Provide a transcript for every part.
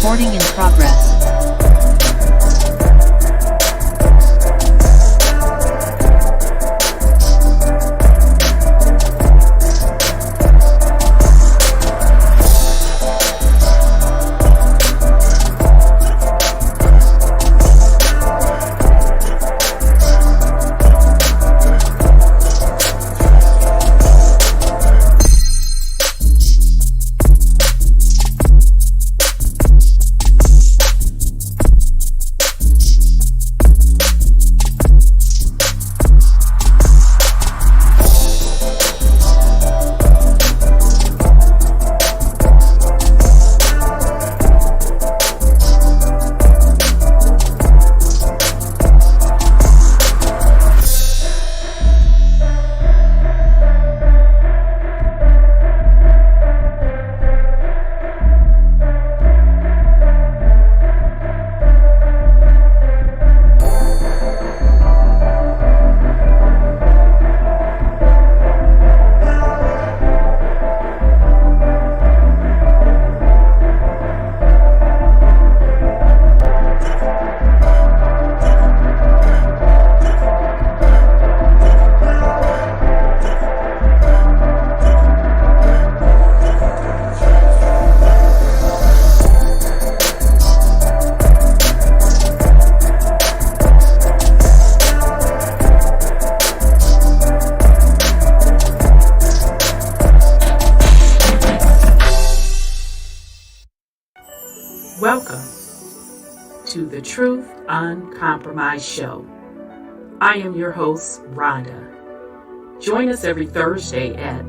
Recording in progress. Welcome to the Truth Uncompromised Show. I am your host, Rhonda. Join us every Thursday at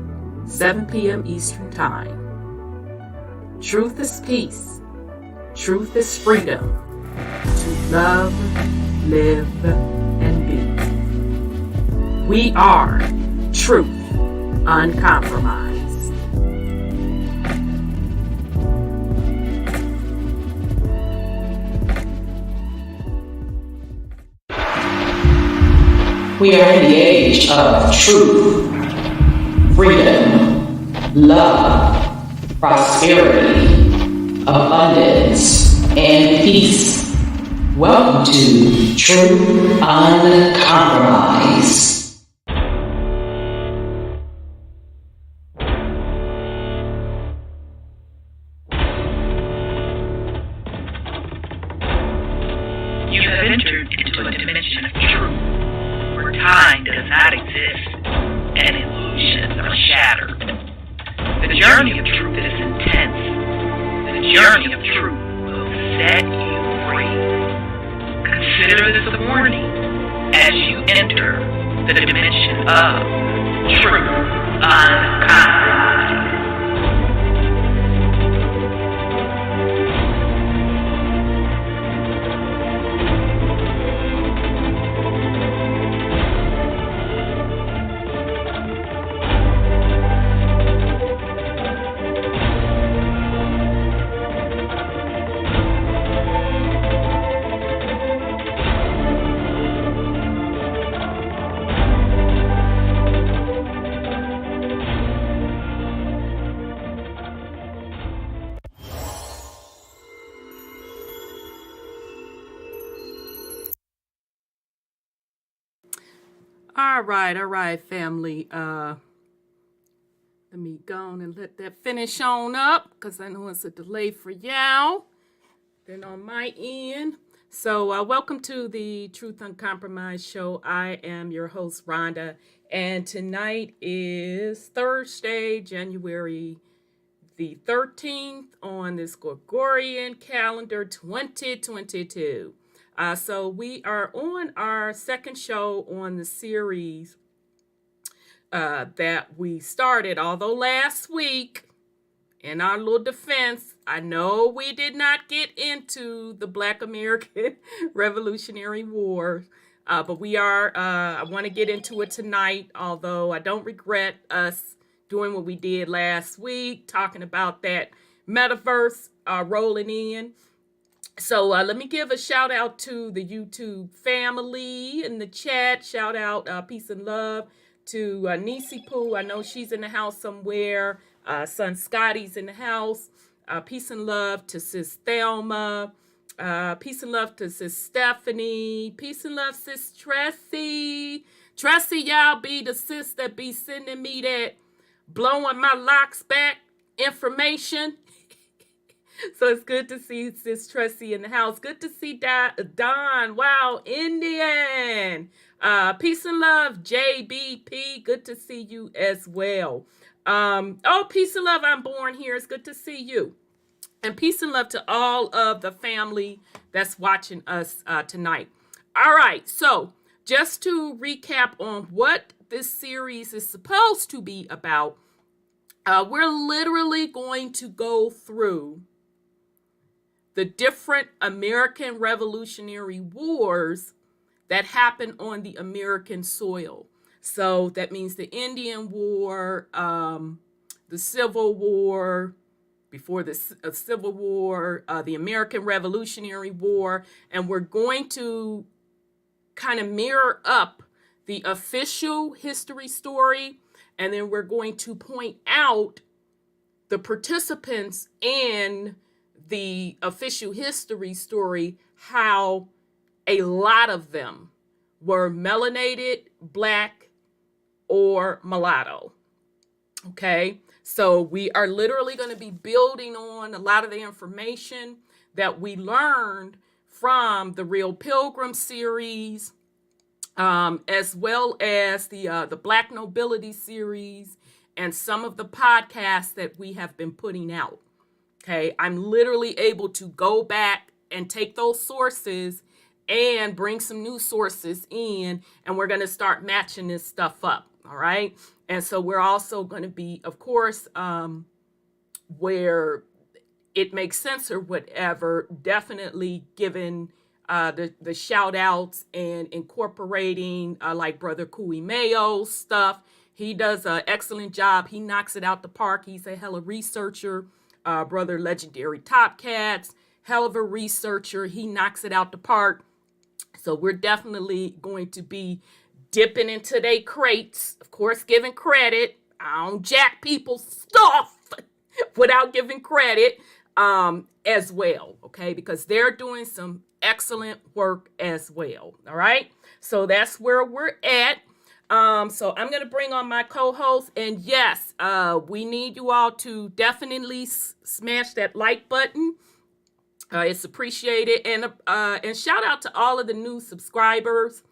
7 p.m. Eastern Time. Truth is peace. Truth is freedom to love, live, and be. We are Truth Uncompromised. We are in the age of truth, freedom, love, prosperity, abundance, and peace. Welcome to Truth Uncompromised. You have entered into a dimension of truth. Time does not exist, and illusions are shattered. The journey of truth is intense. The journey of truth will set you free. Consider this a warning as you enter the dimension of truth uncompromised. All right, family. Let me go on and let that finish on up because I know it's a delay for y'all. Then on my end. So welcome to the Truth Uncompromised Show. I am your host, Rhonda. And tonight is Thursday, January the 13th on this Gregorian calendar 2022. So we are on our second show on the series that we started, although last week, in our little defense, I know we did not get into the Black American Revolutionary War, but we are, I want to get into it tonight, although I don't regret us doing what we did last week, talking about that metaverse rolling in. So let me give a shout out to the YouTube family in the chat. Shout out, peace and love to Nisi Poo. I know she's in the house somewhere. Son Scotty's in the house. Peace and love to Sis Thelma. Peace and love to Sis Stephanie. Peace and love, Sis Tressie. Tressie, y'all be the sis that be sending me that blowing my locks back information. So it's good to see Sis Tressie in the house. Good to see Don. Wow, Indian. Peace and love, JBP. Good to see you as well. Oh, peace and love, I'm born here. It's good to see you. And peace and love to all of the family that's watching us tonight. All right, so just to recap on what this series is supposed to be about, we're literally going to go through the different American Revolutionary Wars that happened on the American soil. So that means the Indian War, the Civil War, before the Civil War, the American Revolutionary War, and we're going to kind of mirror up the official history story, and then we're going to point out the participants in the official history story, how a lot of them were melanated, black, or mulatto. Okay, so we are literally going to be building on a lot of the information that we learned from the Real Pilgrim series, as well as the Black Nobility series and some of the podcasts that we have been putting out. Okay, I'm literally able to go back and take those sources and bring some new sources in, and we're going to start matching this stuff up. All right. And so we're also going to be, of course, where it makes sense or whatever, definitely giving the shout outs and incorporating like Brother Kui Mayo's stuff. He does an excellent job. He knocks it out the park. He's a hella researcher. Brother Legendary Top Cats, hell of a researcher. He knocks it out the park. So we're definitely going to be dipping into their crates, of course, giving credit. I don't jack people's stuff without giving credit as well, okay? Because they're doing some excellent work as well, all right? So that's where we're at. So I'm going to bring on my co-host, and yes, we need you all to definitely smash that like button. It's appreciated, and shout out to all of the new subscribers.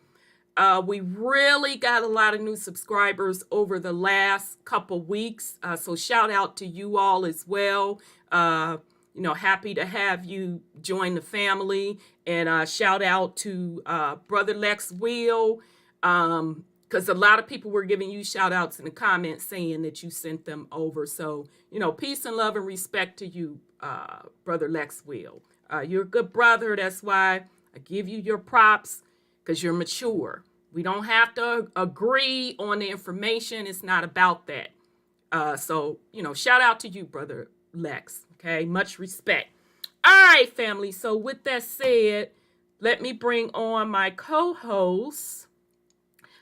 We really got a lot of new subscribers over the last couple weeks, so shout out to you all as well. Happy to have you join the family, and shout out to Brother Lex Will, because a lot of people were giving you shout outs in the comments saying that you sent them over. So, peace and love and respect to you, Brother Lex Will. You're a good brother. That's why I give you your props, because you're mature. We don't have to agree on the information. It's not about that. So, shout out to you, Brother Lex. Okay, much respect. All right, family. So with that said, let me bring on my co-hosts.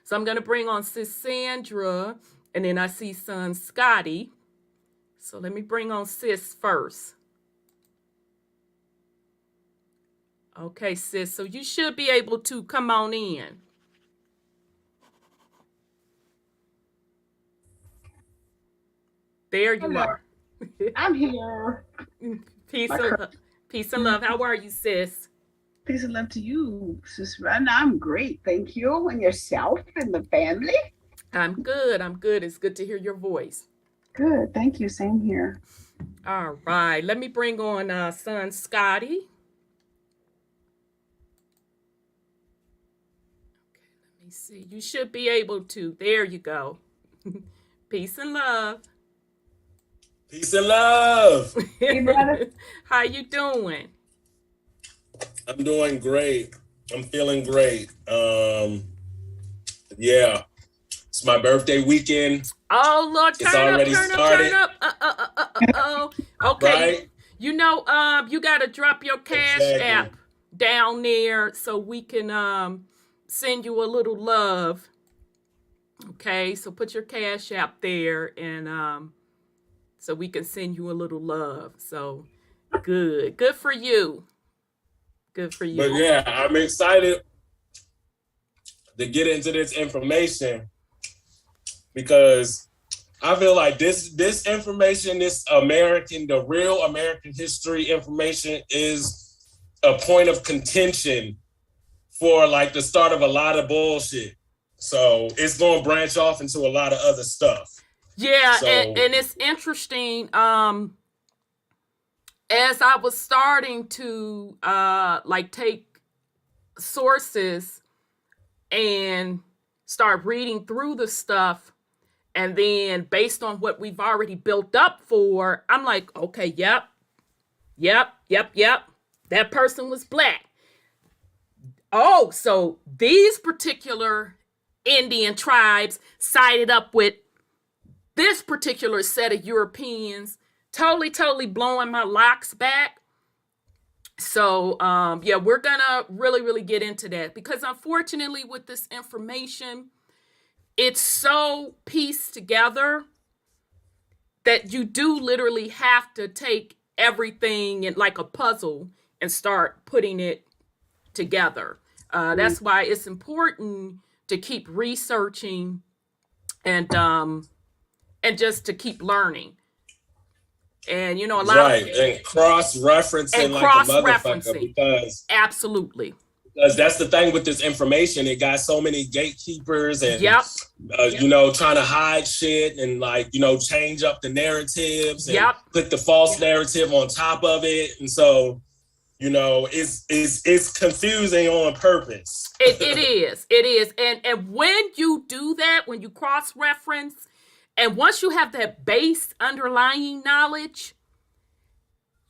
So I'm going to bring on Sis Sandra, and then I see son Scotty. So let me bring on Sis first. Okay, Sis. So you should be able to come on in. There you Hello. are. I'm here. Peace and love. How are you, Sis? Peace and love to you, Sis Run. I'm great. Thank you. And yourself and the family? I'm good. It's good to hear your voice. Good. Thank you. Same here. All right. Let me bring on son Scotty. Okay, let me see. You should be able to. There you go. Peace and love. Peace and love. Hey, brother. How you doing? I'm doing great. I'm feeling great. Yeah. It's my birthday weekend. Oh Lord, It's turn already up. started. Okay. Right? You gotta drop your Cash Exactly. App down there so we can send you a little love. Okay, so put your Cash App there and so we can send you a little love. So good for you. Good for you. But yeah, I'm excited to get into this information because I feel like this information, the real American history information is a point of contention for like the start of a lot of bullshit. So it's going to branch off into a lot of other stuff. Yeah, so, and it's interesting. As I was starting to like take sources and start reading through the stuff, and then based on what we've already built up for, I'm like, okay, yep. That person was black. Oh, so these particular Indian tribes sided up with this particular set of Europeans, totally blowing my locks back. So, yeah, we're gonna really get into that because unfortunately with this information, it's so pieced together that you do literally have to take everything in like a puzzle and start putting it together. That's why it's important to keep researching and just to keep learning. And a lot of and cross-referencing like a motherfucker because absolutely. Because that's the thing with this information. It got so many gatekeepers and, trying to hide shit and like, change up the narratives and put the false narrative on top of it. And so, it's confusing on purpose. It is. And when you do that, when you cross-reference, and once you have that base underlying knowledge,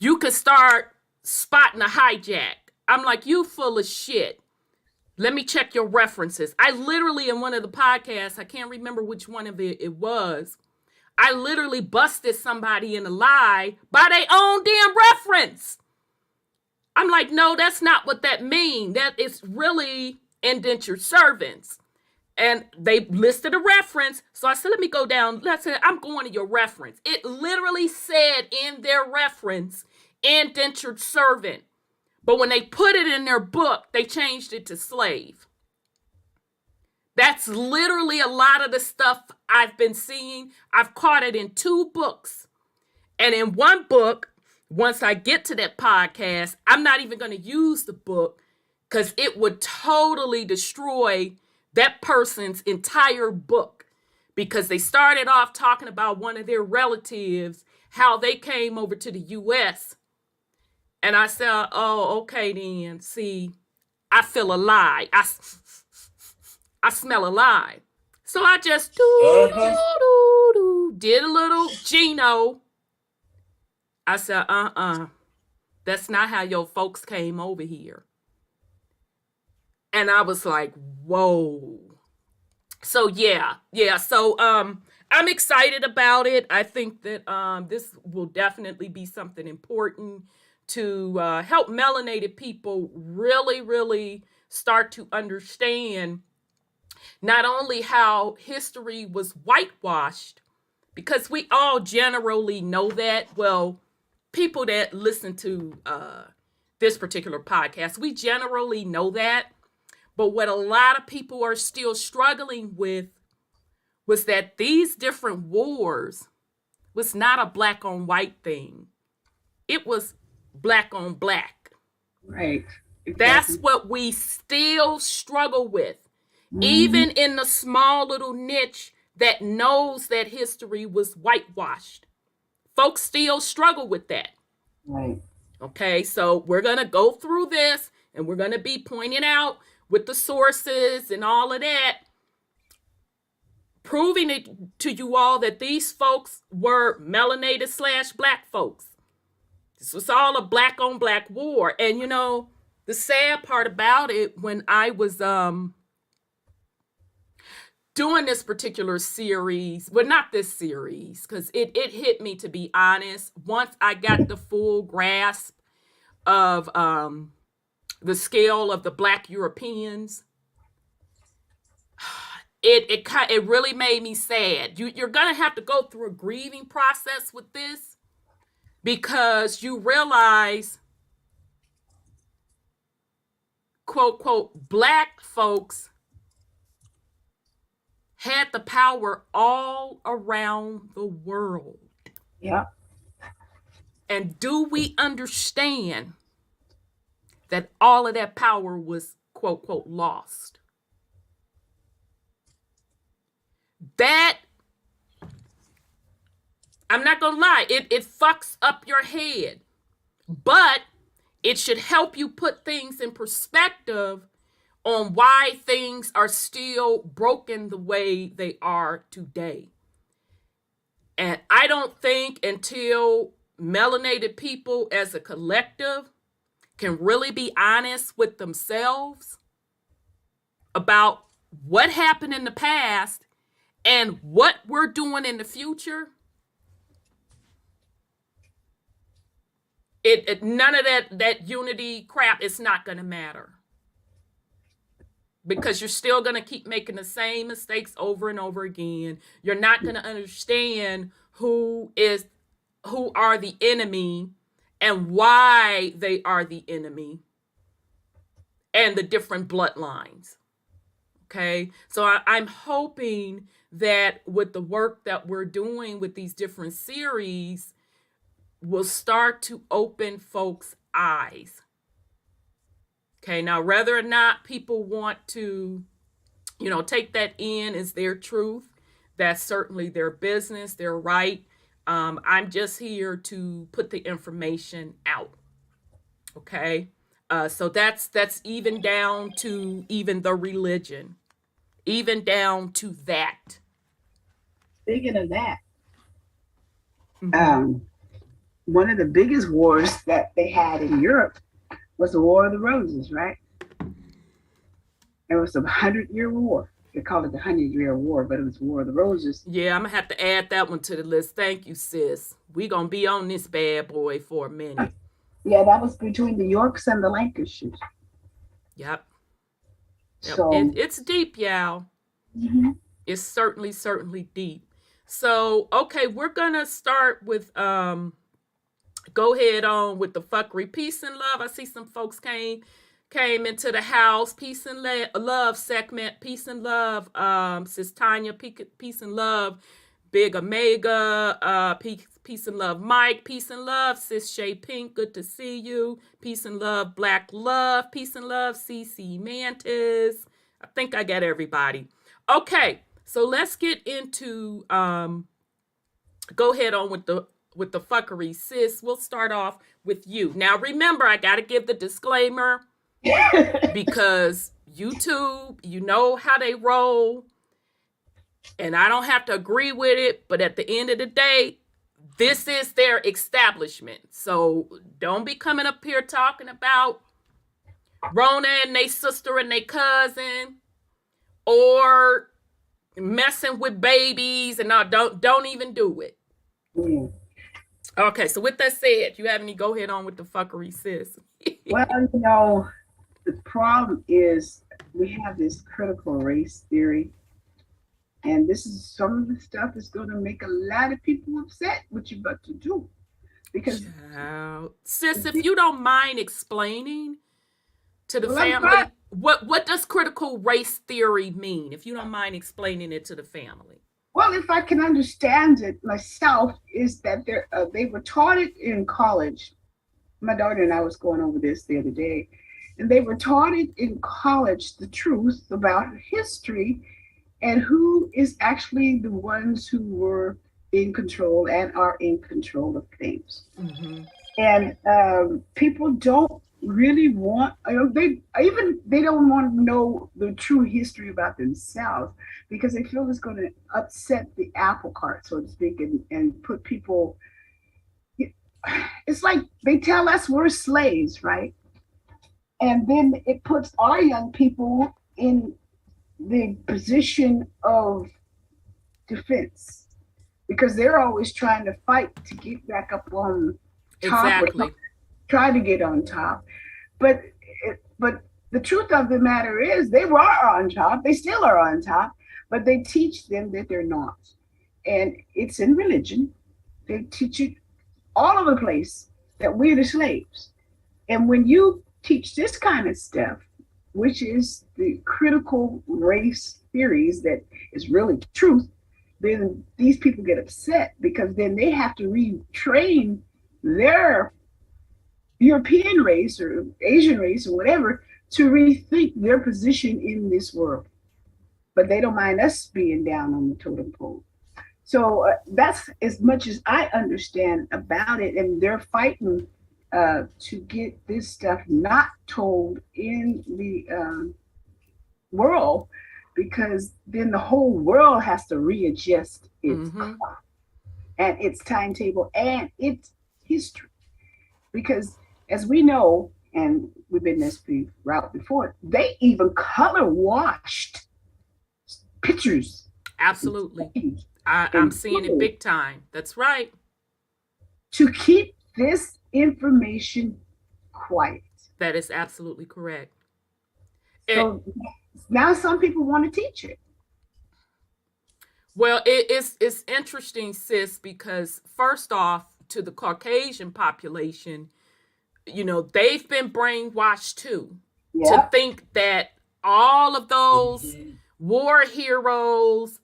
you can start spotting a hijack. I'm like, you full of shit. Let me check your references. I literally, in one of the podcasts, I can't remember which one of it was, I literally busted somebody in a lie by their own damn reference. I'm like, no, that's not what that means. That is really indentured servants. And they listed a reference. So I said, let me go down. I'm going to your reference. It literally said in their reference, indentured servant. But when they put it in their book, they changed it to slave. That's literally a lot of the stuff I've been seeing. I've caught it in 2 books. And in one book, once I get to that podcast, I'm not even going to use the book because it would totally destroy that person's entire book, because they started off talking about one of their relatives, how they came over to the U.S. And I said, oh, okay, then. See, I feel a lie. I smell a lie. So I just did a little Gino. I said, that's not how your folks came over here. And I was like, whoa. So yeah. So I'm excited about it. I think that this will definitely be something important to help melanated people really start to understand not only how history was whitewashed, because we all generally know that. Well, people that listen to this particular podcast, we generally know that. But what a lot of people are still struggling with was that these different wars was not a black on white thing. It was black on black. Right. Exactly. That's what we still struggle with. Mm-hmm. Even in the small little niche that knows that history was whitewashed. Folks still struggle with that. Right. Okay, so we're going to go through this and we're going to be pointing out with the sources and all of that, proving it to you all that these folks were melanated / black folks. This was all a black on black war. And the sad part about it, when I was doing this particular series, well, not this series, because it hit me, to be honest, once I got the full grasp of the scale of the Black Europeans, it really made me sad. You're gonna have to go through a grieving process with this, because you realize, quote, quote, Black folks had the power all around the world. Yeah. And do we understand that all of that power was, quote, quote, lost? That, I'm not gonna lie, it fucks up your head, but it should help you put things in perspective on why things are still broken the way they are today. And I don't think until melanated people as a collective can really be honest with themselves about what happened in the past and what we're doing in the future, none of that unity crap is not going to matter. Because you're still going to keep making the same mistakes over and over again. You're not going to understand who are the enemy and why they are the enemy and the different bloodlines. Okay, so I'm hoping that with the work that we're doing with these different series, we'll start to open folks' eyes. Okay, now whether or not people want to, take that in as their truth, that's certainly their business, their right. I'm just here to put the information out. Okay, so that's even down to even the religion, even down to that. Speaking of that, one of the biggest wars that they had in Europe was the War of the Roses, right? It was a 100-year war. They called it the 100-year war, but it was War of the Roses. Yeah, I'm going to have to add that one to the list. Thank you, sis. We're going to be on this bad boy for a minute. Yeah, that was between the Yorks and the Lancashires. Yep. So it's deep, y'all. Mm-hmm. It's certainly deep. So, okay, we're going to start with, go ahead on with the fuckery. Peace and love. I see some folks came into the house. Peace and love segment. Peace and love, Sis Tanya. Peace and love, Big Omega. Peace and love, Mike. Peace and love, Sis Shay Pink. Good to see you. Peace and love, Black Love. Peace and love, CC Mantis. I think I got everybody. Okay, so let's get into, go ahead on with the fuckery. Sis, we'll start off with you. Now, remember, I got to give the disclaimer because YouTube, you know how they roll, and I don't have to agree with it, but at the end of the day, this is their establishment. So don't be coming up here talking about Rona and they sister and they cousin, or messing with babies, and don't even do it. Mm. Okay, so with that said, you have any go ahead on with the fuckery, sis? Well, the problem is we have this critical race theory, and this is some of the stuff that's going to make a lot of people upset what you're about to do. Because sis, if you don't mind explaining to the family, what does critical race theory mean? If you don't mind explaining it to the family. Well, if I can understand it myself, is that they were taught it in college. My daughter and I was going over this the other day, and they were taught it in college, the truth about history and who is actually the ones who were in control and are in control of things. Mm-hmm. And people don't really want, they don't want to know the true history about themselves, because they feel it's going to upset the apple cart, so to speak, and put people, it's like they tell us we're slaves, right? And then it puts our young people in the position of defense, because they're always trying to fight to get back up on top. Exactly. Try to get on top. But the truth of the matter is they were on top. They still are on top. but they teach them that they're not. And it's in religion. They teach it all over the place that we're the slaves. And when you teach this kind of stuff, which is the critical race theories that is really truth, then these people get upset because then they have to retrain their European race or Asian race or whatever to rethink their position in this world. But they don't mind us being down on the totem pole. So that's as much as I understand about it. And they're fighting to get this stuff not told in the world, because then the whole world has to readjust its clock and its timetable and its history. Because as we know, and we've been this route before, they even color washed pictures. Absolutely. I'm seeing it big time. That's right. To keep this information quiet. That is absolutely correct. So now some people want to teach it. Well, it's interesting, sis, because first off, to the Caucasian population, you know, they've been brainwashed too, to think that all of those war heroes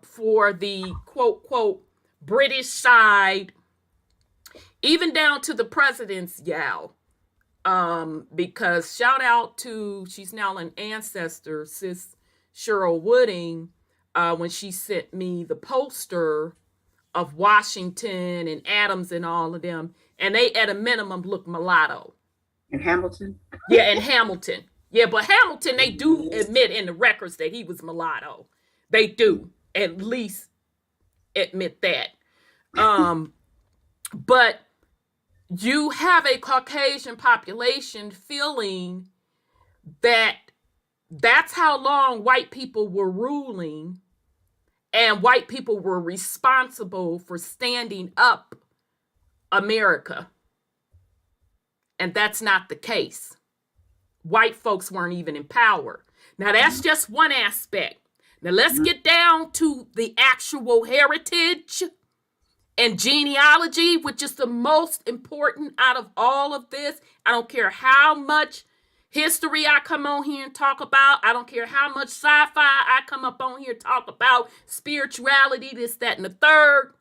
for the quote, quote, British side, even down to the president's Yao. Because shout out to, she's now an ancestor, sis Cheryl Wooding, when she sent me the poster of Washington and Adams and all of them, and they at a minimum look mulatto. In Hamilton? Yeah, in Hamilton. Yeah, but Hamilton, they do admit in the records that he was mulatto. They do at least admit that. But you have a Caucasian population feeling that that's how long white people were ruling, and white people were responsible for standing up America. And that's not the case. White folks weren't even in power. Now, that's just one aspect. Now, let's get down to the actual heritage and genealogy, which is the most important out of all of this. I don't care how much history I come on here and talk about. I don't care how much sci-fi I come up on here and talk about, spirituality, this, that, and the third.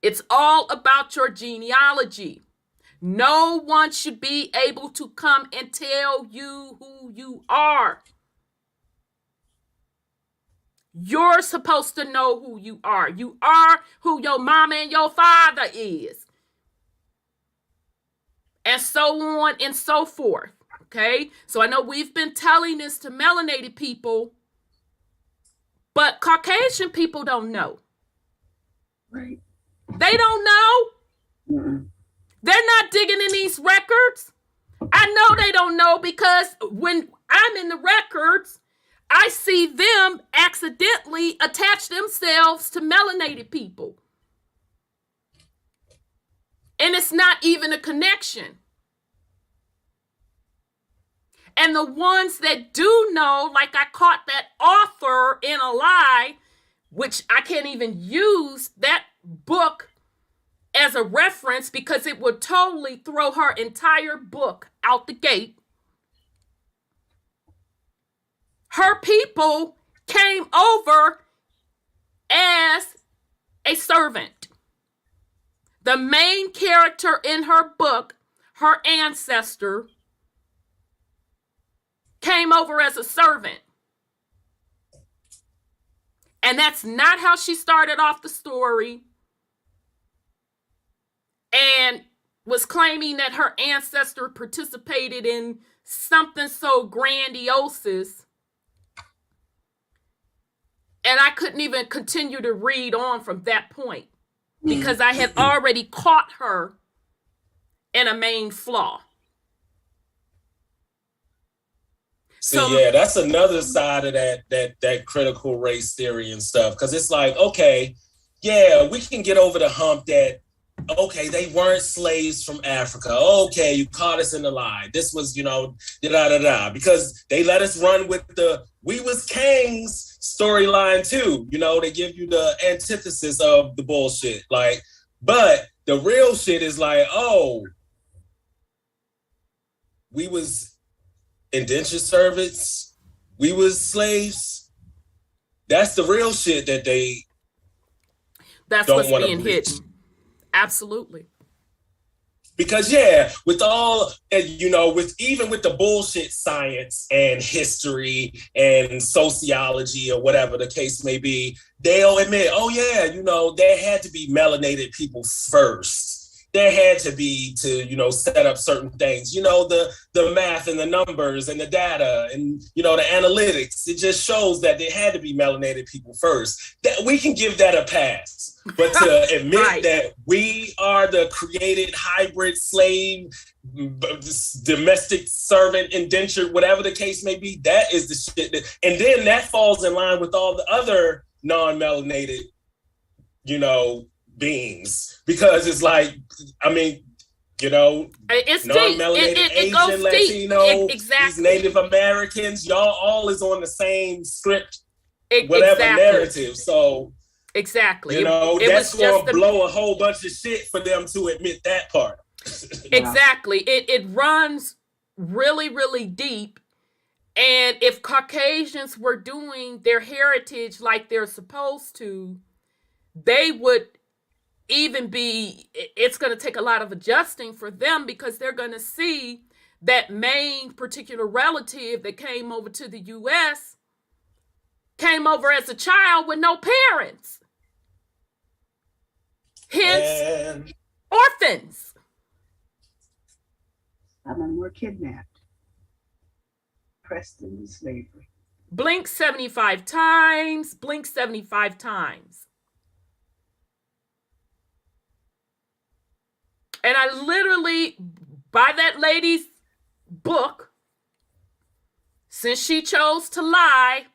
It's all about your genealogy. No one should be able to come and tell you who you are. You're supposed to know who you are. You are who your mama and your father is. And so on and so forth. Okay? So I know we've been telling this to melanated people, but Caucasian people don't know. Right. They don't know. Mm-mm. They're not digging in these records. I know they don't know, because when I'm in the records, I see them accidentally attach themselves to melanated people. And it's not even a connection. And the ones that do know, like I caught that author in a lie, which I can't even use that book as a reference because it would totally throw her entire book out the gate. Her people came over as a servant. The main character in her book, her ancestor, came over as a servant. And that's not how she started off the story. And was claiming that her ancestor participated in something so grandiose. And I couldn't even continue to read on from that point because I had already caught her in a main flaw. So yeah, that's another side of that critical race theory and stuff. Because it's like, okay, yeah, we can get over the hump that okay, they weren't slaves from Africa. Okay, you caught us in the lie. This was, because they let us run with the we was kings storyline too. They give you the antithesis of the bullshit. Like, but the real shit is like, oh, we was indentured servants. We was slaves. That's the real shit that they That's don't what's want to being breach. hidden. Absolutely. Because with all, with the bullshit science and history and sociology or whatever the case may be, they'll admit, oh yeah, there had to be melanated people first. There had to be to set up certain things. The math and the numbers and the data and the analytics. It just shows that there had to be melanated people first. That we can give that a pass. But to admit Right. that we are the created hybrid slave, domestic servant, indentured, whatever the case may be, that is the shit. And then that falls in line with all the other non-melanated, beings. Because it's like, It's non-melanated deep. It Asian, goes Latino, deep. Exactly. these Native Americans, y'all all is on the same script, whatever Exactly. narrative. So exactly. it that's was going just to blow a whole bunch of shit for them to admit that part. Exactly. It runs really, really deep. And if Caucasians were doing their heritage like they're supposed to, they would even be, it's going to take a lot of adjusting for them, because they're going to see that main particular relative that came over to the U.S. came over as a child with no parents. Hence, orphans. Some of them were kidnapped, pressed into slavery. Blink 75 times. Blink 75 times. And I literally, by that lady's book, since she chose to lie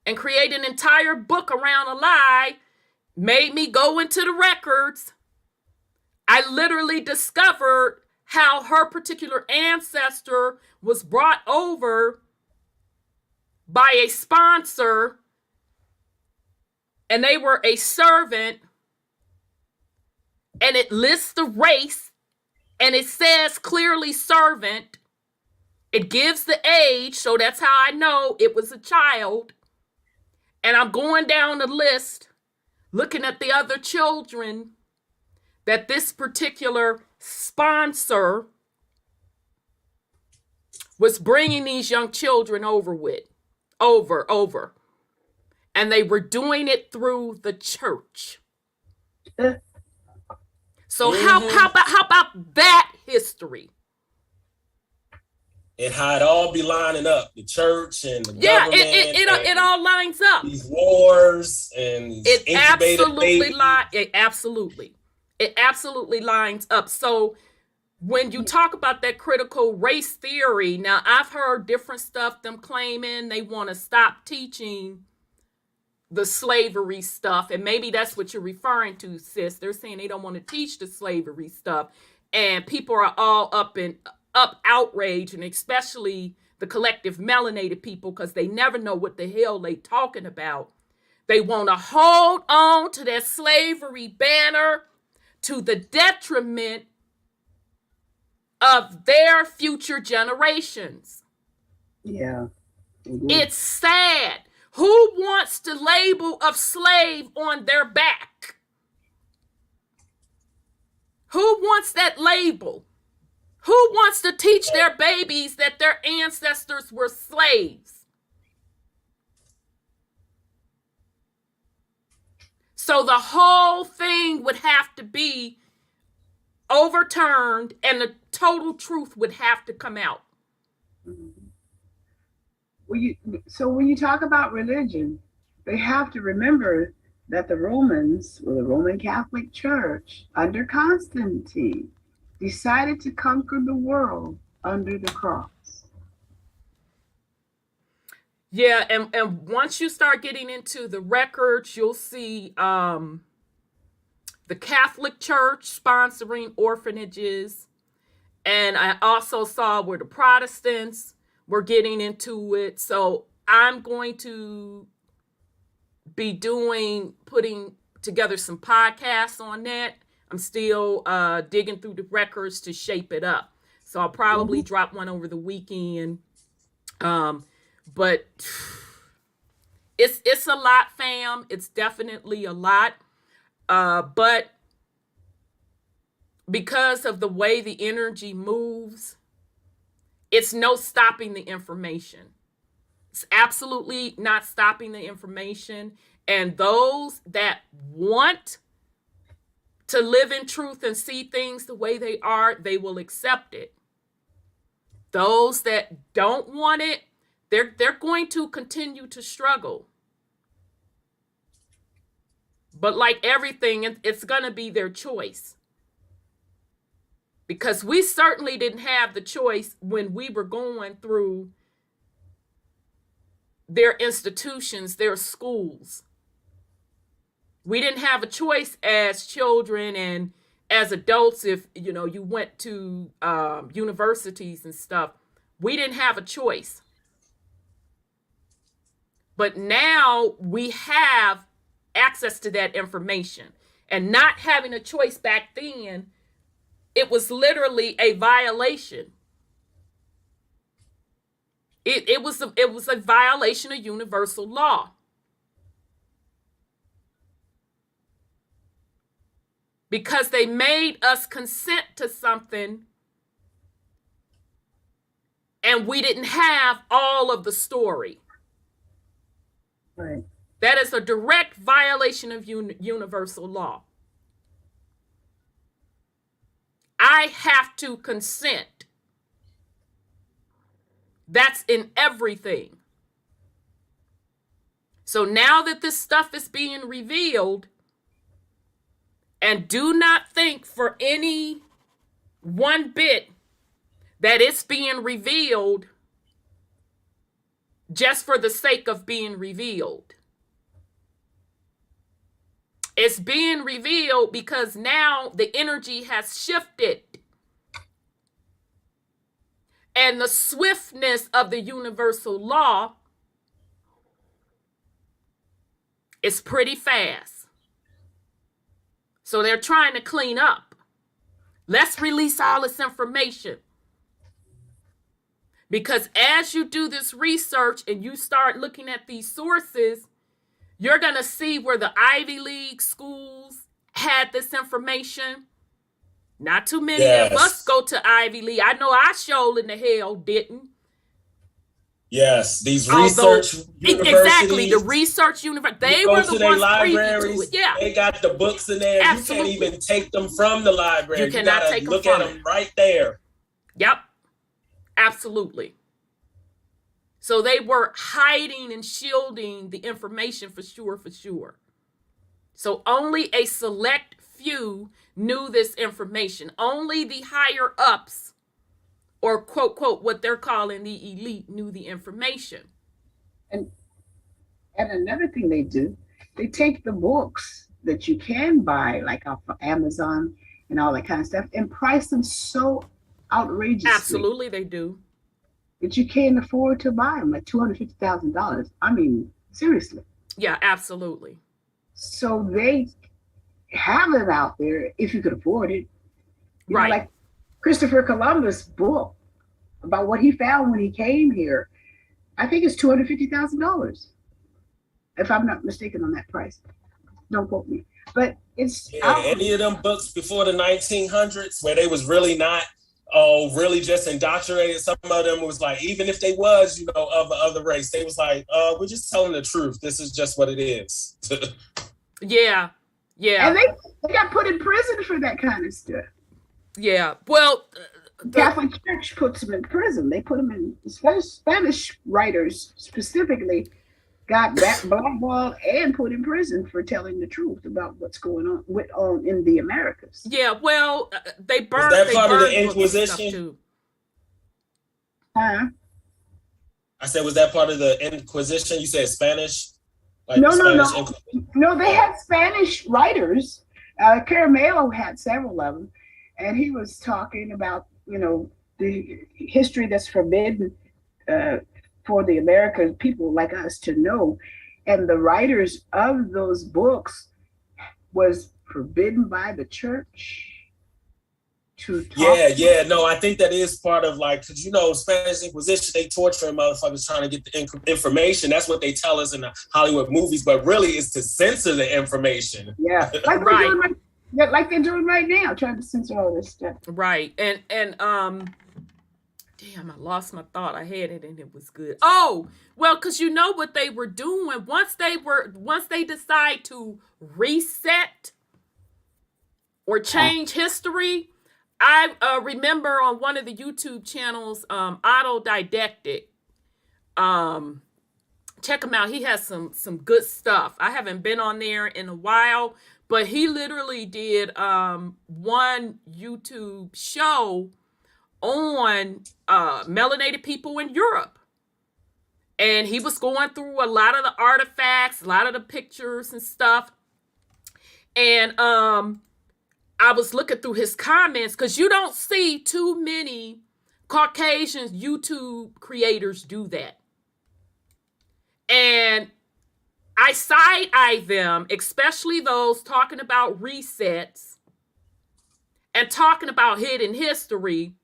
and create an entire book around a lie, made me go into the records. I literally discovered how her particular ancestor was brought over by a sponsor, and they were a servant, and it lists the race, and it says clearly servant. It gives the age, so that's how I know it was a child. And I'm going down the list, looking at the other children that this particular sponsor was bringing these young children over with. Over. And they were doing it through the church. So how about that history? And how it all be lining up, the church and the government. It all lines up. These wars and these It absolutely lines up. So when you talk about that critical race theory, now I've heard different stuff, them claiming they want to stop teaching the slavery stuff. And maybe that's what you're referring to, sis. They're saying they don't want to teach the slavery stuff. And people are all up outrage, and especially the collective melanated people, because they never know what the hell they talking about. They want to hold on to that slavery banner to the detriment of their future generations. Yeah. It's sad. Who wants the label of slave on their back? Who wants that label? Who wants to teach their babies that their ancestors were slaves? So the whole thing would have to be overturned, and the total truth would have to come out. So when you talk about religion, they have to remember that the Romans, or the Roman Catholic Church, under Constantine, decided to conquer the world under the cross. Yeah, and once you start getting into the records, you'll see the Catholic Church sponsoring orphanages. And I also saw where the Protestants were getting into it. So I'm going to be putting together some podcasts on that. I'm still digging through the records to shape it up. So I'll probably drop one over the weekend. But it's a lot, fam. It's definitely a lot. But because of the way the energy moves, it's no stopping the information. It's absolutely not stopping the information. And those that want to live in truth and see things the way they are, they will accept it. Those that don't want it, they're going to continue to struggle. But like everything, it's going to be their choice. Because we certainly didn't have the choice when we were going through their institutions, their schools. We didn't have a choice as children and as adults. If you went to universities and stuff, we didn't have a choice. But now we have access to that information, and not having a choice back then, it was literally a violation. It was a violation of universal law. Because they made us consent to something and we didn't have all of the story. Right. That is a direct violation of universal law. I have to consent. That's in everything. So now that this stuff is being revealed, and do not think for any one bit that it's being revealed just for the sake of being revealed. It's being revealed because now the energy has shifted. And the swiftness of the universal law is pretty fast. So they're trying to clean up. Let's release all this information. Because as you do this research and you start looking at these sources, you're going to see where the Ivy League schools had this information. Not too many of us go to Ivy League. I know I sure in the hell didn't. Yes, these research universities. Exactly, the research university. They were the ones privy to it. Yeah. They got the books in there. Absolutely. You can't even take them from the library. You cannot take them from it. Look at them right there. Yep. Absolutely. So they were hiding and shielding the information for sure. So only a select few knew this information. Only the higher ups, or quote, quote, what they're calling the elite, knew the information. And another thing they do, they take the books that you can buy, like off of Amazon and all that kind of stuff, and price them so outrageously. Absolutely, they do. That you can't afford to buy them, like $250,000. I mean, seriously. Yeah, absolutely. So they have it out there if you could afford it. You know, like Christopher Columbus' book about what he found when he came here. I think it's $250,000, if I'm not mistaken on that price. Don't quote me. But it's any of them books before the 1900s where they was really not really just indoctrinated. Some of them was like, even if they was, of the race, they was like, we're just telling the truth. This is just what it is. Yeah. And they got put in prison for that kind of stuff. Yeah. Well, the Catholic Church puts them in prison. They put them in. Spanish writers specifically got blackballed and put in prison for telling the truth about what's going on in the Americas. Yeah, well, they burned. Was that part of the Inquisition? Huh? I said, was that part of the Inquisition? You said Spanish? Like no. They had Spanish writers, Caramelo had several of them, and he was talking about, the history that's forbidden for the American people like us to know, and the writers of those books was forbidden by the church to talk. Yeah, no, I think that is part of because Spanish Inquisition, they torturing motherfuckers trying to get the information. That's what they tell us in the Hollywood movies, but really it's to censor the information. Yeah, like right. Like they're doing right now, trying to censor all this stuff. Right. And damn, I lost my thought. I had it and it was good. Oh, well, because you know what they were doing once they decide to reset or change history. I remember on one of the YouTube channels, Autodidactic. Check him out. He has some good stuff. I haven't been on there in a while, but he literally did one YouTube show on melanated people in Europe. And he was going through a lot of the artifacts, a lot of the pictures and stuff. And I was looking through his comments because you don't see too many Caucasian YouTube creators do that. And I side-eye them, especially those talking about resets and talking about hidden history,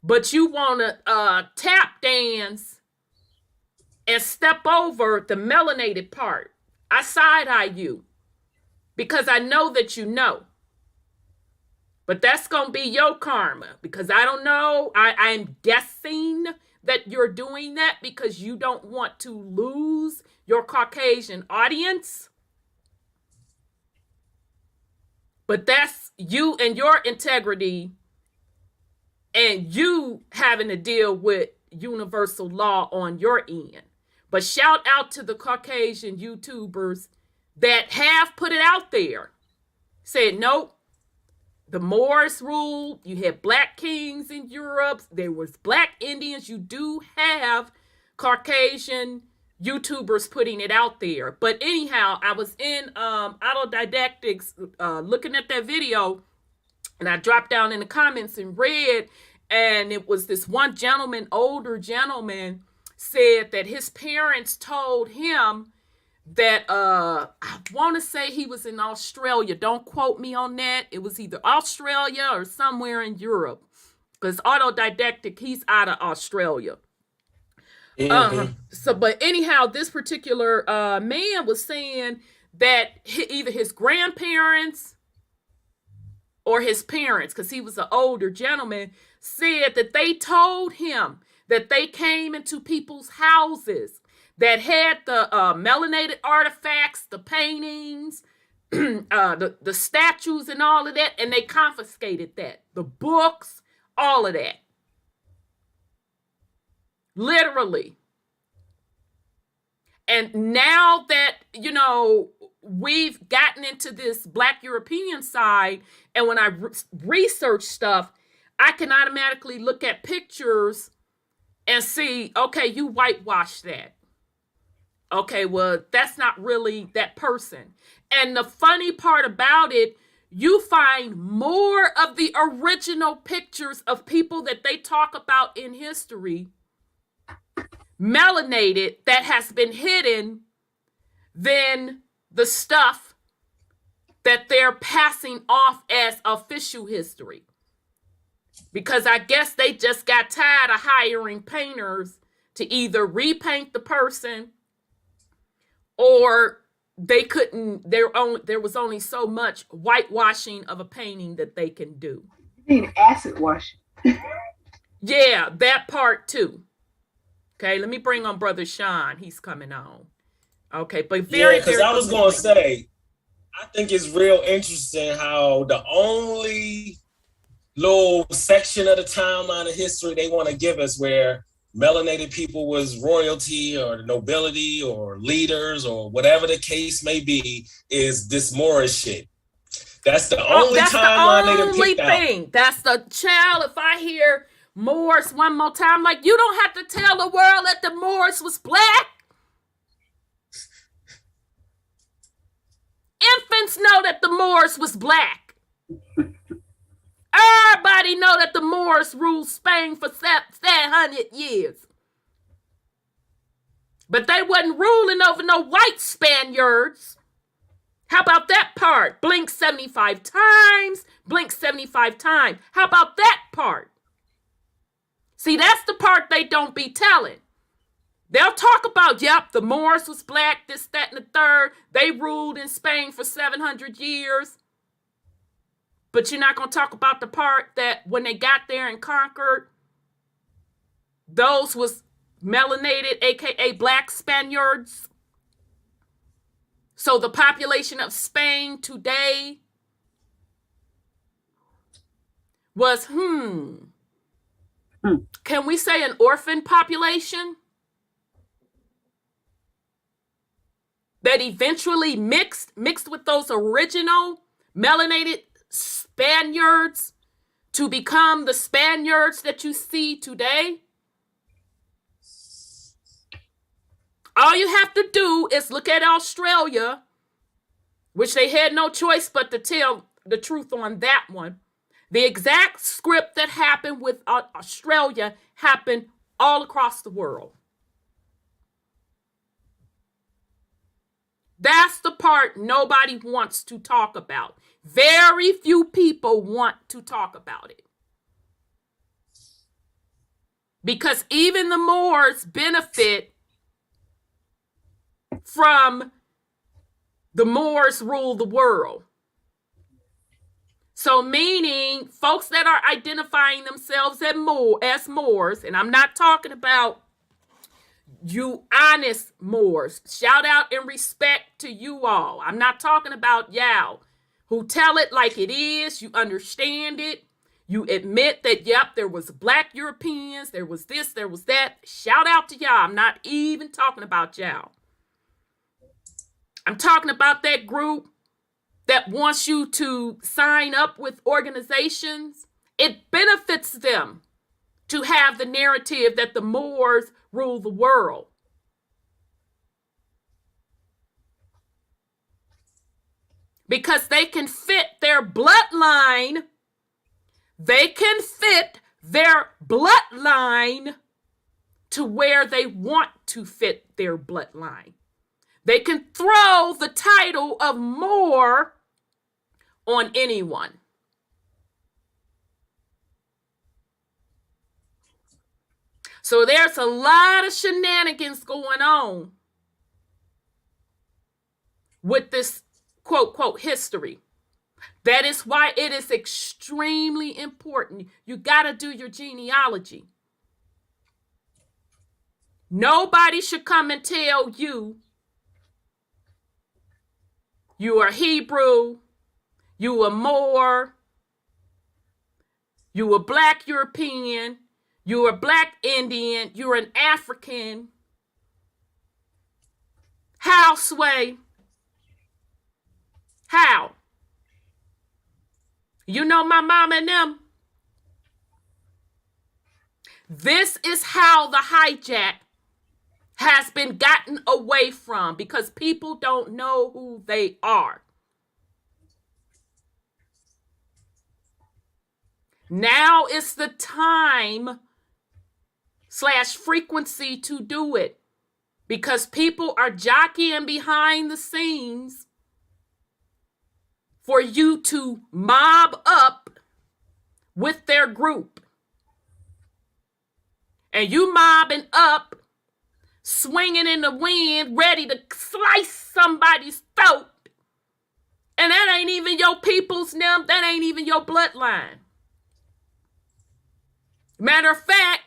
but you want to tap dance and step over the melanated part. I side-eye you because I know that you know. But that's going to be your karma because I don't know. I'm guessing that you're doing that because you don't want to lose your Caucasian audience. But that's you and your integrity and you having to deal with universal law on your end. But shout out to the Caucasian YouTubers that have put it out there. Said, nope. The Moors ruled. You had black kings in Europe. There was black Indians. You do have Caucasian YouTubers putting it out there. But anyhow, I was in Autodidactics looking at that video, and I dropped down in the comments and read, and it was this one gentleman, older gentleman, said that his parents told him that I want to say he was in Australia. Don't quote me on that. It was either Australia or somewhere in Europe. Because Autodidactic, he's out of Australia. Mm-hmm. But anyhow, this particular man was saying that either his grandparents or his parents, because he was an older gentleman, said that they told him that they came into people's houses that had the melanated artifacts, the paintings, the statues and all of that, and they confiscated that. The books, all of that. Literally. And now that, we've gotten into this Black European side, and when I research stuff, I can automatically look at pictures and see, okay, you whitewashed that. Okay, well, that's not really that person. And the funny part about it, you find more of the original pictures of people that they talk about in history, melanated, that has been hidden, than the stuff that they're passing off as official history. Because I guess they just got tired of hiring painters to either repaint the person, or they couldn't, there was only so much whitewashing of a painting that they can do. You mean acid washing? Yeah, that part too. Okay, let me bring on Brother Sean. He's coming on. Okay, but very, because I was going to say, I think it's real interesting how the only little section of the timeline of history they want to give us where melanated people was royalty or nobility or leaders or whatever the case may be is this Moorish shit. That's the only timeline they done picked out. That's the child. If I hear Moors one more time, like, you don't have to tell the world that the Moors was black. Infants know that the Moors was black. Everybody know that the Moors ruled Spain for 700 years. But they wasn't ruling over no white Spaniards. How about that part? Blink 75 times. Blink 75 times. How about that part? See, that's the part they don't be telling. They'll talk about, yep, the Moors was black, this, that, and the third. They ruled in Spain for 700 years. But you're not going to talk about the part that when they got there and conquered, those was melanated, aka black Spaniards. So the population of Spain today was, can we say an orphan population that eventually mixed with those original melanated Spaniards to become the Spaniards that you see today? All you have to do is look at Australia, which they had no choice but to tell the truth on that one. The exact script that happened with Australia happened all across the world. That's the part nobody wants to talk about. Very few people want to talk about it. Because even the Moors benefit from the Moors rule the world. So meaning folks that are identifying themselves as Moors, and I'm not talking about you honest Moors. Shout out and respect to you all. I'm not talking about y'all who tell it like it is. You understand it. You admit that, yep, there was black Europeans. There was this, there was that. Shout out to y'all. I'm not even talking about y'all. I'm talking about that group that wants you to sign up with organizations. It benefits them to have the narrative that the Moors rule the world. Because they can fit their bloodline. They can fit their bloodline to where they want to fit their bloodline. They can throw the title of Moor on anyone. So there's a lot of shenanigans going on with this quote, quote, history. That is why it is extremely important. You got to do your genealogy. Nobody should come and tell you you are Hebrew, you are Moor, you are black European, you are black Indian, you're an African. How, Sway? How? You know my mama and them? This is how the hijack has been gotten away from because people don't know who they are. Now is the time / frequency to do it because people are jockeying behind the scenes for you to mob up with their group. And you mobbing up, swinging in the wind, ready to slice somebody's throat. And that ain't even your people's name. That ain't even your bloodline. Matter of fact,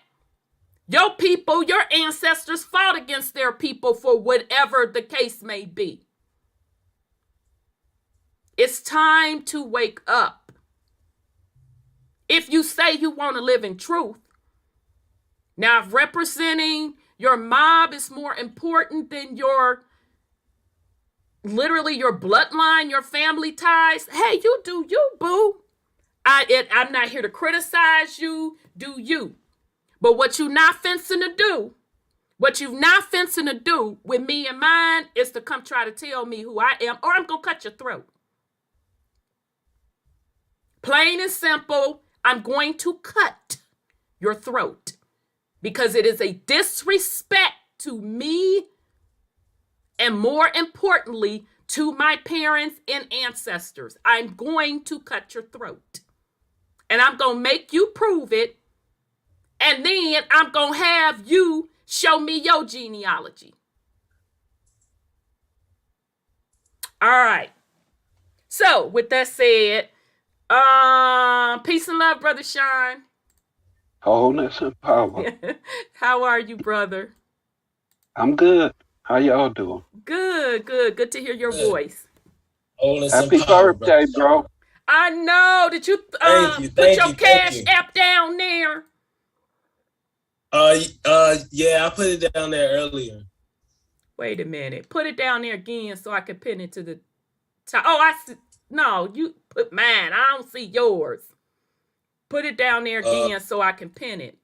your people, your ancestors fought against their people for whatever the case may be. It's time to wake up. If you say you want to live in truth, now if representing your mob is more important than your, literally your bloodline, your family ties, hey, you do you, boo. I'm not here to criticize you, do you. But what you've not fencing to do with me and mine is to come try to tell me who I am, or I'm going to cut your throat. Plain and simple, I'm going to cut your throat because it is a disrespect to me and, more importantly, to my parents and ancestors. I'm going to cut your throat. And I'm going to make you prove it. And then I'm going to have you show me your genealogy. All right. So, with that said, peace and love, Brother Sean. Wholeness and power. How are you, brother? I'm good. How y'all doing? Good, good. Good to hear your voice. Happy birthday, bro. I know. Did you put your Cash App down there? Yeah, I put it down there earlier. Wait a minute. Put it down there again so I can pin it to the top. Oh, I see. No, you put mine. I don't see yours. Put it down there again so I can pin it.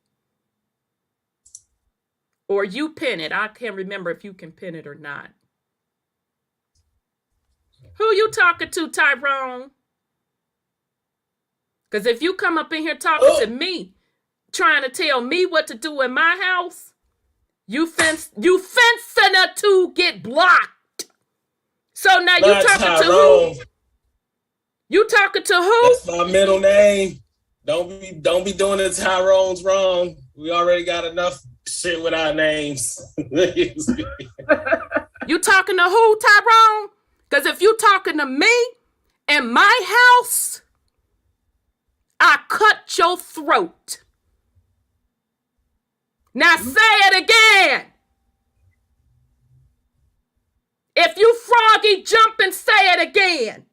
Or you pin it. I can't remember if you can pin it or not. Who you talking to, Tyrone? Because if you come up in here talking to me, trying to tell me what to do in my house, you finna to get blocked. So now you talking to who? You talking to who? That's my middle name. Don't be doing the Tyrone's wrong. We already got enough shit with our names. You talking to who, Tyrone? Because if you talking to me in my house, I cut your throat. Now say it again. If you froggy jump and say it again.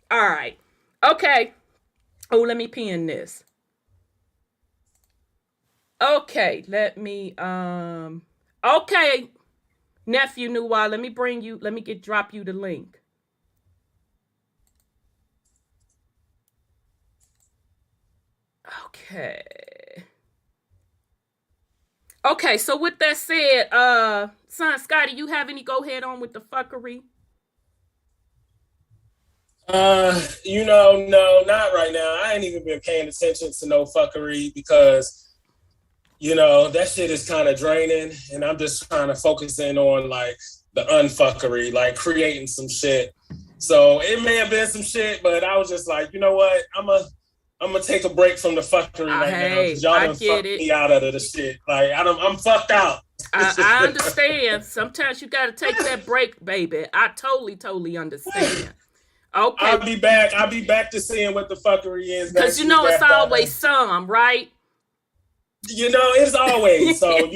All right. Okay. Oh, let me pin this. Okay, let me okay, nephew Nuwa, let me drop you the link. Okay. Okay, so with that said, son Scotty, you have any go ahead on with the fuckery? No, not right now. I ain't even been paying attention to no fuckery because, that shit is kind of draining, and I'm just trying to focus in on like the unfuckery, like creating some shit. So it may have been some shit, but I was just like, you know what? I'm gonna take a break from the fuckery right now because y'all done fucked me out of the shit. Like I'm fucked out. I understand. Sometimes you gotta take that break, baby. I totally understand. Okay. I'll be back to seeing what the fuckery is. Because it's always some, right? It's always. So,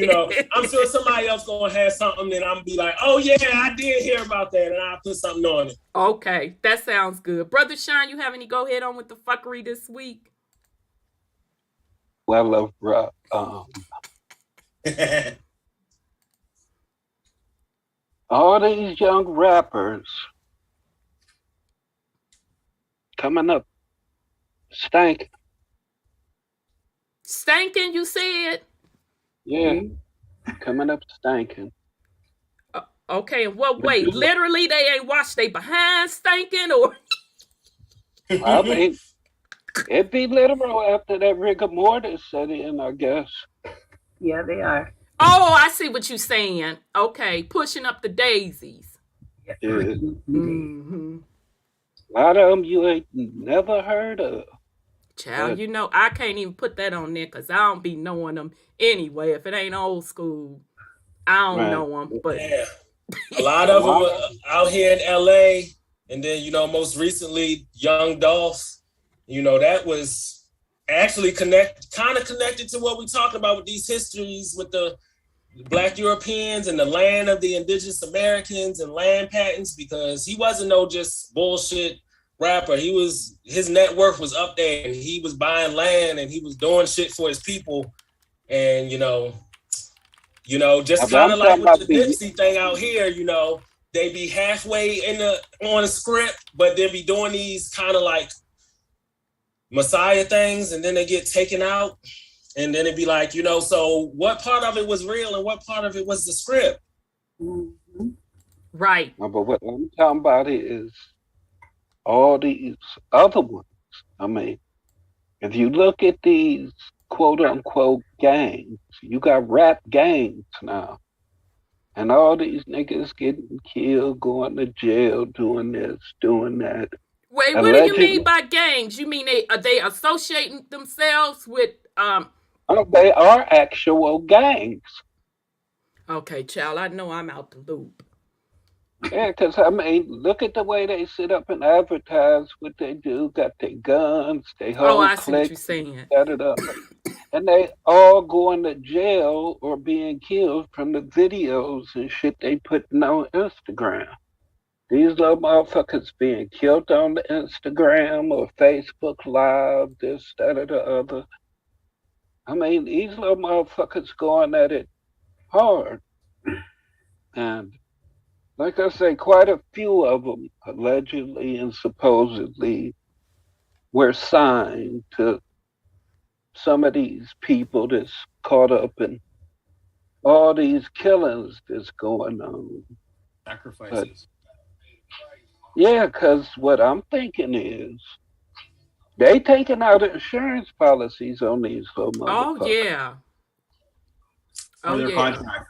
I'm sure somebody else gonna have something and I'm be like, oh yeah, I did hear about that, and I'll put something on it. Okay, that sounds good. Brother Sean, you have any go ahead on with the fuckery this week? Well, all these young rappers coming up stank. Stanking, you said? Yeah, coming up stanking. Okay, in what way? Literally, they ain't washed they behind stanking, or? I mean, it'd be literal after that rigor mortis set in, I guess. Yeah, they are. Oh, I see what you're saying. Okay, pushing up the daisies. Yeah. Mm-hmm. A lot of them you ain't never heard of. Child, I can't even put that on there because I don't be knowing them anyway. If it ain't old school, I don't know them. But yeah. A lot of them out here in LA, and then most recently, Young Dolph. That was actually kind of connected to what we talked about with these histories with the Black Europeans and the land of the indigenous Americans and land patents, because he wasn't no just bullshit rapper. His net worth was up there, and he was buying land and he was doing shit for his people. And just kind of like with the Nipsey thing out here, they be halfway on a script, but then be doing these kind of like Messiah things, and then they get taken out, and then it'd be like, so what part of it was real and what part of it was the script? Right. But what I'm talking about is all these other ones. I mean, if you look at these quote unquote gangs, you got rap gangs now. And all these niggas getting killed, going to jail, doing this, doing that. Wait, what do you mean by gangs? You mean they associating themselves with Oh, they are actual gangs. Okay, child, I know I'm out the loop. Yeah, because I mean, look at the way they sit up and advertise what they do. Got their guns, they whole I see what you're clique, saying. set it up. And they all going to jail or being killed from the videos and shit they putting on Instagram. These little motherfuckers being killed on the Instagram or Facebook Live, this, that, or the other. I mean, these little motherfuckers going at it hard. And like I say, quite a few of them allegedly and supposedly were signed to some of these people that's caught up in all these killings that's going on. Sacrifices. But, yeah, because what I'm thinking is they taking out insurance policies on these little motherfuckers. Oh, yeah. Oh, yeah. Contract.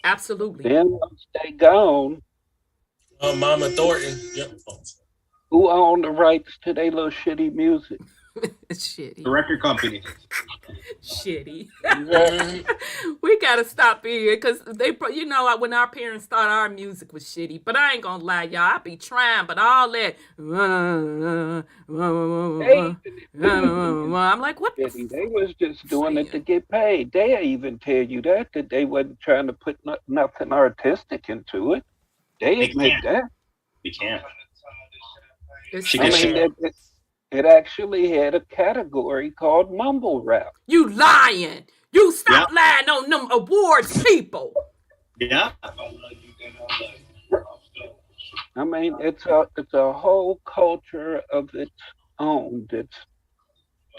Absolutely. Then once they gone, Mama Thornton. Yep. who own the rights to their little shitty music? Shitty. The record company. Shitty. Exactly. We gotta stop here because you know, when our parents thought our music was shitty. But I ain't gonna lie, y'all. I be trying, but all that. I'm like, what? They was just doing it to get paid. They even tell you that they wasn't trying to put nothing artistic into it. They admit that. We can't. It actually had a category called mumble rap. You lying. You stop lying on them awards, people. Yeah. I mean, it's a whole culture of its own that's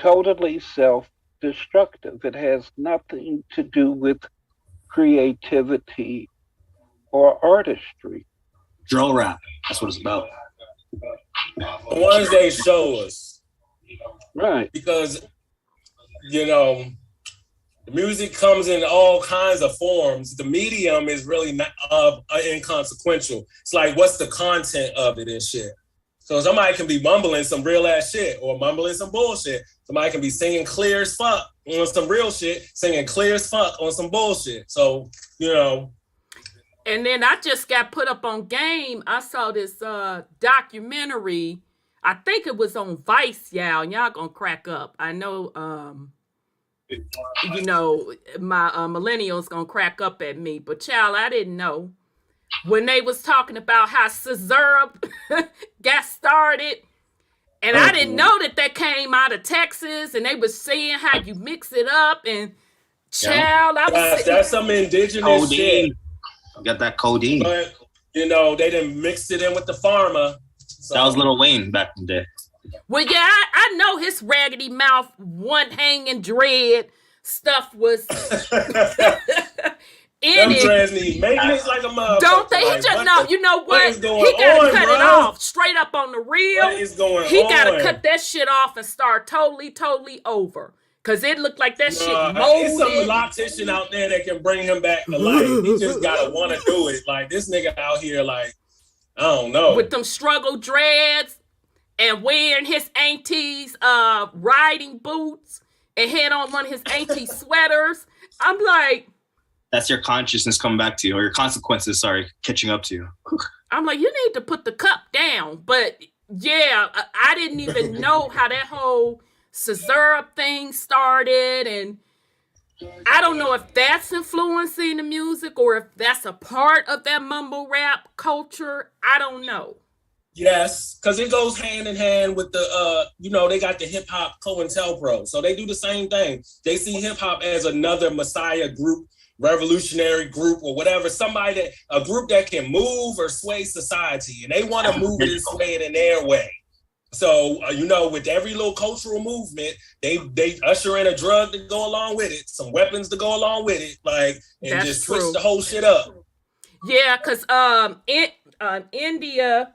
totally self-destructive. It has nothing to do with creativity or artistry. Drill rap. That's what it's about. The ones they show us. Right. Because, you know, the music comes in all kinds of forms. The medium is really not inconsequential. It's like, what's the content of it and shit? So somebody can be mumbling some real ass shit or mumbling some bullshit. Somebody can be singing clear as fuck on some real shit, singing clear as fuck on some bullshit. So, you know. And then I just got put up on game. I saw this documentary. I think it was on Vice, y'all. And y'all gonna crack up. I know, you know, my millennials gonna crack up at me. But child, I didn't know. When they was talking about how Scissor got started. And I didn't know that came out of Texas. And they was saying how you mix it up. And child, I was that's some indigenous shit. Got that codeine. But, you know, they didn't mix it in with the pharma. So. That was Lil Wayne back in the day. Well, yeah, I know his raggedy mouth, one hanging dread stuff was in it. Dreads need maintenance like a motherfucker. Don't they? He just know. You know what? He gotta cut it off straight up on the reel. What is going on? He gotta cut that shit off and start totally over. Cause it looked like that shit molded. It's some loctician out there that can bring him back to life. He just gotta want to do it. Like this nigga out here, like I don't know, with them struggle dreads and wearing his auntie's riding boots and had on one of his auntie sweaters. I'm like, that's your consciousness coming back to you, or your consequences, catching up to you. I'm like, you need to put the cup down. But yeah, I didn't even know how that whole Scissor thing started, and I don't know if that's influencing the music or if that's a part of that mumble rap culture. I don't know. Yes, because it goes hand in hand with the, you know, they got the hip hop COINTELPRO, so they do the same thing. They see hip hop as another messiah group, revolutionary group, or whatever. A group that can move or sway society, and they want to move it and sway it in their way. So, you know, with every little cultural movement, they usher in a drug to go along with it, some weapons to go along with it, like, and That's just true. switch the whole shit up. Yeah, because in India,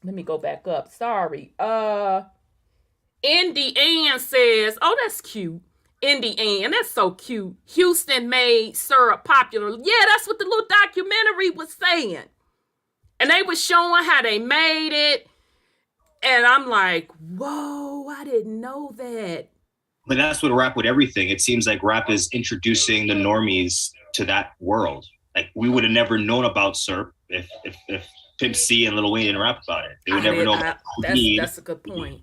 let me go back up. Sorry. Indy Ann says, oh, that's cute. Indy Ann, that's so cute. Houston made syrup popular. Yeah, that's what the little documentary was saying. And they was showing how they made it. And I'm like, whoa, I didn't know that. But that's what rap with everything. It seems like rap is introducing the normies to that world. Like we would have never known about syrup if Pimp C and Lil Wayne didn't rap about it. They would never know about that's a good point.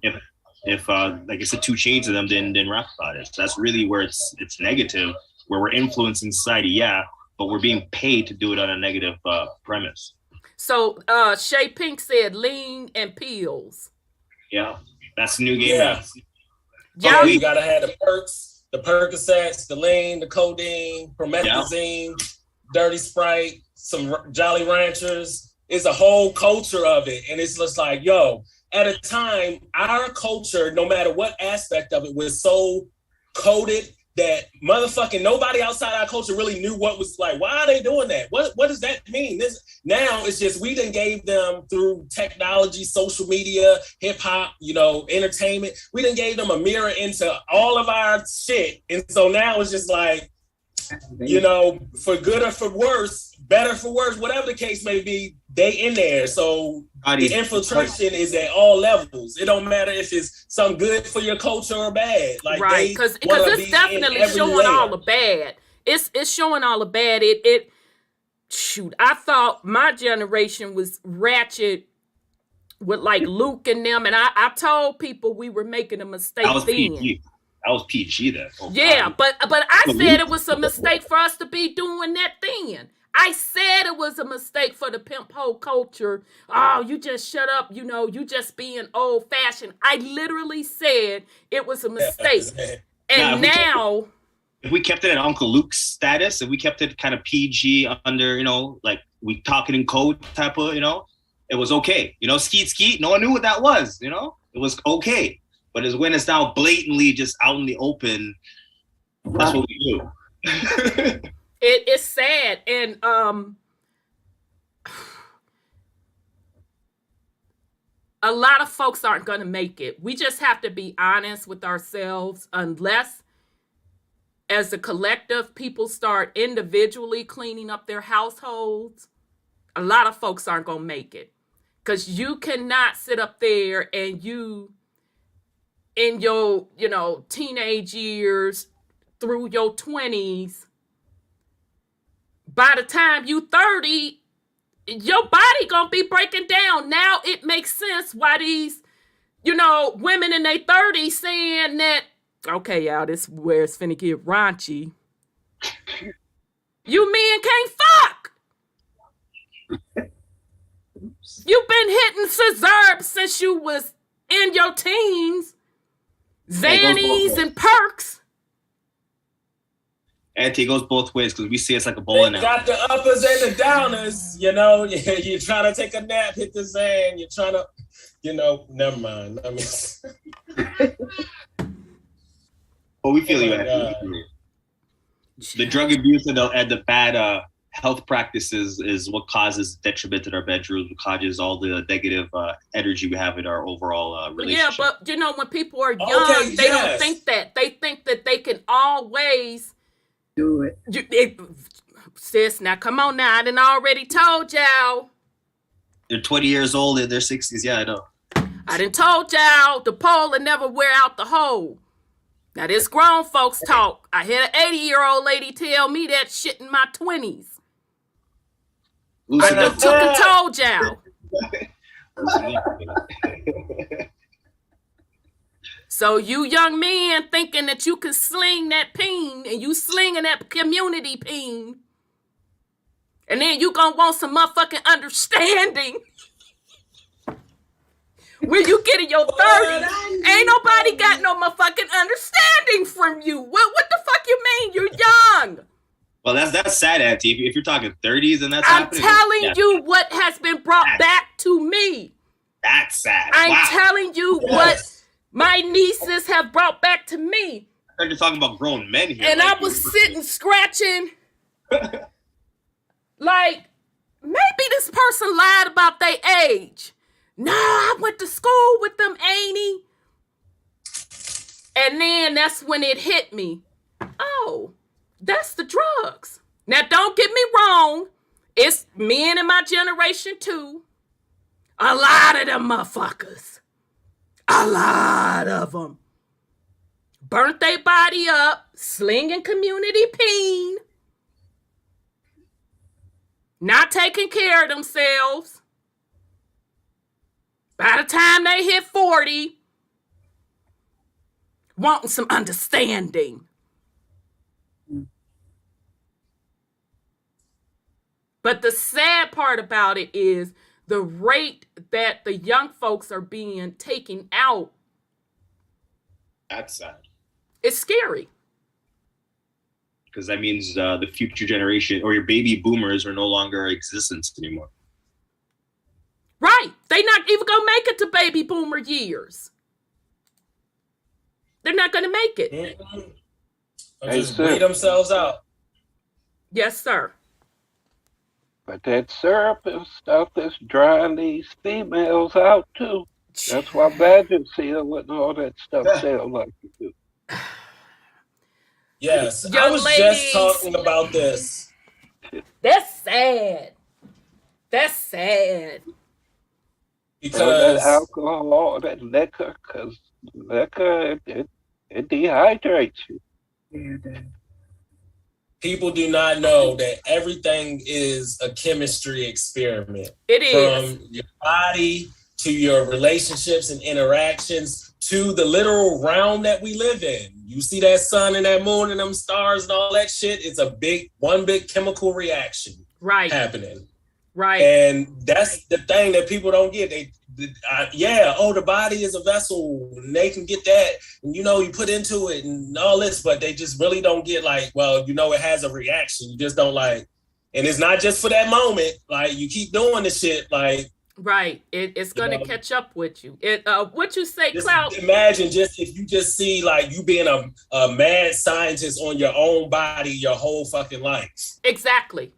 If like I said, 2 Chainz of them didn't rap about it. So that's really where it's negative, where we're influencing society, yeah, but we're being paid to do it on a negative premise. So Shay Pink said lean and pills. Yeah, that's the new game. Yeah, you gotta have the perks, the Percocets, the lean, the codeine, promethazine, dirty Sprite, some Jolly Ranchers. It's a whole culture of it, and it's just like, yo. At a time, our culture, no matter what aspect of it, was so coded that motherfucking nobody outside our culture really knew what was like. Why are they doing that? What does that mean? Now it's just we done gave them through technology, social media, hip hop, entertainment. We done gave them a mirror into all of our shit, and so now it's just like, for good or for worse, better for worse, whatever the case may be, they in there. So the infiltration is at all levels. It don't matter if it's some good for your culture or bad. Like right, because it's definitely showing all the bad. It's showing all the bad. I thought my generation was ratchet with like Luke and them, and I told people we were making a mistake then. I was PG then. Yeah, but I said it was a mistake for us to be doing that then. I said it was a mistake for the pimp hoe culture. Oh, you just shut up. You just being old fashioned. I literally said it was a mistake. And now, if we kept it at Uncle Luke's status, if we kept it kind of PG under, like we talking in code type of, it was okay. Skeet, no one knew what that was, it was okay. But it's when it's now blatantly just out in the open, that's what we do. It's sad, and a lot of folks aren't going to make it. We just have to be honest with ourselves. Unless, as a collective, people start individually cleaning up their households, a lot of folks aren't going to make it. Because you cannot sit up there and you, in your, teenage years through your 20s, by the time you 30, your body gonna be breaking down. Now it makes sense why these, women in their 30s saying that, okay, y'all, this is where it's finna get raunchy. You men can't fuck. You've been hitting scissors since you was in your teens. Xannies and perks. And it goes both ways because we see it's like a bowling alley. Got the uppers and the downers, You're trying to take a nap, hit the Zan. You're trying to, never mind. I mean, but we feel you. The drug abuse and the bad health practices is what causes detriment in our bedrooms, what causes all the negative energy we have in our overall relationship. Yeah, but when people are young, they don't think that. They think that they can always do it. Sis, now come on now. I done already told y'all. They're 20 years old in their 60s. Yeah, I know. I done told y'all the pole will never wear out the hole. Now this grown folks talk. I hear an 80-year-old lady tell me that shit in my 20s. I done took and told y'all. So you young men thinking that you can sling that peen and you slinging that community peen, and then you gonna want some motherfucking understanding when you get in your 30s. Ain't nobody got no motherfucking understanding from you. What the fuck you mean? You're young. Well, that's sad, Auntie. If you're talking 30s and that's happening. I'm telling you what has been brought back to me. That's sad. I'm telling you what my nieces have brought back to me. I heard you're talking about grown men here. And I was sitting scratching. Like, maybe this person lied about their age. No, I went to school with them, ain't he? And then that's when it hit me. Oh, that's the drugs. Now, don't get me wrong. It's men in my generation too. A lot of them motherfuckers. A lot of them. Burnt their body up, slinging community peen. Not taking care of themselves. By the time they hit 40, wanting some understanding. But the sad part about it is the rate that the young folks are being taken out. That's sad. It's scary. Because that means the future generation or your baby boomers are no longer in existence anymore. Right. They not even gonna make it to baby boomer years. They're not gonna make it. Mm-hmm. Just weed themselves out. Yes, sir. But that syrup and stuff that's drying these females out too. That's why Badger Seal and all that stuff sell like it do. Yes, Young I was ladies. just talking about this. That's sad. That's sad. Because that alcohol, that liquor, because liquor, it dehydrates you. Yeah, people do not know that everything is a chemistry experiment. It is. From your body to your relationships and interactions to the literal realm that we live in. You see that sun and that moon and them stars and all that shit. It's one big chemical reaction happening. Right. And that's the thing that people don't get. The body is a vessel and they can get that. And, you put into it and all this, but they just really don't get it has a reaction. You just don't and it's not just for that moment. You keep doing the shit, right. It's going to catch up with you. What you say, Cloud? Imagine if you just see you being a mad scientist on your own body your whole fucking life. Exactly.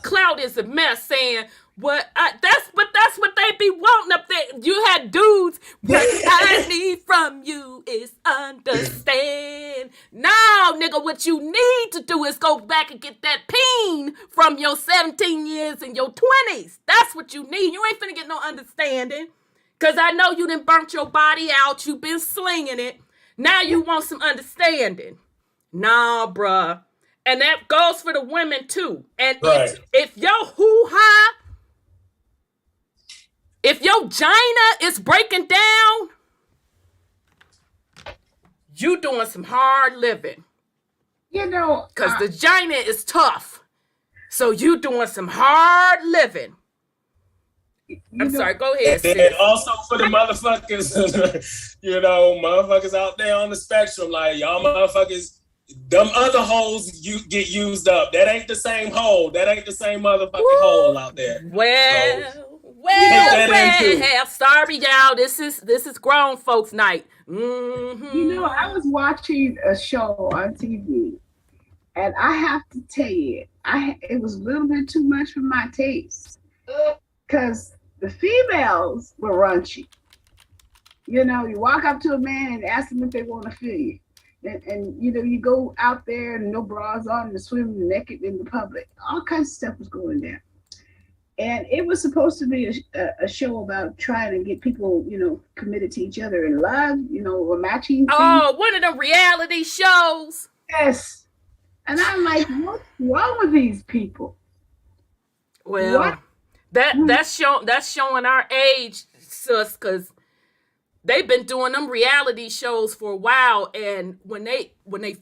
Cloud is a mess saying, that's what they be wanting up there. You had dudes, what I need from you is understand. No, nigga, what you need to do is go back and get that peen from your 17 years and your 20s. That's what you need. You ain't finna get no understanding. Because I know you done burnt your body out. You been slinging it. Now you want some understanding. Nah, bruh. And that goes for the women too. And if your hoo-ha, if your gina is breaking down, you doing some hard living. Because the gina is tough. So you doing some hard living. I'm sorry, go ahead. And also for the motherfuckers, motherfuckers out there on the spectrum, y'all motherfuckers, them other holes you get used up. That ain't the same hole. That ain't the same motherfucking hole out there. Well, sorry, y'all. This is grown folks' night. Mm-hmm. I was watching a show on TV, and I have to tell you, it was a little bit too much for my taste, because the females were raunchy. You walk up to a man and ask them if they want to feel you. And you go out there and no bras on and swimming naked in the public. All kinds of stuff was going down. And it was supposed to be a show about trying to get people, committed to each other in love, a matching. Oh, one of the reality shows. Yes. And I'm like, what's wrong with these people? Well, that's showing our age, sis, because they've been doing them reality shows for a while, and when they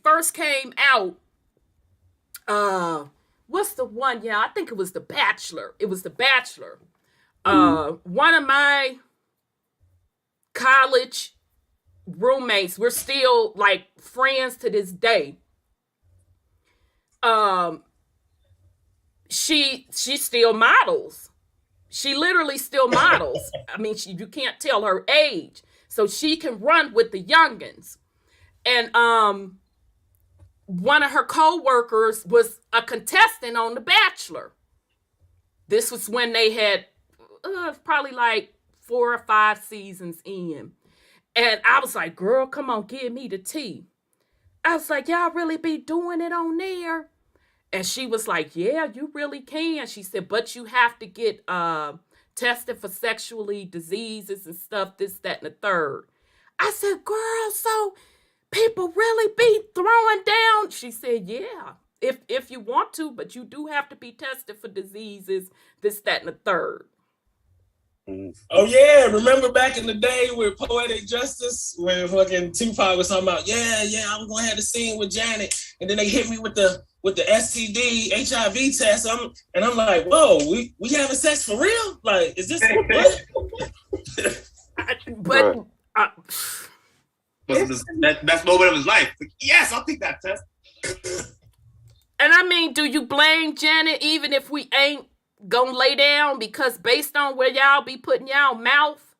first came out, what's the one? Yeah, I think it was The Bachelor. It was The Bachelor. One of my college roommates, we're still friends to this day. She still models. She literally still models. I mean, you can't tell her age. So she can run with the youngins. And one of her co-workers was a contestant on The Bachelor. This was when they had probably like 4 or 5 seasons in. And I was like, girl, come on, give me the tea. I was like, y'all really be doing it on there? And she was like, yeah, you really can. She said, but you have to get tested for sexually diseases and stuff, this, that, and the third. I said, girl, so people really be throwing down? She said, yeah, if you want to, but you do have to be tested for diseases, this, that, and the third. Oh yeah, remember back in the day with Poetic Justice, when fucking Tupac was talking about, yeah, I'm gonna have the scene with Janet, and then they hit me with the STD HIV test. I'm like, whoa, we having sex for real? Like, is this what? Best moment of his life. Like, yes, I'll take that test. And I mean, do you blame Janet even if we ain't gonna lay down? Because based on where y'all be putting y'all mouth,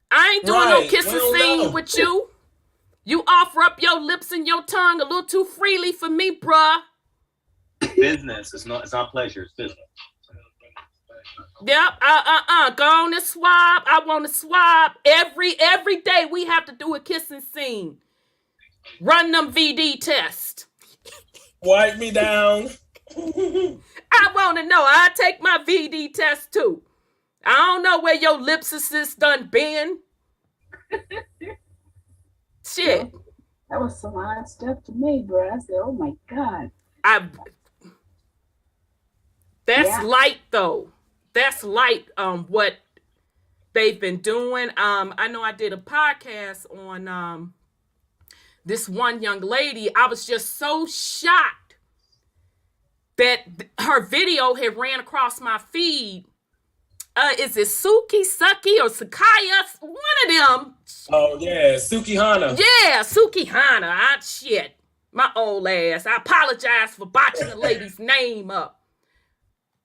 I ain't doing no kissing scene with you. You offer up your lips and your tongue a little too freely for me, bruh. Business. It's not pleasure. It's business. Yep. Go on and swab. I want to swab every day. We have to do a kissing scene. Run them VD tests. Wipe me down. I want to know. I take my VD test too. I don't know where your lips is done been. Shit. That was some odd stuff to me, bro. I said, oh my God. That's light though. That's light what they've been doing. I know I did a podcast on this one young lady. I was just so shocked that her video had ran across my feed. Is it Suki, Suki, or Sakaya? One of them. Oh, yeah, Suki Hana. Yeah, Suki Hana. Shit. My old ass. I apologize for botching the lady's name up.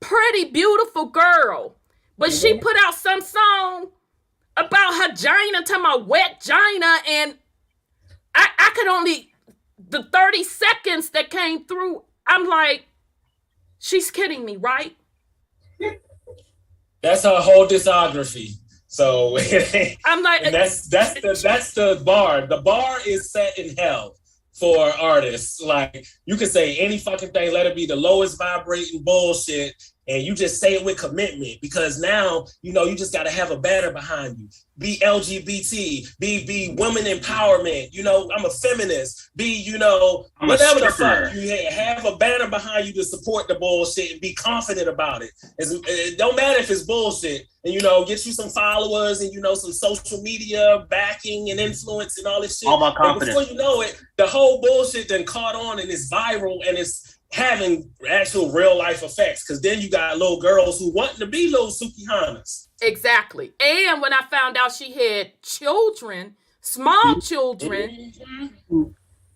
Pretty beautiful girl. But she put out some song about her gina, talking about wet gina, and I could only, the 30 seconds that came through, I'm like, she's kidding me, right? That's her whole discography. So I'm like, that's the bar. The bar is set in hell for artists. Like, you can say any fucking thing, let it be the lowest vibrating bullshit, and you just say it with commitment, because now, you just got to have a banner behind you. Be LGBT, be women empowerment. I'm a feminist. Be, whatever the fuck you have a banner behind you to support the bullshit and be confident about it. It don't matter if it's bullshit, and get you some followers and some social media backing and influence and all this shit. All about confidence. And before you know it, the whole bullshit then caught on and it's viral and it's having actual real life effects, because then you got little girls who want to be little Suki Hanas. Exactly. And when I found out she had children, small children,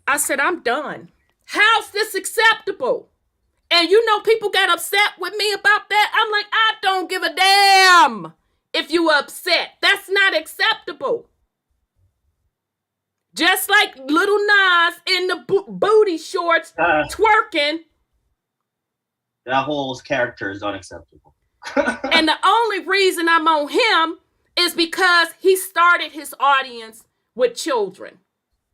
I said, I'm done. How's this acceptable? And people got upset with me about that. I'm like, I don't give a damn if you upset. That's not acceptable. Just like little Nas in the booty shorts twerking. That whole character is unacceptable. And the only reason I'm on him is because he started his audience with children.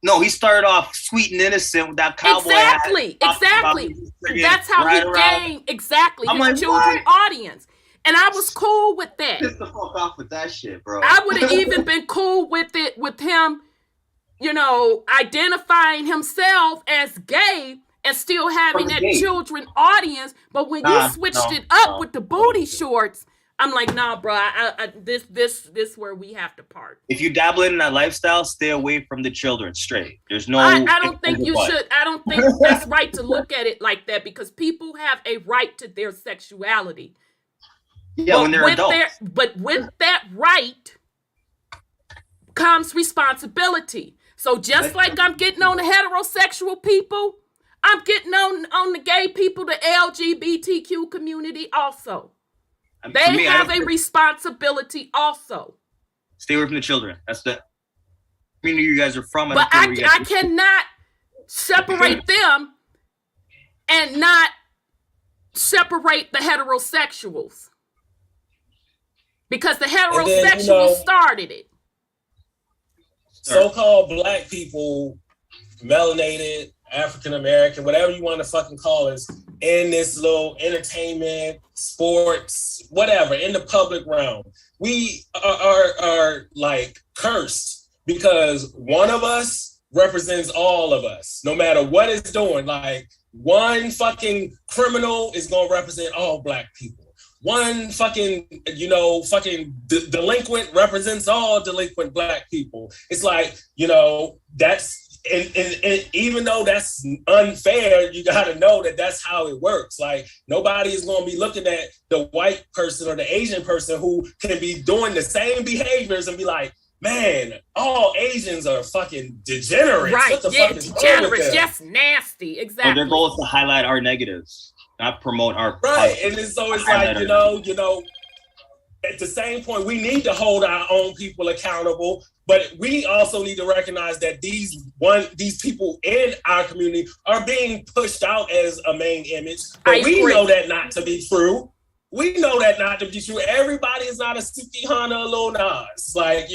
No, he started off sweet and innocent with that cowboy hat. Exactly. That's how he gained his children audience. And I was cool with that. Piss the fuck off with that shit, bro. I would have even been cool with it, with him, identifying himself as gay and still having that children audience. But when you switched it up with the booty shorts, I'm like, nah, bro, this where we have to part. If you dabble in that lifestyle, stay away from the children straight. There's no... I don't think you should. I don't think that's right to look at it like that, because people have a right to their sexuality. Yeah, when they're adults. But with that right comes responsibility. So just like I'm getting on the heterosexual people, I'm getting on the gay people, the LGBTQ community also. They have a responsibility also. Stay away from the children. That's the community you guys are from. But I cannot separate them and not separate the heterosexuals. Because the heterosexuals started it. So-called black people, melanated, African American, whatever you want to fucking call us, in this little entertainment, sports, whatever, in the public realm, we are like cursed because one of us represents all of us, no matter what it's doing. Like one fucking criminal is gonna represent all black people. One fucking, delinquent represents all delinquent black people. It's like, that's, and even though that's unfair, you got to know that that's how it works. Like nobody is going to be looking at the white person or the Asian person who can be doing the same behaviors and be like, man, all Asians are fucking degenerates. Right, what the yeah, fuck is degenerates, just nasty, exactly. Their goal is to highlight our negatives, not promote our right. And then, so it's like, at the same point, we need to hold our own people accountable, but we also need to recognize that these people in our community are being pushed out as a main image. But we know that not to be true. We know that not to be true. Everybody is not a Suki Hana or Lil Nas. Like,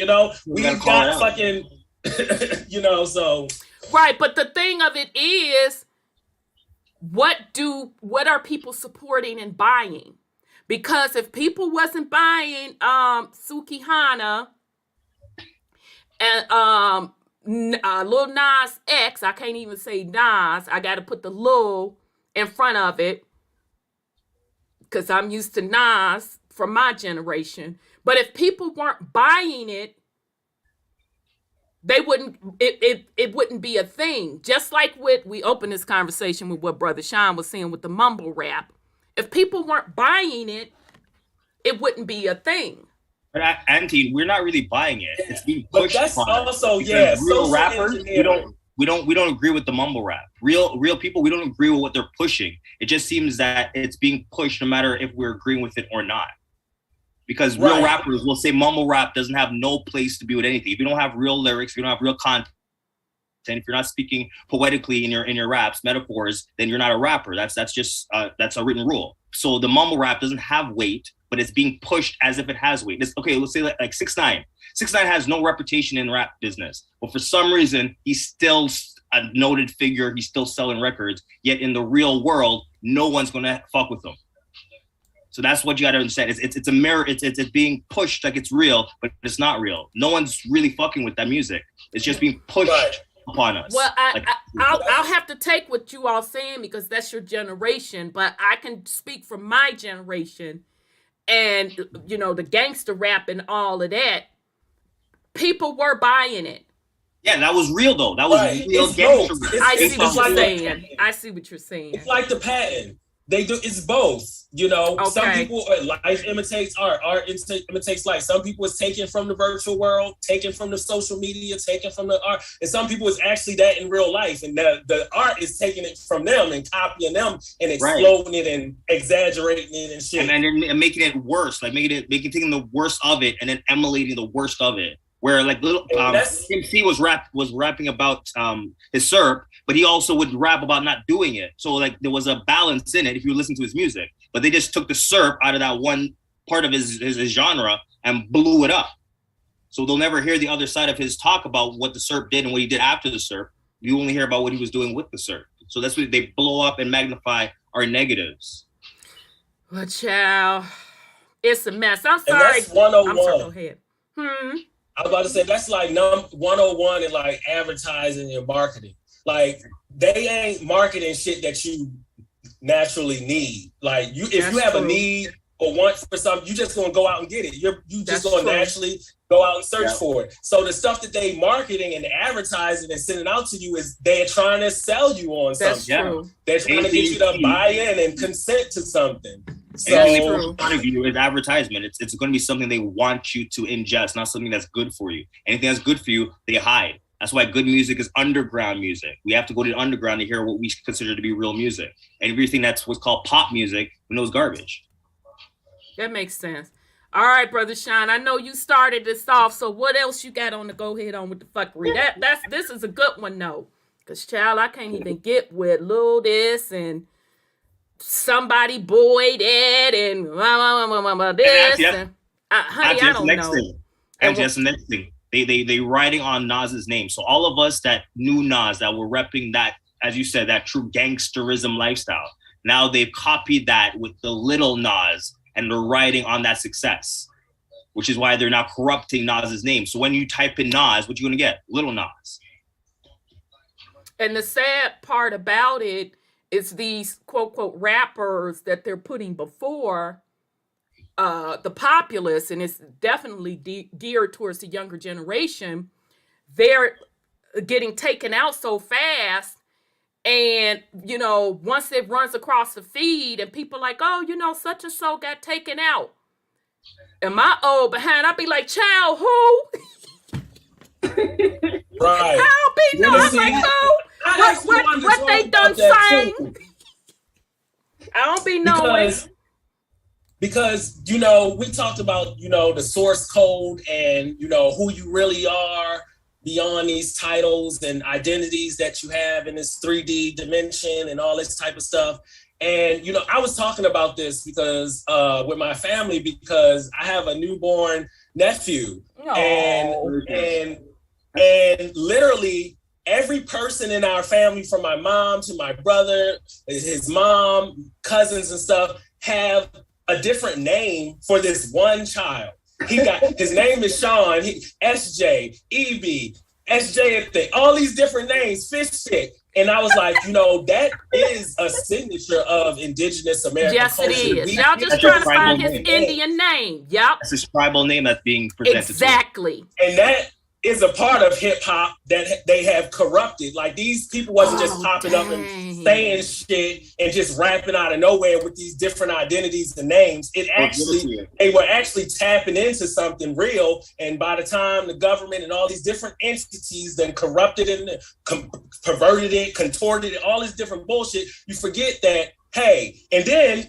we've got fucking, so. Right, but the thing of it is, what are people supporting and buying? Because if people wasn't buying Suki Hana and Lil Nas X, I can't even say Nas, I got to put the Lil in front of it because I'm used to Nas from my generation. But if people weren't buying it, they wouldn't. It wouldn't be a thing. Just like we opened this conversation with what Brother Sean was saying with the mumble rap. If people weren't buying it, it wouldn't be a thing. But Auntie, we're not really buying it. It's being pushed. But that's also real rappers. We don't agree with the mumble rap. Real people, we don't agree with what they're pushing. It just seems that it's being pushed no matter if we're agreeing with it or not. Because real rappers will say mumble rap doesn't have no place to be with anything. If you don't have real lyrics, if you don't have real content, if you're not speaking poetically in your raps, metaphors, then you're not a rapper. That's a written rule. So the mumble rap doesn't have weight, but it's being pushed as if it has weight. Let's say like 6ix9ine. 6ix9ine has no reputation in rap business, but for some reason he's still a noted figure. He's still selling records. Yet in the real world, no one's gonna fuck with him. So that's what you got to understand. It's a mirror. It's being pushed like it's real, but it's not real. No one's really fucking with that music. It's just being pushed upon us. Well, I'll have to take what you all saying because that's your generation, but I can speak from my generation and, the gangster rap and all of that. People were buying it. Yeah, that was real though. That was real gangster rap. I see what you're saying. It's like the patent. They do. It's both. Some people, life imitates art. Art imitates life. Some people is taken from the virtual world, taken from the social media, taken from the art. And some people is actually that in real life. And the art is taking it from them and copying them and exploding it and exaggerating it and shit. And making it worse, like taking the worst of it and then emulating the worst of it. Where like little MC was rapping about his syrup, but he also would rap about not doing it. So like there was a balance in it if you listen to his music. But they just took the syrup out of that one part of his genre and blew it up. So they'll never hear the other side of his talk about what the syrup did and what he did after the syrup. You only hear about what he was doing with the syrup. So that's what they blow up and magnify our negatives. Well, child, it's a mess. I'm sorry. And that's 101. I'm sorry, go ahead. I was about to say that's like 101 in like advertising and marketing. Like they ain't marketing shit that you naturally need. Like if you have a need or want for something, you just gonna go out and get it. You just gonna naturally go out and search for it. So the stuff that they marketing and advertising and sending out to you is they're trying to sell you on something. True. They're trying to get you to buy in and consent to something. So the point of view is advertisement. It's going to be something they want you to ingest, not something that's good for you. Anything that's good for you, they hide. That's why good music is underground music. We have to go to the underground to hear what we consider to be real music. And everything that's what's called pop music, we know is garbage. That makes sense. All right, Brother Sean, I know you started this off, so what else you got on to go ahead on with the fuckery? This is a good one, though. Cause child, I can't even get with little this and somebody boy that and this and honey, I don't know. And just the next thing, they writing on Nas's name. So all of us that knew Nas, that were repping that, as you said, that true gangsterism lifestyle, now they've copied that with the little Nas and they're writing on that success, which is why they're now corrupting Nas's name. So when you type in Nas, what you gonna get? Little Nas. And the sad part about it is these quote quote rappers that they're putting before the populace, and it's definitely geared towards the younger generation. They're getting taken out so fast, and once it runs across the feed, and people like, oh, such and so got taken out, and my old behind, I'll be like, child, who? Right. I'll be no. I'm like, who? What they done saying? I don't be knowing. Because we talked about the source code and who you really are beyond these titles and identities that you have in this 3D dimension and all this type of stuff. And I was talking about this because with my family, because I have a newborn nephew. And literally every person in our family, from my mom to my brother, his mom, cousins and stuff, have a different name for this one child. His name is Sean, SJ, EB, SJ, all these different names, Fish Stick. And I was like, that is a signature of indigenous American culture. Yes, it is. Y'all just trying to find his Indian name. Yep. That's his tribal name that's being presented. Exactly. And that is a part of hip hop that they have corrupted. Like, these people wasn't just popping up and saying shit and just rapping out of nowhere with these different identities and names. They were actually tapping into something real. And by the time the government and all these different entities then corrupted it, perverted it, contorted it, all this different bullshit, you forget that, hey, and then,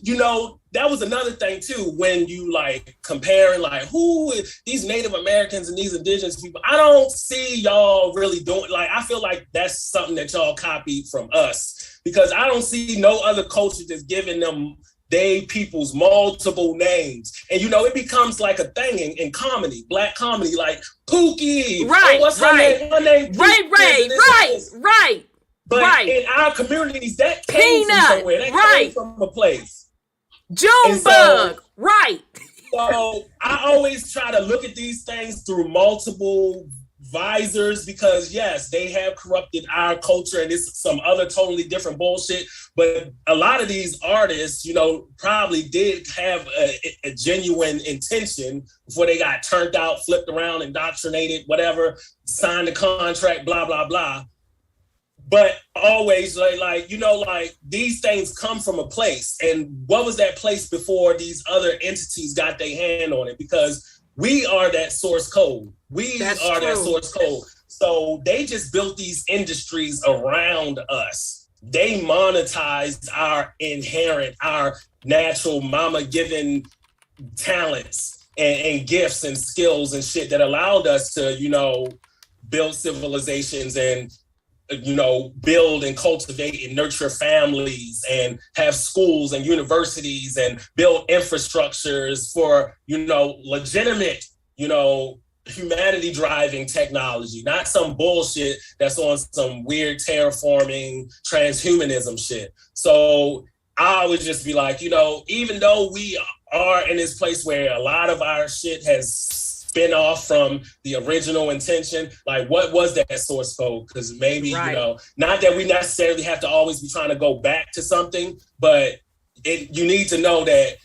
that was another thing too, when you comparing who these Native Americans and these indigenous people, I don't see y'all really doing, I feel like that's something that y'all copied from us, because I don't see no other culture that's giving them people's multiple names. And it becomes like a thing in comedy, black comedy, like Pookie. Right, what's her name? Her name Ray, right. But in our communities, that came from somewhere. That came from a place. Junebug, right. So I always try to look at these things through multiple visors, because yes, they have corrupted our culture and it's some other totally different bullshit. But a lot of these artists, probably did have a genuine intention before they got turned out, flipped around, indoctrinated, whatever, signed a contract, blah, blah, blah. But always these things come from a place. And what was that place before these other entities got their hand on it? Because we are that source code. That source code. So they just built these industries around us. They monetized our natural mama given talents and gifts and skills and shit that allowed us to, build civilizations and build and cultivate and nurture families and have schools and universities and build infrastructures for, legitimate, humanity driving technology, not some bullshit that's on some weird terraforming transhumanism shit. So I would just be like, even though we are in this place where a lot of our shit has spin off from the original intention, what was that source code? Because maybe, not that we necessarily have to always be trying to go back to something, but you need to know that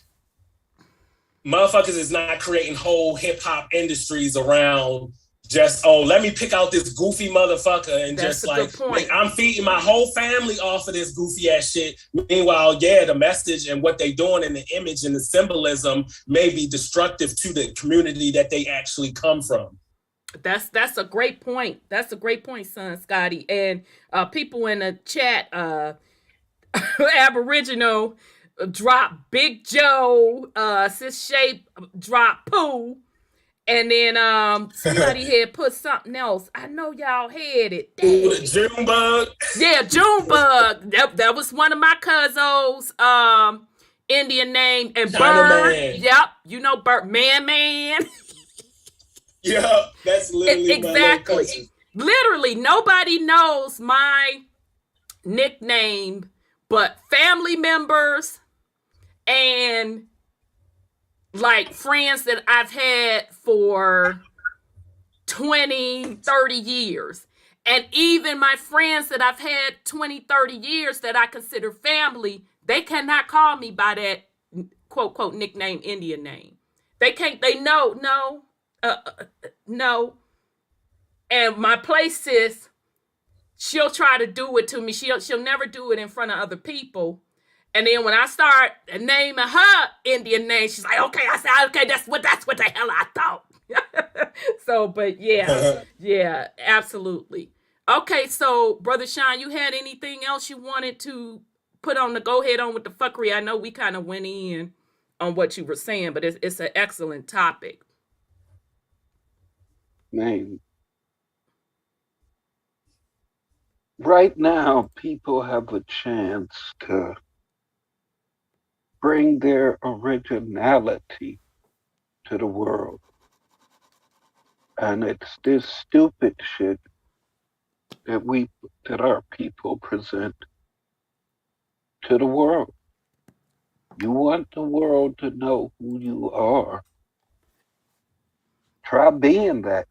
motherfuckers is not creating whole hip hop industries around just, let me pick out this goofy motherfucker and that's just I'm feeding my whole family off of this goofy ass shit. Meanwhile, the message and what they doing and the image and the symbolism may be destructive to the community that they actually come from. That's a great point. That's a great point, son Scotty. And people in the chat, Aboriginal drop Big Joe, Sis Shape drop Pooh. And then somebody had put something else. I know y'all had it. Ooh, the Junebug. Yeah, Junebug. That was one of my cousins. Indian name. And Bird. Chinaman. Yep. You know Bird. Man. Yeah, that's literally Exactly. my little cousin. Literally, nobody knows my nickname but family members and like friends that I've had for 20, 30 years. And even my friends that I've had 20, 30 years that I consider family, they cannot call me by that quote, quote, nickname, Indian name. They can't, they know, no. And my place sis, she'll try to do it to me. She'll never do it in front of other people. And then when I start naming her Indian name, she's like, okay. I said, okay, that's what the hell I thought. So, but yeah, absolutely. Okay, so Brother Sean, you had anything else you wanted to put on the go ahead on with the fuckery? I know we kind of went in on what you were saying, but it's an excellent topic. Man, right now, people have a chance to bring their originality to the world. And it's this stupid shit that our people present to the world. You want the world to know who you are. Try being that.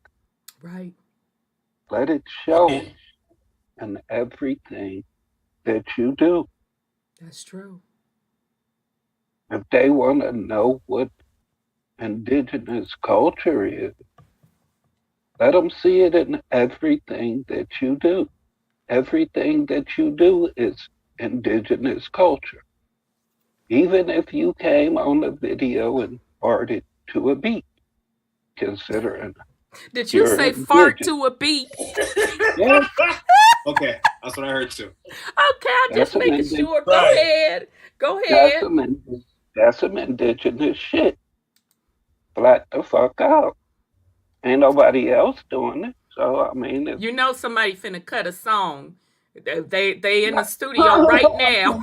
Right. Let it show in everything that you do. That's true. If they want to know what indigenous culture is, let them see it in everything that you do. Everything that you do is indigenous culture. Even if you came on the video and farted to a beat, considering. Did you say fart to a beat? Yeah. Okay, that's what I heard too. Okay, I'm just making sure. Go ahead. That's some indigenous shit. Flat the fuck out. Ain't nobody else doing it. So, I mean... You know somebody finna cut a song. They in the studio right now.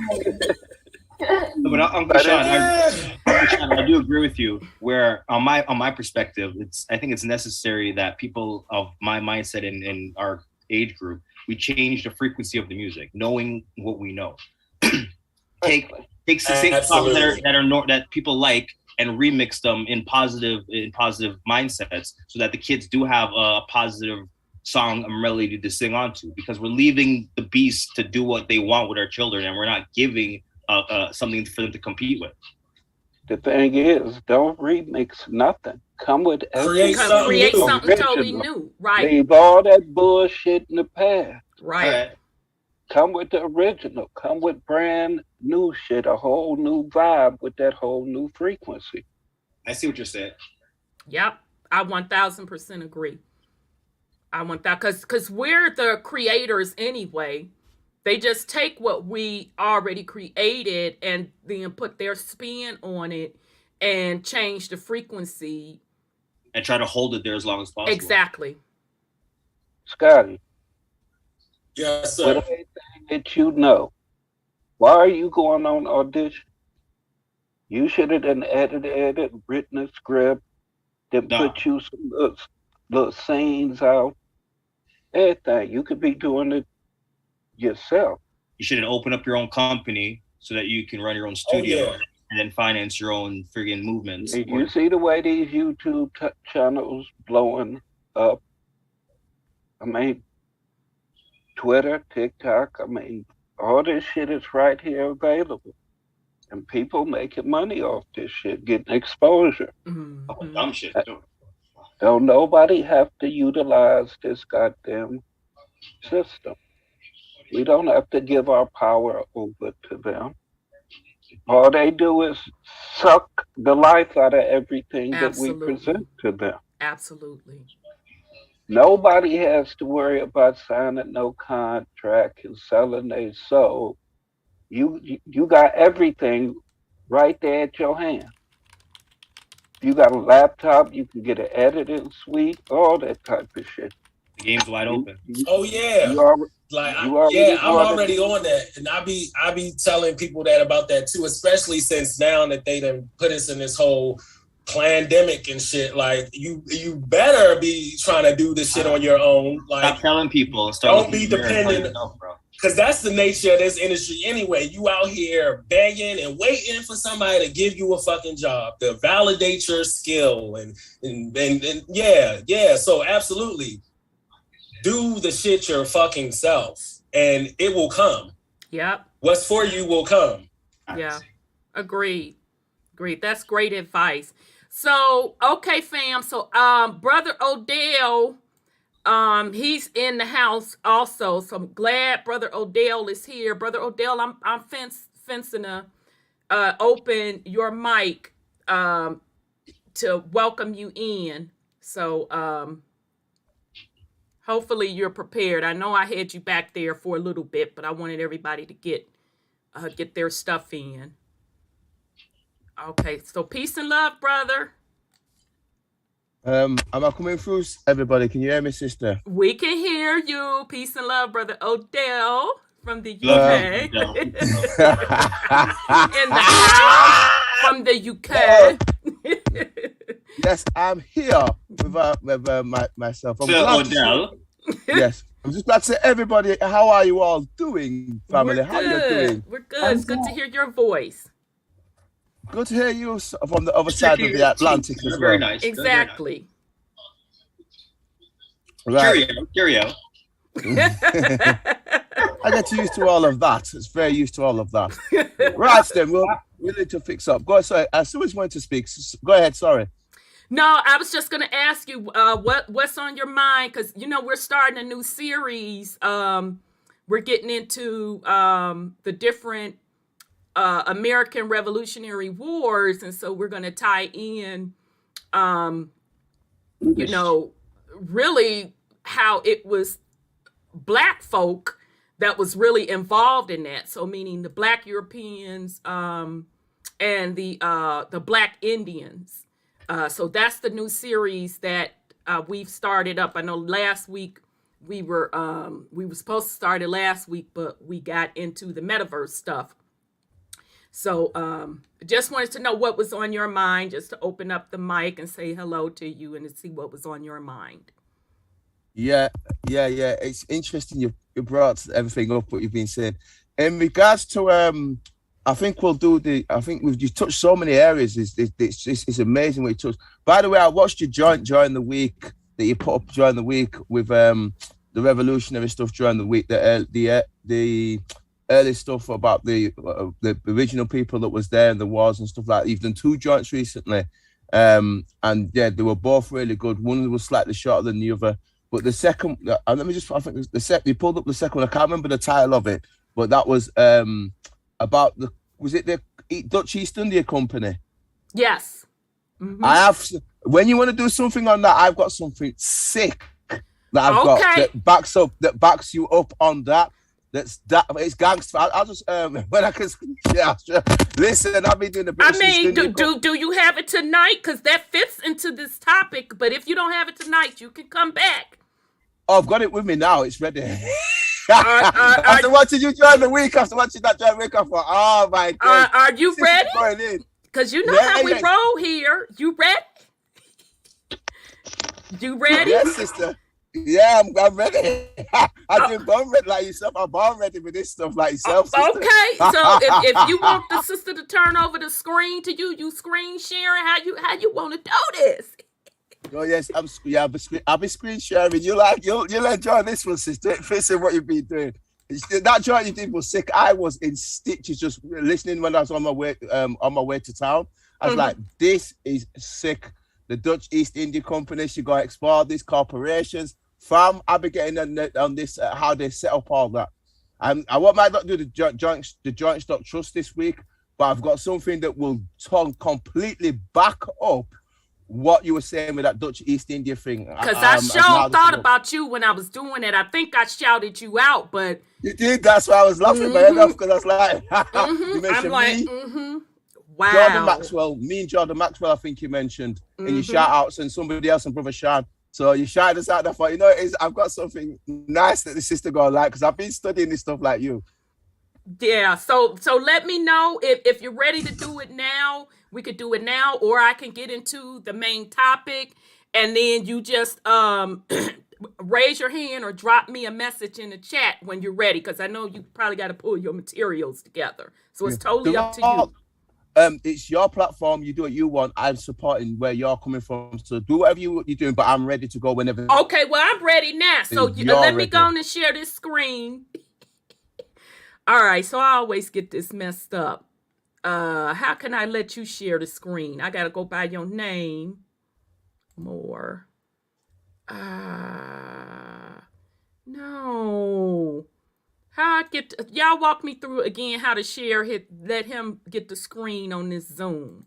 But Uncle Sean, I do agree with you. Where on my perspective, I think it's necessary that people of my mindset and our age group, we change the frequency of the music, knowing what we know. Take succinct songs that people like and remix them in positive mindsets, so that the kids do have a positive song and melody to sing onto. Because we're leaving the beast to do what they want with our children, and we're not giving something for them to compete with. The thing is, don't remix nothing. Come with create something totally new. Right. Leave all that bullshit in the past. Right. Come with the original. Come with brand new shit, a whole new vibe with that whole new frequency. I see what you're saying. Yep. I 1000% agree. I want that because we're the creators anyway. They just take what we already created and then put their spin on it and change the frequency. And try to hold it there as long as possible. Exactly. Scotty. Yes, sir. With anything that you know, why are you going on audition? You should have done edited, written a script, then put you some little scenes out. Everything. You could be doing it yourself. You should open up your own company so that you can run your own studio and then finance your own friggin' movements. You see the way these YouTube channels blowing up? I mean, Twitter, TikTok, I mean, all this shit is right here available. And people making money off this shit, getting exposure. Mm-hmm. Dumb shit. Don't nobody have to utilize this goddamn system. We don't have to give our power over to them. All they do is suck the life out of everything that we present to them. Absolutely. Nobody has to worry about signing no contract and selling their soul. You got everything right there at your hand. You got a laptop, you can get an editing suite, all that type of shit. The game's wide open. Oh yeah. You already, Like you already I'm already on that, and I be telling people that about that too, especially since now that they done put us in this whole pandemic and shit. Like you better be trying to do this shit on your own. Like Stop telling people. Don't be dependent, because that's the nature of this industry anyway. You out here begging and waiting for somebody to give you a fucking job to validate your skill and yeah. So absolutely. Do the shit your fucking self, and it will come. Yep. What's for you will come. Yeah. Agreed. That's great advice. So, okay, fam. So, Brother Odell, he's in the house also. So I'm glad Brother Odell is here. Brother Odell, I'm fencing to open your mic to welcome you in. So, hopefully you're prepared. I know I had you back there for a little bit, but I wanted everybody to get their stuff in. Okay, so peace and love, brother. Am I coming through, everybody? Can you hear me, sister? We can hear you. Peace and love, Brother Odell from the UK. In the house from the UK. Yes, I'm here with myself. Odell. Yes, I'm just glad to say, everybody, how are you all doing, family? How are you doing? We're good. It's good to hear your voice. Good to hear you from the other side of the Atlantic as well. Very nice. Exactly. Right. Cheerio. I get used to all of that. It's very used to all of that. Right, then we'll need to fix up. Go ahead. Sorry, as soon as you want to speak, go ahead. Sorry. No, I was just going to ask you what's on your mind, because we're starting a new series. We're getting into the different American Revolutionary Wars, and so we're going to tie in, really how it was Black folk that was really involved in that. So meaning the Black Europeans and the Black Indians. So that's the new series that we've started up. I know last week we were supposed to start it last week, but we got into the metaverse stuff. So just wanted to know what was on your mind, just to open up the mic and say hello to you and to see what was on your mind. Yeah. It's interesting you brought everything up, what you've been saying. In regards to, I think we've touched so many areas. It's amazing what you touched. By the way, I watched your joint during the week that you put up during the week with the revolutionary stuff during the week, the early stuff about the original people that was there in the wars and stuff like that. You've done 2 joints recently, and yeah, they were both really good. One was slightly shorter than the other, but the second, I think you pulled up the second one. I can't remember the title of it, but that was about was it the Dutch East India Company? Yes. Mm-hmm. I have. When you want to do something on that, I've got something sick that I've got that backs you up on that. It's gangster. I'll just when I can. Yeah, listen. I've been doing the. I mean, do you have it tonight? Because that fits into this topic. But if you don't have it tonight, you can come back. Oh, I've got it with me now. It's ready. After watching you during the week, I thought, oh my God. Are you ready? Because you know how we roll here. You ready? You ready? Yes, sister. Yeah, I'm ready. I've been born ready like yourself. I'm born ready with this stuff like yourself. Sister. Okay, so if you want the sister to turn over the screen to you, you screen sharing. How you want to do this? Oh yes, I'll be screen sharing. You'll enjoy this one, sister. It fits in what you've been doing. That joint you did was sick. I was in stitches just listening when I was on my way to town. I was like, this is sick. The Dutch East India Company, she got explored these corporations. I'll be getting on this how they set up all that. I might not do the joint stock trust this week, but I've got something that will completely back up what you were saying with that Dutch East India thing. Because I sure thought about you when I was doing it. I think I shouted you out, but you did. That's why I was laughing my head off, because I was like, you mentioned me. Wow. Jordan Maxwell, me and Jordan Maxwell, I think you mentioned in your shout outs, and somebody else and Brother Sean. So you shouted us out. I thought, I've got something nice that the sister gonna like, because I've been studying this stuff like you. Yeah. So let me know if you're ready to do it now. We could do it now, or I can get into the main topic, and then you just raise your hand or drop me a message in the chat when you're ready, because I know you probably got to pull your materials together. So it's totally up to you. It's your platform. You do what you want. I'm supporting where you're coming from. So do whatever you're doing, but I'm ready to go whenever. Okay, well, I'm ready now. So let me go on and share this screen. All right, so I always get this messed up. How can I let you share the screen? I got to go by your name. More. No. How I get y'all walk me through again how to share let him get the screen on this Zoom.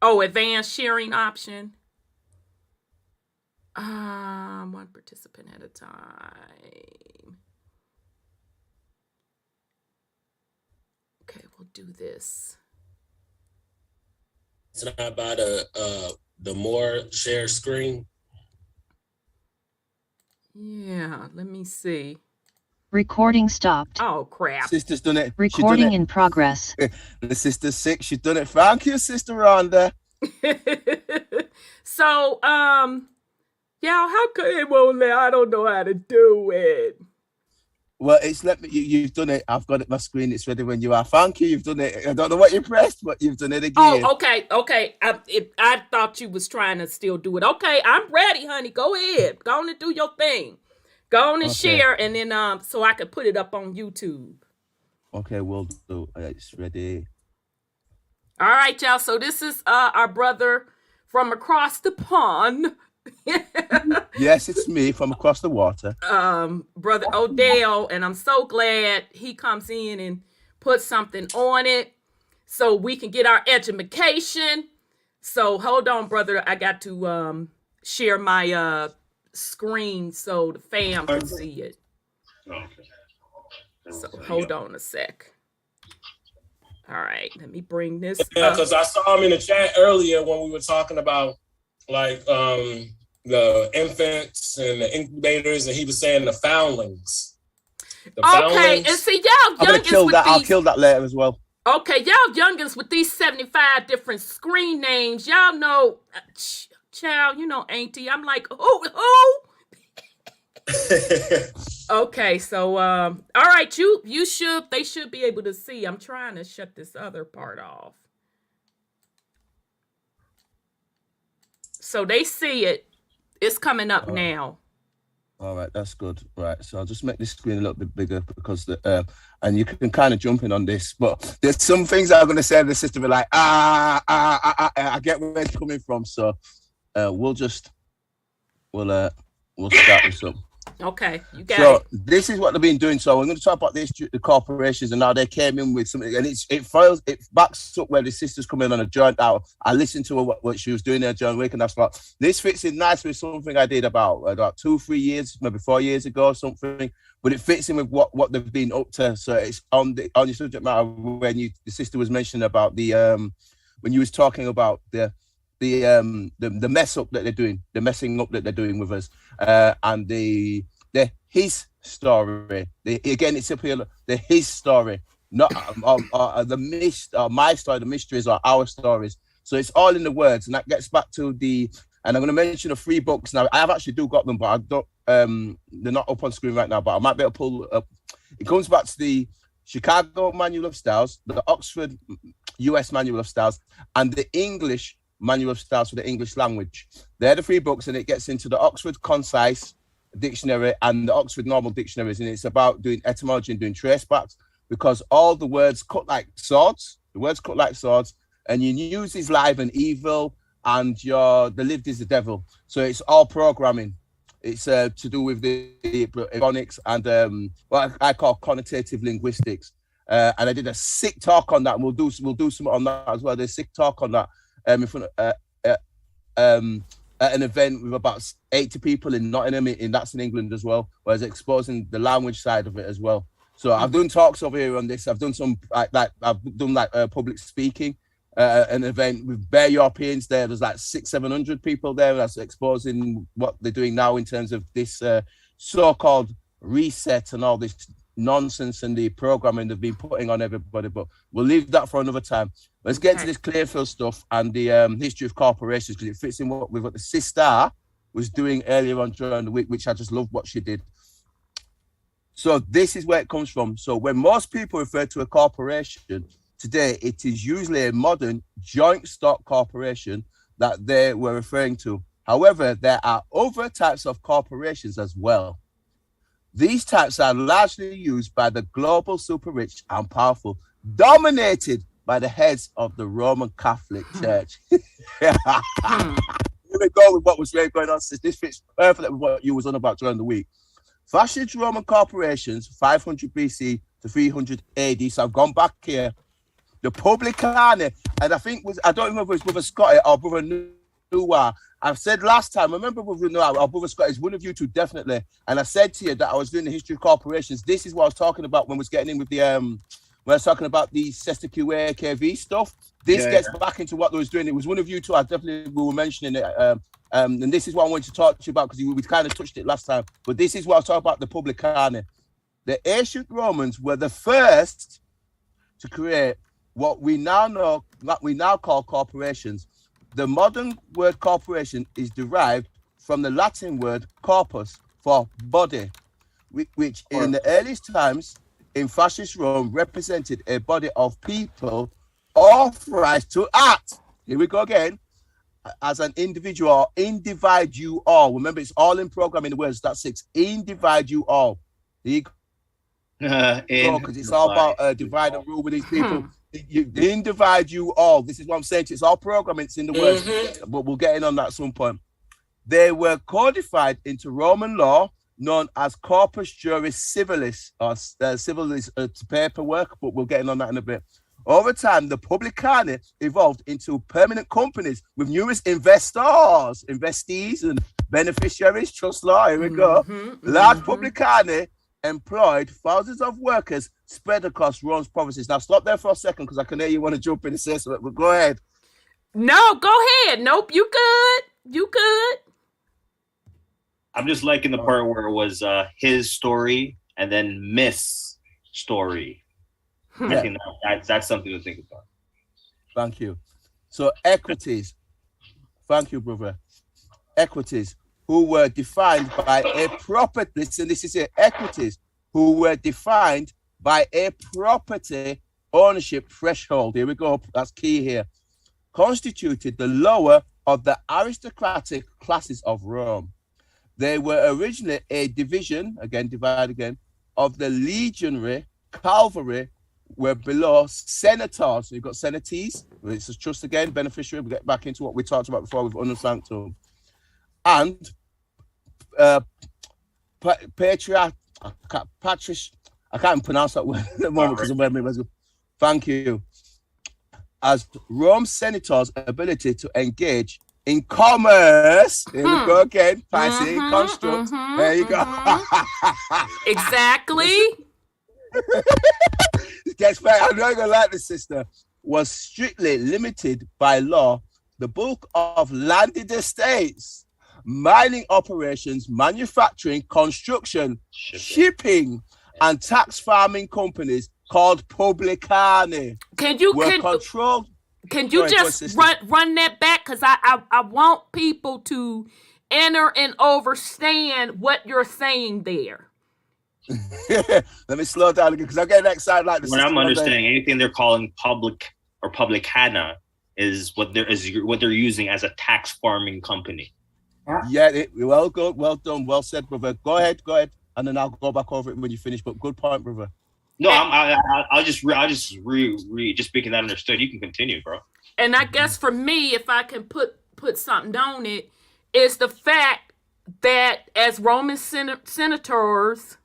Oh, advanced sharing option. One participant at a time. Okay, we'll do this. It's not about the more share screen. Yeah, let me see. Recording stopped. Oh, crap. Sister's done it. Recording in progress. The sister's sick. She's done it. Thank you, Sister Rhonda. So, y'all, how could it won't let? I don't know how to do it. Well, it's let me. You've done it. I've got it. My screen. It's ready when you are. Thank you. You've done it. I don't know what you pressed, but you've done it again. Oh, okay. I thought you was trying to still do it. Okay, I'm ready, honey. Go ahead. Go on and do your thing. Go on and share, and then so I can put it up on YouTube. Okay, we'll do. It's ready. All right, y'all. So this is our brother from across the pond. Yes, it's me from across the water. Brother Odell, and I'm so glad he comes in and puts something on it so we can get our education. So hold on, brother. I got to share my screen so the fam can see it. So hold on a sec. All right, let me bring this. Yeah, because I saw him in the chat earlier when we were talking about like the infants and the incubators, and he was saying the foundlings. Okay, and see y'all youngins with I'll kill that later as well. Okay, y'all youngins with these 75 different screen names, y'all know, child, auntie. I'm like, who? Okay, so all right, they should be able to see. I'm trying to shut this other part off. So they see it. It's coming up now. All right, that's good. Right, so I'll just make this screen a little bit bigger because and you can kind of jump in on this, but there's some things I'm going to say to the system be like, I get where it's coming from. So we'll start with some. Okay, you got it. So this is what they've been doing. So I'm going to talk about this, the corporations, and now they came in with something, and it backs up where the sisters come in on a joint out. I listened to her, what she was doing there, John Wick, and that's what this fits in nice with something I did about 2-3 years, maybe 4 years ago or something. But it fits in with what they've been up to. So it's on your subject matter when the sister was mentioning about the when you was talking about the mess up that they're doing, the messing up that they're doing with us, and his story. Again, it's up here. His story, not my story. The mysteries are our stories. So it's all in the words, and that gets back to And I'm going to mention the 3 books now. I have actually got them, but I don't. They're not up on screen right now. But I might be able to pull up. It comes back to the Chicago Manual of Styles, the Oxford US Manual of Styles, and the English Manual of Styles for the English language. They're the 3 books, and it gets into the Oxford Concise Dictionary and the Oxford Normal Dictionaries, and it's about doing etymology and doing trace backs, because all the words cut like swords. The words cut like swords, and your news is live and evil, and the lived is the devil. So it's all programming. It's to do with the phonics and what I call connotative linguistics. And I did a sick talk on that, and we'll do some on that as well. There's a sick talk on that in front of at an event with about 80 people in Nottingham, that's in England as well, where it's exposing the language side of it as well. So I've done talks over here on this. I've done some public speaking, an event with bare Europeans there. There's like 600-700 people there that's exposing what they're doing now in terms of this so-called reset and all this nonsense and the programming they've been putting on everybody. But we'll leave that for another time. Let's get to this Clearfield stuff and the history of corporations, because it fits in with what the sister was doing earlier on during the week, which I just love what she did. So this is where it comes from. So when most people refer to a corporation today, it is usually a modern joint stock corporation that they were referring to. However, there are other types of corporations as well. These types are largely used by the global super rich and powerful, dominated by the heads of the Roman Catholic Church. Here we go with what was really going on. This fits perfectly with what you was on about during the week. Fascist Roman corporations, 500 BC to 300 AD. So I've gone back here. The Publicani, and I don't remember if it was Brother Scotty or Brother Noah. I've said last time, I remember Brother Noah or Brother Scotty is one of you two definitely. And I said to you that I was doing the history of corporations. This is what I was talking about when I was getting in with the when I was talking about the Sesta QAKV stuff. This gets back into what they was doing. It was one of you two. We were mentioning it. And this is what I wanted to talk to you about, because we kind of touched it last time. But this is what I was talking about, the Publicani. The ancient Romans were the first to create what we now call corporations. The modern word corporation is derived from the Latin word corpus, for body, which in the earliest times in fascist Rome represented a body of people authorized to act. Here we go again. As an individual, individe you all. Remember, it's all in programming the words. That's 6. Individe you all. Here you go, because it's all about divide and rule with these people. Individe you all. This is what I'm saying. It's all programming. It's in the words, but we'll get in on that at some point. They were codified into Roman law, known as corpus juris civilis, or civilis paperwork. But we'll get in on that in a bit. Over time, the Publicani evolved into permanent companies with numerous investees, and beneficiaries, trust law. Here we go. Large Publicani employed thousands of workers spread across Rome's provinces. Now, stop there for a second, because I can hear you want to jump in and say something, but go ahead. No, go ahead. Nope, you good. You good. I'm just liking the part where it was his story and then Miss story. I think that's something to think about. Thank you. So equities. Thank you, brother. Equities who were defined by a property. Listen, this is it. Equities who were defined by a property ownership threshold. Here we go. That's key here. Constituted the lower of the aristocratic classes of Rome. They were originally a division, of the legionary cavalry, were below senators. So you've got senatees, it's a trust again, beneficiary. We get back into what we talked about before with unsanctum. And patriarch, I can't pronounce that word at the moment because I'm thank you. As Rome's senators' ability to engage in commerce. Here we go again. Pricing, construct. There you go. Exactly. Gets back. I'm not gonna like this, sister. Was strictly limited by law. The bulk of landed estates, mining operations, manufacturing, construction, shipping, and tax farming companies called Publicani. Can you just run that back? Because I want people to enter and understand what you're saying there. Let me slow down again because I'm getting excited like this. When I'm understanding, anything they're calling public or publicana is what they're using as a tax farming company. Yeah, well done, well said, brother. Go ahead, and then I'll go back over it when you finish. But good point, brother. No, I'll just speaking that understood. You can continue, bro. And I guess for me, if I can put something on it, is the fact that as Roman senators,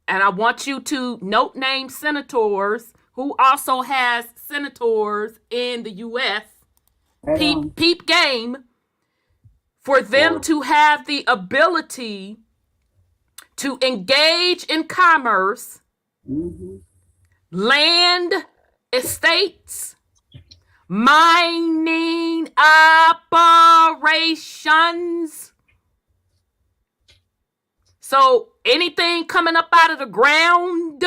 and I want you to note name senators who also has senators in the U.S. Peep game, for them to have the ability to engage in commerce Mm-hmm. Land, estates, mining operations. So anything coming up out of the ground,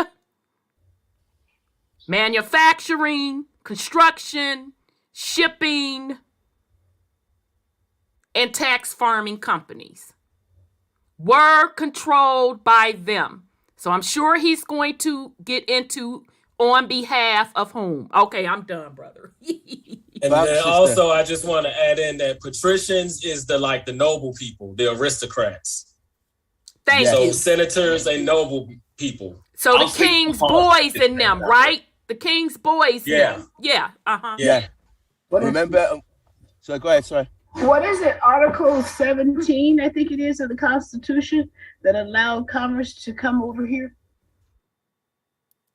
manufacturing, construction, shipping, and tax farming companies were controlled by them. So I'm sure he's going to get into on behalf of whom. Okay, I'm done, brother. And then also, I just want to add in that patricians is the noble people, the aristocrats. Thank So you. senators and noble people. So the king's boys in them, right? The king's boys. Yeah. Them. Yeah. Uh-huh. Yeah. Remember? So go ahead. Sorry. What is it? Article 17, I think it is, of the Constitution that allowed commerce to come over here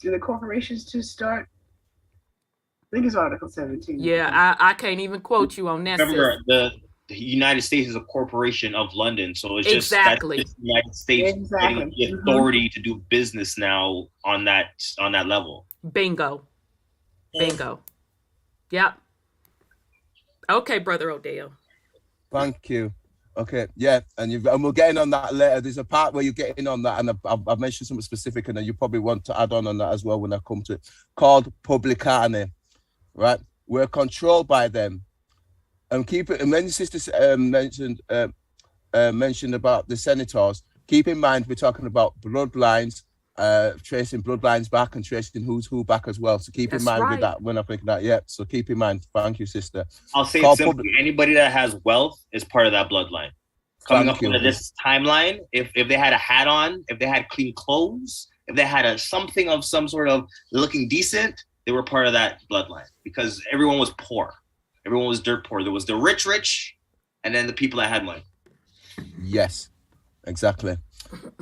and the corporations to start. I think it's Article 17. Yeah, I can't even quote you on that. Remember, the United States is a corporation of London, so it's just exactly that's the United States getting the authority to do business now on that level. Bingo. Yep. Okay, Brother Odell. Thank you. Okay, yeah, and we're getting on that later. There's a part where you're getting on that, and I've mentioned something specific, and then you probably want to add on that as well when I come to it. Called publicani, right? We're controlled by them, and keep it. And when your sister mentioned about the senators, keep in mind we're talking about bloodlines, tracing bloodlines back and tracing who's who back as well. So keep in mind with that when I'm thinking that. Yeah. So keep in mind. Thank you, sister. I'll say it simply. Anybody that has wealth is part of that bloodline. Coming up under this timeline, if they had a hat on, if they had clean clothes, if they had something of some sort of looking decent, they were part of that bloodline because everyone was poor. Everyone was dirt poor. There was the rich, and then the people that had money. Yes, exactly.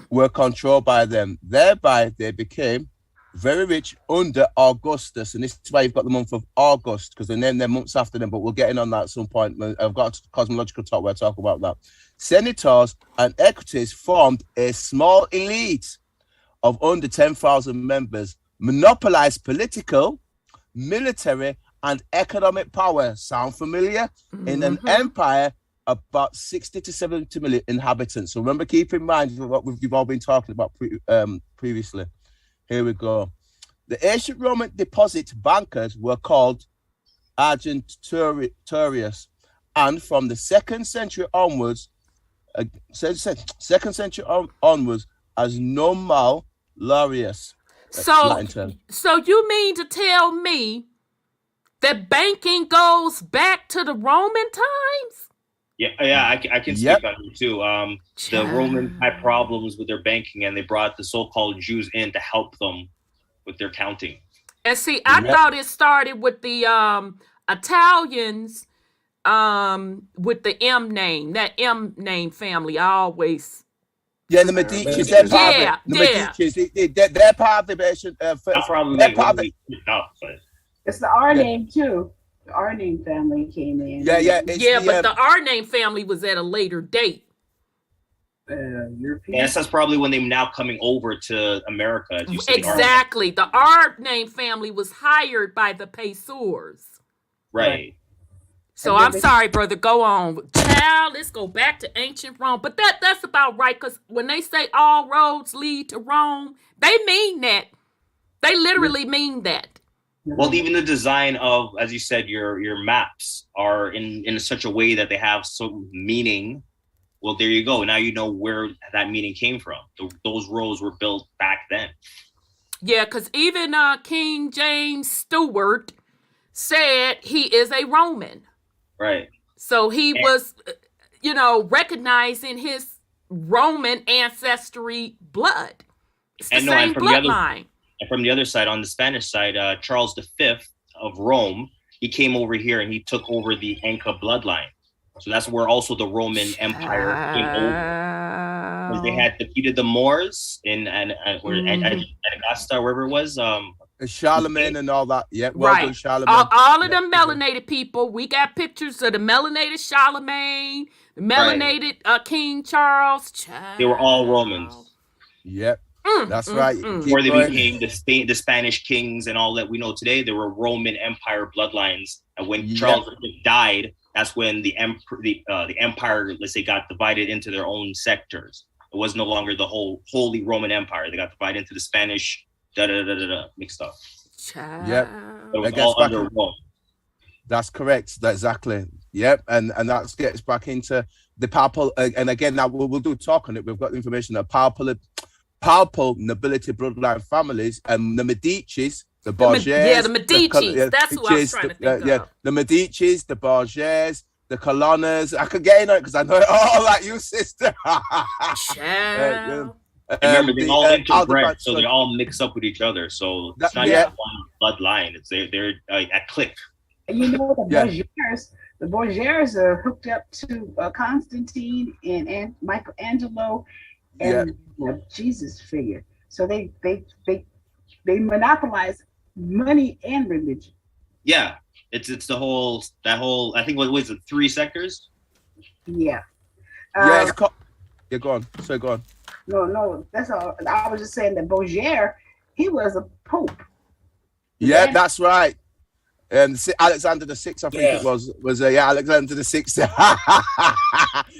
Were controlled by them. Thereby, they became very rich under Augustus. And this is why you've got the month of August, because they named their months after them, but we'll get in on that at some point. I've got a cosmological talk where I talk about that. Senators and equities formed a small elite of under 10,000 members, monopolized political, military, and economic power. Sound familiar? In an empire about 60 to 70 million inhabitants. So remember, keep in mind what we've all been talking about previously. Here we go. The ancient Roman deposit bankers were called Argenturius, and from the second century onwards, as Normal Laureus. So you mean to tell me that banking goes back to the Roman times? Yeah, I can speak on it too. The Romans had problems with their banking, and they brought the so-called Jews in to help them with their counting. And see, I thought it started with the Italians, with the M name, that M name family. I always. Yeah, the Medicis. They're part of it. The Medicis. They're part of the. It's the R name too. The R name family came in. But the R name family was at a later date. European. Yes, that's probably when they're now coming over to America. As you say, exactly. The R name family was hired by the Pacers. Right. So I'm sorry, brother. Go on. Child, let's go back to ancient Rome. But that's about right, because when they say all roads lead to Rome, they mean that. They literally mean that. Well, even the design of, as you said, your maps are in such a way that they have some meaning. Well, there you go. Now you know where that meaning came from. Those roads were built back then. Yeah, because even King James Stewart said he is a Roman. Right. So he was, recognizing his Roman ancestry blood. It's the same bloodline. And from the other side, on the Spanish side, Charles V of Rome, he came over here and he took over the Inca bloodline. So that's where also the Roman Empire came over. Because they had defeated the Moors in Antofagasta, wherever it was. Charlemagne and all that. Yeah, right. Charlemagne. All of them melanated people. We got pictures of the melanated Charlemagne, the melanated King Charles. They were all Romans. Yep. That's right. Before they became the Spanish kings and all that we know today, there were Roman Empire bloodlines. And when Charles V died, that's when the empire, let's say, got divided into their own sectors. It was no longer the whole Holy Roman Empire. They got divided into the Spanish mixed up. Yep. It was all under Rome. That's correct. Exactly. Yep. And that gets back into the papal. And again, now we'll do a talk on it. We've got information that papal nobility bloodline families and the Medicis, the Borgias. The Medicis. That's who I was trying to think of. The Medicis, the Borgias, the Colonnas. I could get in on it because I know it all like you, sister. Remember, they all interbred, so they all mix up with each other. So it's not just one bloodline. It's they're a clique. You know, the Borgias are hooked up to Constantine and Michelangelo and Jesus figure. So they monopolize money and religion. Yeah, it's that whole. I think what was it? 3 sectors. Yeah. Go on. So go on. No, that's all. I was just saying that Borgia, he was a pope. Yeah, that's right. Alexander the Sixth, I think it was Alexander the Sixth. You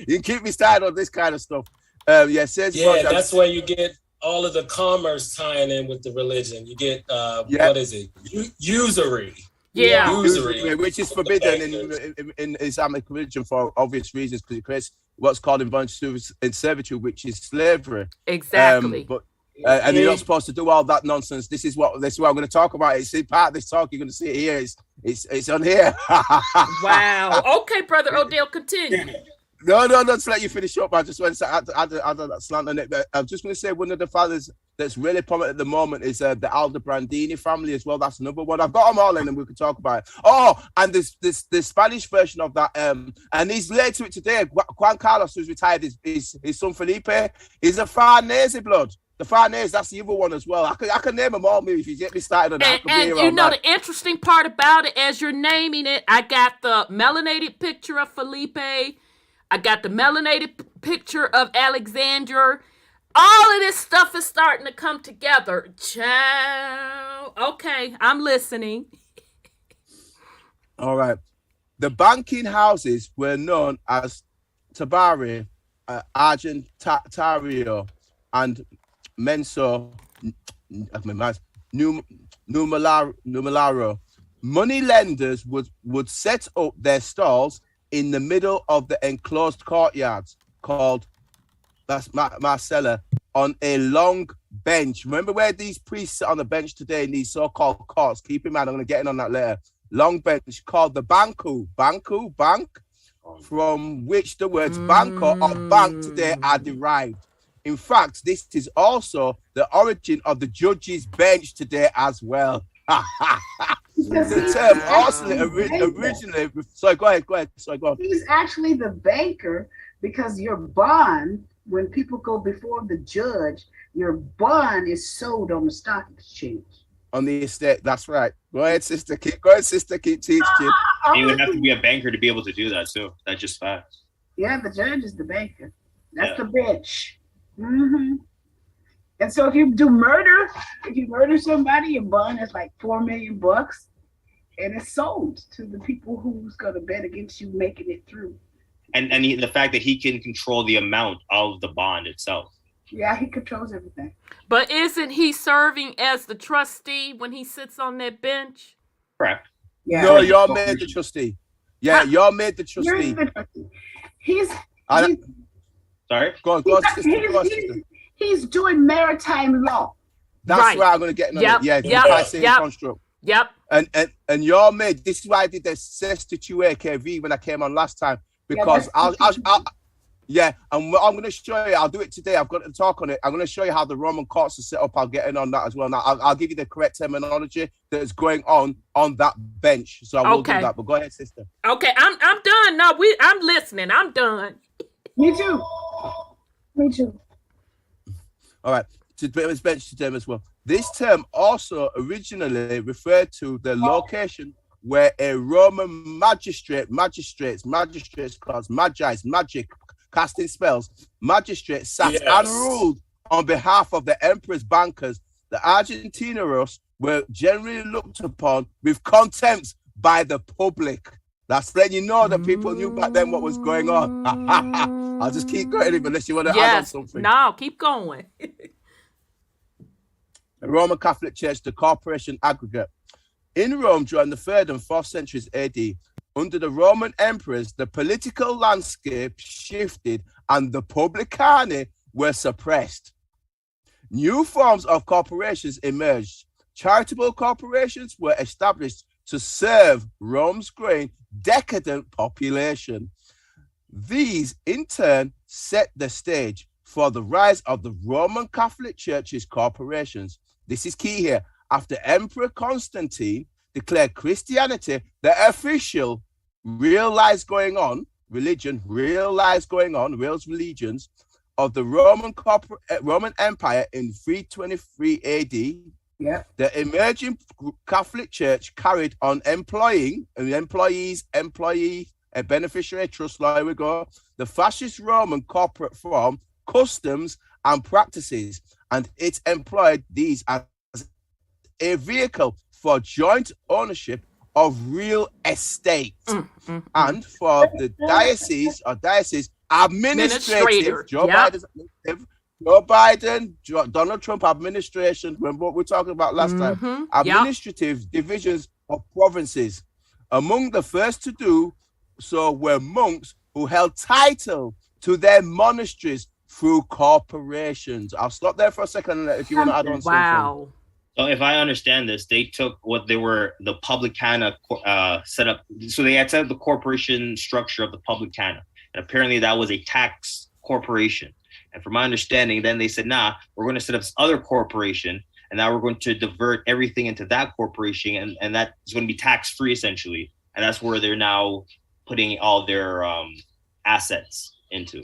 can keep me started on this kind of stuff. That's where you get all of the commerce tying in with the religion. You get what is it? Usury. Yeah, usury, which is forbidden in Islamic religion for obvious reasons, because it creates what's called involuntary servitude, which is slavery. Exactly. And you're not supposed to do all that nonsense. This is what I'm going to talk about. It's in part of this talk. You're going to see it here. It's on here. Wow. Okay, Brother Odell, continue. No, just let you finish up. I just want to add that slant on it. But I'm just going to say one of the fathers that's really prominent at the moment is the Aldobrandini family as well. That's another one. I've got them all in, and we can talk about it. Oh, and this Spanish version of that. And he's late to it today. Juan Carlos, who's retired, his son Felipe, is a Farnese blood. The Farnese, that's the other one as well. I can name them all, maybe, if you get me started on that. And you know, the interesting part about it, as you're naming it, I got the melanated picture of Felipe. I got the melanated picture of Alexander. All of this stuff is starting to come together. Ciao. Okay, I'm listening. All right. The banking houses were known as Tabari, Argentario, and Menso Numalaro. Money lenders would set up their stalls in the middle of the enclosed courtyards called Marcella on a long bench. Remember where these priests sit on the bench today in these so-called courts? Keep in mind, I'm going to get in on that later. Long bench called the bank, from which the words banco or bank today are derived. In fact, this is also the origin of the judge's bench today as well. The term also originally. Sorry, go ahead. Sorry, go on. He's actually the banker, because your bond, when people go before the judge, your bond is sold on the stock exchange. On the estate, that's right. Go ahead, sister. Keep teaching. You would have to be a banker to be able to do that too. That's just facts. Yeah, the judge is the banker. That's the bench. Mm-hmm. And so if you murder somebody, your bond is like $4 million, and it's sold to the people who's going to bet against you making it through. And the fact that he can control the amount of the bond itself. Yeah, he controls everything. But isn't he serving as the trustee when he sits on that bench? Correct. Yeah. No, you're made the trustee. Yeah, you're made the trustee. Sorry? Go on, he's doing maritime law. That's right. I'm going to get into it. Yeah, construct. Yep. And you're made. This is why I did the Cestitue AKV when I came on last time, because and what I'm going to show you, I'll do it today. I've got to talk on it. I'm going to show you how the Roman courts are set up. I'll get in on that as well. Now, I'll give you the correct terminology that is going on that bench. So I will do that. But go ahead, sister. Okay, I'm done. No, I'm listening. I'm done. Me too. All right. To this bench term as well. This term also originally referred to the location where a Roman magistrates, called magic, casting spells, magistrates sat and ruled on behalf of the emperor's bankers, the Argentinos were generally looked upon with contempt by the public. That's letting you know that people knew back then what was going on. I'll just keep going unless you want to add on something. No, keep going. The Roman Catholic Church, the corporation aggregate. In Rome during the 3rd and 4th centuries AD, under the Roman emperors, the political landscape shifted and the publicani were suppressed. New forms of corporations emerged. Charitable corporations were established to serve Rome's growing decadent population. These, in turn, set the stage for the rise of the Roman Catholic Church's corporations. This is key here. After Emperor Constantine declared Christianity the official realized going on, religion, realized going on, real religions of the Roman Empire in 323 AD, yeah, the emerging Catholic Church carried on employing employees, a beneficiary trust law, here we go, the fascist Roman corporate form, customs, and practices, and it employed these as a vehicle for joint ownership of real estate and for the diocese administrative, Joe Biden, Donald Trump administration, remember what we were talking about last time, administrative divisions of provinces. Among the first to do so were monks who held title to their monasteries through corporations. I'll stop there for a second if you want to add on something. Wow. So if I understand this, they took what they were, the publicana set up. So they had set up the corporation structure of the publicana. And apparently that was a tax corporation. And from my understanding, then they said, nah, we're going to set up this other corporation. And now we're going to divert everything into that corporation. And that is going to be tax-free, essentially. And that's where they're now putting all their assets into.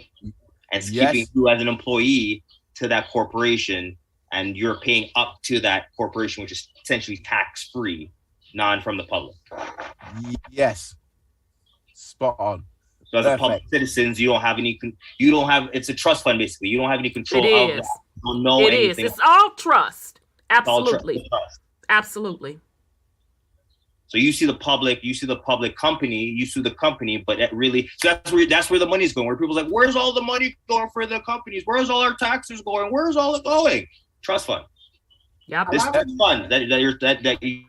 And keeping you as an employee to that corporation. And you're paying up to that corporation, which is essentially tax-free, non from the public. Yes. Spot on. So as a public citizens, you don't have, it's a trust fund, basically. You don't have any control of that. You don't know anything. It's all trust. Absolutely. It's all trust. Absolutely. So you see the public company, you sue the company, but it really, so that's where the money's going, where people's like, where's all the money going for the companies? Where's all our taxes going? Where's all it going? Trust fund. Yeah, this trust fund that you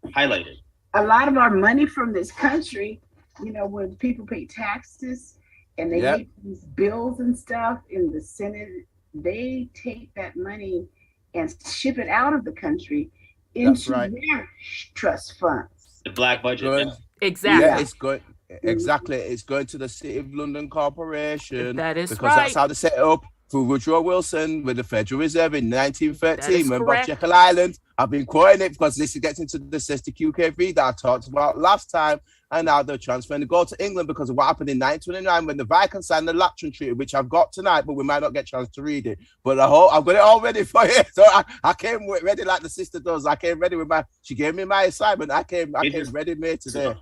highlighted. A lot of our money from this country, when people pay taxes and they get these bills and stuff in the Senate, they take that money and ship it out of the country into their trust funds. The black budget. Exactly. Yeah, it's going. Exactly. It's going to the City of London Corporation. That is because that's how they set it up through Woodrow Wilson with the Federal Reserve in 1913. Remember Jekyll Island? I've been quoting it because this gets into the QKV that I talked about last time. And now they're transferring to go to England because of what happened in 1929 when the Vikings signed the Latran Treaty, which I've got tonight, but we might not get a chance to read it. But I've got it all ready for you. So I came ready like the sister does. I came ready with she gave me my assignment. I came ready made today.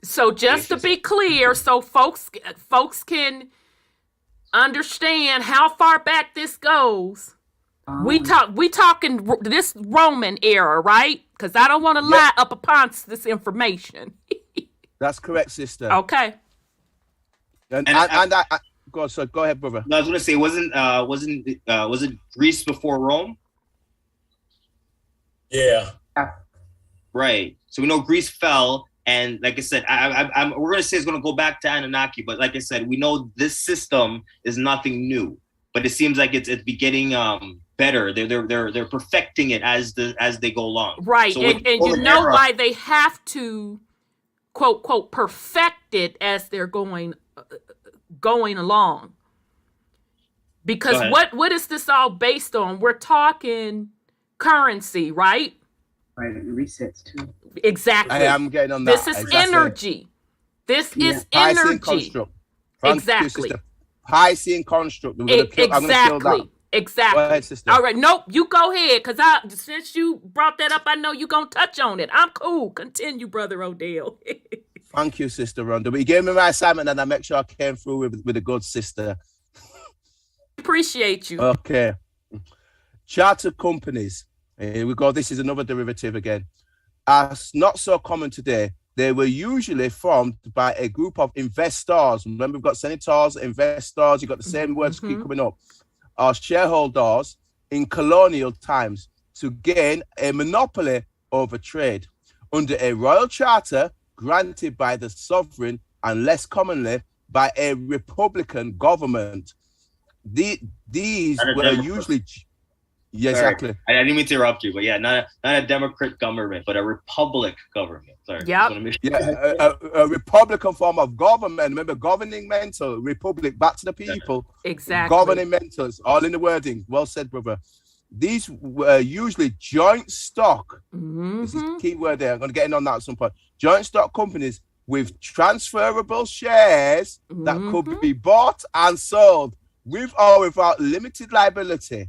So just to be clear, so folks can understand how far back this goes. We talking this Roman era, right? Because I don't want to lie up upon this information. That's correct, sister. Okay. And I go ahead, brother. No, I was gonna say, wasn't Greece before Rome? Yeah. Right. So we know Greece fell, and like I said, we're gonna say it's gonna go back to Anunnaki, but like I said, we know this system is nothing new, but it seems like it's getting better. They're perfecting it as they go along. Right. So and you know why they have to quote perfect it as they're going along. Because what is this all based on? We're talking currency, right? Right, and resets too. Exactly. I am getting on that. This is energy. This is energy. Exactly. Piscean construct. Exactly. Exactly. Go ahead, sister. All right. Nope. You go ahead. Because since you brought that up, I know you're going to touch on it. I'm cool. Continue, Brother Odell. Thank you, Sister Rhonda. But you gave me my assignment and I make sure I came through with a good sister. Appreciate you. Okay. Charter companies. Here we go. This is another derivative again. As not so common today, they were usually formed by a group of investors. Remember, we've got senators, investors. You've got the same words keep coming up. Or shareholders in colonial times to gain a monopoly over trade under a royal charter granted by the sovereign and less commonly by a republican government. These were usually... Yeah, exactly. I didn't mean to interrupt you, but yeah, not a Democrat government, but a republic government. Sorry. Yep. A republican form of government. Remember, governing mental, republic, back to the people. Exactly. Governing mentals, all in the wording. Well said, brother. These were usually joint stock. This is the key word there. I'm going to get in on that at some point. Joint stock companies with transferable shares that could be bought and sold with or without limited liability.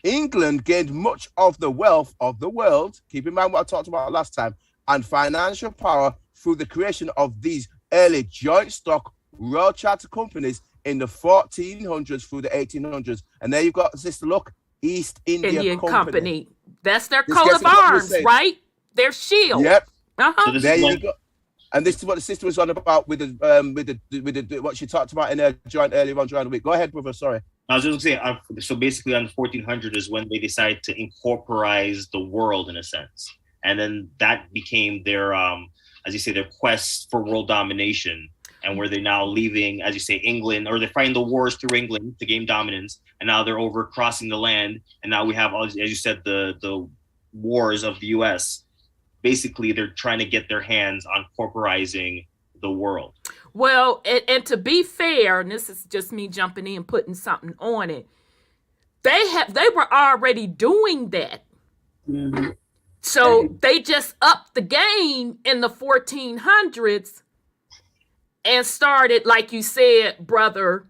England gained much of the wealth of the world, keep in mind what I talked about last time, and financial power through the creation of these early joint stock royal charter companies in the 1400s through the 1800s. And there you've got, sister, look, East India Company. That's their coat of arms, right? Their shield. Yep. So there you go. And this is what the sister was on about with the what she talked about in her joint earlier on during the week. Go ahead, brother. Sorry. I was just going to say, so basically on the 1400 is when they decided to incorporate the world in a sense. And then that became their, as you say, their quest for world domination, and where they're now leaving, as you say, England, or they're fighting the wars through England to gain dominance. And now they're over crossing the land. And now we have, as you said, the wars of the US. Basically, they're trying to get their hands on corporizing the world. Well, and to be fair, and this is just me jumping in, putting something on it, they were already doing that. So they just upped the game in the 1400s and started, like you said, brother,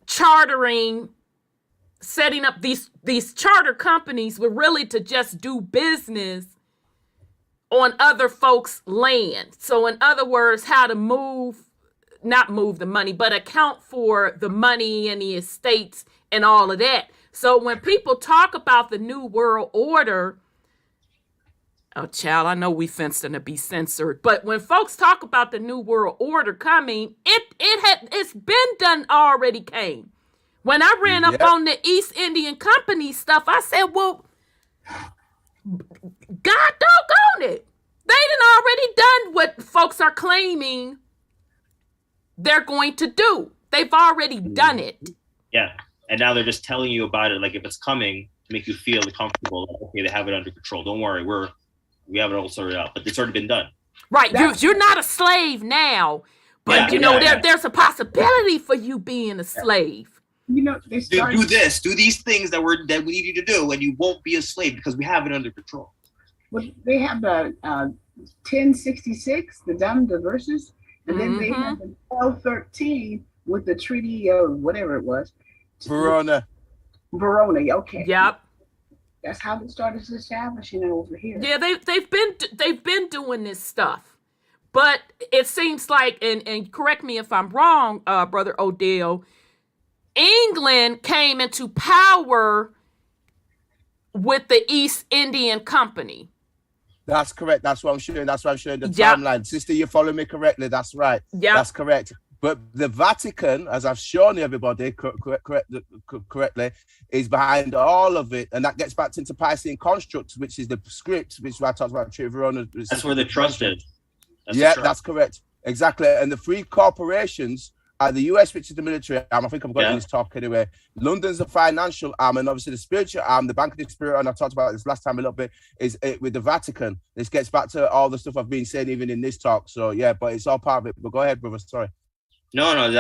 chartering, setting up these charter companies were really to just do business on other folks' land. So in other words, how to not move the money, but account for the money and the estates and all of that. So when people talk about the New World Order, oh, child, I know we fencing to be censored, but when folks talk about the New World Order coming, it's been done already came. When I ran up on the East Indian Company stuff, I said, well, God doggone it. They done already done what folks are claiming they're going to do. They've already done it. Yeah. And now they're just telling you about it, like if it's coming, to make you feel comfortable. Like, okay, they have it under control. Don't worry, we have it all sorted out. But it's already been done. Right. You're not a slave now, but there's a possibility for you being a slave. You know, they started, do these things that we need you to do, and you won't be a slave because we have it under control. Well, they have the 1066, the verses, and then they have the 1213 with the Treaty of whatever it was. Verona, okay. Yep. That's how they started establishing it over here. Yeah, they've been doing this stuff, but it seems like, and correct me if I'm wrong, Brother Odell, England came into power with the East Indian Company. That's correct. That's what I'm showing. That's why I'm showing the timeline. Sister, you follow me correctly. That's right. Yeah, that's correct. But the Vatican, as I've shown everybody correctly, is behind all of it. And that gets back into Piscean construct, which is the script, which I talked about. Verona. That's where the trust is. That's correct. Exactly. And the three corporations are the US, which is the military arm. I think I'm going to this talk anyway. London's the financial arm, and obviously the spiritual arm, the Bank of the Spirit, and I talked about this last time a little bit, is with the Vatican. This gets back to all the stuff I've been saying even in this talk. So yeah, but it's all part of it. But go ahead, brother. Sorry. No,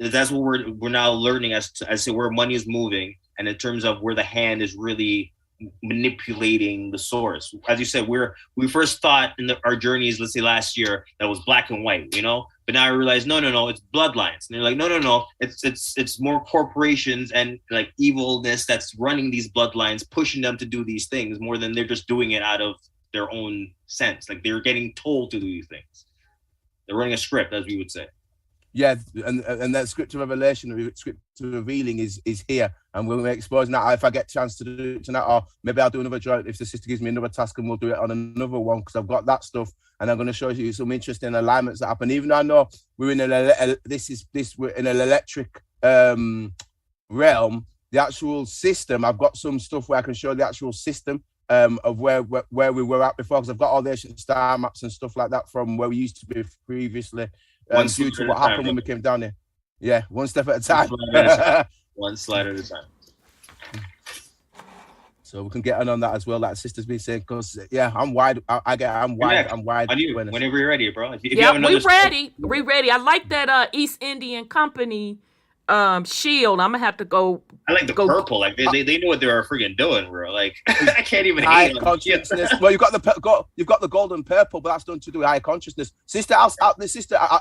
that's what we're now learning as to where money is moving, and in terms of where the hand is really manipulating the source. As you said, we first thought in our journeys, let's say last year, that was black and white, but now I realize no, it's bloodlines. And they're like, no, it's more corporations and like evilness that's running these bloodlines, pushing them to do these things more than they're just doing it out of their own sense. Like they're getting told to do these things. They're running a script, as we would say. Yeah, and that script of revelation, script of revealing is here, and we're exposing that. If I get a chance to do it tonight, or maybe I'll do another joint if the sister gives me another task, and we'll do it on another one because I've got that stuff, and I'm going to show you some interesting alignments that happen. Even though I know we're in we're in an electric realm, the actual system. I've got some stuff where I can show the actual system of where we were at before, because I've got all the ancient star maps and stuff like that from where we used to be previously. Due to what happened when we came down here. Yeah, one step at a time. One slide at a time. So we can get on that as well, like sister's been saying, because I'm wide. I'm wide. Whenever you're ready, bro. If yeah, we ready. We ready. I like that East Indian Company shield. I'm gonna have to go. I like the purple. Like they know what they're freaking doing, bro. Like I can't even hate consciousness. Well, you've got the golden purple, but that's done to do with high consciousness. Sister,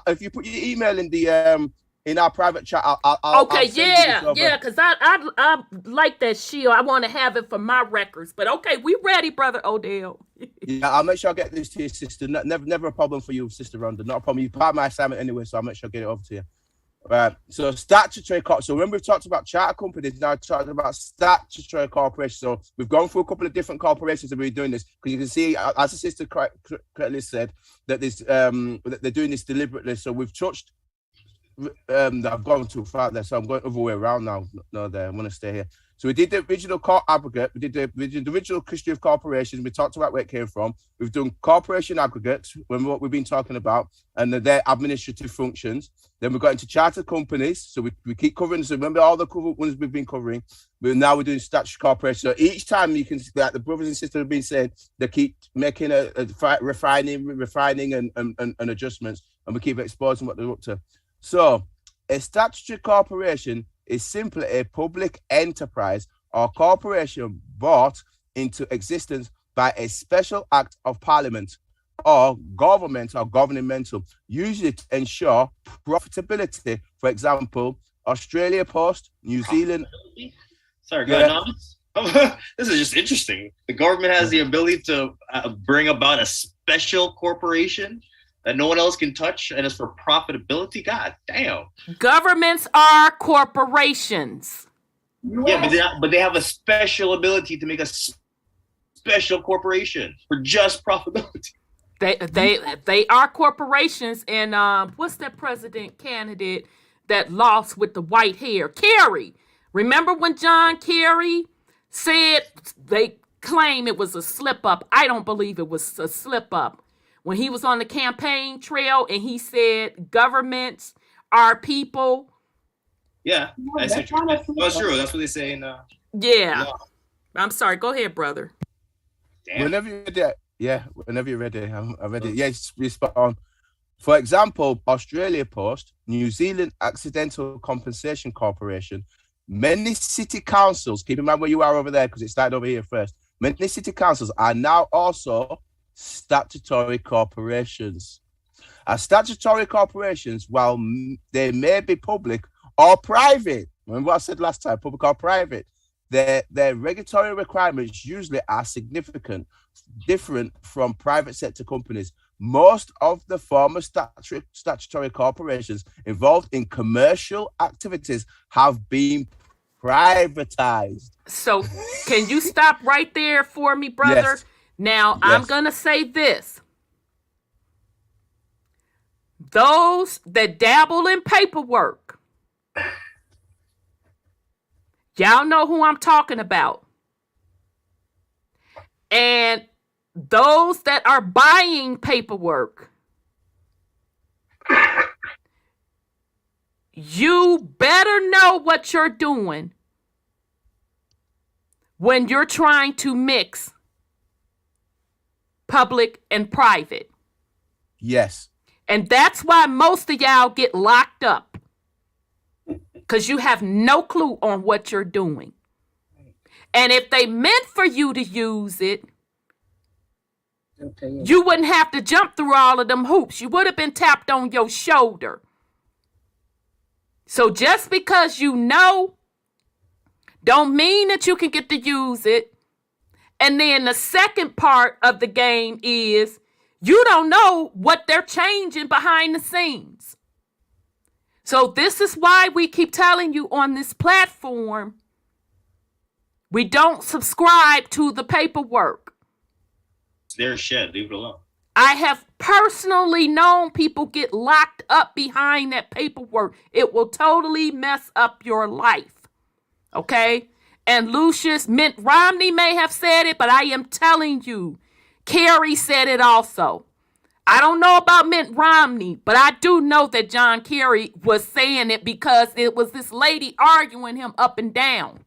if you put your email in the in our private chat, I'll because I like that shield. I want to have it for my records. But okay, we ready, brother Odell. Yeah, I'll make sure I get this to your sister. Never a problem for you, Sister Rhonda. Not a problem. You part of my assignment anyway, so I'll make sure I get it over to you. Right, so statutory so when we've talked about charter companies, now talking about statutory corporations. So we've gone through a couple of different corporations that we're doing this, because you can see, as the sister correctly said, that this that they're doing this deliberately. So we've touched I've gone too far there, so I'm going other way around now. No, there, I'm going to stay here. So we did the original court aggregate, we did the original history of corporations, we talked about where it came from. We've done corporation aggregates, what we've been talking about, and their administrative functions. Then we got into charter companies, so we keep covering. So remember all the ones we've been covering, but now we're doing statutory corporation. So each time you can see that the brothers and sisters have been saying, they keep making refining and adjustments, and we keep exposing what they're up to. So a statutory corporation is simply a public enterprise or corporation brought into existence by a special act of parliament or government or governmental, usually to ensure profitability. For example, Australia Post, New Zealand. Sorry, go ahead. This is just interesting. The government has the ability to bring about a special corporation that no one else can touch, and it's for profitability. God damn. Governments are corporations. Yeah, but they have a special ability to make a special corporation for just profitability. They are corporations. And what's that president candidate that lost with the white hair? Kerry. Remember when John Kerry said they claim it was a slip up? I don't believe it was a slip up. When he was on the campaign trail and he said governments are people. Yeah, that's true. That's true. That's what they say in yeah. I'm sorry. Go ahead, brother. Damn. Whenever you're ready, whenever you're ready, I'm ready. Yes, we spot on. For example, Australia Post, New Zealand Accidental Compensation Corporation, many city councils, keep in mind where you are over there because it started over here first. Many city councils are now also statutory corporations. As statutory corporations, while they may be public or private, remember what I said last time, public or private, their regulatory requirements usually are significant, different from private sector companies. Most of the former statutory corporations involved in commercial activities have been privatized. So can you stop right there for me, brother? Yes. Now, yes. I'm going to say this. Those that dabble in paperwork, y'all know who I'm talking about. And those that are buying paperwork, you better know what you're doing when you're trying to mix public and private. Yes. And that's why most of y'all get locked up, because you have no clue on what you're doing. And if they meant for you to use it, you wouldn't have to jump through all of them hoops. You would have been tapped on your shoulder. So just because you know, don't mean that you can get to use it. And then the second part of the game is you don't know what they're changing behind the scenes. So this is why we keep telling you on this platform, we don't subscribe to the paperwork. It's their shit. Leave it alone. I have personally known people get locked up behind that paperwork. It will totally mess up your life. Okay? And Mitt Romney may have said it, but I am telling you, Kerry said it also. I don't know about Mitt Romney, but I do know that John Kerry was saying it because it was this lady arguing him up and down.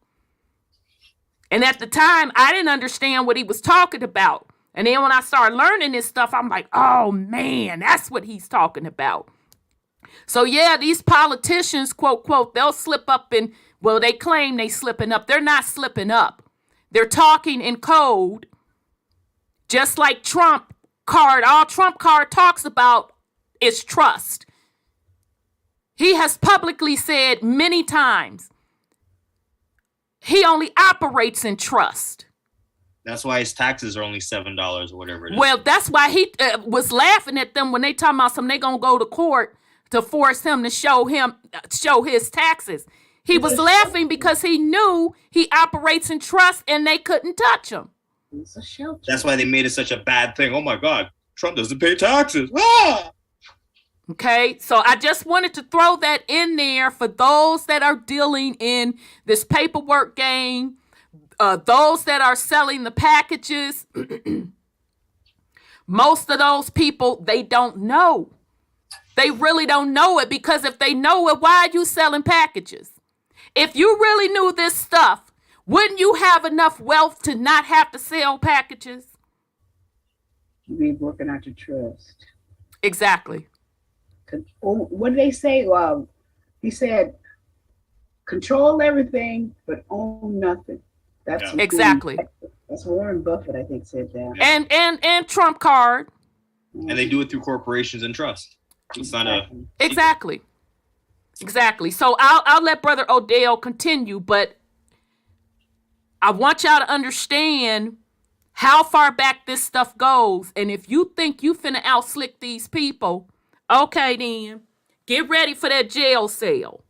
And at the time, I didn't understand what he was talking about. And then when I started learning this stuff, I'm like, oh, man, that's what he's talking about. So, yeah, these politicians, quote, quote, they'll slip up and, well, they claim they slipping up. They're not slipping up. They're talking in code, just like Trump card. All Trump card talks about is trust. He has publicly said many times he only operates in trust. That's why his taxes are only $7 or whatever it is. Well, that's why he was laughing at them when they talking about something. They gonna go to court to force him to show his taxes. He was laughing because he knew he operates in trust and they couldn't touch him. It's a shelter. That's why they made it such a bad thing. Oh my God, Trump doesn't pay taxes. Ah! Okay, so I just wanted to throw that in there for those that are dealing in this paperwork game, those that are selling the packages. Most of those people, they don't know. They really don't know it, because if they know it, why are you selling packages? If you really knew this stuff, wouldn't you have enough wealth to not have to sell packages? You mean working out your trust. Exactly. What did they say? He said, control everything, but own nothing. That's exactly. That's Warren Buffett, I think, said that. And Trump card. And they do it through corporations and trust. It's not a exactly. So I'll let Brother Odell continue, but I want y'all to understand how far back this stuff goes. And if you think you finna outslick these people, okay, then get ready for that jail cell.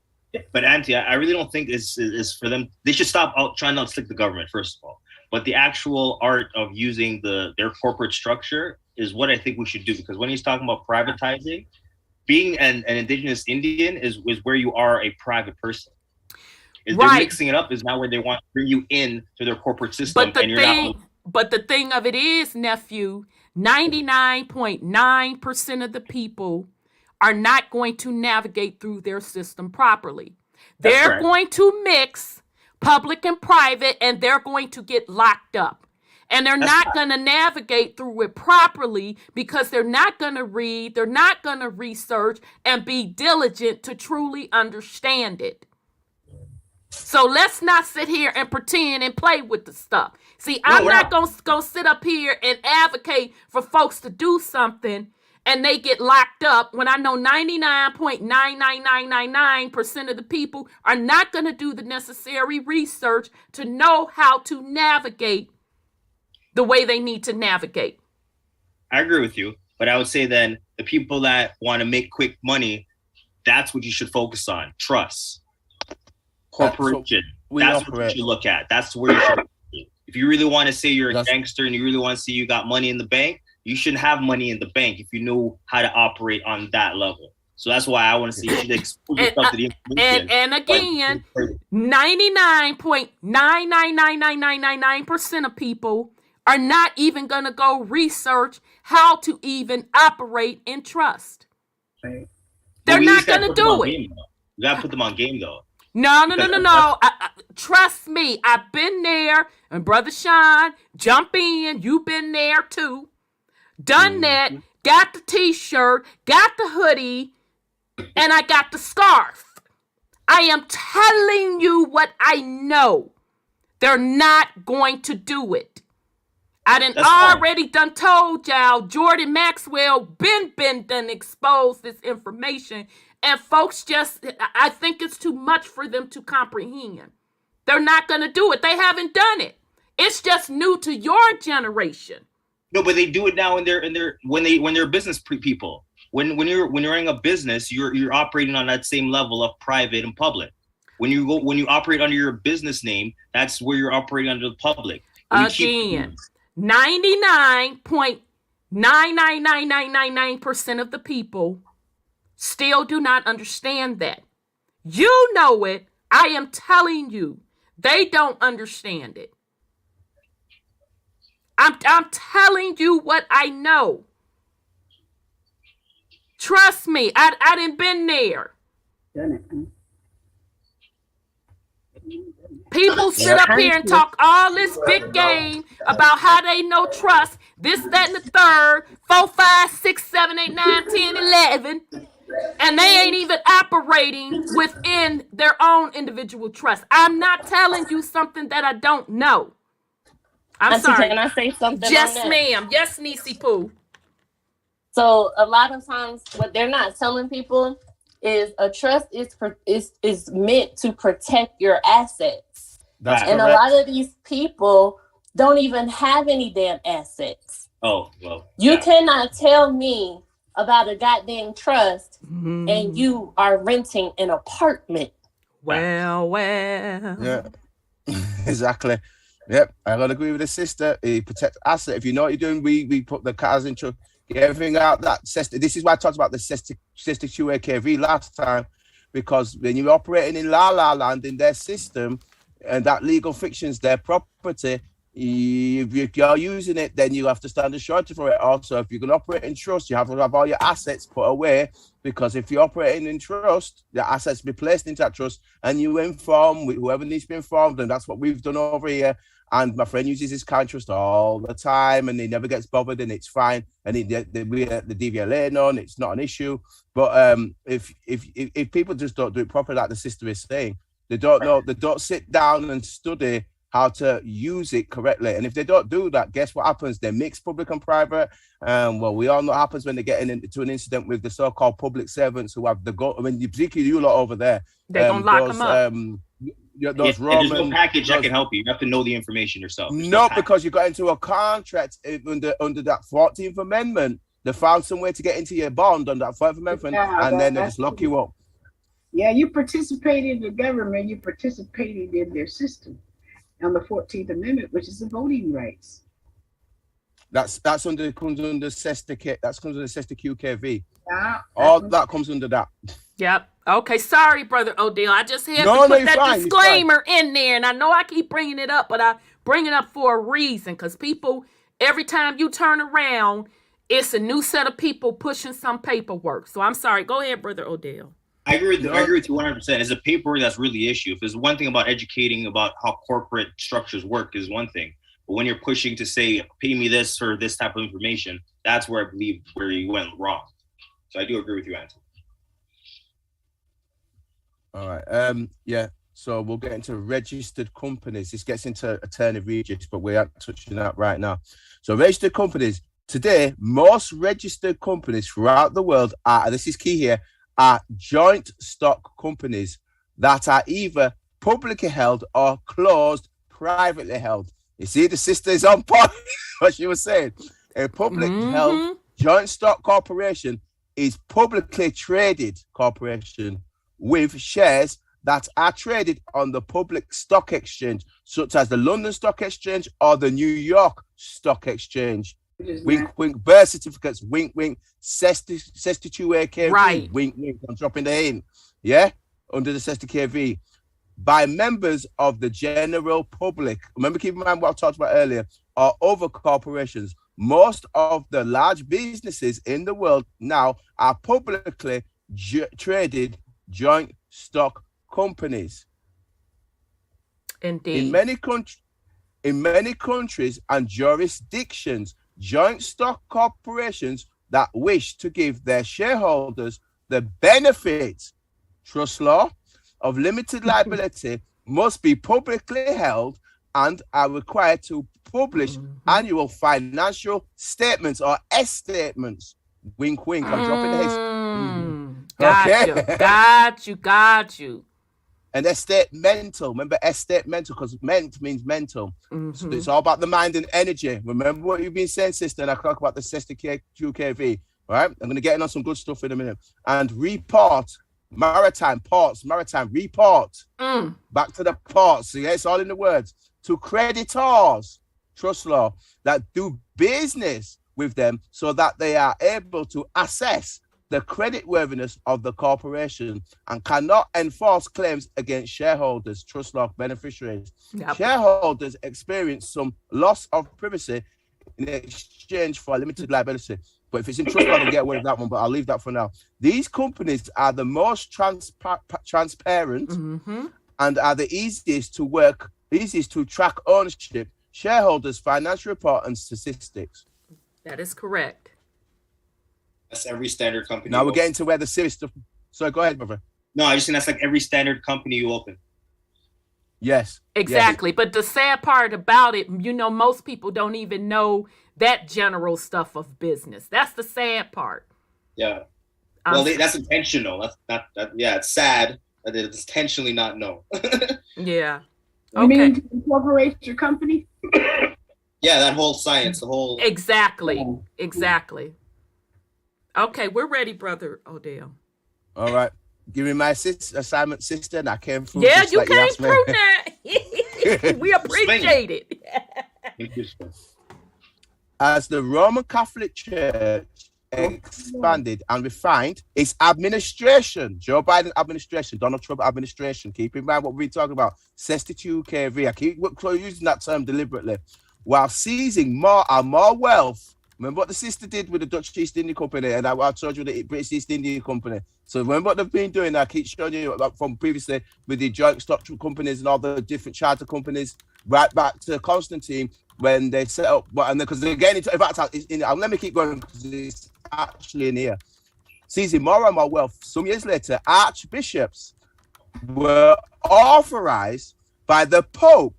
But Auntie, I really don't think is for them. They should stop trying to outslick the government, first of all. But the actual art of using their corporate structure is what I think we should do. Because when he's talking about privatizing, being an indigenous Indian is where you are a private person. They're mixing it up is now where they want to bring you in to their corporate system. But the thing of it is, nephew, 99.9% of the people are not going to navigate through their system properly. They're going to mix public and private, and they're going to get locked up. And they're not going to navigate through it properly because they're not going to read, they're not going to research and be diligent to truly understand it. So let's not sit here and pretend and play with the stuff. See, I'm not going to sit up here and advocate for folks to do something and they get locked up when I know 99.99999% of the people are not going to do the necessary research to know how to navigate the way they need to navigate. I agree with you, but I would say then the people that want to make quick money, that's what you should focus on. Trust. Corporation. That's what you should look at. That's where you should look. If you really want to say you're a gangster and you really want to say you got money in the bank, you shouldn't have money in the bank if you know how to operate on that level. So that's why I want to see you should expose yourself to the information. And again, 99.99999% of people are not even going to go research how to even operate in trust. Right. They're not going to do it. You got to put them on game, though. No. Trust me, I've been there. And Brother Sean, jump in. You've been there, too. Done that. Got the T-shirt. Got the hoodie. And I got the scarf. I am telling you what I know. They're not going to do it. I done told y'all Jordan Maxwell been done exposed this information, and folks I think it's too much for them to comprehend. They're not gonna do it. They haven't done it. It's just new to your generation. No, but they do it now when they're business people. When you're running a business, you're operating on that same level of private and public. When you operate under your business name, that's where you're operating under the public. Again, 99.99999% of the people still do not understand that. You know it. I am telling you, they don't understand it. I'm telling you what I know. Trust me, I done been there. People sit up here and talk all this big game about how they know trust, this, that, and the third, 4, 5, 6, 7, 8, 9, 10, 11, and they ain't even operating within their own individual trust. I'm not telling you something that I don't know. I'm sorry. Can I say something? Yes, on that? ma'am. Yes, Niecy Pooh. So a lot of times, what they're not telling people is a trust is meant to protect your assets. That's and correct. A lot of these people don't even have any damn assets. Oh, well. You cannot tell me about a goddamn trust and you are renting an apartment. Well. Yeah, exactly. Yep, I gotta agree with the sister. Protect asset. If you know what you're doing, we put the cars in truck, get everything out. This is why I talked about the Sesta QAKV last time, because when you're operating in La La Land in their system, and that legal fiction's their property, if you're using it, then you have to stand assured for it. Also, if you're going to operate in trust, you have to have all your assets put away, because if you're operating in trust, the assets be placed into that trust, and you inform whoever needs to be informed, and that's what we've done over here. And my friend uses his car trust all the time, and he never gets bothered, and it's fine. And we let the DVLA know, and it's not an issue. But if people just don't do it properly, like the sister is saying, they don't know, they don't sit down and study how to use it correctly. And if they don't do that, guess what happens? They mix public and private. Well, we all know what happens when they get into an incident with the so-called public servants who have the go. I mean, particularly you lot over there. They're going to lock them up. There's no package that can help you. You have to know the information yourself. Because you got into a contract under that 14th Amendment. They found some way to get into your bond under that 14th Amendment, and then they just lock you up. Yeah, you participated in the government. You participated in their system on the 14th Amendment, which is the voting rights. That's comes under SESTA. That's comes under SESTA QKV. Yeah, all that comes under that. Yep. Okay. Sorry, Brother Odell. I just had to put that disclaimer in there, and I know I keep bringing it up, but I bring it up for a reason, because people, every time you turn around, it's a new set of people pushing some paperwork. So I'm sorry. Go ahead, Brother Odell. I agree with you 100%. It's a paperwork that's really the issue. If there's one thing about educating about how corporate structures work is one thing, but when you're pushing to say, pay me this or this type of information, that's where I believe where you went wrong. So I do agree with you, Anthony. All right. Yeah. So we'll get into registered companies. This gets into attorney regis, but we aren't touching that right now. So registered companies. Today, most registered companies throughout the world are, this is key here, are joint stock companies that are either publicly held or closed privately held. You see, the sister is on point. What she was saying. A public held joint stock corporation is publicly traded corporation with shares that are traded on the public stock exchange, such as the London Stock Exchange or the New York Stock Exchange. Wink, wink, birth certificates, wink, wink, SESTA QAKV, right. Wink, wink, I'm dropping the in, yeah, under the SESTA KV, by members of the general public. Remember, keep in mind what I talked about earlier, or other corporations. Most of the large businesses in the world now are publicly traded joint stock companies. Indeed. In many countries and jurisdictions, joint stock corporations that wish to give their shareholders the benefits, trust law, of limited liability must be publicly held and are required to publish annual financial statements or S-statements. Wink, wink. I'm dropping the Got you. And estate mental. Remember estate mental, because ment means mental. So it's all about the mind and energy. Remember what you've been saying, sister, and I talk about the SESTA QKV. right? I'm going to get in on some good stuff in a minute. And report, maritime report, back to the ports. So yeah, it's all in the words. To creditors, trust law, that do business with them so that they are able to assess the creditworthiness of the corporation and cannot enforce claims against shareholders, trust law beneficiaries. Yep. Shareholders experience some loss of privacy in exchange for limited liability. But if it's in trust law, I'll get away with that one, but I'll leave that for now. These companies are the most transparent and are the easiest to track ownership, shareholders, financial report, and statistics. That is correct. That's every standard company. Now we're getting to where the serious stuff. So go ahead, brother. No, I just think that's like every standard company you open. Yes. Exactly. Yes. But the sad part about it, most people don't even know that general stuff of business. That's the sad part. Yeah. Well, that's intentional. That's not that. Yeah, it's sad that it's intentionally not known. Yeah. You mean to incorporate your company? Yeah, that whole science, the whole. Exactly. Okay, we're ready, Brother Odell. All right. Give me my assignment, sister, and I came through. Yeah, you came through that. We appreciate it. As the Roman Catholic Church expanded and refined its administration, Joe Biden administration, Donald Trump administration, keep in mind what we're talking about, 62 kV. I keep using that term deliberately, while seizing more and more wealth. Remember what the sister did with the Dutch East India Company, and I told you the British East India Company. So remember what they've been doing. I keep showing you from previously with the joint stock companies and all the different charter companies, right back to Constantine when they set up. And because they're getting into, in fact, let me keep going because it's actually in here. Seizing more and more wealth. Some years later, archbishops were authorized by the Pope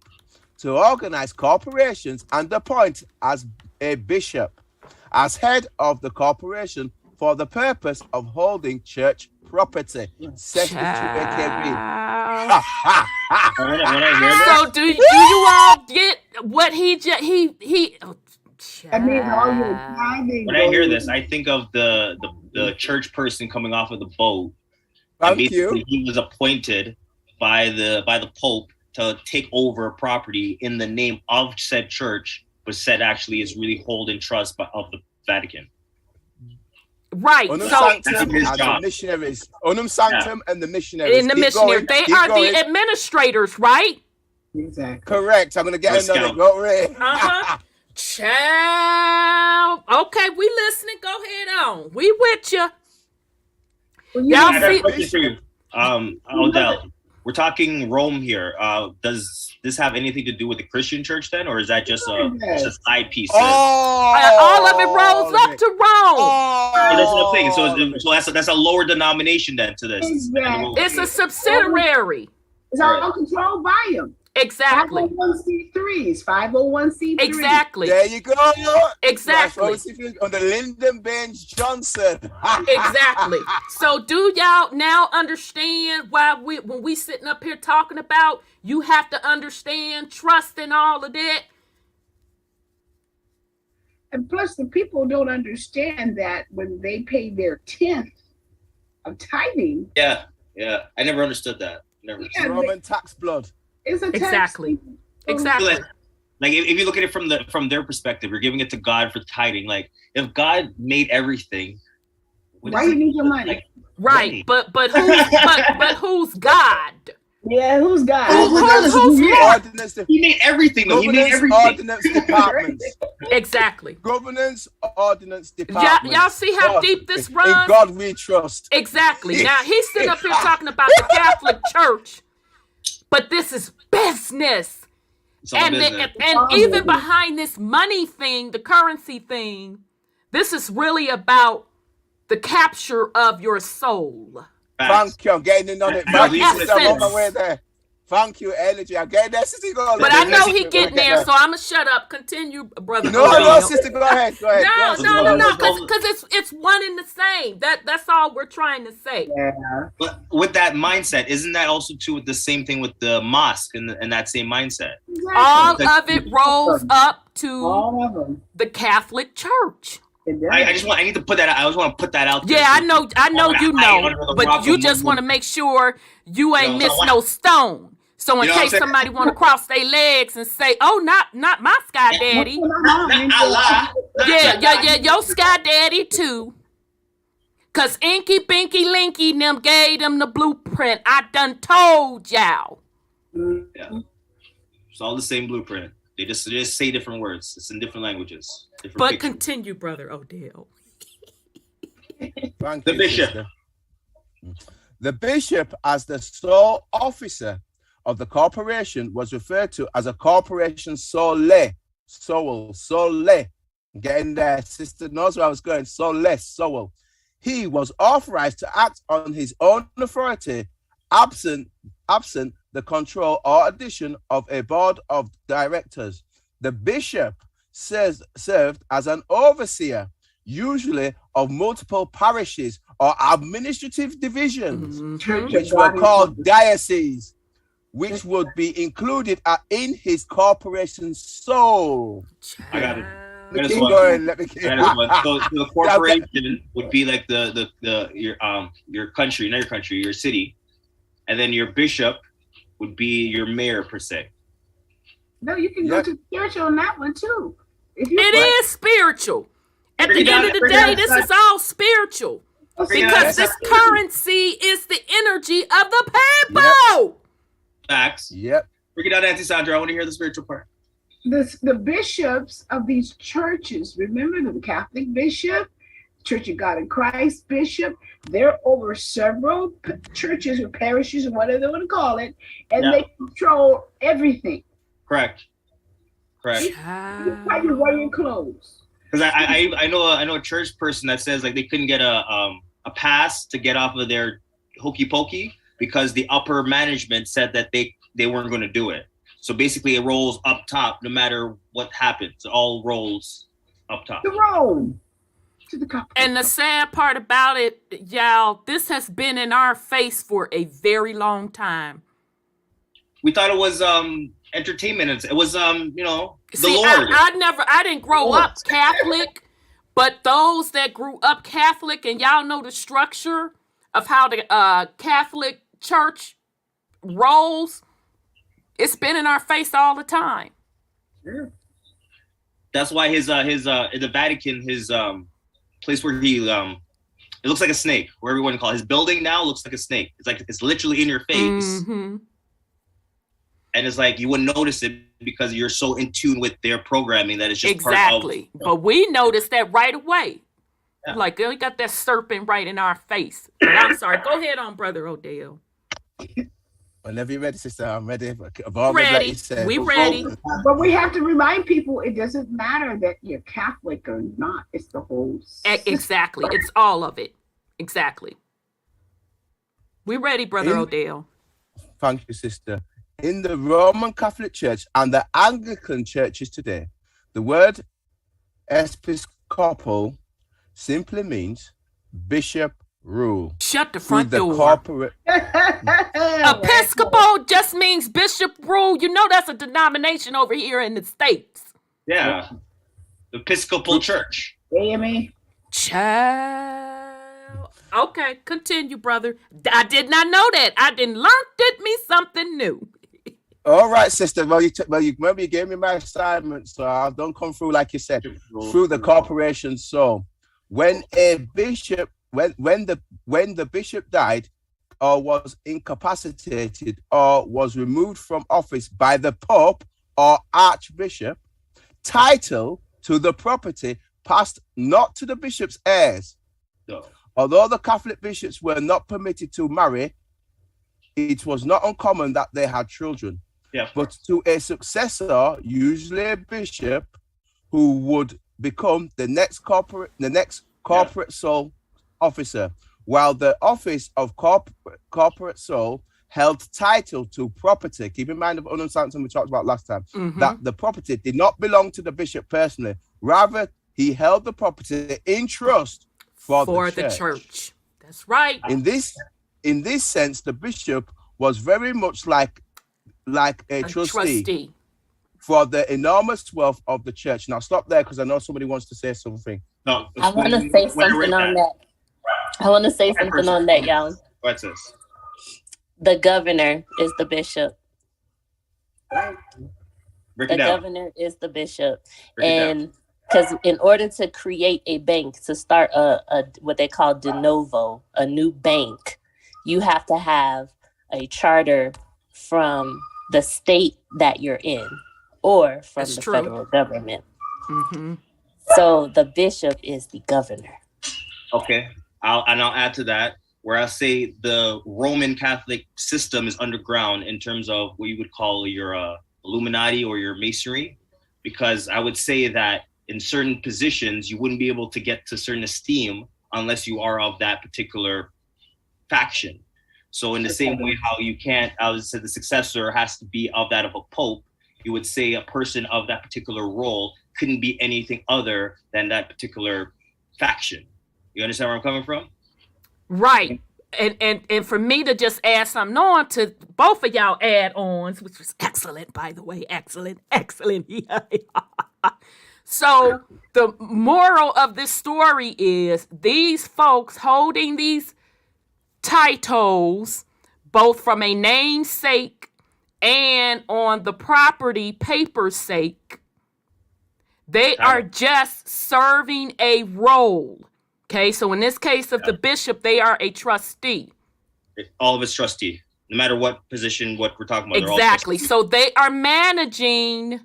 to organize corporations and appoint as a bishop as head of the corporation for the purpose of holding church property. So do you all get what he I mean, when I hear this, I think of the church person coming off of the boat. Thank you. He was appointed by the Pope to take over property in the name of said church, but said actually is really hold in trust of the Vatican. Right. Unum so Sanctum and the missionaries. Unum Sanctum and the missionaries. In the missionaries. They are the administrators, right? Exactly. Correct. I'm going to get another. Go right. Child. Okay, we listening. Go ahead on. We with you. Y'all see for you. Odell, we're talking Rome here. Does this have anything to do with the Christian church then, or is that just a side piece? All of it rolls up to Rome. That's the thing. So that's a lower denomination then to this. Exactly. It's a subsidiary. It's all controlled by them. Exactly. 501c3s, 501c3s. Exactly. There you go. Exactly. On the Lyndon Baines Johnson. Exactly. So do y'all now understand why when we sitting up here talking about you have to understand trust and all of that? And plus the people don't understand that when they pay their 10th of tithing. Yeah. I never understood that. Roman tax blood. It's a tax. Exactly. Like if you look at it from their perspective, you're giving it to God for tithing. Like if God made everything, why do you need your money? Like, right, but who's God? Yeah, who's God? Who's He made everything. Though. He made everything. Ordinance departments. Exactly. Governance, ordinance departments. Y'all see how deep this runs? In God we trust. Exactly. Now he's sitting up here talking about the Catholic Church, but this is business. And even behind this money thing, the currency thing, this is really about the capture of your soul. Thank you. I'm getting in on it. I'm on my way there. Thank you, energy. I'm getting there. Sister, go. But I know he getting there, so I'm gonna shut up. Continue, brother. No, sister, go ahead. No, because it's one and the same. That's all we're trying to say. Yeah. But with that mindset, isn't that also too with the same thing with the mosque and that same mindset? Exactly. All of it rolls up to the Catholic Church. I need to put that out. I just want to put that out there. Yeah, I know you know, but you just want to make sure you ain't miss no stone. So in case somebody want to cross their legs and say, "Oh, not my Sky Daddy," yeah, your Sky Daddy too. Cause Inky, Binky, Linky, them gave them the blueprint. I done told y'all. Yeah, it's all the same blueprint. They just say different words. It's in different languages. But pictures. Continue, Brother Odell. Thank the you, bishop. Sister. The bishop, as the sole officer of the corporation, was referred to as a corporation sole. Getting there, sister knows where I was going. Sole. He was authorized to act on his own authority, absent the control or addition of a board of directors. The bishop served as an overseer, usually of multiple parishes or administrative divisions, which were called dioceses, which would be included in his corporation soul. I got it. So the corporation would be like your country, not your country, your city, and then your bishop would be your mayor per se. No, you can go to church on that one too. It is spiritual. At the end of the day, this is all spiritual. Because this currency is the energy of the people. Facts. Yep. Break it down, Auntie Sandra. I want to hear the spiritual part. The bishops of these churches, remember the Catholic bishop, Church of God in Christ bishop, they're over several churches or parishes or whatever they want to call it, and they control everything. Correct. How you wear your clothes. Because I know a church person that says like they couldn't get a pass to get off of their hokey pokey because the upper management said that they weren't going to do it. So basically, it rolls up top no matter what happens. It all rolls up top. The roll to the cup. And the sad part about it, y'all, this has been in our face for a very long time. We thought it was entertainment. It was the See, Lord. I didn't grow up Catholic, but those that grew up Catholic, and y'all know the structure of how the Catholic Church rolls. It's been in our face all the time. Sure. That's why his in the Vatican, his place where he it looks like a snake, where everyone call it. His building now looks like a snake. It's literally in your face. Mm-hmm. And it's like you wouldn't notice it because you're so in tune with their programming that it's just exactly. part of, but we noticed that right away. Yeah. Like we got that serpent right in our face. I'm sorry. Go ahead on, Brother Odell. Whenever you're ready, sister, I'm ready. Ready. We ready. But we have to remind people it doesn't matter that you're Catholic or not. It's the whole system. Exactly. It's all of it. Exactly. We ready, Brother Odell. Thank you, sister. In the Roman Catholic Church and the Anglican churches today, the word episcopal simply means bishop rule. Shut the front door. Episcopal just means bishop rule. You know that's a denomination over here in the States. Yeah. The Episcopal Church. AME. Child. Okay, continue, brother. I did not know that. I didn't learn me something new. All right, sister. Well, you remember you gave me my assignment, so I don't come through like you said, through the corporation. So when a bishop when the bishop died or was incapacitated or was removed from office by the Pope or Archbishop, title to the property passed not to the bishop's heirs. No. Although the Catholic bishops were not permitted to marry, it was not uncommon that they had children. Yeah. But to a successor, usually a bishop, who would become the next corporate sole officer, while the office of corporate sole held title to property. Keep in mind of Unum Sanctum we talked about last time, that the property did not belong to the bishop personally. Rather, he held the property in trust for the church. That's right. In this sense, the bishop was very much like a trustee for the enormous wealth of the church. Now stop there because I know somebody wants to say something. No, I want to say something on that. I want to say something on that, y'all. What's this? The governor is the bishop. The governor is the bishop. And because in order to create a bank, to start a what they call de novo, a new bank, you have to have a charter from the state that you're in or from the federal government. Mm-hmm. So the bishop is the governor. Okay. I'll add to that, where I say the Roman Catholic system is underground in terms of what you would call your Illuminati or your Masonry, because I would say that in certain positions, you wouldn't be able to get to certain esteem unless you are of that particular faction. So in the same way how you can't, I would say the successor has to be of that of a pope, you would say a person of that particular role couldn't be anything other than that particular faction. You understand where I'm coming from? Right. And for me to just add something on to both of y'all add-ons, which was excellent, by the way, excellent. So the moral of this story is these folks holding these titles, both from a namesake and on the property paper's sake, they are just serving a role. Okay, so in this case of the bishop, they are a trustee. All of it's trustee, no matter what position, what we're talking about. Exactly. So they are managing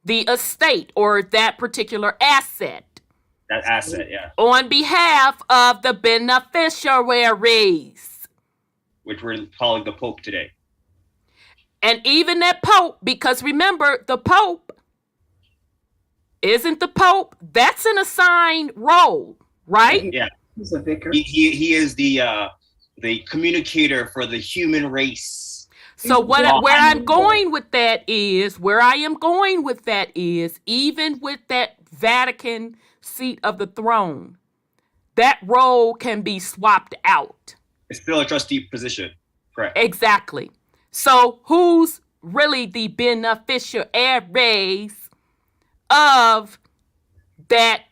the estate or that particular asset. That asset, yeah. On behalf of the beneficiaries. Which we're calling the Pope today. And even that Pope, because remember, the Pope isn't the Pope. That's an assigned role, right? Yeah. He's a vicar. He is the communicator for the human race. So where I am going with that is, even with that Vatican seat of the throne, that role can be swapped out. It's still a trustee position, correct? Exactly. So who's really the beneficiaries of that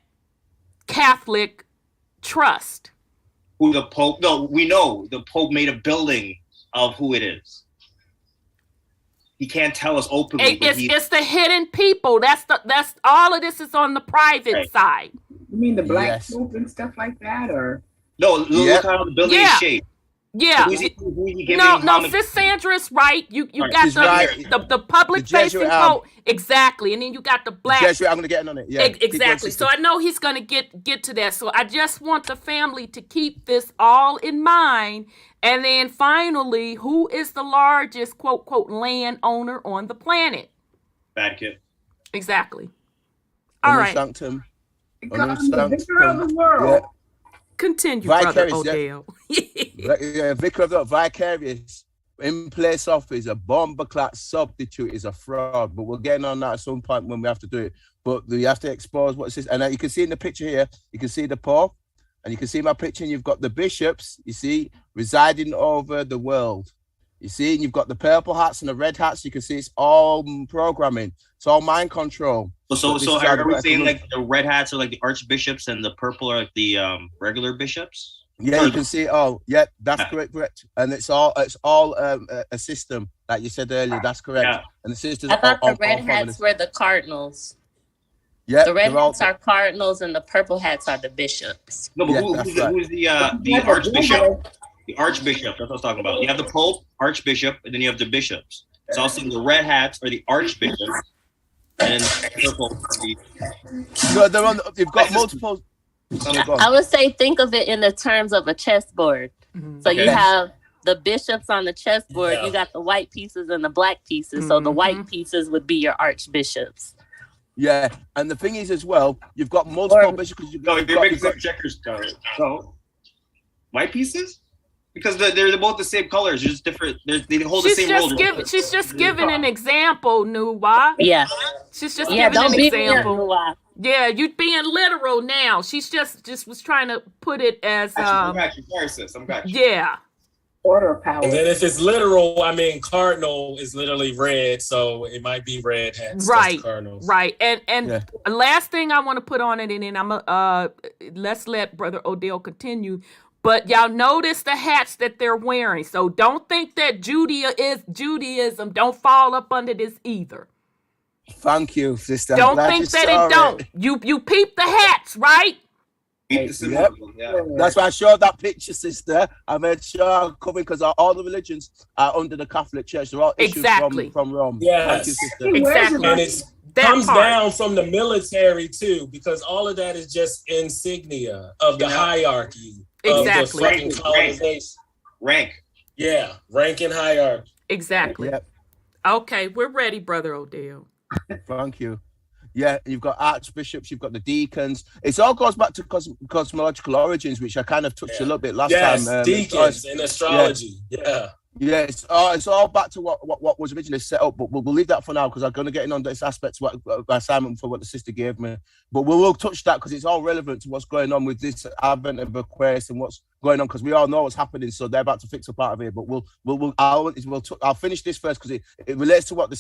Catholic trust? Who the Pope? No, we know the Pope made a building of who it is. He can't tell us openly. It's the hidden people. That's all of this is on the private side. You mean the black Pope and stuff like that, or no? Look how the building is shaped. Yeah. No, Sis Sandra is right. You got the public facing Pope. Exactly. And then you got the black. Jesuit, I'm gonna get in on it. Yeah. Exactly. So I know he's gonna get to that. So I just want the family to keep this all in mind. And then finally, who is the largest quote landowner on the planet? Vatican. Exactly. All right. The vicar of the world. Yeah. Continue, Brother Odell. Vicar of the vicarious in place of is a bomboclat substitute is a fraud, but we're getting on that at some point when we have to do it. But we have to expose what it says. And you can see in the picture here, you can see the Pope, and you can see my picture, and you've got the bishops, you see, residing over the world. You see, and you've got the purple hats and the red hats. You can see it's all programming. It's all mind control. So are we saying like the red hats are like the archbishops and the purple are like the regular bishops? Yeah, you can see. Oh, yeah, that's correct. And it's all a system, like you said earlier. That's correct. Yeah. And the systems. I thought the red hats were the cardinals. Yeah, the red hats are cardinals, and the purple hats are the bishops. No, but who's the archbishop? The archbishop. That's what I was talking about. You have the Pope, archbishop, and then you have the bishops. So I'll say the red hats are the archbishops, and then purple. No, they're on. You've got multiple. I would say think of it in the terms of a chessboard. Mm-hmm. So you have the bishops on the chessboard. Yeah. You got the white pieces and the black pieces. Mm-hmm. So the white pieces would be your archbishops. Yeah, and the thing is as well, you've got multiple bishops. You're making some checkers. So white pieces. Because they're both the same colors, they're just different. They hold the same role. She's just giving an example, Nuwa. Yeah. She's just giving an example. Yeah, you're being literal now. She's just was trying to put it as. I got you. Sorry, sis. I'm got you. Yeah. Order of power. And then if it's literal, I mean, cardinal is literally red, so it might be red hats. Right, cardinals. right. And last thing I want to put on it, and then let's let Brother Odell continue. But y'all notice the hats that they're wearing. So don't think that Judaism don't fall up under this either. Thank you, sister. Don't think that it don't. You peep the hats, right? Yep. That's why I showed that picture, sister. I made sure I'm covering because all the religions are under the Catholic Church. They're all issues from Rome. Yes. Thank you, sister. Exactly. And it comes down from the military too, because all of that is just insignia of the hierarchy. Exactly. Of the fucking colonization. Rank. Yeah, rank and hierarchy. Exactly. Yep. Okay, we're ready, Brother Odell. Thank you. Yeah, you've got archbishops, you've got the deacons. It all goes back to cosmological origins, which I kind of touched a little bit last time. Yes, deacons in astrology. Yeah, it's all back to what was originally set up, but we'll leave that for now because I'm going to get in on this aspect of what assignment for what the sister gave me. But we will touch that because it's all relevant to what's going on with this advent of Aquarius and what's going on because we all know what's happening. So they're about to fix a part of it. But I'll finish this first because it relates to what the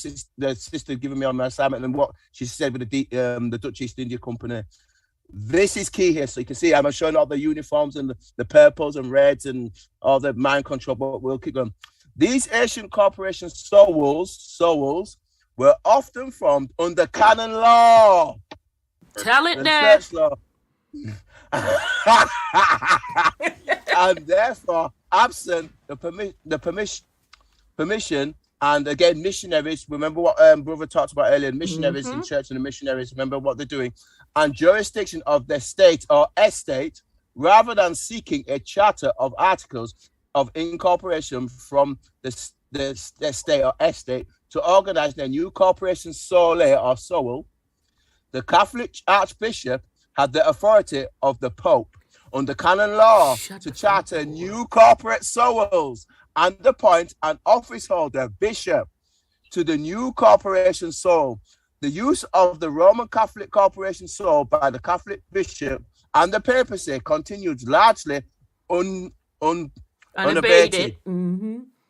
sister giving me on my assignment and what she said with the Dutch East India Company. This is key here, so you can see I'm showing all the uniforms and the purples and reds and all the mind control, but we'll keep going. These ancient corporation souls were often formed under canon law. Tell it now. Church law. And therefore absent the permission. And again, missionaries, remember what brother talked about earlier, missionaries in church and the missionaries, remember what they're doing, and jurisdiction of their state or estate, rather than seeking a charter of articles of incorporation from the state or estate to organize their new corporation sole or soul. The Catholic Archbishop had the authority of the Pope under canon law to charter new corporate souls and appoint an office holder, bishop, to the new corporation soul. The use of the Roman Catholic corporation soul by the Catholic bishop and the papacy continued largely unabated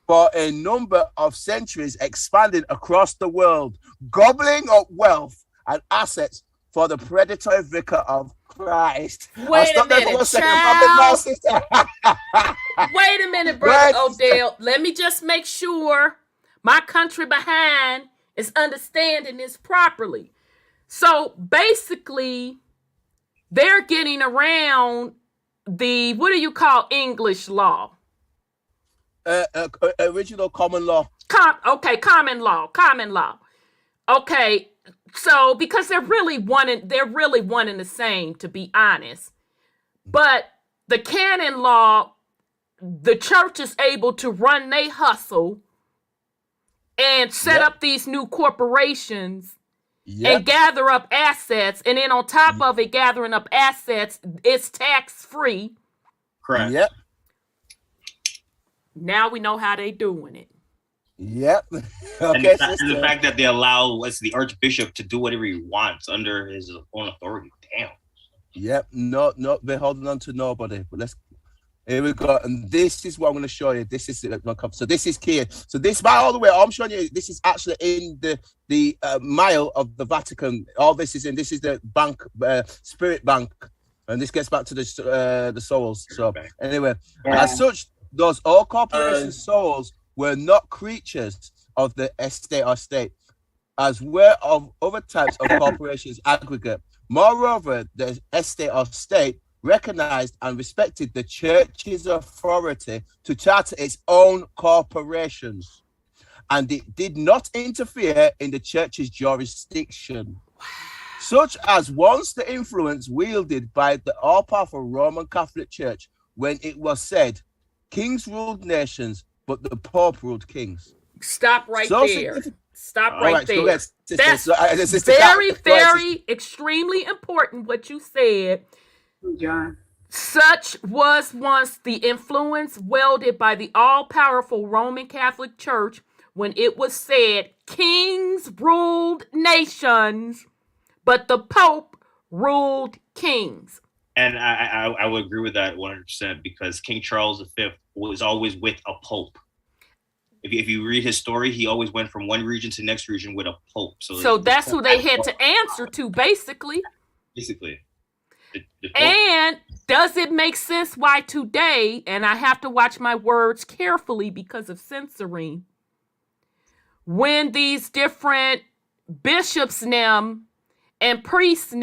for a number of centuries, expanding across the world, gobbling up wealth and assets for the predatory vicar of Christ. Wait a minute, child. Wait a minute, Brother Odell. Let me just make sure my country behind is understanding this properly. So basically, they're getting around the, what do you call English law? Original common law. Common law. Okay, so because they're really one and the same, to be honest. But the canon law, the church is able to run they hustle and set up these new corporations and gather up assets, and then on top of it, gathering up assets, it's tax-free. Correct. Yep. Now we know how they doing it. Yep. Okay. And the fact that they allow the Archbishop to do whatever he wants under his own authority. Damn. Yep. No, they're holding on to nobody. But here we go. And this is what I'm going to show you. This is so this is key. So this, by all the way, I'm showing you, this is actually in the mile of the Vatican. All this is the bank, Spirit Bank. And this gets back to the souls. So anyway, as such, those all corporation souls were not creatures of the estate or state, as were of other types of corporations aggregate. Moreover, the estate or state recognized and respected the church's authority to charter its own corporations, and it did not interfere in the church's jurisdiction, such as once the influence wielded by the all-powerful Roman Catholic Church, when it was said, kings ruled nations, but the Pope ruled kings. Stop right there. Stop right there. That's very extremely important what you said. John. Such was once the influence wielded by the all-powerful Roman Catholic Church when it was said, kings ruled nations, but the Pope ruled kings. And I would agree with that 100% because King Charles V was always with a pope. If you read his story, he always went from one region to the next region with a pope. So that's who they had to answer to, basically. Basically. And does it make sense why today, and I have to watch my words carefully because of censoring, when these different bishops and priests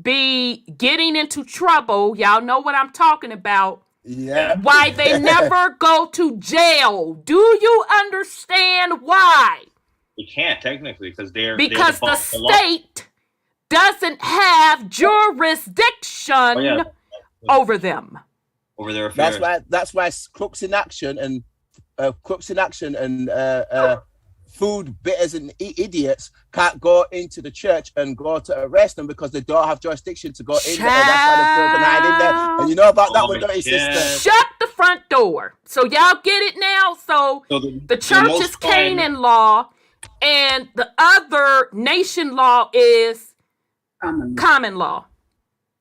be getting into trouble, y'all know what I'm talking about. Yeah. Why they never go to jail. Do you understand why? You can't technically because they're the state doesn't have jurisdiction over them. Over their affairs. That's why crooks in action and food bitters and idiots can't go into the church and go to arrest them because they don't have jurisdiction to go in there. That's why they're broken in there. And you know about that one, don't you, sister? Shut the front door. So y'all get it now? So the church is Canaan law and the other nation law is common law.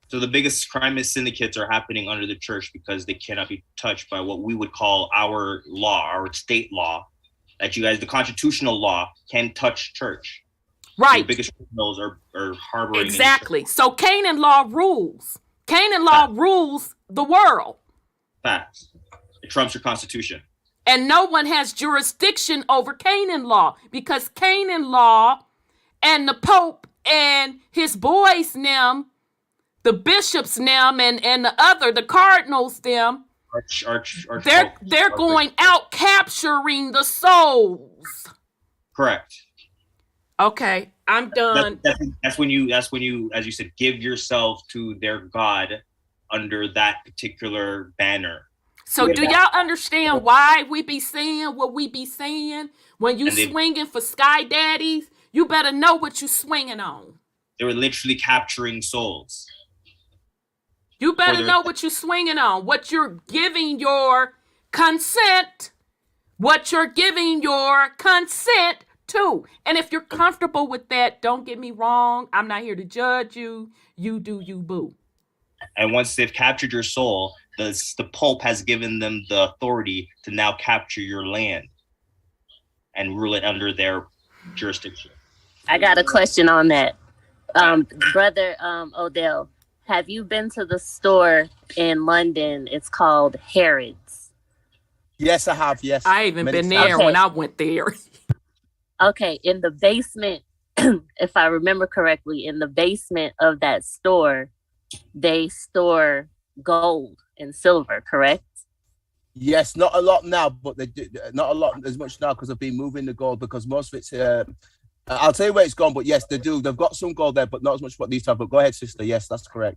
So the biggest crime syndicates are happening under the church because they cannot be touched by what we would call our law, our state law. That you guys, the constitutional law, can touch church. Right. The biggest criminals are harboring. Exactly. So Canaan law rules. Canaan law rules the world. Facts. It trumps your constitution. And no one has jurisdiction over Canaan law because Canaan law and the Pope and his boys, the bishops, and the cardinals, they're going out capturing the souls. Correct. Okay, I'm done. That's when you, as you said, give yourself to their God under that particular banner. So do y'all understand why we be saying what we be saying? When you swinging for sky daddies, you better know what you swinging on. They were literally capturing souls. You better know what you're swinging on, what you're giving your consent, to. And if you're comfortable with that, don't get me wrong. I'm not here to judge you. You do you, boo. And once they've captured your soul, the Pope has given them the authority to now capture your land and rule it under their jurisdiction. I got a question on that. Brother Odell, have you been to the store in London? It's called Harrods. Yes, I have. Yes. I even been there when I went there. Okay. In the basement, if I remember correctly, in the basement of that store, they store gold and silver, correct? Yes, not a lot now, but they do, not a lot as much now because they've been moving the gold because most of it's I'll tell you where it's gone, but yes, they do. They've got some gold there, but not as much what these have. But go ahead, sister. Yes, that's correct.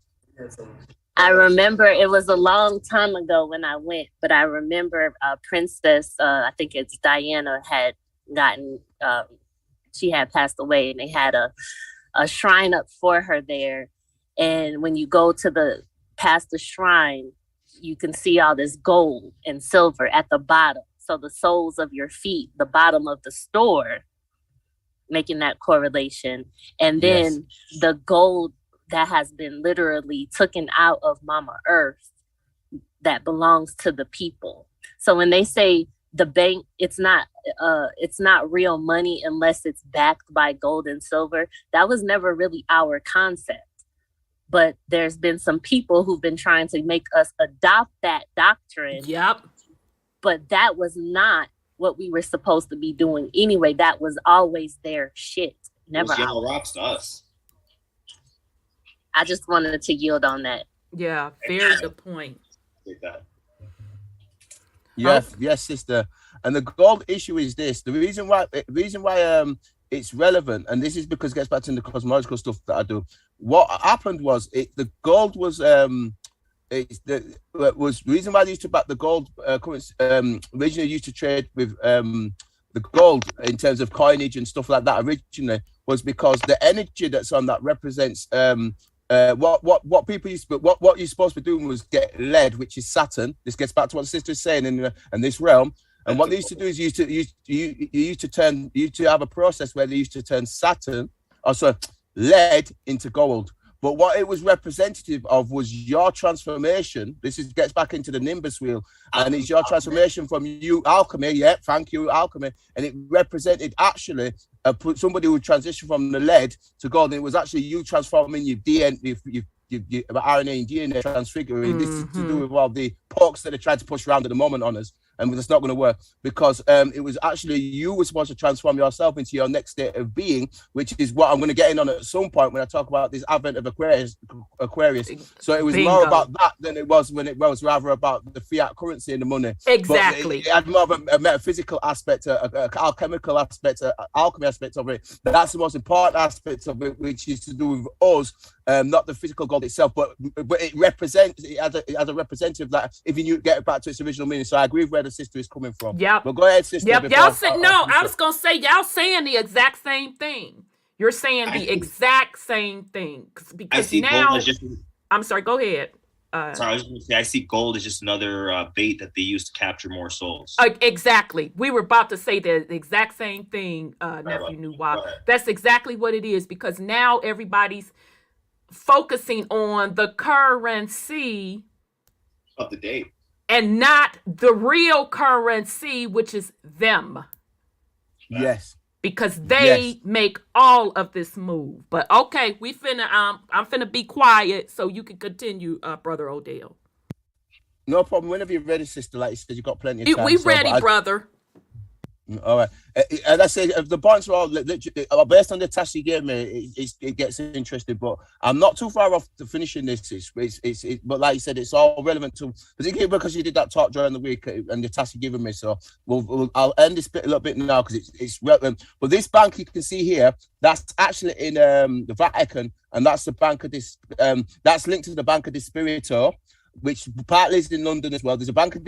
I remember it was a long time ago when I went, but I remember Princess, I think it's Diana, had gotten, she had passed away, and they had a shrine up for her there. And when you go to past the shrine, you can see all this gold and silver at the bottom. So the soles of your feet, the bottom of the store, making that correlation. And then the gold that has been literally taken out of Mama Earth that belongs to the people. So when they say the bank, it's not real money unless it's backed by gold and silver. That was never really our concept. But there's been some people who've been trying to make us adopt that doctrine. Yep. But that was not what we were supposed to be doing anyway. That was always their shit. Never yellow rocks to us. I just wanted to yield on that. Yeah, very good point. Yes, sister. And the gold issue is this: the reason why it's relevant, and this is because it gets back to the cosmological stuff that I do. What happened was the gold was was reason why they used to back the gold originally used to trade with the gold in terms of coinage and stuff like that originally was because the energy that's on that represents what people used to, what you're supposed to be doing was get lead, which is Saturn. This gets back to what the sister is saying in this realm. And what they used to do is you used to have a process where they used to turn Saturn, lead into gold. But what it was representative of was your transformation. Gets back into the Nimbus wheel, and it's your transformation from you, alchemy. Yeah, thank you, alchemy. And it represented actually somebody who transitioned from the lead to gold. And it was actually you transforming your DNA, your RNA and DNA transfiguring. This is to do with all the pokes that they tried to push around at the moment on us. And it's not going to work because it was actually you were supposed to transform yourself into your next state of being, which is what I'm going to get in on at some point when I talk about this advent of Aquarius. So it was more about that than it was when it was rather about the fiat currency and the money. Exactly. But it had more of a metaphysical aspect, a alchemical aspect, alchemy aspect of it. That's the most important aspect of it, which is to do with us, not the physical gold itself, but it represents it as a representative that if you get it back to its original meaning. So I agree with where the sister is coming from. Yep. But go ahead, sister. Yep. Y'all said no. I was gonna say y'all saying the exact same thing. You're saying the exact same thing because now. I'm sorry. Go ahead. Sorry, I was going to say I see gold as just another bait that they use to capture more souls. Exactly. We were about to say the exact same thing, nephew Nuwa. That's exactly what it is because now everybody's focusing on the currency of the day and not the real currency, which is them. Yes. Because they make all of this move. But okay, we finna I'm finna be quiet so you can continue, Brother Odell. No problem. Whenever you're ready, sister, like you said, you got plenty of time. We ready, brother. All right. As I said, the points are all based on the task you gave me. It gets interesting, but I'm not too far off to finishing this. But like you said, it's all relevant to, particularly because you did that talk during the week and the task you given me. So I'll end this bit a little bit now because it's relevant. But this bank you can see here, that's actually in the Vatican, and that's the Bank of this. That's linked to the Bank of the Spirito, which partly is in London as well. There's a Bank of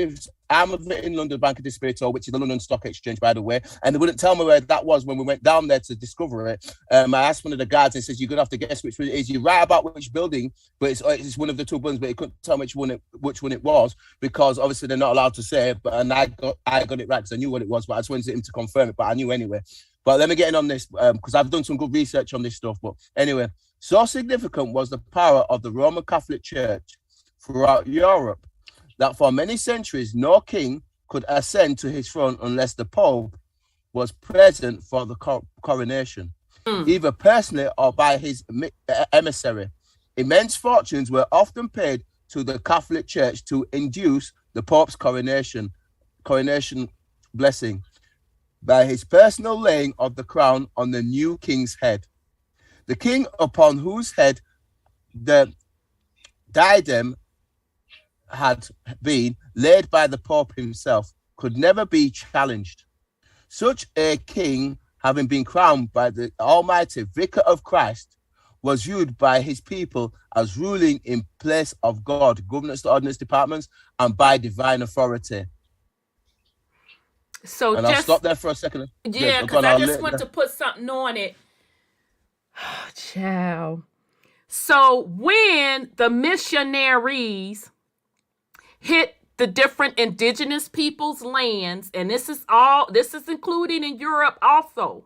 arm of it in London, Bank of the Spirito, which is the London Stock Exchange, by the way. And they wouldn't tell me where that was when we went down there to discover it. I asked one of the guards and he says, you're going to have to guess which one it is. You're right about which building, but it's one of the two buildings, but he couldn't tell me which one it was because obviously they're not allowed to say it. And I got it right because I knew what it was, but I just wanted him to confirm it, but I knew anyway. But let me get in on this because I've done some good research on this stuff. But anyway, so significant was the power of the Roman Catholic Church throughout Europe that for many centuries no king could ascend to his throne unless the Pope was present for the coronation, either personally or by his emissary. Immense fortunes were often paid to the Catholic Church to induce the Pope's coronation blessing by his personal laying of the crown on the new king's head. The king upon whose head the diadem had been laid by the Pope himself could never be challenged. Such a king, having been crowned by the Almighty Vicar of Christ, was viewed by his people as ruling in place of God, governance to ordinance departments, and by divine authority. So and I'll stop there for a second. Yeah, because I just want to put something on it. Child. So when the missionaries hit the different indigenous people's lands, and this is included in Europe also.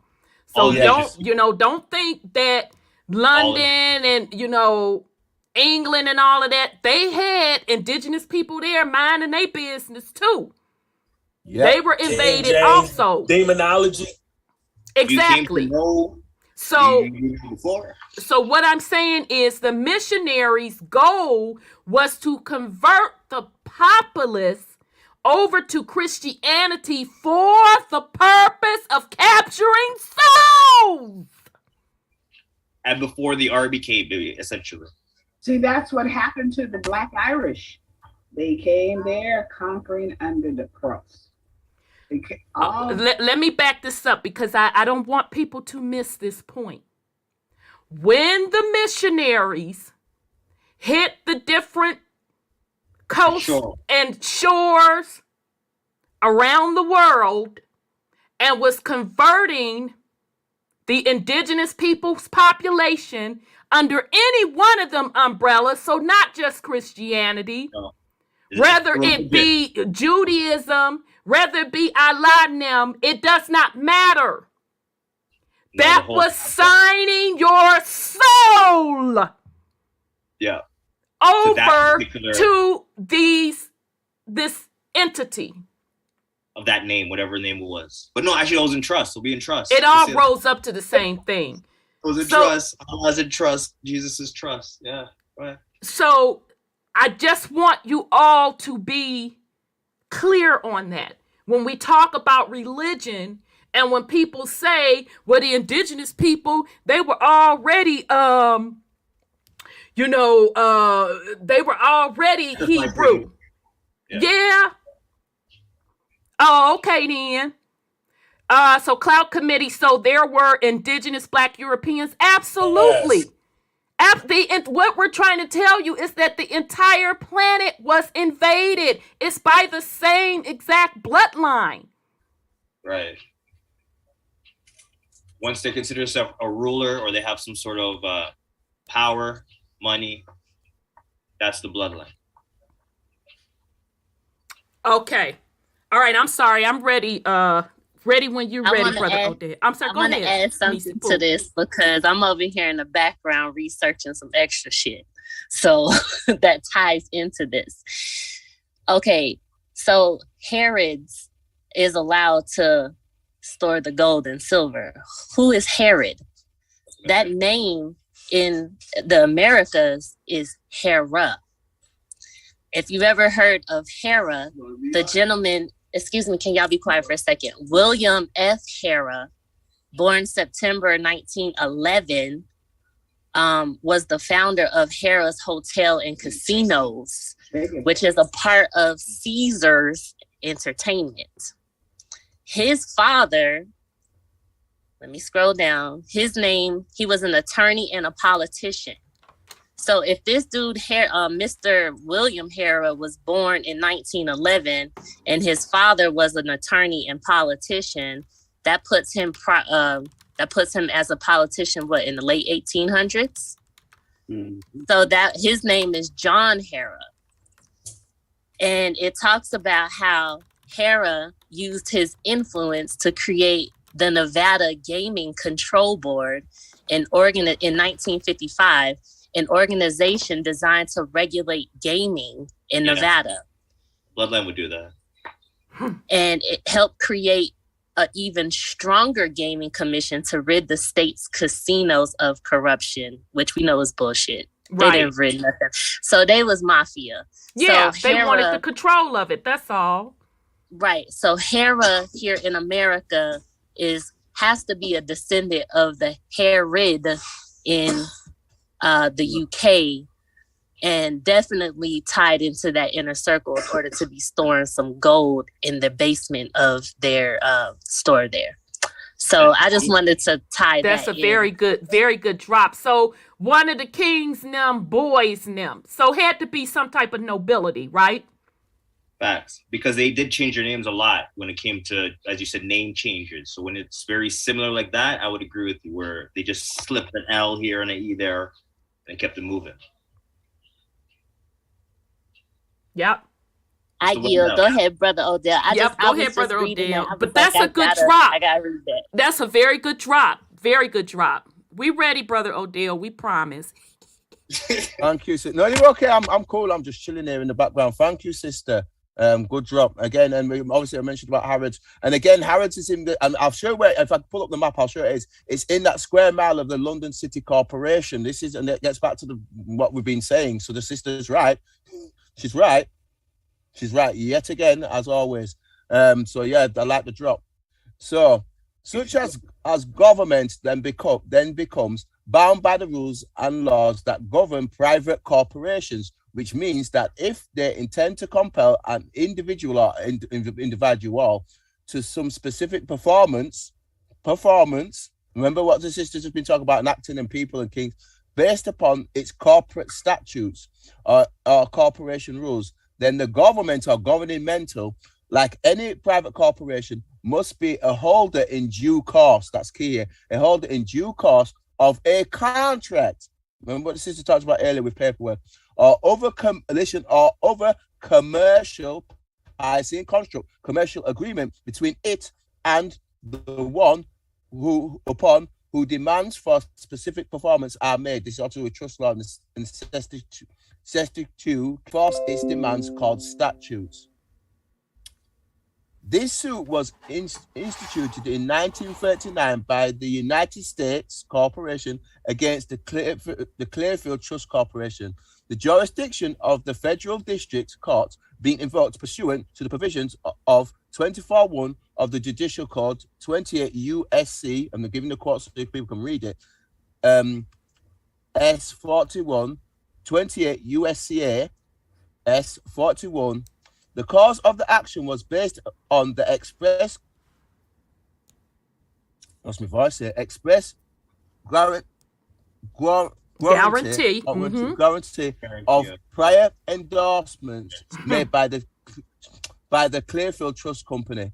So don't think that London and England and all of that, they had indigenous people there minding their business too. Yep. They were invaded also. Demonology. Exactly. So what I'm saying is the missionaries' goal was to convert the populace over to Christianity for the purpose of capturing souls. And before the RBK, essentially. See, that's what happened to the Black Irish. They came there conquering under the cross. Let me back this up because I don't want people to miss this point. When the missionaries hit the different coasts and shores around the world and was converting the indigenous people's population under any one of them umbrellas, so not just Christianity, whether it be Judaism, whether it be Allah, it does not matter. That was signing your soul Yeah. over to this entity of that name, whatever name it was. But no, actually, it was in trust. It'll be in trust. It all rolls up to the same thing. It was in trust. Allah's in trust. Jesus is trust. Yeah. Right. So I just want you all to be clear on that. When we talk about religion, and when people say, well, the indigenous people, they were already, they were already Hebrew. Yeah. Oh, okay then. So Cloud Committee, so there were indigenous Black Europeans? Absolutely. Yes. What we're trying to tell you is that the entire planet was invaded. It's by the same exact bloodline. Right. Once they consider themselves a ruler or they have some sort of power, money, that's the bloodline. Okay. All right. I'm sorry. I'm ready. Ready when you're ready, Brother Odell. I'm sorry. Go ahead. I want to add something to this because I'm over here in the background researching some extra shit. So that ties into this. Okay. So Herod's is allowed to store the gold and silver. Who is Herod? That name in the Americas is Hera. If you've ever heard of Hera, the gentleman, excuse me, can y'all be quiet for a second? William F. Hera, born September 1911, was the founder of Hera's Hotel and Casinos, which is a part of Caesar's Entertainment. His father, let me scroll down, his name, he was an attorney and a politician. So if this dude, Mr. William Hera, was born in 1911 and his father was an attorney and politician, that puts him as a politician, what, in the late 1800s? Mm-hmm. So that his name is John Hera. And it talks about how Hera used his influence to create the Nevada Gaming Control Board in 1955, an organization designed to regulate gaming in Nevada. Bloodline would do that. And it helped create an even stronger gaming commission to rid the state's casinos of corruption, which we know is bullshit. Right. They didn't rid nothing. So they was mafia. Yeah, so they wanted the control of it. That's all. Right. So Hera here in America has to be a descendant of the Herod in the UK, and definitely tied into that inner circle in order to be storing some gold in the basement of their store there. So I just wanted to tie That's that a very good drop. So one of the kings, boys, so had to be some type of nobility, right? Facts. Because they did change their names a lot when it came to, as you said, name changes. So when it's very similar like that, I would agree with you, where they just slipped an L here and an E there and kept it moving. Yep. I yield. Go ahead, Brother Odell. Go ahead, Brother Odell. But that's a good drop. I gotta read that. That's a very good drop. Very good drop. We ready, Brother Odell. We promise. Thank you, sister. No, you're okay. I'm cool. I'm just chilling here in the background. Thank you, sister. Good drop again. And obviously I mentioned about Harrods. And again, Harrods is in the, and I'll show where, if I pull up the map, I'll show it is. It's in that square mile of the London City Corporation. This is, and it gets back to what we've been saying. So the sister's right. She's right. She's right yet again, as always. So yeah, I like the drop. So such as government then becomes bound by the rules and laws that govern private corporations, which means that if they intend to compel an individual or individual to some specific performance, remember what the sisters have been talking about in acting and people and kings, based upon its corporate statutes or corporation rules, then the government or governmental, like any private corporation, must be a holder in due course. That's key here. A holder in due course of a contract. Remember what the sister talked about earlier with paperwork, or other commercial, I see in construct, commercial agreement between it and the one upon who demands for specific performance are made. This is also a trust law in 62 force its demands called statutes. This suit was instituted in 1939 by the United States Corporation against the Clearfield Trust Corporation. The jurisdiction of the Federal District Court being invoked pursuant to the provisions of 24.1 of the Judicial Code, 28 USC, I'm giving the quote so people can read it, S41, 28 USCA, S41. The cause of the action was based on the express guarantee of prior endorsements made by the Clearfield Trust Company.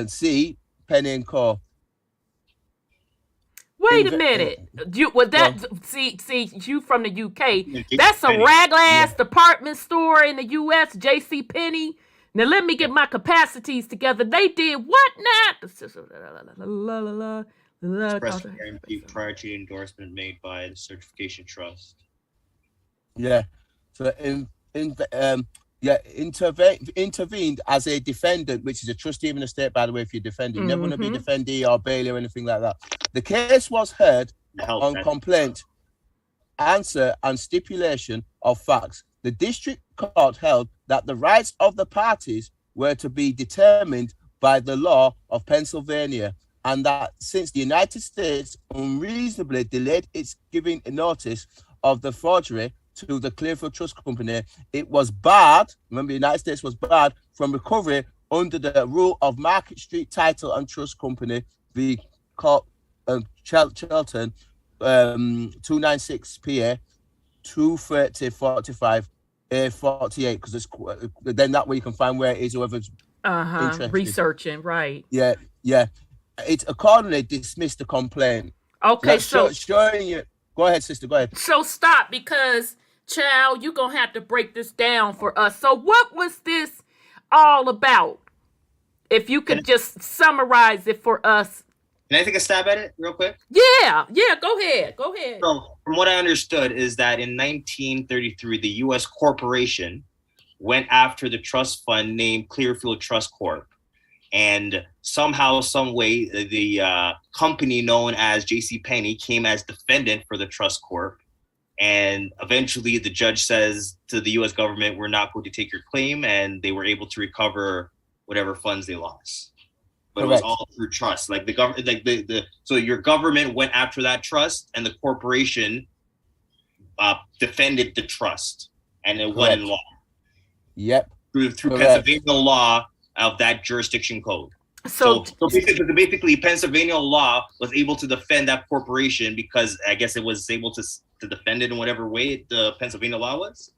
C. Penny and Co. Wait a minute. You from the UK. That's a raglass department store in the US, JC Penney. Now let me get my capacities together. They did what now? Express guarantee prior to endorsement made by the certification trust. Yeah. So intervened as a defendant, which is a trustee of an estate, by the way, if you're defending. Never want to be defendee or bailey or anything like that. The case was heard on complaint, answer, and stipulation of facts. The district court held that the rights of the parties were to be determined by the law of Pennsylvania, and that since the United States unreasonably delayed its giving notice of the forgery to the Clearfield Trust Company, it was barred, remember the United States was barred from recovery under the rule of Market Street Title and Trust Company v. Chelton, 296 PA 23045 A48, because it's then that way you can find where it is, whoever's interested. Researching, right. Yeah. It accordingly dismissed the complaint. Okay, so showing you. Go ahead, sister. Go ahead. So stop, because child, you're gonna have to break this down for us. So what was this all about? If you could just summarize it for us. Can I take a stab at it real quick? Yeah, go ahead. So from what I understood is that in 1933, the U.S. corporation went after the trust fund named Clearfield Trust Corp. And somehow, some way, the company known as JCPenney came as defendant for the trust corp. And eventually the judge says to the U.S. government, we're not going to take your claim. And they were able to recover whatever funds they lost. But Correct. It was all through trust. Like the government, so your government went after that trust, and the corporation defended the trust, and it won in law. Yep. Through Pennsylvania law of that jurisdiction code. So basically, Pennsylvania law was able to defend that corporation because I guess it was able to defend it in whatever way the Pennsylvania law was.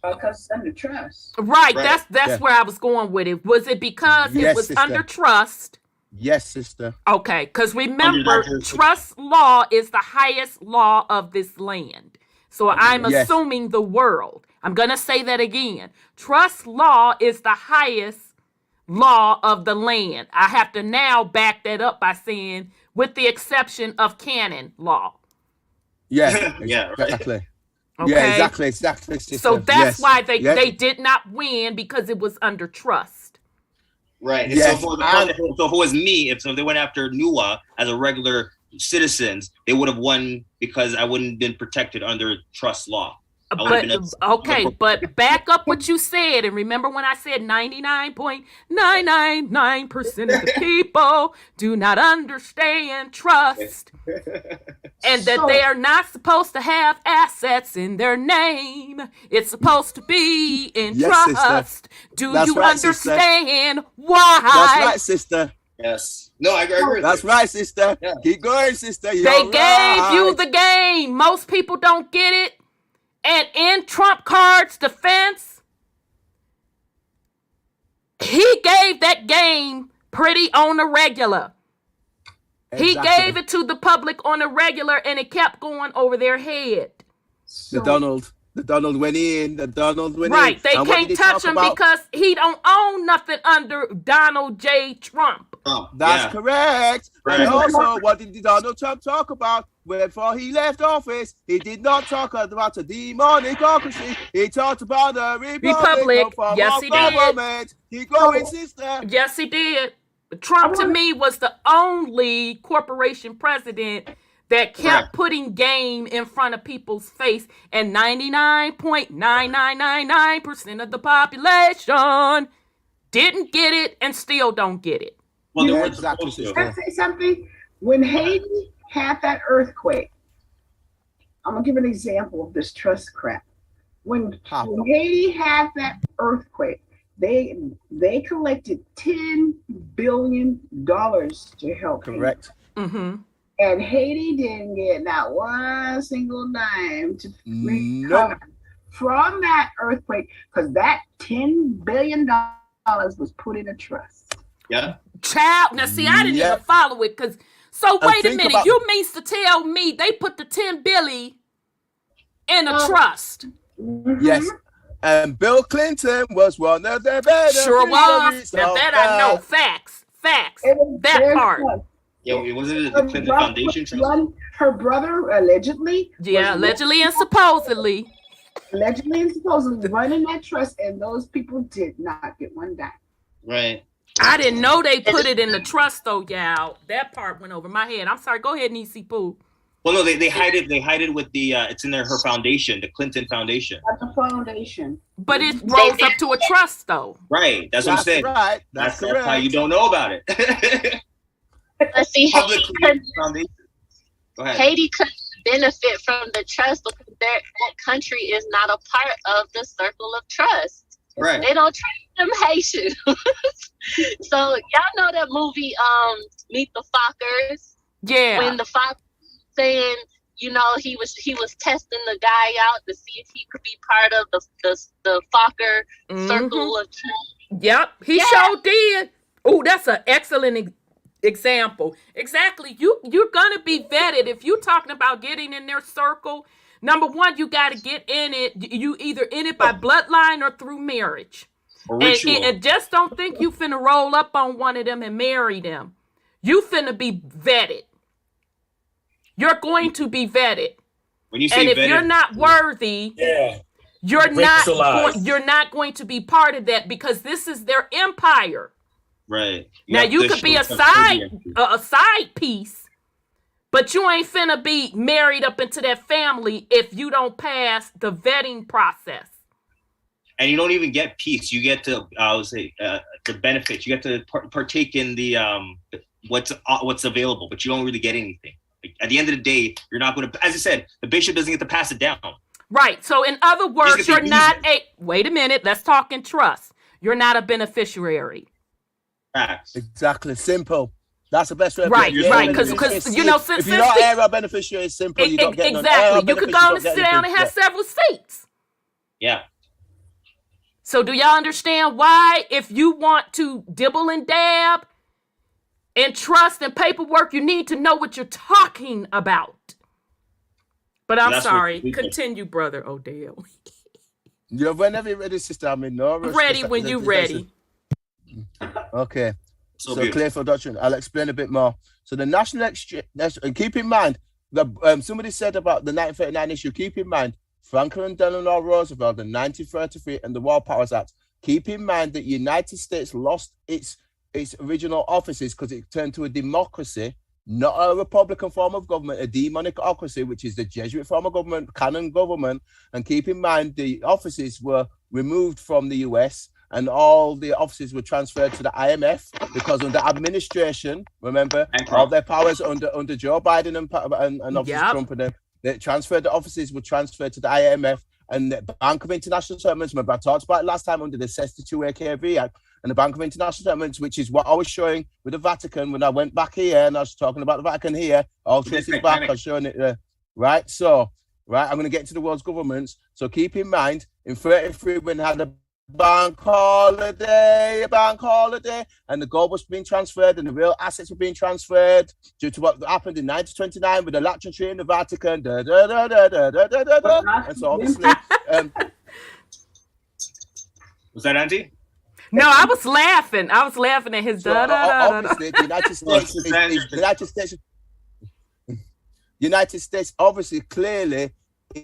Because it's under trust. Right. That's where I was going with it. Was it because it was under trust? Yes, sister. Okay, because remember, trust law is the highest law of this land. So I'm assuming the world. I'm going to say that again. Trust law is the highest law of the land. I have to now back that up by saying, with the exception of canon law. Yeah, exactly. Okay. Yeah, exactly. So that's why they did not win, because it was under trust. Right. Yes. So if it was me, if they went after NUA as a regular citizens, they would have won because I wouldn't have been protected under trust law. But back up what you said, and remember when I said 99.999% of the people do not understand trust, and that they are not supposed to have assets in their name. It's supposed to be in trust. Sister. Do you understand why? That's right, sister. Yes. No, I agree. That's right, sister. Yeah. Keep going, sister. They gave you the game. Most people don't get it. And in Trump Card's defense, he gave that game pretty on the regular. Exactly. He gave it to the public on the regular, and it kept going over their head. The Donald. The Donald went in. Right. They and can't touch him because he don't own nothing under Donald J. Trump. That's correct. Right. And also, what did Donald Trump talk about? Before he left office, he did not talk about a democracy. He talked about a republic. Yes, he did. He going, sister. Yes, he did. Trump, to me, was the only corporation president that kept putting game in front of people's face, and 99.9999% of the population didn't get it and still don't get it. Well, Can I say something? When Haiti had that earthquake, I'm gonna give an example of this trust crap. When Haiti had that earthquake, they collected $10 billion to help. Correct. Mm-hmm. And Haiti didn't get not one single dime to recover from that earthquake, because that $10 billion was put in a trust. Yeah. Child, now see, I didn't even follow it, because so wait a minute, you mean to tell me they put the $10 billion in a trust? Yes. And Bill Clinton was one of the better. Sure was. Now that I know. Facts. That part. Yo, it wasn't the Clinton Foundation trust. Her brother allegedly. Yeah, allegedly and supposedly. Allegedly and supposedly running that trust, and those people did not get one dime. Right. I didn't know they put it in the trust though, y'all. That part went over my head. I'm sorry. Go ahead, Nisi Poo. Well, no, they hide it. They hide it with the. It's in her foundation, the Clinton Foundation. That's a foundation. But it rolls up to a trust, though. Right. That's what I'm saying. Right. That's how you don't know about it. But see, Haiti could benefit from the trust because that country is not a part of the circle of trust. Right. They don't treat them Haitians. So y'all know that movie, Meet the Fockers. Yeah. When the Fockers saying, you know, he was testing the guy out to see if he could be part of the Fokker circle of trust. Yep, he sure did. Oh, that's an excellent example. Exactly. You're gonna be vetted if you're talking about getting in their circle. Number one, you got to get in it. You either in it by bloodline or through marriage. And just don't think you finna roll up on one of them and marry them. You finna be vetted. You're going to be vetted. When you say and if vetted, you're not worthy, you're not going to be part of that, because this is their empire. Right. Now you could be a side piece, but you ain't finna be married up into that family if you don't pass the vetting process. And you don't even get peace. You get to, I would say, the benefits. You get to partake in the what's available, but you don't really get anything. At the end of the day, you're not going to, as I said, the bishop doesn't get to pass it down. Right. So in other words, you're not wait a minute, let's talk in trust. You're not a beneficiary. Facts. Exactly. Simple. That's the best way. Right. Because you know, if you're not a beneficiary, it's simple. You don't get exactly. You could go and sit down and have several seats. Yeah. So do y'all understand why, if you want to dibble and dab and trust and paperwork, you need to know what you're talking about? But I'm sorry. Continue, Brother Odell. You're whenever you're ready, sister. I mean, no rush. Ready when you're ready. Okay. So clear for doctrine. I'll explain a bit more. So the national exchange, and keep in mind, somebody said about the 1939 issue, keep in mind, Franklin Delano Roosevelt in 1933 and the War Powers Act. Keep in mind that the United States lost its original offices because it turned to a democracy, not a republican form of government, a demonicocracy, which is the Jesuit form of government, canon government. And keep in mind, the offices were removed from the US and all the offices were transferred to the IMF because under administration, remember, all their powers under Joe Biden and obviously Trump and them, they transferred, the offices were transferred to the IMF and the Bank of International Settlements. Remember, I talked about it last time under the 62 AKB Act. And the Bank of International Settlements, which is what I was showing with the Vatican when I went back here and I was talking about the Vatican here, all traces back, I was showing it right? So, I'm going to get to the world's governments. So keep in mind, in 33, when I had the bank holiday, and the gold was being transferred, and the real assets were being transferred due to what happened in 1929 with the Lateran Treaty in the Vatican. And so obviously, was that Auntie? No, I was laughing. I was laughing at his obviously, the United States obviously clearly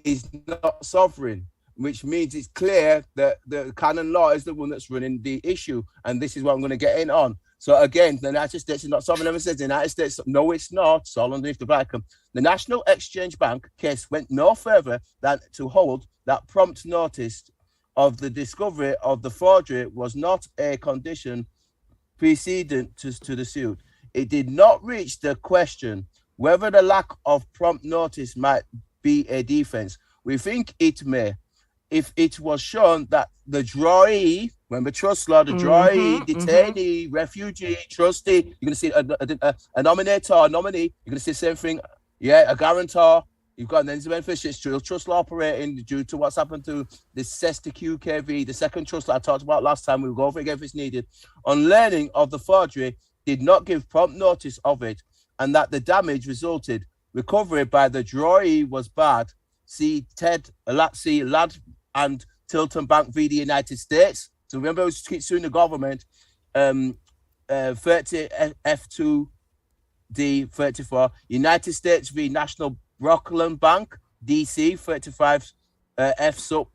is not sovereign, which means it's clear that the canon law is the one that's running the issue. And this is what I'm going to get in on. So again, the United States is not sovereign. Never says the United States. No, it's not. It's all underneath the vacuum. The National Exchange Bank case went no further than to hold that prompt notice of the discovery of the forgery was not a condition precedent to the suit. It did not reach the question whether the lack of prompt notice might be a defense. We think it may, if it was shown that the drawee, remember trust law, the drawee, detainee, refugee, trustee, you're going to see a nominator, a nominee, you're going to see the same thing, a guarantor. You've got an beneficiary trust law operating due to what's happened to the Cesta QKV, the second trust that I talked about last time. We'll go over it again if it's needed. On learning of the forgery, did not give prompt notice of it, and that the damage resulted. Recovery by the drawee was bad. See Ladd and Tilton Bank v. the United States. So remember, we keep suing the government. 30 F2D 34. United States v. National Rockland Bank, DC 35 F sub,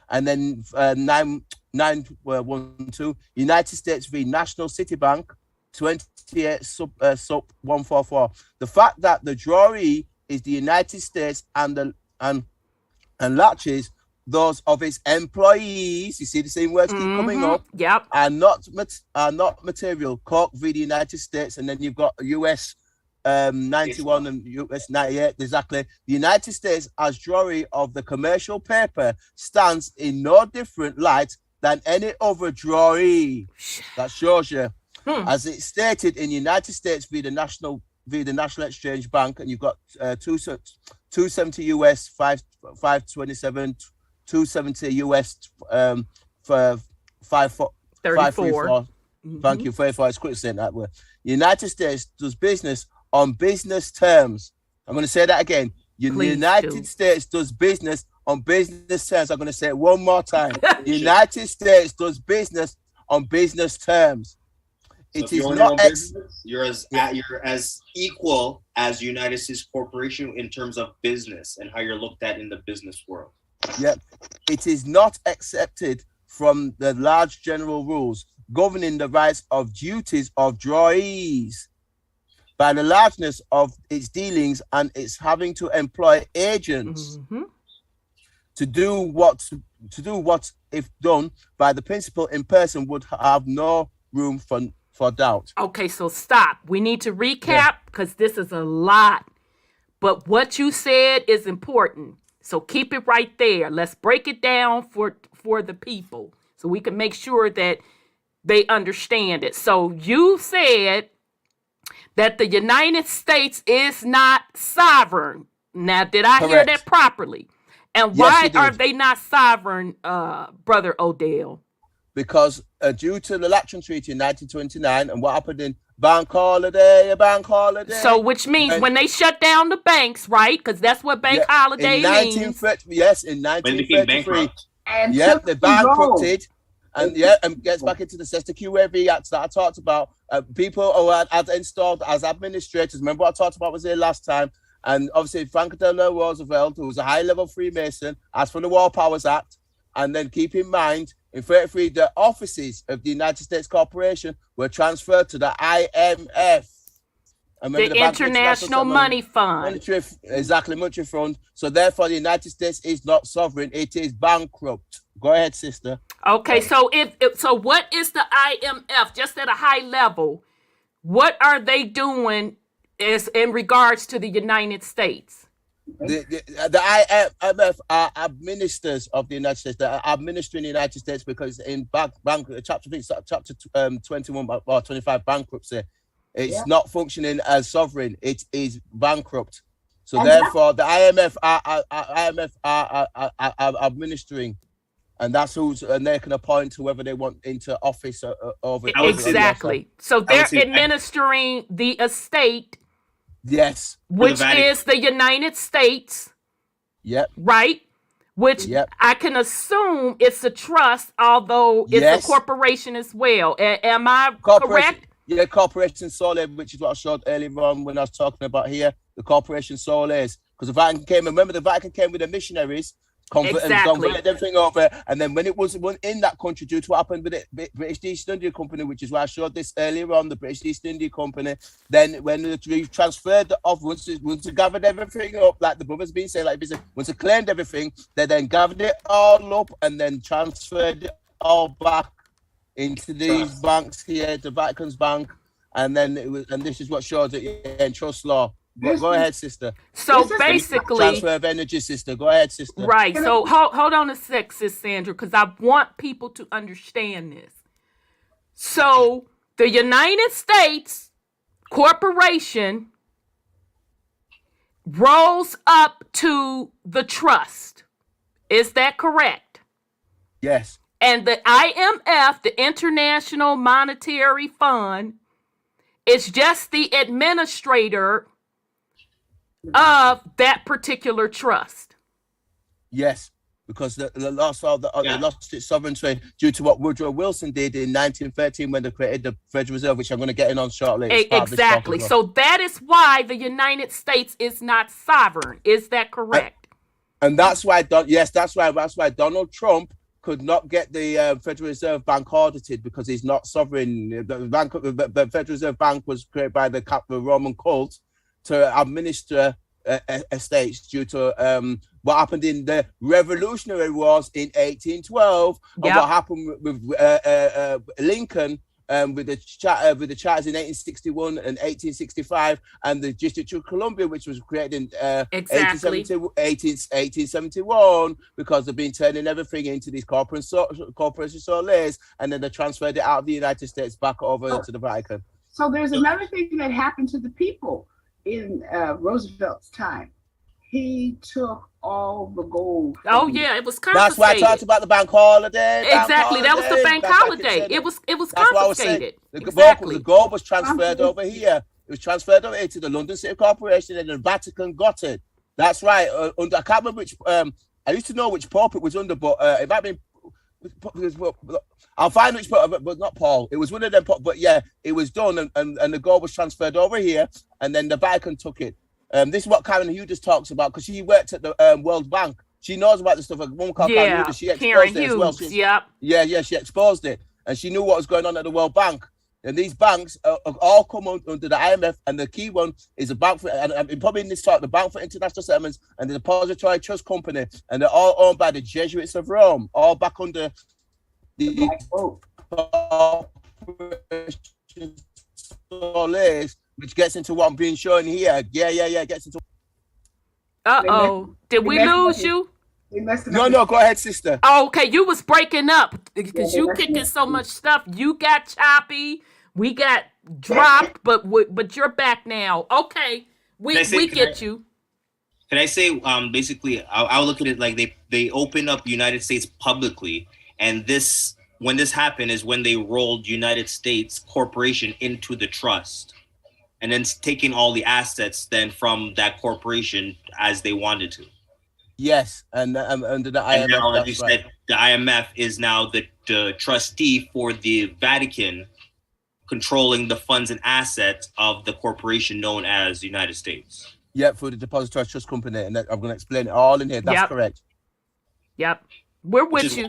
and then 912. United States v. National City Bank 28 sub 144. The fact that the drawee is the United States and latches those of its employees, you see the same words keep coming up, are not material. Cork v. the United States, and then you've got US 91 and US 98, exactly. The United States as drawee of the commercial paper stands in no different light than any other drawee. That shows you. As it's stated in the United States via the National Exchange Bank, and you've got 270 US 527, 270 US for 534. Thank you, 34. It's quick saying that word. The United States does business on business terms. I'm going to say that again. The United States does business on business terms. I'm going to say it one more time. The United States does business on business terms. So it is not you're as equal as United States Corporation in terms of business and how you're looked at in the business world. Yep. It is not accepted from the large general rules governing the rights of duties of drawees by the largeness of its dealings and its having to employ agents to do what if done by the principal in person would have no room for doubt. Okay, so stop. We need to recap because this is a lot. But what you said is important. So keep it right there. Let's break it down for the people so we can make sure that they understand it. So you said that the United States is not sovereign. Now, did I hear that properly? And why are they not sovereign, Brother Odell? Because due to the Lateran Treaty in 1929 and what happened in bank holiday. So which means when they shut down the banks, right? Because that's what bank holiday means. Yes, in 1933. They bankrupted. And gets back into the Cesta QAV Acts that I talked about. People who had installed as administrators. Remember what I talked about was here last time. And obviously Franklin Delano Roosevelt, who was a high-level Freemason, asked for the War Powers Act. And then keep in mind, in 1933, the offices of the United States Corporation were transferred to the IMF. The International Money Fund. Monetary Fund. So therefore, the United States is not sovereign. It is bankrupt. Go ahead, sister. Okay, so so what is the IMF? Just at a high level, what are they doing in regards to the United States? The IMF are administrators of the United States. They are administering the United States because in chapter 21 or 25 bankruptcy, it's not functioning as sovereign. It is bankrupt. So therefore, the IMF are administering and that's who's and they can appoint whoever they want into office over. Exactly. So they're administering the estate. Yes. Which is the United States. Yep. Right? Which I can assume it's a trust, although it's a corporation as well. Am I correct? Yeah, corporation sole, which is what I showed earlier on when I was talking about here. The corporation sole is because the Vatican came. Remember, the Vatican came with the missionaries, converted everything over, and then when it was in that country, due to what happened with the British East India Company, which is why I showed this earlier on, the British East India Company. Then when we transferred the off, once they gathered everything up, like the brother's been saying, like once they claimed everything, they then gathered it all up and then transferred it all back into these banks here, the Vatican's bank, and then it was, and this is what shows it in trust law. Go ahead, sister. So basically, transfer of energy, sister. Go ahead, sister. Right. So hold on a sec, sis Sandra, because I want people to understand this. So the United States corporation rolls up to the trust. Is that correct? Yes. And the IMF, the International Monetary Fund, is just the administrator of that particular trust. Yes, because the lost its sovereignty due to what Woodrow Wilson did in 1913 when they created the Federal Reserve, which I'm going to get in on shortly. Exactly. So that is why the United States is not sovereign. Is that correct? And that's why that's why Donald Trump could not get the Federal Reserve Bank audited, because he's not sovereign. The Federal Reserve Bank was created by the Roman cult to administer estates due to what happened in the Revolutionary Wars in 1812, and what happened with Lincoln with the charters in 1861 and 1865, and the District of Columbia, which was created in 1871, because they've been turning everything into these corporation soles, and then they transferred it out of the United States back over to the Vatican. So there's another thing that happened to the people in Roosevelt's time. He took all the gold. Oh yeah, it was confiscated. That's why I talked about the bank holiday. Exactly, that was the bank holiday. It was confiscated. The gold was transferred over here. It was transferred over here to the London City Corporation, and the Vatican got it. That's right. Under I can't remember which. I used to know which pope it was under, but it might be. I'll find which pope, but not Paul. It was one of them. But yeah, it was done, and the gold was transferred over here, and then the Vatican took it. This is what Karen Hughes just talks about, because she worked at the World Bank. She knows about the stuff. A woman called Karen Hughes, she exposed it as well. She exposed it, and she knew what was going on at the World Bank. And these banks all come under the IMF, and the key one is the Bank for, and probably in this talk, the Bank for International Settlements and the Depository Trust Company, and they're all owned by the Jesuits of Rome, all back under the which gets into what I'm being shown here. Gets into. Did we lose you? No, go ahead, sister. Oh, okay, you was breaking up because you kicking so much stuff. You got choppy. We got dropped, but you're back now. Okay, we get you. Can I say, basically, I'll look at it like they opened up the United States publicly, and when this happened is when they rolled United States Corporation into the trust, and then taking all the assets then from that corporation as they wanted to. Yes, and under the IMF. And now, like you said, the IMF is now the trustee for the Vatican, controlling the funds and assets of the corporation known as the United States. Yep, for the Depository Trust Company, and I'm going to explain it all in here. That's correct. Yep, we're with you.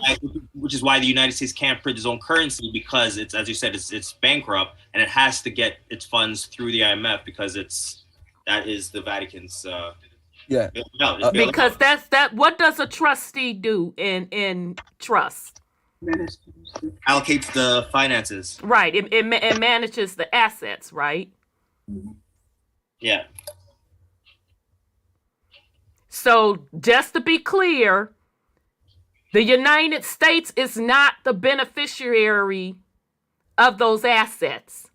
Which is why the United States can't print its own currency, because it's, as you said, it's bankrupt, and it has to get its funds through the IMF because that is the Vatican's. Because that's that. What does a trustee do in trust? Allocates the finances. Right. It manages the assets, right? Yeah. So just to be clear, the United States is not the beneficiary of those assets.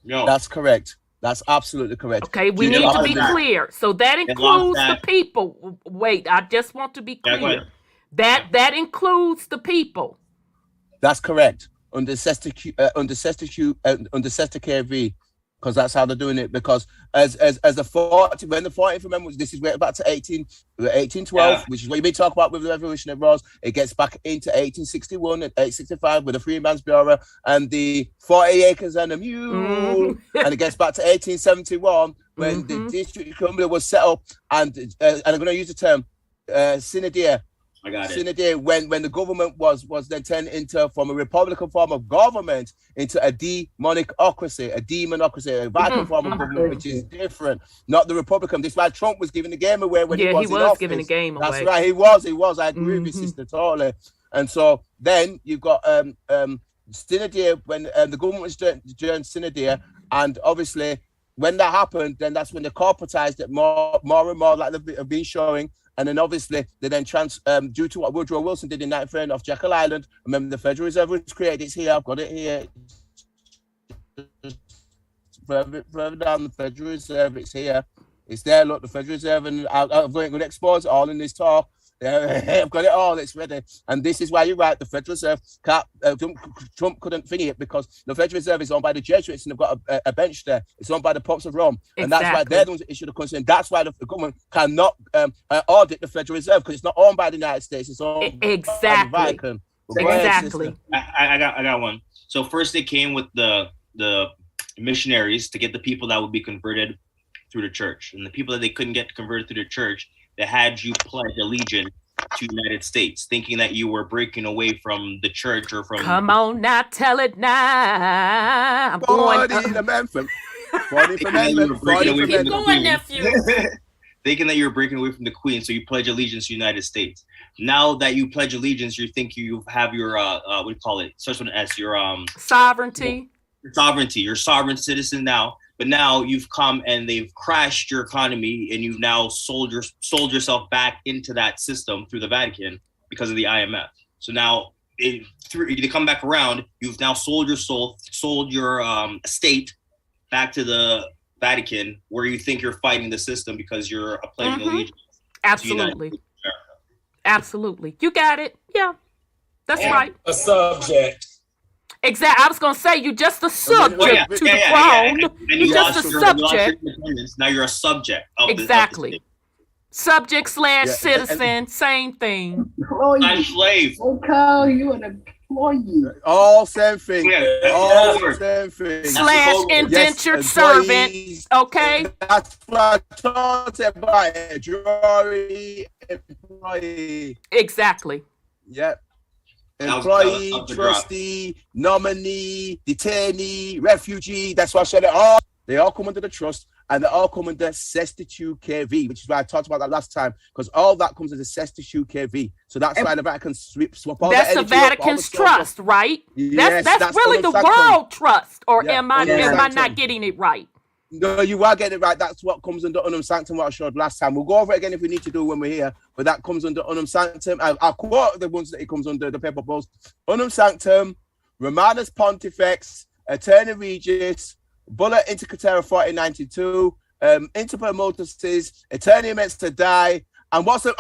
No. That's correct. That's absolutely correct. Okay, we need to be clear. So that includes the people. Wait, I just want to be clear. That includes the people. That's correct. Under Sesta KV, because that's how they're doing it. Because as the 40, when the 14th Amendment, this is way back to 1812, which is what you've been talking about with the Revolutionary Wars. It gets back into 1861 and 1865 with the Freeman's Bureau and the 40 acres and a mule, and it gets back to 1871 when the District of Columbia was set up, and I'm going to use the term synodere. I got it. Synodere, when the government was then turned into from a republican form of government into a demonocracy, a Vatican form of government, which is different, not the Republican. This is why Trump was giving the game away when he was in office. Giving the game away. That's right, he was. I agree with your sister totally. And so then you've got synodere when the government was during synodere, and obviously when that happened, then that's when they corporatized it more and more, like they've been showing. And then obviously they then due to what Woodrow Wilson did in 1930 off Jekyll Island. Remember, the Federal Reserve was created. It's here. I've got it here. Further down, the Federal Reserve. It's here. It's there. Look, the Federal Reserve, and I'm going to expose it all in this talk. I've got it all. It's ready. And this is why you're right. The Federal Reserve Trump couldn't finish it because the Federal Reserve is owned by the Jesuits and they've got a bench there. It's owned by the Popes of Rome, and that's why they're the ones that issue the Constitution. That's why the government cannot audit the Federal Reserve, because it's not owned by the United States. It's owned by the Vatican. Exactly. I got one. So first they came with the missionaries to get the people that would be converted through the church, and the people that they couldn't get converted through the church, they had you pledge allegiance to the United States, thinking that you were breaking away from the church or from. Come on now, tell it now. I'm going. The amendment. 40th Amendment. Keep going, nephew. Thinking that you're breaking away from the Queen, so you pledge allegiance to the United States. Now that you pledge allegiance, you think you have your what do you call it? Starts with an S. Your sovereignty. Your sovereignty. You're a sovereign citizen now. But now you've come and they've crashed your economy, and you've now sold yourself back into that system through the Vatican because of the IMF. So now they come back around. You've now sold your estate back to the Vatican, where you think you're fighting the system because you're pledging allegiance. Absolutely. You got it. Yeah, that's right. A subject. Exactly. I was going to say, you just a subject to the throne. You're just a subject. Now you're a subject. Exactly. Subject / citizen, same thing. I'm slave. Okay, you an employee. All same thing. All same thing. / indentured servant. Okay. That's what I talked about. Jury employee. Exactly. Yep. Employee, trustee, nominee, detainee, refugee. That's why I said it all. They all come under the trust, and they all come under Sesta KV, which is why I talked about that last time, because all that comes under Sesta KV. So that's why the Vatican swap all that. That's the Vatican's trust, right? Yes, that's really the world trust, or am I not getting it right? No, you are getting it right. That's what comes under Unum Sanctum, what I showed last time. We'll go over it again if we need to do when we're here, but that comes under Unum Sanctum. I'll quote the ones that it comes under, the paper post. Unum Sanctum, Romanus Pontifex, Eterna Regis, Bulla Intercatera 1492, Inter Motus, Eterna Mens to Die, and what's the,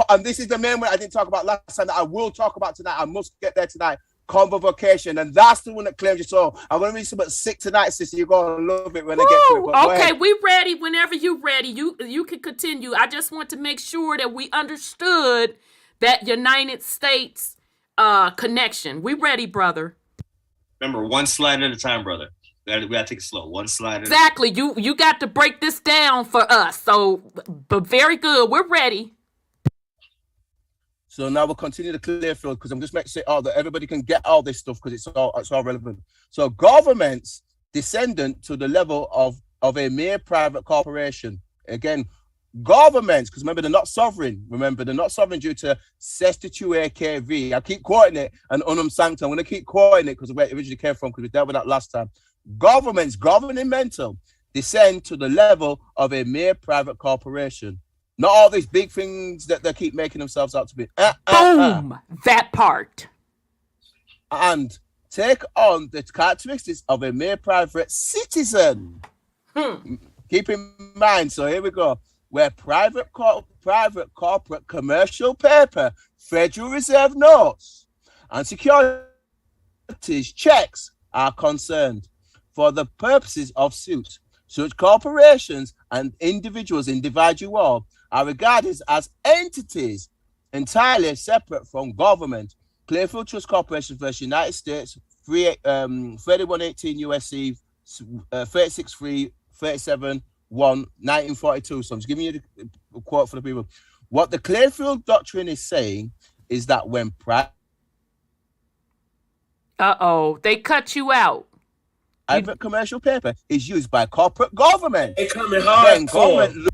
and this is the main one I didn't talk about last time that I will talk about tonight. I must get there tonight. Convocation, and that's the one that claims your soul. I'm going to read something sick tonight, sister. You're going to love it when I get to it. Okay, we ready. Whenever you're ready, you can continue. I just want to make sure that we understood that United States connection. We ready, brother. Remember, one slide at a time, brother. We gotta take it slow. One slide at exactly. You got to break this down for us. So, but very good. We're ready. So now we'll continue the clear field, because I'm just making sure that everybody can get all this stuff, because it's all relevant. So governments descendant to the level of a mere private corporation. Again, governments, because remember, they're not sovereign. Remember, they're not sovereign due to Sestitue KV. I keep quoting it, and Unum Sanctum. I'm going to keep quoting it because of where it originally came from, because we dealt with that last time. Governments, governmental, descend to the level of a mere private corporation. Not all these big things that they keep making themselves out to be. Boom! That part. And take on the characteristics of a mere private citizen. Keep in mind, so here we go. Where private corporate commercial paper Federal Reserve notes, and securities checks are concerned. For the purposes of suit, such corporations and individuals are regarded as entities entirely separate from government. Clearfield Trust Corporation versus United States, 3118 USC 363 37 1 1942. So I'm just giving you the quote for the people. What the Clearfield Doctrine is saying is that when they cut you out. private commercial paper is used by corporate government, They coming hard for them.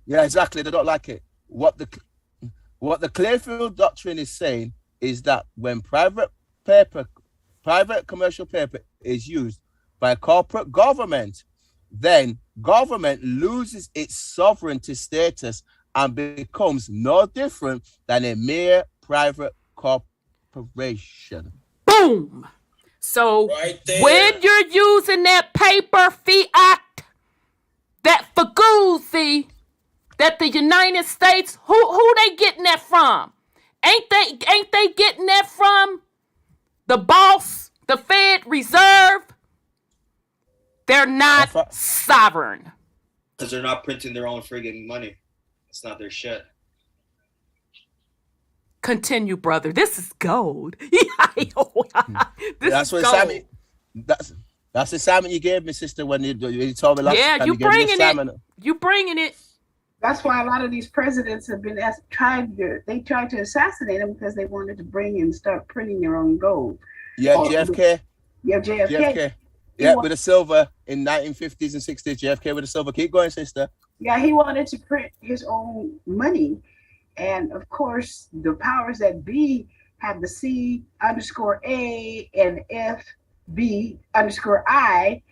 Yeah, exactly. They don't like it. What the Clearfield Doctrine is saying is that when private commercial paper is used by corporate government, then government loses its sovereignty status and becomes no different than a mere private corporation. Boom. So when you're using that paper fiat, that fiducie, that the United States, who they getting that from? Ain't they getting that from the boss, the Fed Reserve? They're not sovereign. Because they're not printing their own friggin' money. It's not their shit. Continue, brother. This is gold. That's what Sammy. That's the salmon you gave me, sister, when you told me last time. Yeah, you bringing it. You bringing it. That's why a lot of these presidents have been tried to assassinate them because they wanted to bring and start printing their own gold. Yeah, JFK. Yeah, JFK. Yeah, with the silver in 1950s and 60s. JFK with the silver. Keep going, sister. Yeah, he wanted to print his own money. And of course, the powers that be have the C_A and FB_I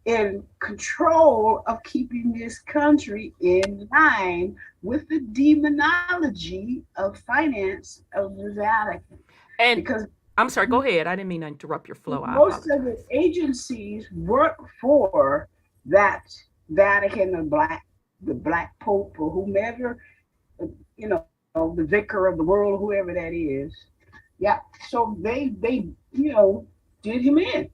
in control of keeping this country in line with the demonology of finance of the Vatican. And because I'm sorry, go ahead. I didn't mean to interrupt your flow. Most of the agencies work for that Vatican, the Black Pope, or whomever, the vicar of the world, whoever that is. Yeah. So they did him in.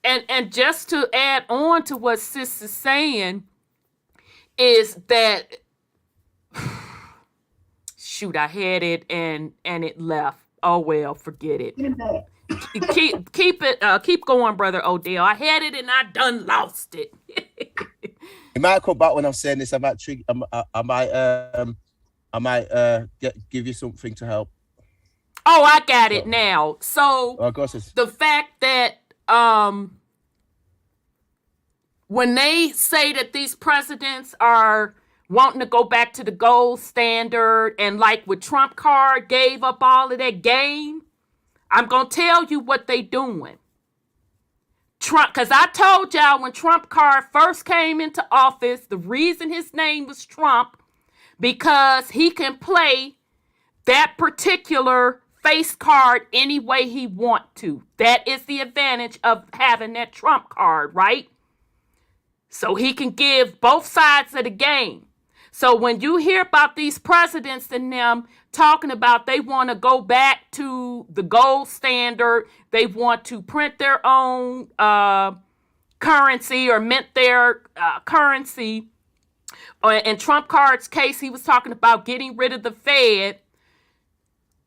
And just to add on to what Sis is saying is that shoot, I had it and it left. Oh well, forget it. Keep going, Brother Odell. I had it and I done lost it. It might come back when I'm saying this. I might give you something to help. Oh, I got it now. So the fact that when they say that these presidents are wanting to go back to the gold standard, and like with Trump card gave up all of that game, I'm going to tell you what they doing. Trump, because I told y'all when Trump card first came into office, the reason his name was Trump, because he can play that particular face card any way he want to. That is the advantage of having that Trump card, right? So he can give both sides of the game. So when you hear about these presidents and them talking about they want to go back to the gold standard, they want to print their own currency or mint their currency. In Trump card's case, he was talking about getting rid of the Fed.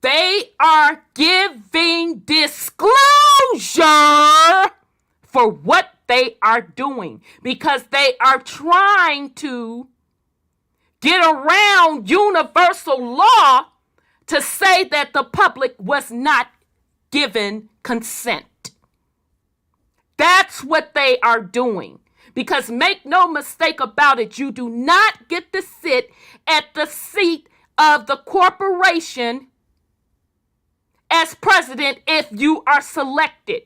They are giving disclosure for what they are doing because they are trying to get around universal law to say that the public was not given consent. That's what they are doing. Because make no mistake about it, you do not get to sit at the seat of the corporation as president if you are selected.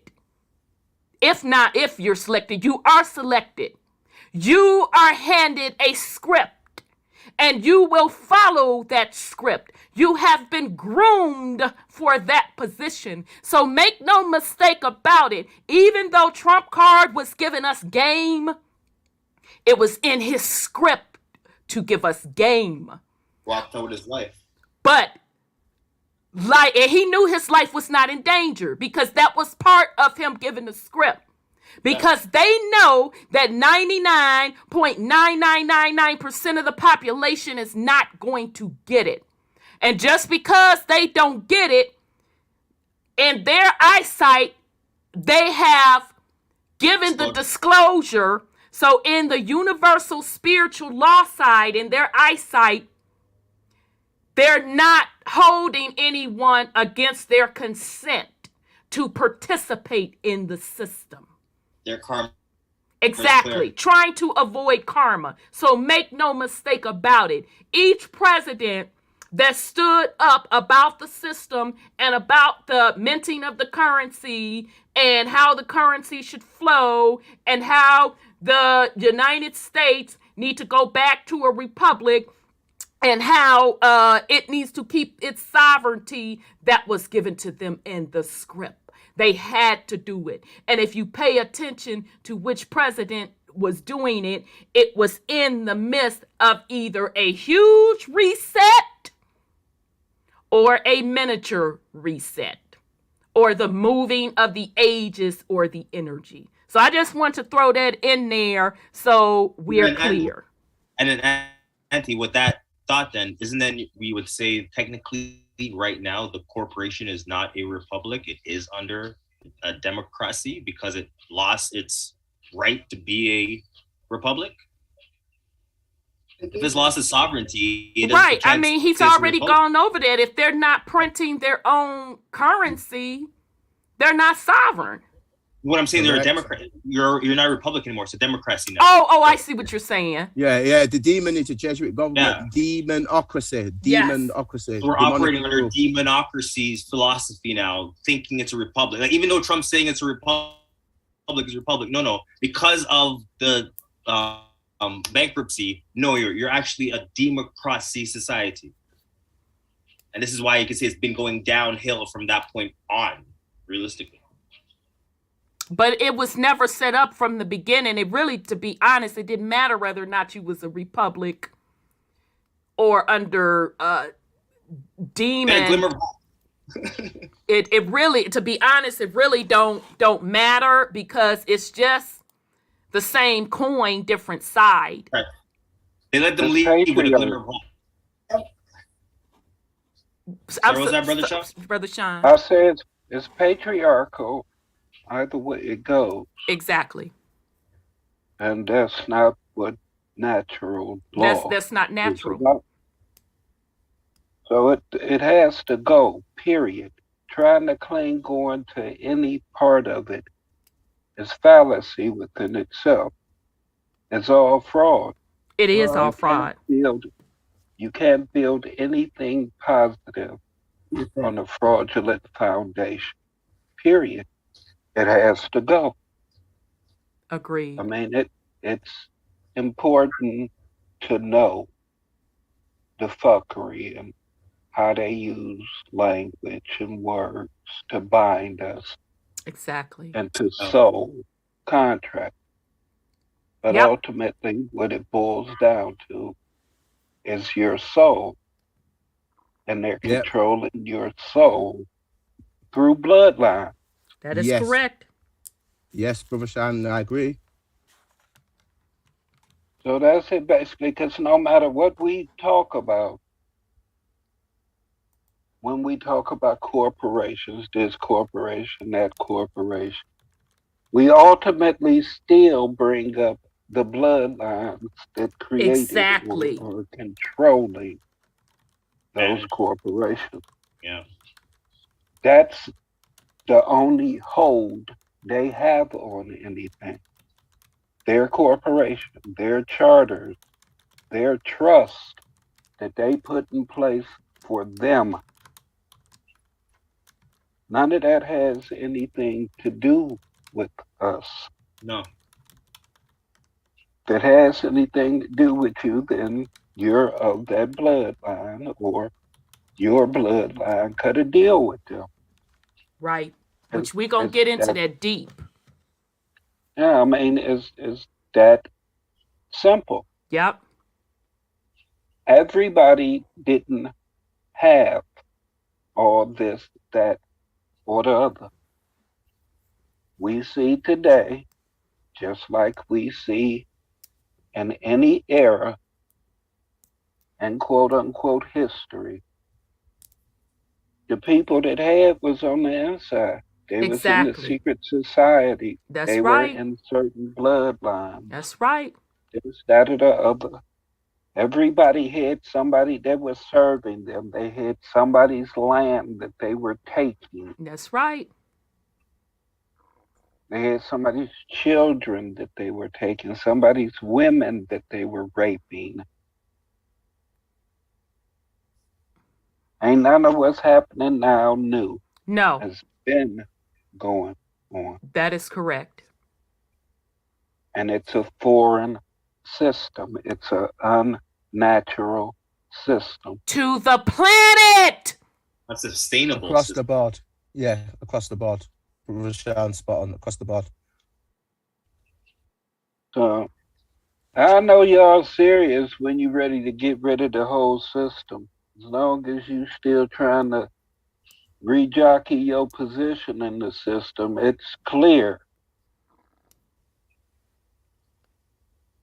If not, if you're selected, you are selected. You are handed a script. And you will follow that script. You have been groomed for that position. So make no mistake about it. Even though Trump card was giving us game, it was in his script to give us game. Walked out with his wife. But Like, and he knew his life was not in danger because that was part of him giving the script. Because they know that 99.9999% of the population is not going to get it. And just because they don't get it, in their eyesight, they have given the disclosure. So in the universal spiritual law side, in their eyesight, they're not holding anyone against their consent to participate in the system. Their karma. Exactly. Trying to avoid karma. So make no mistake about it. Each president that stood up about the system and about the minting of the currency and how the currency should flow and how the United States need to go back to a republic and how it needs to keep its sovereignty that was given to them in the script. They had to do it. And if you pay attention to which president was doing it, it was in the midst of either a huge reset or a miniature reset or the moving of the ages or the energy. So I just want to throw that in there so we're clear. And then, Auntie, with that thought then, isn't then we would say technically right now the corporation is not a republic, it is under a democracy because it lost its right to be a republic? If it's lost its sovereignty, it right. I mean, he's already gone over that. If they're not printing their own currency, they're not sovereign. What I'm saying, they're a Democrat. You're not a Republican anymore. It's a democracy now. Oh, I see what you're saying. Yeah. The demon is a Jesuit government. Yeah. Demonocracy. So we're operating under demonocracy's philosophy now, thinking it's a republic. Like, even though Trump's saying it's a republic, it's a republic. No. Because of the bankruptcy, no, you're actually a democracy society. And this is why you can say it's been going downhill from that point on, realistically. But it was never set up from the beginning. It really, to be honest, it didn't matter whether or not you was a republic or under demon. It really, to be honest, it really don't matter because it's just the same coin, different side. Right. They let them leave with a glimmer of hope. What was that, Brother Sean? Brother Sean. I said it's patriarchal. Either way it goes. Exactly. And that's not what natural law. That's not natural. So it has to go, period. Trying to claim going to any part of it is fallacy within itself. It's all fraud. It is all fraud. You can't build anything positive on a fraudulent foundation, period. It has to go. Agreed. I mean, it's important to know the fuckery and how they use language and words to bind us. Exactly. And to sow contract. But ultimately, what it boils down to is your soul. And they're controlling your soul through bloodline. That is correct. Yes, Brother Sean, I agree. So that's it basically, because no matter what we talk about, when we talk about corporations, this corporation, that corporation, we ultimately still bring up the bloodlines that created or controlling those corporations. Yeah. That's the only hold they have on anything. Their corporation, their charters, their trust that they put in place for them. None of that has anything to do with us. No. If it has anything to do with you, then you're of that bloodline, or your bloodline cut a deal with them. Right. Which we're going to get into that deep. Yeah, I mean, it's that simple. Yep. Everybody didn't have all this, that, or the other. We see today, just like we see in any era and quote unquote history, the people that had was on the inside. They was in the secret society. That's they right. were in certain bloodlines. That's right. This, that, or the other. Everybody had somebody that was serving them. They had somebody's land that they were taking. That's right. They had somebody's children that they were taking, somebody's women that they were raping. Ain't none of what's happening now new. No. It's been going on. That is correct. And it's a foreign system. It's an unnatural system. To the planet! That's sustainable. Across the board. Yeah, across the board. Rashawn, spot on, across the board. So, I know y'all serious when you're ready to get rid of the whole system. As long as you still trying to rejockey your position in the system, it's clear.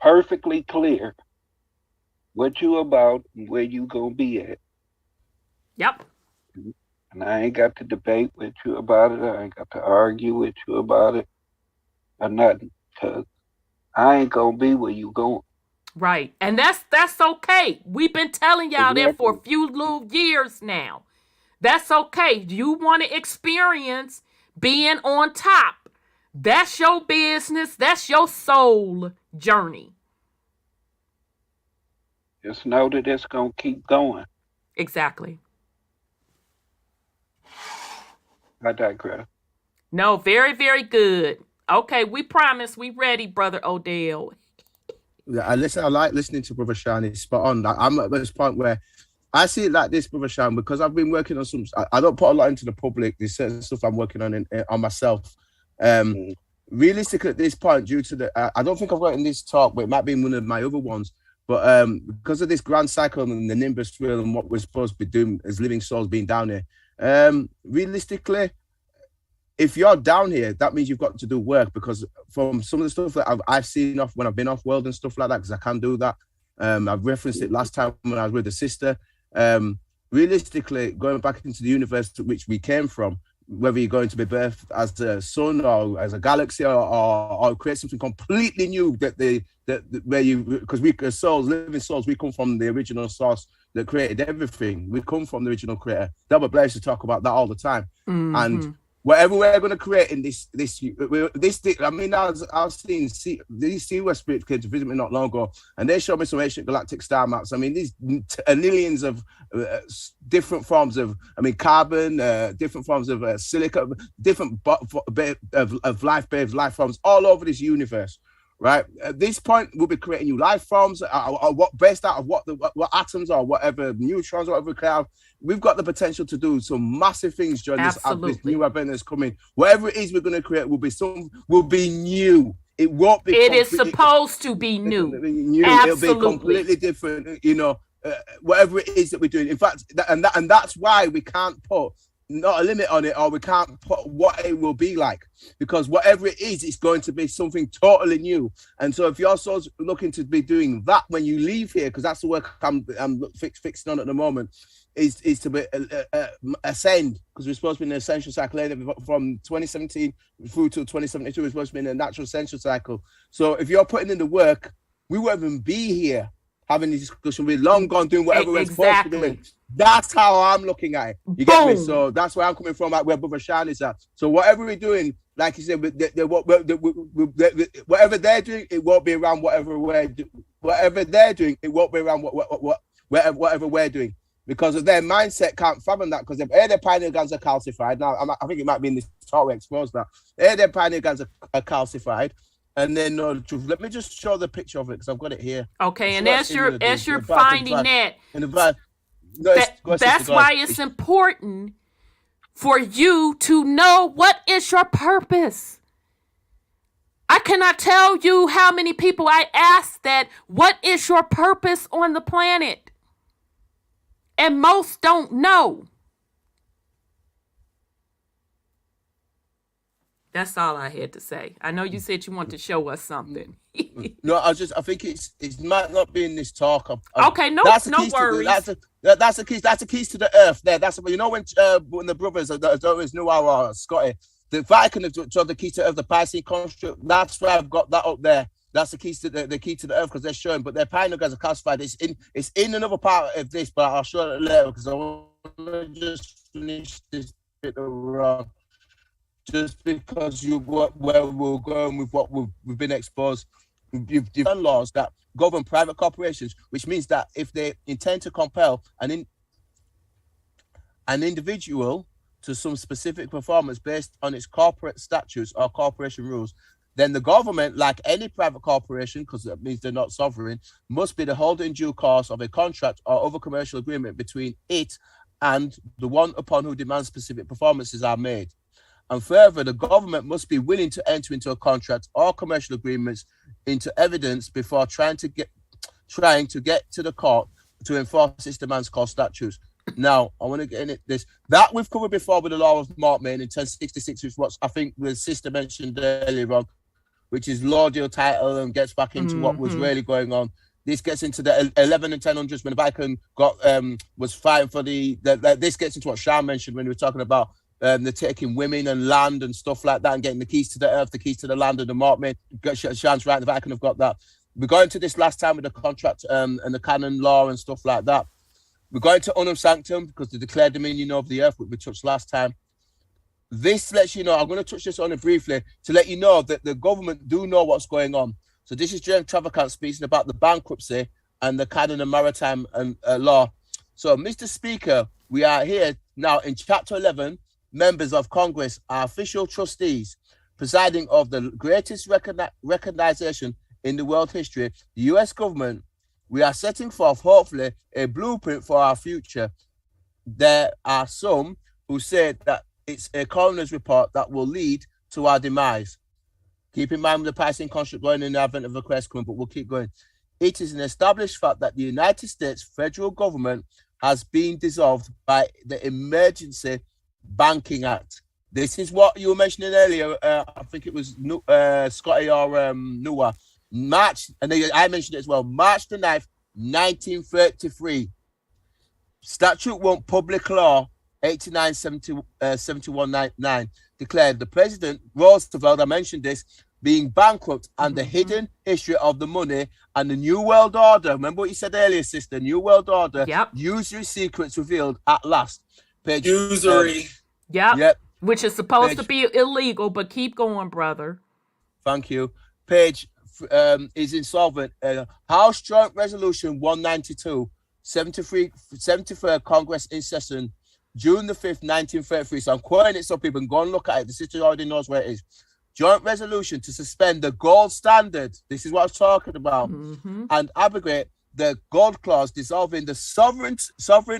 Perfectly clear what you about and where you gonna be at. Yep. And I ain't got to debate with you about it. I ain't got to argue with you about it or nothing, because I ain't gonna be where you going. Right. And that's okay. We've been telling y'all that for a few little years now. That's okay. You want to experience being on top. That's your business. That's your soul journey. Just know that it's gonna keep going. Exactly. I digress. No, very, very good. Okay, we promise we ready, Brother Odell. I like listening to Brother Sean. It's spot on. I'm at this point where I see it like this, Brother Sean, because I've been working on some. I don't put a lot into the public. There's certain stuff I'm working on on myself. Realistically, at this point, due to the, I don't think I've got in this talk, but it might be in one of my other ones. But because of this grand cycle and the Nimbus wheel and what we're supposed to be doing as living souls being down here, realistically, if you're down here, that means you've got to do work, because from some of the stuff that I've seen off when I've been off world and stuff like that, because I can do that. I've referenced it last time when I was with the sister. Realistically, going back into the universe to which we came from, whether you're going to be birthed as a sun or as a galaxy or create something completely new where you, because we as souls, living souls, we come from the original source that created everything. We come from the original creator. Double Blaze to talk about that all the time. Mm-hmm. And whatever we're going to create in this, I mean, I've seen these COS spirits came to visit me not long ago, and they showed me some ancient galactic star maps. I mean, these millions of different forms of, carbon, different forms of silica, different of life-based life forms all over this universe. Right at this point, we'll be creating new life forms, or what based out of what atoms or whatever neutrons, or whatever we have. We've got the potential to do some massive things during this new event that's coming. Whatever it is we're going to create will be new. It won't be. It is supposed to be new. It'll be completely different. Whatever it is that we're doing. In fact, and that's why we can't put not a limit on it, or we can't put what it will be like, because whatever it is, it's going to be something totally new. And so if you're also looking to be doing that when you leave here, because that's the work I'm fixing on at the moment, is to be ascend, because we're supposed to be in an ascension cycle from 2017 through to 2072. We're supposed to be in a natural ascension cycle. So if you're putting in the work, we won't even be here having this discussion. We're long gone doing whatever we're supposed to be doing. That's how I'm looking at it. You get me? So that's where I'm coming from, like where Brother Shan is at. So whatever we're doing, like you said, whatever they're doing, it won't be around whatever we're doing. Whatever they're doing, it won't be around whatever we're doing. Because of their mindset can't fathom that, because their pineal glands are calcified. Now, I think it might be in this talk we expose that. Their pineal glands are calcified. And then, let me just show the picture of it, because I've got it here. Okay, and as you're finding that, that's why it's important for you to know what is your purpose. I cannot tell you how many people I ask that, what is your purpose on the planet? And most don't know. That's all I had to say. I know you said you want to show us something. No, I think it might not be in this talk. Okay, no, that's the no keys worries. that's the keys. That's the keys to the earth. There, that's when the brothers, always knew our Scotty, the Vatican have drawn the keys to the earth, the Piscean construct. That's why I've got that up there. That's the keys to the key to the earth because they're showing, but their pioneer guys are classified. It's in another part of this, but I'll show it later because I want to just finish this bit wrong. Just because where we're going with what we've been exposed, you've done laws that govern private corporations, which means that if they intend to compel an individual to some specific performance based on its corporate statutes or corporation rules, then the government, like any private corporation, because that means they're not sovereign, must be the holder in due course of a contract or other commercial agreement between it and the one upon whom demand specific performances are made. And further, the government must be willing to enter into a contract or commercial agreements into evidence before trying to get to the court to enforce its demands called statutes. Now, I want to get in this. That we've covered before with the law of Mortmain in 1066, which what I think the sister mentioned earlier on, which is law deal title and gets back into what was really going on. This gets into the 11 and 1000s when the Vatican was fighting for this gets into what Sean mentioned when we were talking about the taking women and land and stuff like that and getting the keys to the earth, the keys to the land and the Mortmain. Sean's right, the Vatican have got that. We're going to this last time with the contract and the canon law and stuff like that. We're going to unum sanctum because the declared dominion of the earth, which we touched last time. This lets you know, I'm going to touch this on it briefly to let you know that the government do know what's going on. So this is James Travacant speaking about the bankruptcy and the canon and maritime and law. So, Mr. Speaker, we are here now in Chapter 11. Members of Congress are official trustees presiding of the greatest recognition in the world history, the U.S. government. We are setting forth, hopefully, a blueprint for our future. There are some who say that it's a coroner's report that will lead to our demise. Keep in mind with the Piscean construct going in the advent of a quest coming, but we'll keep going. It is an established fact that the United States federal government has been dissolved by the Emergency Banking Act. This is what you were mentioning earlier. I think it was Scotty or Nuwa. I mentioned it as well. March the 9th, 1933. Statute 1, Public Law 89-71-9 declared the President Roosevelt, I mentioned this, being bankrupt and the hidden history of the money and the New World Order. Remember what you said earlier, sister? New World Order. Yep. Usury secrets revealed at last. Page, usury. Yep. Which is supposed to be illegal, but keep going, brother. Thank you. Page is insolvent. House Joint Resolution 192, 73rd Congress in session, June the 5th, 1933. So I'm quoting it so people can go and look at it. The sister already knows where it is. Joint resolution to suspend the gold standard. This is what I was talking about. And abrogate the gold clause, dissolving the sovereign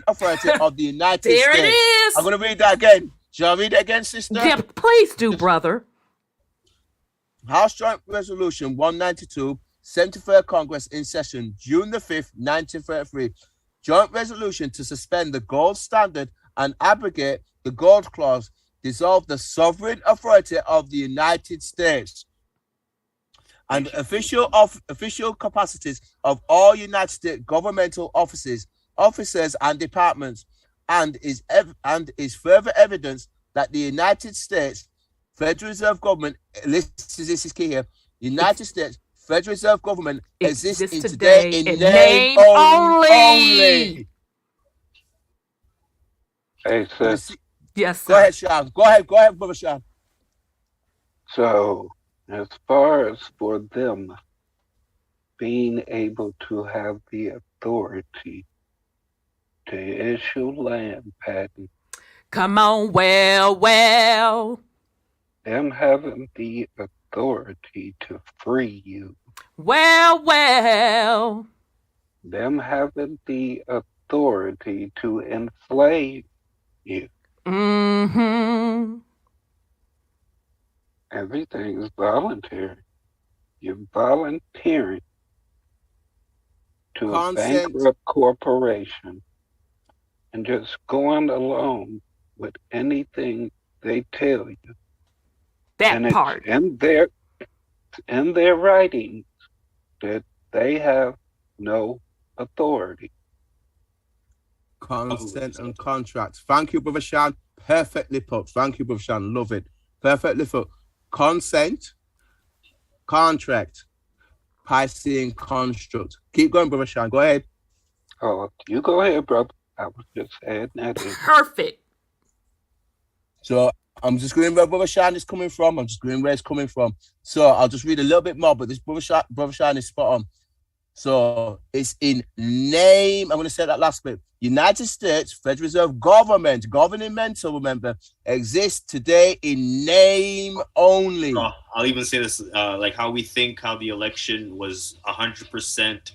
authority of the United States. There it is. I'm going to read that again. Shall I read it again, sister? Yeah, please do, brother. House Joint Resolution 192, 73rd Congress in session, June the 5th, 1933. Joint resolution to suspend the gold standard and abrogate the gold clause, dissolve the sovereign authority of the United States and official capacities of all United States governmental officers and departments, and is further evidence that the United States Federal Reserve Government, this is key here, United States Federal Reserve Government exists in today in name only. Hey, sis. Yes, sir. Go ahead, Sean. Go ahead, Brother Sean. So, as far as for them being able to have the authority to issue land patents, come on, well. Them having the authority to free you. Well. Them having the authority to enslave you. Everything is voluntary. You're volunteering to a bankrupt corporation and just going along with anything they tell you. That and part. it's in their writing that they have no authority. Consent and contract. Thank you, Brother Shan. Perfectly put. Thank you, Brother Shan. Love it. Perfectly put. Consent, contract, Piscean construct. Keep going, Brother Shan. Go ahead. Oh, you go ahead, brother. I was just adding that in. Perfect. So I'm just going where Brother Shan is coming from. I'm just going where it's coming from. So I'll just read a little bit more, but this Brother Shan is spot on. So it's in name. I'm going to say that last bit. United States Federal Reserve government, governmental, remember, exists today in name only. I'll even say this, like how we think how the election was 100%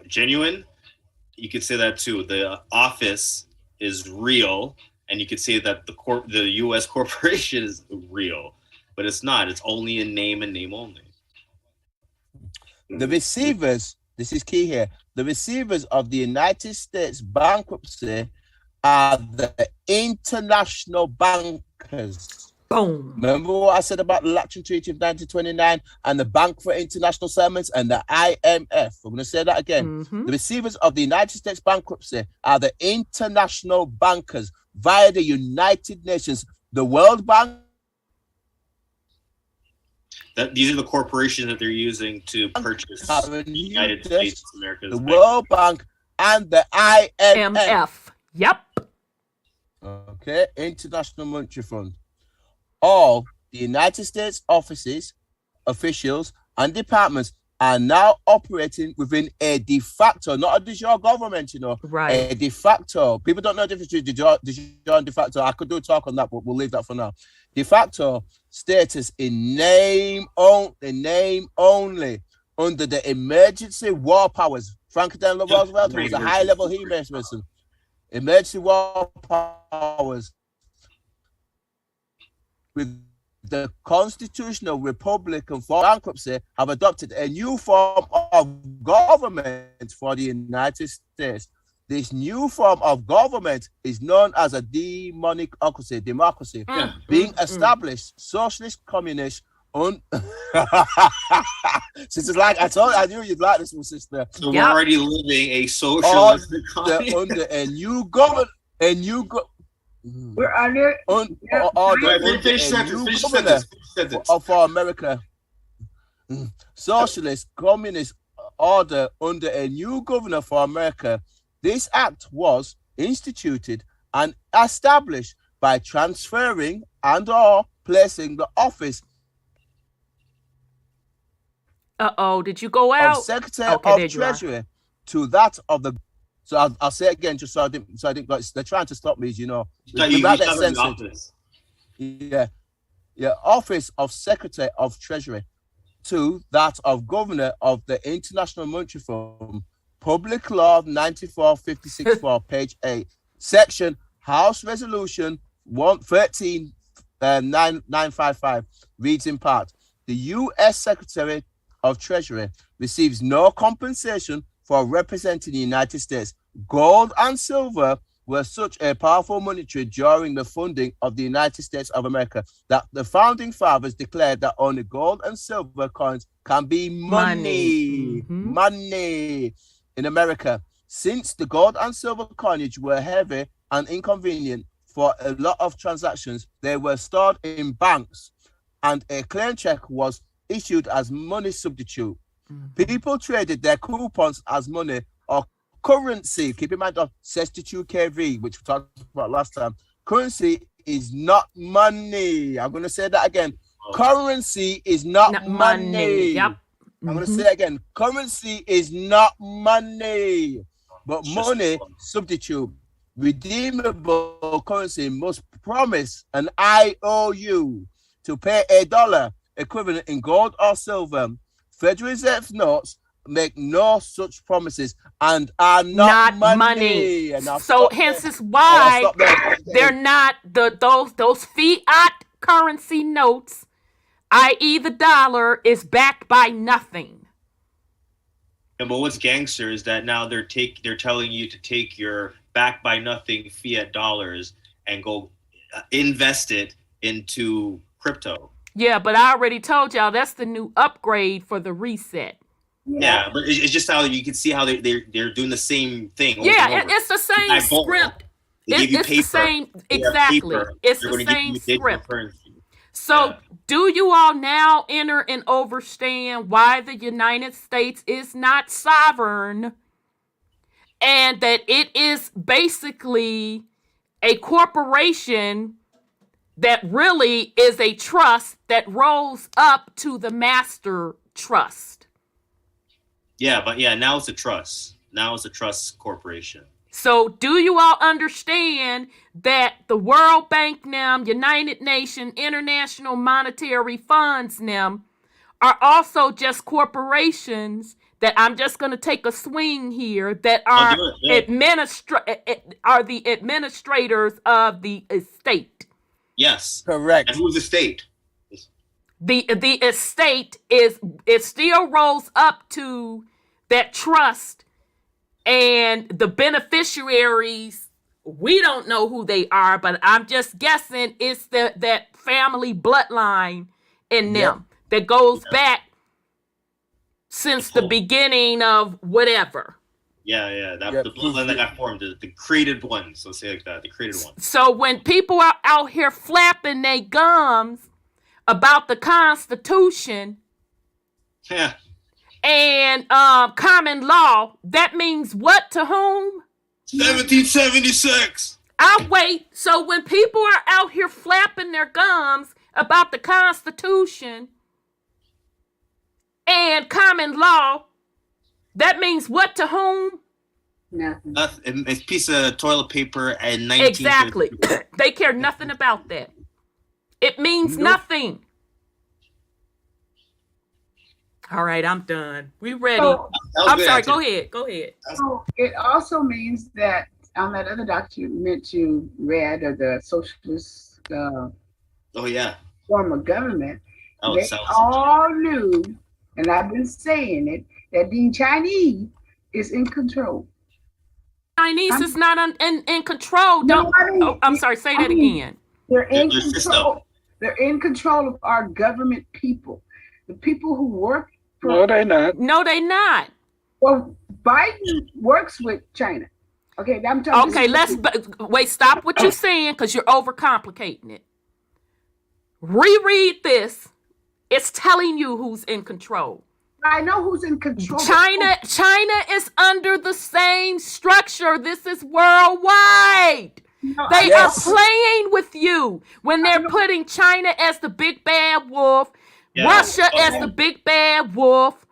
genuine. You could say that too. The office is real, and you could say that the U.S. corporation is real, but it's not. It's only in name and name only. The receivers, this is key here, the receivers of the United States bankruptcy are the international bankers. Boom. Remember what I said about the Lateran Treaty of 1929 and the Bank for International Settlements and the IMF? I'm going to say that again. Mm-hmm. The receivers of the United States bankruptcy are the international bankers via the United Nations, the World Bank. These are the corporations that they're using to purchase the United States of America's the World Bank and the IMF. Yep. Okay, International Monetary Fund. All the United States offices, officials, and departments are now operating within a de facto, not a de jure government, right? A de facto. People don't know the difference between de jure and de facto. I could do a talk on that, but we'll leave that for now. De facto status in name only under the emergency war powers. Franklin Delano Roosevelt was a high-level He-Mason. Emergency war powers with the constitutional Republican for bankruptcy have adopted a new form of government for the United States. This new form of government is known as a democracy, being established socialist, communist, Sister's like, I knew you'd like this one, sister. So we're already living a socialist economy. Under a new government, we're under for America. Socialist, communist order under a new governor for America. This act was instituted and established by transferring and or placing the office did you go out? Of Secretary of Treasury to that of the. So I'll say it again, just so I didn't. They're trying to stop me, Office of Secretary of Treasury to that of Governor of the International Monetary Fund. Public Law 9456 page 8, Section House Resolution 113-955 reads in part: the U.S. Secretary of Treasury receives no compensation for representing the United States. Gold and silver were such a powerful monetary during the funding of the United States of America that the founding fathers declared that only gold and silver coins can be money. Money in America. Since the gold and silver coinage were heavy and inconvenient for a lot of transactions, they were stored in banks and a clean check was issued as money substitute. People traded their coupons as money or currency. Keep in mind of 62 KV, which we talked about last time. Currency is not money. I'm going to say that again. Currency is not money. Yep. I'm going to say it again. Currency is not money, but money substitute. Redeemable currency must promise an IOU to pay $1 equivalent in gold or silver. Federal Reserve notes make no such promises and are not money. So hence is why they're not those fiat currency notes, i.e. the dollar, is backed by nothing. Yeah, but what's gangster is that now they're telling you to take your backed by nothing fiat dollars and go invest it into crypto. Yeah, but I already told y'all that's the new upgrade for the reset. Yeah, but it's just how you can see how they're doing the same thing. Over Yeah, and over. it's the same script. It's the same, exactly. It's the same script. So do you all now enter and understand why the United States is not sovereign and that it is basically a corporation that really is a trust that rolls up to the master trust? Yeah, but now it's a trust. Now it's a trust corporation. So do you all understand that the World Bank now, United Nations, International Monetary Funds now, are also just corporations that I'm just going to take a swing here that are are the administrators of the estate. Yes. Correct. And who's the state? The estate it still rolls up to that trust, and the beneficiaries, we don't know who they are, but I'm just guessing it's that family bloodline in them that goes back since the beginning of whatever. Yeah. The bloodline that got formed, the created ones. Let's say like that, the created ones. So when people are out here flapping their gums about the Constitution, and common law, that means what to whom? 1776. I'll wait. So when people are out here flapping their gums about the Constitution and common law, that means what to whom? Nothing. It's a piece of toilet paper and 19. Exactly. They care nothing about that. It means nothing. All right, I'm done. We ready. So, I'm sorry. Go ahead. So it also means that on that other document you read of the socialist form of government, they all knew, and I've been saying it, that the Chinese is in control. Chinese is not in control. I'm sorry. Say that again. They're in control. They're in control of our government people. The people who work for... No, they're not. No, they're not. Well, Biden works with China. Okay, I'm talking... Okay, wait, stop what you're saying because you're overcomplicating it. Reread this. It's telling you who's in control. I know who's in control. China is under the same structure. This is worldwide. They are playing with you when they're putting China as the big bad wolf, Russia as the big bad wolf,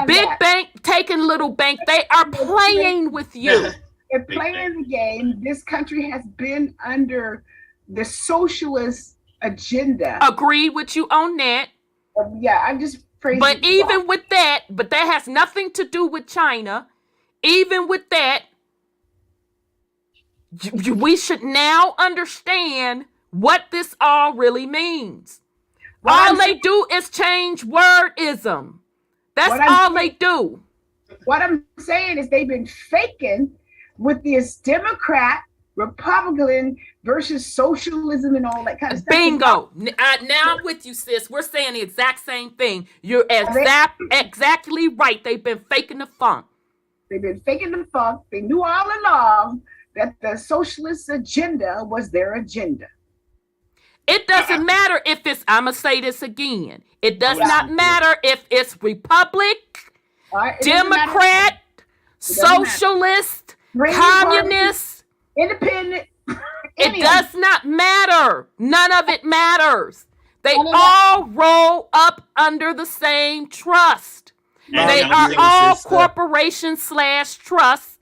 big bank taking little bank. They are playing with you. They're playing the game. This country has been under the socialist agenda. Agree with you on that. I'm just praising. But even with that, but that has nothing to do with China. Even with that, we should now understand what this all really means. All they do is change wordism. That's all they do. What I'm saying is they've been faking with this Democrat, Republican versus socialism and all that kind of stuff. Bingo. Now I'm with you, sis. We're saying the exact same thing. You're exactly right. They've been faking the funk. They've been faking the funk. They knew all along that the socialist agenda was their agenda. It doesn't matter if it's, I'm going to say this again. It does not matter if it's Republic, Democrat, Socialist, Communist, Independent. It does not matter. None of it matters. They all roll up under the same trust. They are all corporations / trusts,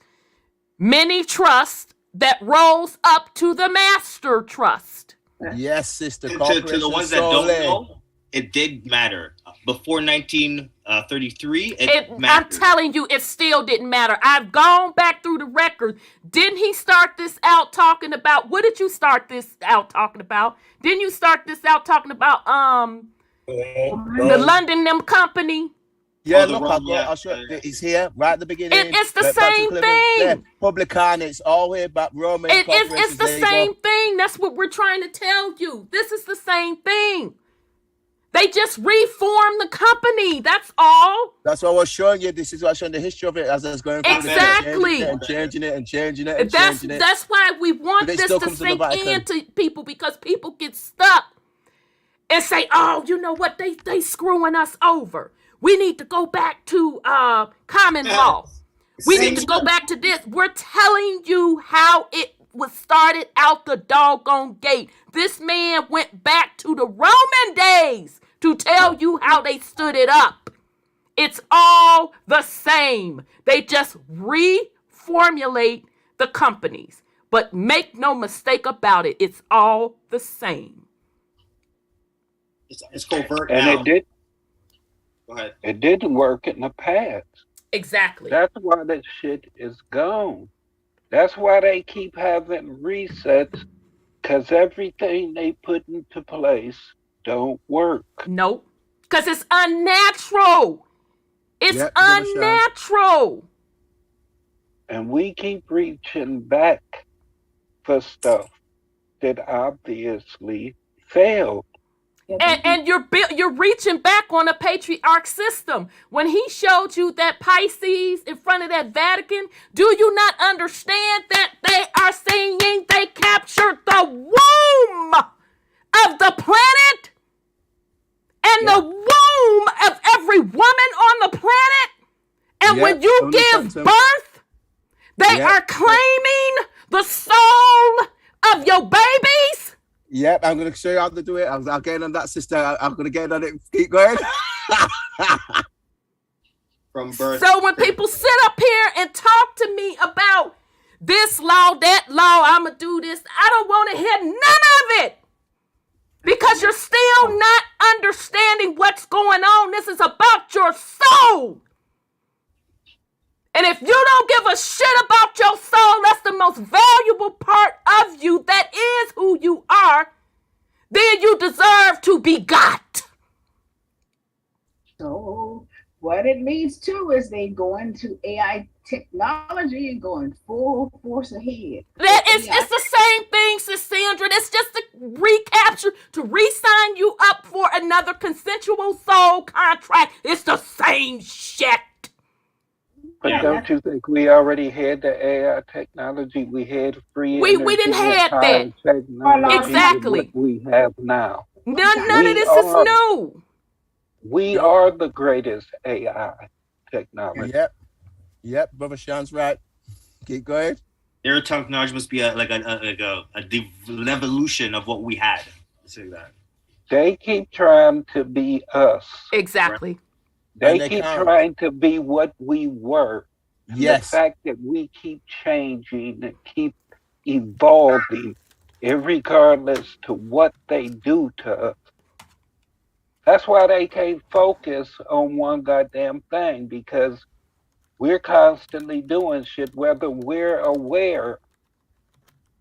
mini trust that rolls up to the master trust. Yes, sister. To the ones that don't know, it did matter. Before 1933, it mattered. I'm telling you, it still didn't matter. I've gone back through the record. Didn't he start this out talking about, what did you start this out talking about? Didn't you start this out talking about the London Company? Yeah, look, I'll show you. It's here, right at the beginning. It's the same thing. Publican, it's all here about Roman. It's the same thing. thing. That's what we're trying to tell you. This is the same thing. They just reformed the company. That's all. That's what I was showing you. This is what I was showing the history of it as I was going through exactly. and changing it. That's why we want this to sink into people, because people get stuck and say, oh, you know what? They screwing us over. We need to go back to common law. We need to go back to this. We're telling you how it was started out the doggone gate. This man went back to the Roman days to tell you how they stood it up. It's all the same. They just reformulate the companies. But make no mistake about it, it's all the same. It's covert and now. it did. Go ahead. It didn't work in the past. Exactly. That's why that shit is gone. That's why they keep having resets, because everything they put into place don't work. Nope. Because it's unnatural. It's unnatural. And we keep reaching back for stuff that obviously failed. And you're reaching back on a patriarch system. When he showed you that Pisces in front of that Vatican, do you not understand that they are saying they captured the womb of the planet and the womb of every woman on the planet? And when you give birth, they are claiming the soul of your babies? Yep, I'm going to show you how to do it. I'll get on that, sister. I'm going to get on it. Keep going. From birth. So when people sit up here and talk to me about this law, that law, I'm going to do this, I don't want to hear none of it. Because you're still not understanding what's going on. This is about your soul. And if you don't give a shit about your soul, that's the most valuable part of you, that is who you are, then you deserve to be got. So what it leads to is they go into AI technology and going full force ahead. It's the same thing, Sis Sandra. It's just to recapture, to re-sign you up for another consensual soul contract. It's the same shit. But don't you think we already had the AI technology? We had free energy. We didn't have that. Exactly. We have now. None of this is new. We are the greatest AI technology. Yep. Brother Sean's right. Keep going. Their technology must be a evolution of what we had. Let's say that. They keep trying to be us. Exactly. They keep trying to be what we were. Yes. The fact that we keep changing and keep evolving, regardless to what they do to us. That's why they can't focus on one goddamn thing, because we're constantly doing shit, whether we're aware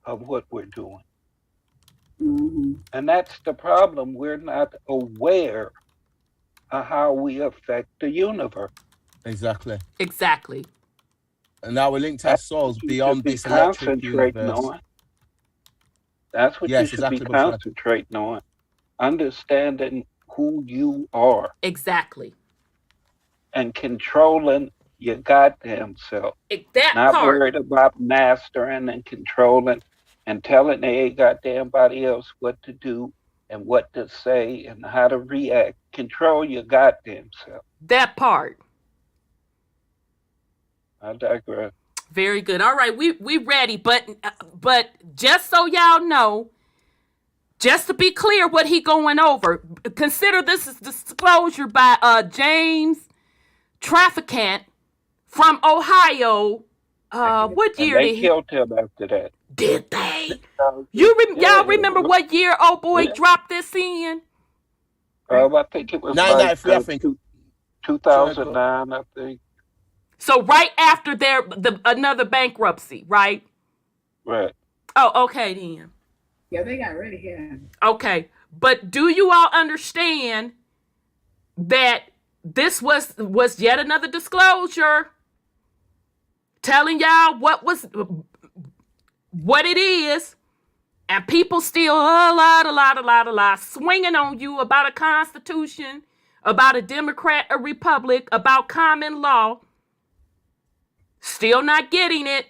of what we're doing. Mm-hmm. And that's the problem. We're not aware of how we affect the universe. Exactly. And now we linked our souls beyond this electric universe. That's what you should be concentrating on. Understanding who you are. Exactly. And controlling your goddamn self. Not worried about mastering and controlling and telling a goddamn body else what to do and what to say and how to react. Control your goddamn self. That part. I digress. Very good. All right, we ready, but just so y'all know, just to be clear what he going over, consider this is disclosure by James Trafficant from Ohio. What year did he killed him after that? Did they? Y'all remember what year old boy dropped this in? I think it was 993, I think. 2009, I think. So right after another bankruptcy, right? Right. Oh, okay then. Yeah, they got rid of him. Okay, but do you all understand that this was yet another disclosure telling y'all what it is And people still a lot, swinging on you about a constitution, about a Democrat, a Republic, about common law. Still not getting it.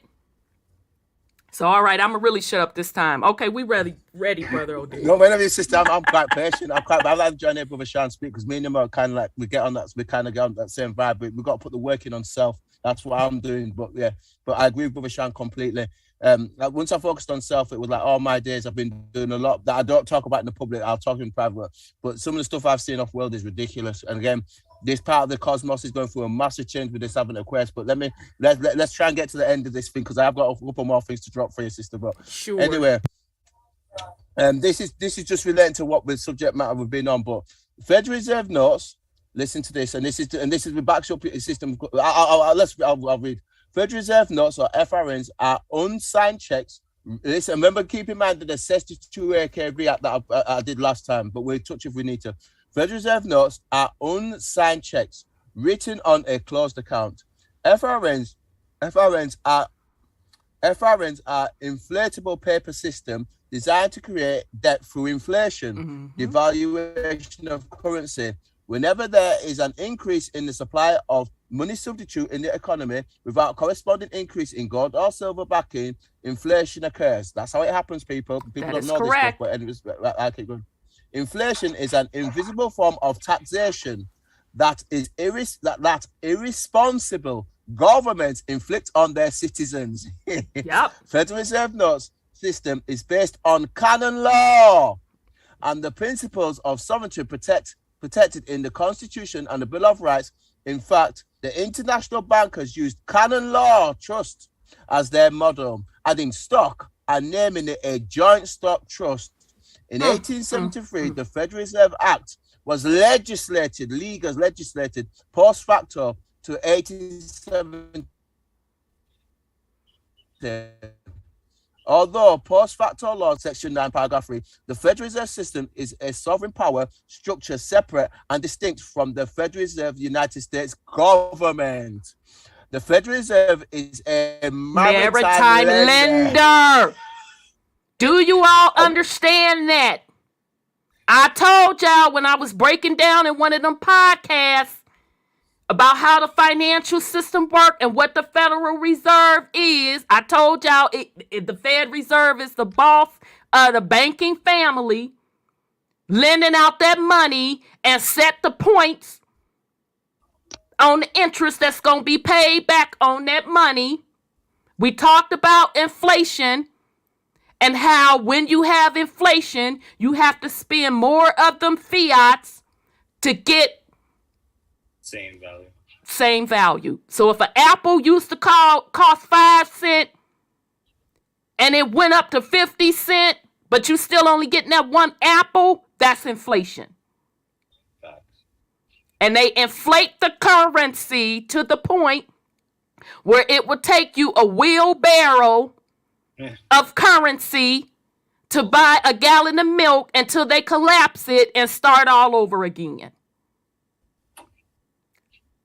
So, all right, I'm going to really shut up this time. Okay, we ready, Brother O'Day. No, whenever your sister, I'm quite patient. I like joining Brother Sean speak because me and him are kind of like, we kind of get on that same vibe, but we've got to put the work in on self. That's what I'm doing. But yeah, but I agree with Brother Sean completely. Once I focused on self, it was like all my days I've been doing a lot that I don't talk about in the public. I'll talk in private. But some of the stuff I've seen off world is ridiculous. And again, this part of the cosmos is going through a massive change with this having a quest. But let's try and get to the end of this thing because I've got a couple more things to drop for your sister. But sure. Anyway, this is just relating to what the subject matter we've been on. But Federal Reserve notes. Listen to this, and this is the backs up your system. I'll read. Federal Reserve notes or FRNs are unsigned checks. Listen, remember, keep in mind that the 62AK agree that I did last time, but we'll touch if we need to. Federal Reserve notes are unsigned checks written on a closed account. FRNs are inflatable paper system designed to create debt through inflation, devaluation of currency. Whenever there is an increase in the supply of money substitute in the economy without corresponding increase in gold or silver backing, inflation occurs. That's how it happens, people. People don't know correct. This stuff, but I keep going. Inflation is an invisible form of taxation that irresponsible governments inflict on their citizens. Yep. Federal Reserve notes system is based on canon law and the principles of sovereignty protected in the Constitution and the Bill of Rights. In fact, the international bankers used canon law trust as their model, adding stock and naming it a joint stock trust. In 1873, the Federal Reserve Act was legislated post facto to 1870. Although post facto law, section 9, paragraph 3, the Federal Reserve System is a sovereign power structure separate and distinct from the Federal Reserve of the United States government. The Federal Reserve is a maritime lender. Do you all understand that? I told y'all when I was breaking down in one of them podcasts about how the financial system works and what the Federal Reserve is. I told y'all the Fed Reserve is the boss of the banking family, lending out that money and set the points on the interest that's going to be paid back on that money. We talked about inflation and how when you have inflation, you have to spend more of them fiats to get same value. So if an apple used to cost 5 cents and it went up to 50 cents, but you still only getting that one apple, that's inflation. And they inflate the currency to the point where it would take you a wheelbarrow of currency to buy a gallon of milk until they collapse it and start all over again.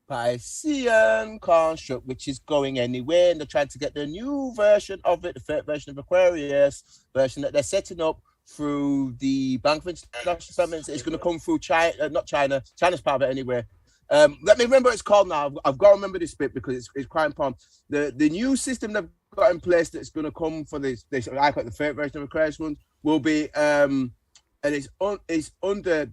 Piscean construct, which is going anywhere, and they're trying to get the new version of it, the third version of Aquarius version that they're setting up through the Bank of International Settlements. It's going to come through China, not China. China's part of it anyway. Let me remember what it's called now. I've got to remember this bit because it's quite important. The new system they've got in place that's going to come for this I call it the third version of Aquarius one will be and it's under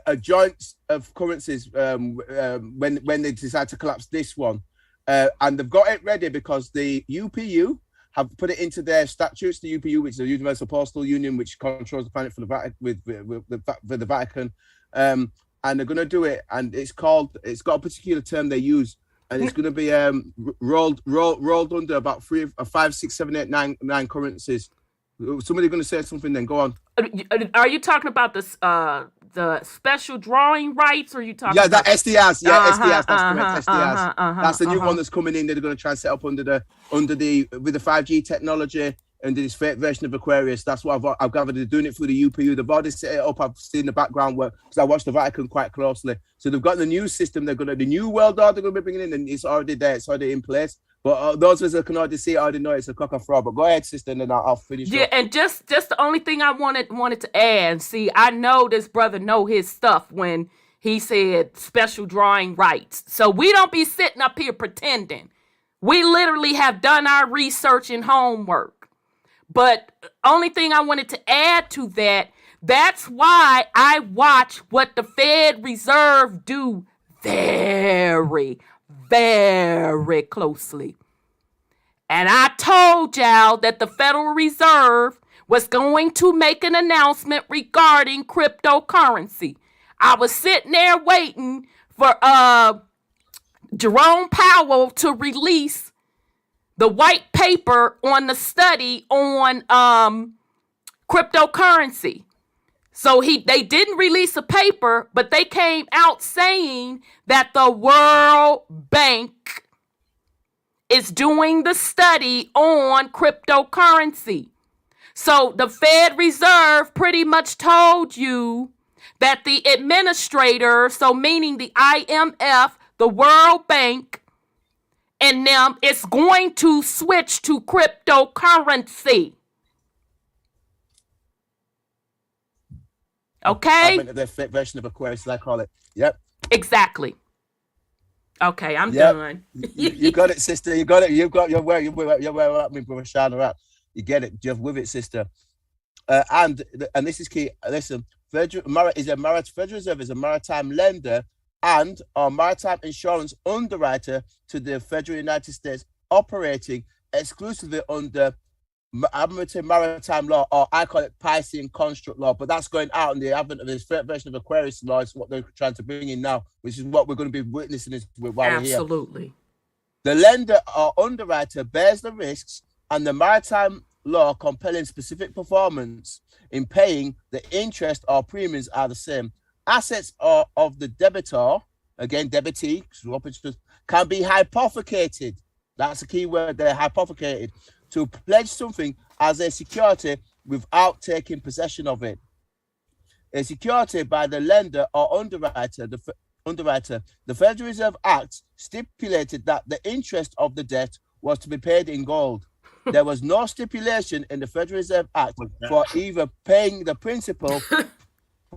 a joint of currencies when they decide to collapse this one, and they've got it ready because the UPU have put it into their statutes. The UPU, which is the Universal Postal Union, which controls the planet for the Vatican, and they're going to do it. And it's got a particular term they use, and it's going to be rolled under about 3, 5, 6, 7, 8, 9 currencies. Somebody going to say something? Then go on. Are you talking about the special drawing rights, or are you talking? Yeah, that SDRs. Yeah, SDRs. That's correct. SDRs. That's the new one that's coming in. They're going to try and set up with the 5G technology and this version of Aquarius. That's what I've gathered. They're doing it through the UPU. They've already set it up. I've seen the background work because I watched the Vatican quite closely. So they've got the new system. The new world order they're going to be bringing in, and it's already there. It's already in place. But those of us who can already see, already know it's a cock and frog. But go ahead, sister, and then I'll finish. Yeah, and just the only thing I wanted to add. See, I know this brother know his stuff when he said special drawing rights. So we don't be sitting up here pretending. We literally have done our research and homework. But only thing I wanted to add to that, that's why I watch what the Fed Reserve do very, very closely. And I told y'all that the Federal Reserve was going to make an announcement regarding cryptocurrency. I was sitting there waiting for Jerome Powell to release the white paper on the study on cryptocurrency. So they didn't release a paper, but they came out saying that the World Bank is doing the study on cryptocurrency. So the Fed Reserve pretty much told you that the administrator, so meaning the IMF, the World Bank, and them, is going to switch to cryptocurrency. Okay? The fake version of a query, I call it. Yep. Exactly. Okay, I'm done. You got it, sister. You got it. You're where at me, brother Shana. You get it. Just with it, sister. And this is key. Listen, Federal Reserve is a maritime lender and a maritime insurance underwriter to the Federal United States, operating exclusively under Admiralty Maritime Law, or I call it Piscean Construct Law, but that's going out in the advent of this version of Aquarius Law. Is what they're trying to bring in now, which is what we're going to be witnessing while we're here. Absolutely. The lender or underwriter bears the risks, and the maritime law compelling specific performance in paying the interest or premiums are the same. Assets of the debitor, again debitee, can be hypothecated. That's a key word there, hypothecated, to pledge something as a security without taking possession of it. A security by the lender or underwriter. The Federal Reserve Act stipulated that the interest of the debt was to be paid in gold. There was no stipulation in the Federal Reserve Act for either paying the principal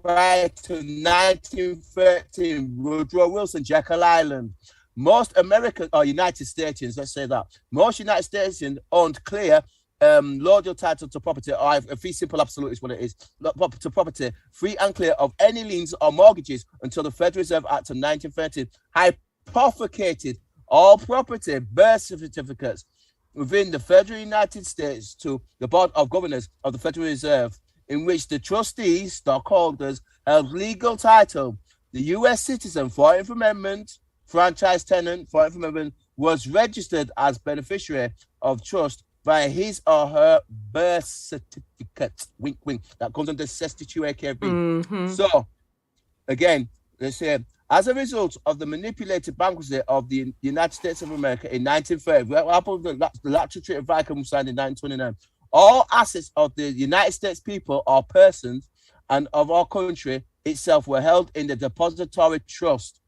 prior to 1913, Woodrow Wilson, Jekyll Island. Most American or United Statesians, let's say that, most United Statesians owned clear lordal title to property, or a fee simple absolute is what it is, to property, free and clear of any liens or mortgages until the Federal Reserve Act of 1913 hypothecated all property, birth certificates within the Federal United States to the Board of Governors of the Federal Reserve, in which the trustees, stockholders, held legal title. The U.S. citizen, 14th Amendment, franchise tenant, 14th Amendment, was registered as beneficiary of trust via his or her birth certificate. Wink, wink. That comes under Cestitude AKB. Mm-hmm. So, again, they say, as a result of the manipulated bankruptcy of the United States of America in 1930, the Lateral Treaty of Vicum was signed in 1929, all assets of the United States people or persons and of our country itself were held in the depository trust.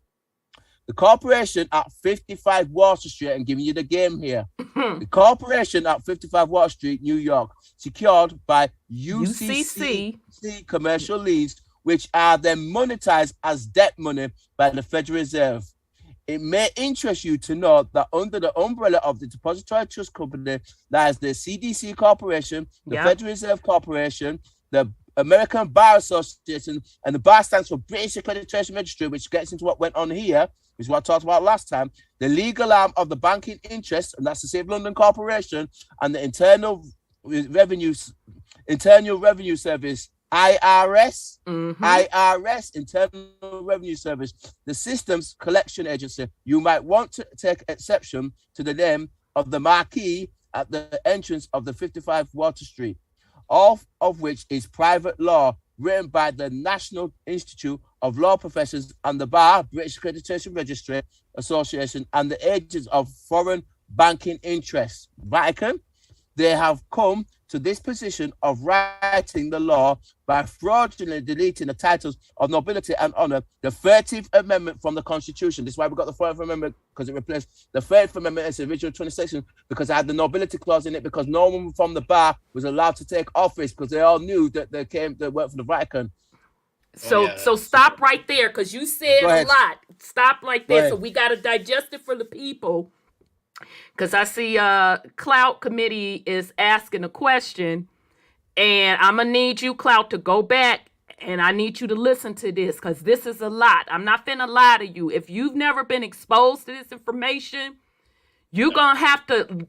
The corporation at 55 Water Street, I'm giving you the game here. The corporation at 55 Water Street, New York, secured by UCC commercial liens, which are then monetized as debt money by the Federal Reserve. It may interest you to know that under the umbrella of the Depository Trust Company lies the CDC Corporation, the Federal Reserve Corporation, the American Bar Association, and the bar stands for British Accreditation Registry, which gets into what went on here, which is what I talked about last time. The legal arm of the banking interest, and that's the City of London Corporation, and the Internal Revenue Service, IRS, IRS, Internal Revenue Service, the Systems Collection Agency. You might want to take exception to the name of the marquee at the entrance of the 55 Water Street, all of which is private law written by the National Institute of Law Professors and the Bar, British Accreditation Registry Association, and the agents of foreign banking interests. Vatican. they have come to this position of writing the law by fraudulently deleting the titles of nobility and honor, the 13th Amendment from the Constitution. This is why we got the 14th Amendment, because it replaced the 13th Amendment as the original 26th, because it had the nobility clause in it, because no one from the bar was allowed to take office, because they all knew that they worked for the Vatican. So stop right there, because you said a lot. Stop right there. So we got to digest it for the people. Because I see Clout Committee is asking a question, and I'm going to need you, Clout, to go back, and I need you to listen to this, because this is a lot. I'm not finna lie to you. If you've never been exposed to this information, you're going to have to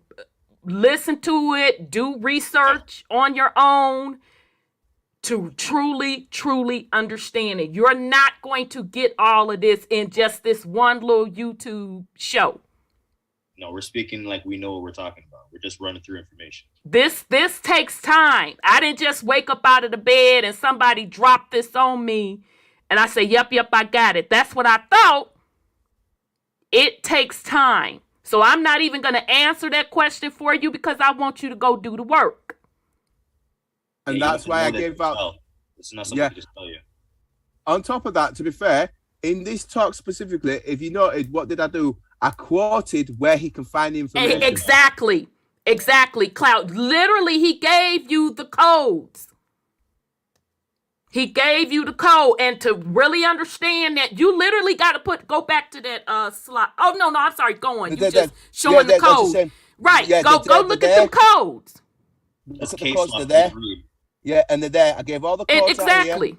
listen to it, do research on your own to truly, truly understand it. You're not going to get all of this in just this one little YouTube show. No, we're speaking like we know what we're talking about. We're just running through information. This takes time. I didn't just wake up out of the bed and somebody dropped this on me and I say, yep, I got it. That's what I thought. It takes time. So I'm not even going to answer that question for you because I want you to go do the work. And that's why I gave out. It's not something to just tell you. On top of that, to be fair, in this talk specifically, if you noted, what did I do? I quoted where he can find the information. Exactly, Cloud. Literally, he gave you the codes. He gave you the code. And to really understand that, you literally got to go back to that slide. Oh, no, I'm sorry. Go on. You just showing the code. Right. Go look at them codes. Look at the codes. They're there. Yeah, and they're there. I gave all the codes out here.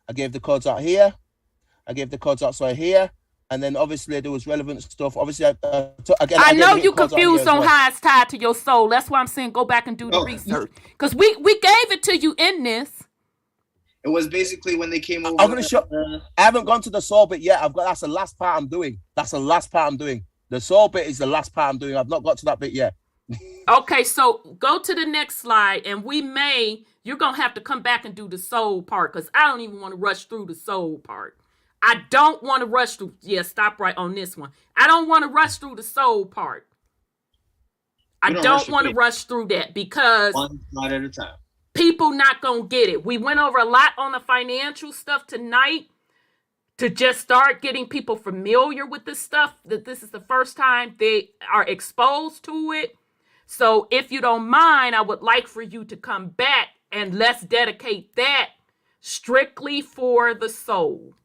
I gave the codes out here. I gave the codes out here. And then obviously there was relevant stuff. Obviously, I know you confused on how it's tied to your soul. That's why I'm saying go back and do the research. Because we gave it to you in this. It was basically when they came over. I'm gonna show. I haven't gone to the soul bit yet. That's the last part I'm doing. The soul bit is the last part I'm doing. I've not got to that bit yet. Okay, so go to the next slide, and you're gonna have to come back and do the soul part because I don't even want to rush through the soul part. I don't want to rush through. Yeah, stop right on this one. I don't want to rush through the soul part. I don't want to rush through that because one slide at a time. People not going to get it. We went over a lot on the financial stuff tonight to just start getting people familiar with this stuff, that this is the first time they are exposed to it. So if you don't mind, I would like for you to come back and let's dedicate that strictly for the soul.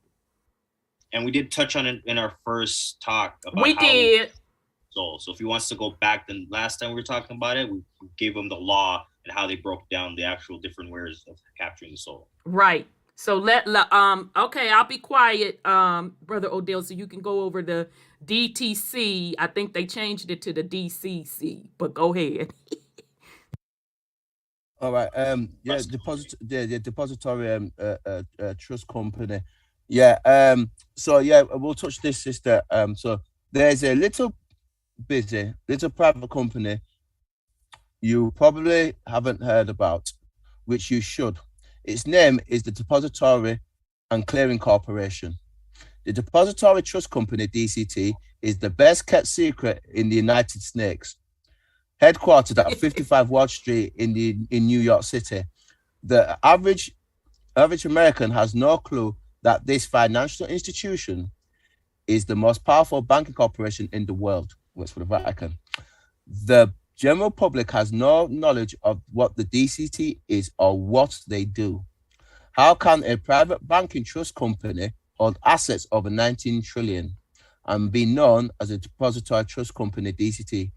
And we did touch on it in our first talk about we did. Soul. So if he wants to go back, then last time we were talking about it, we gave him the law and how they broke down the actual different ways of capturing the soul. Right. So okay, I'll be quiet, Brother Odell, so you can go over the DTC. I think they changed it to the DCC, but go ahead. All right. The depository trust company. Yeah. So yeah, we'll touch this, sister. So there's a little private company you probably haven't heard about, which you should. Its name is the Depository and Clearing Corporation. The Depository Trust Company, DCT, is the best kept secret in the United States. Headquartered at 55 Wall Street in New York City. The average American has no clue that this financial institution is the most powerful banking corporation in the world, works for the Vatican. The general public has no knowledge of what the DCT is or what they do. How can a private banking trust company hold assets over 19 trillion and be known as a depository trust company? DCT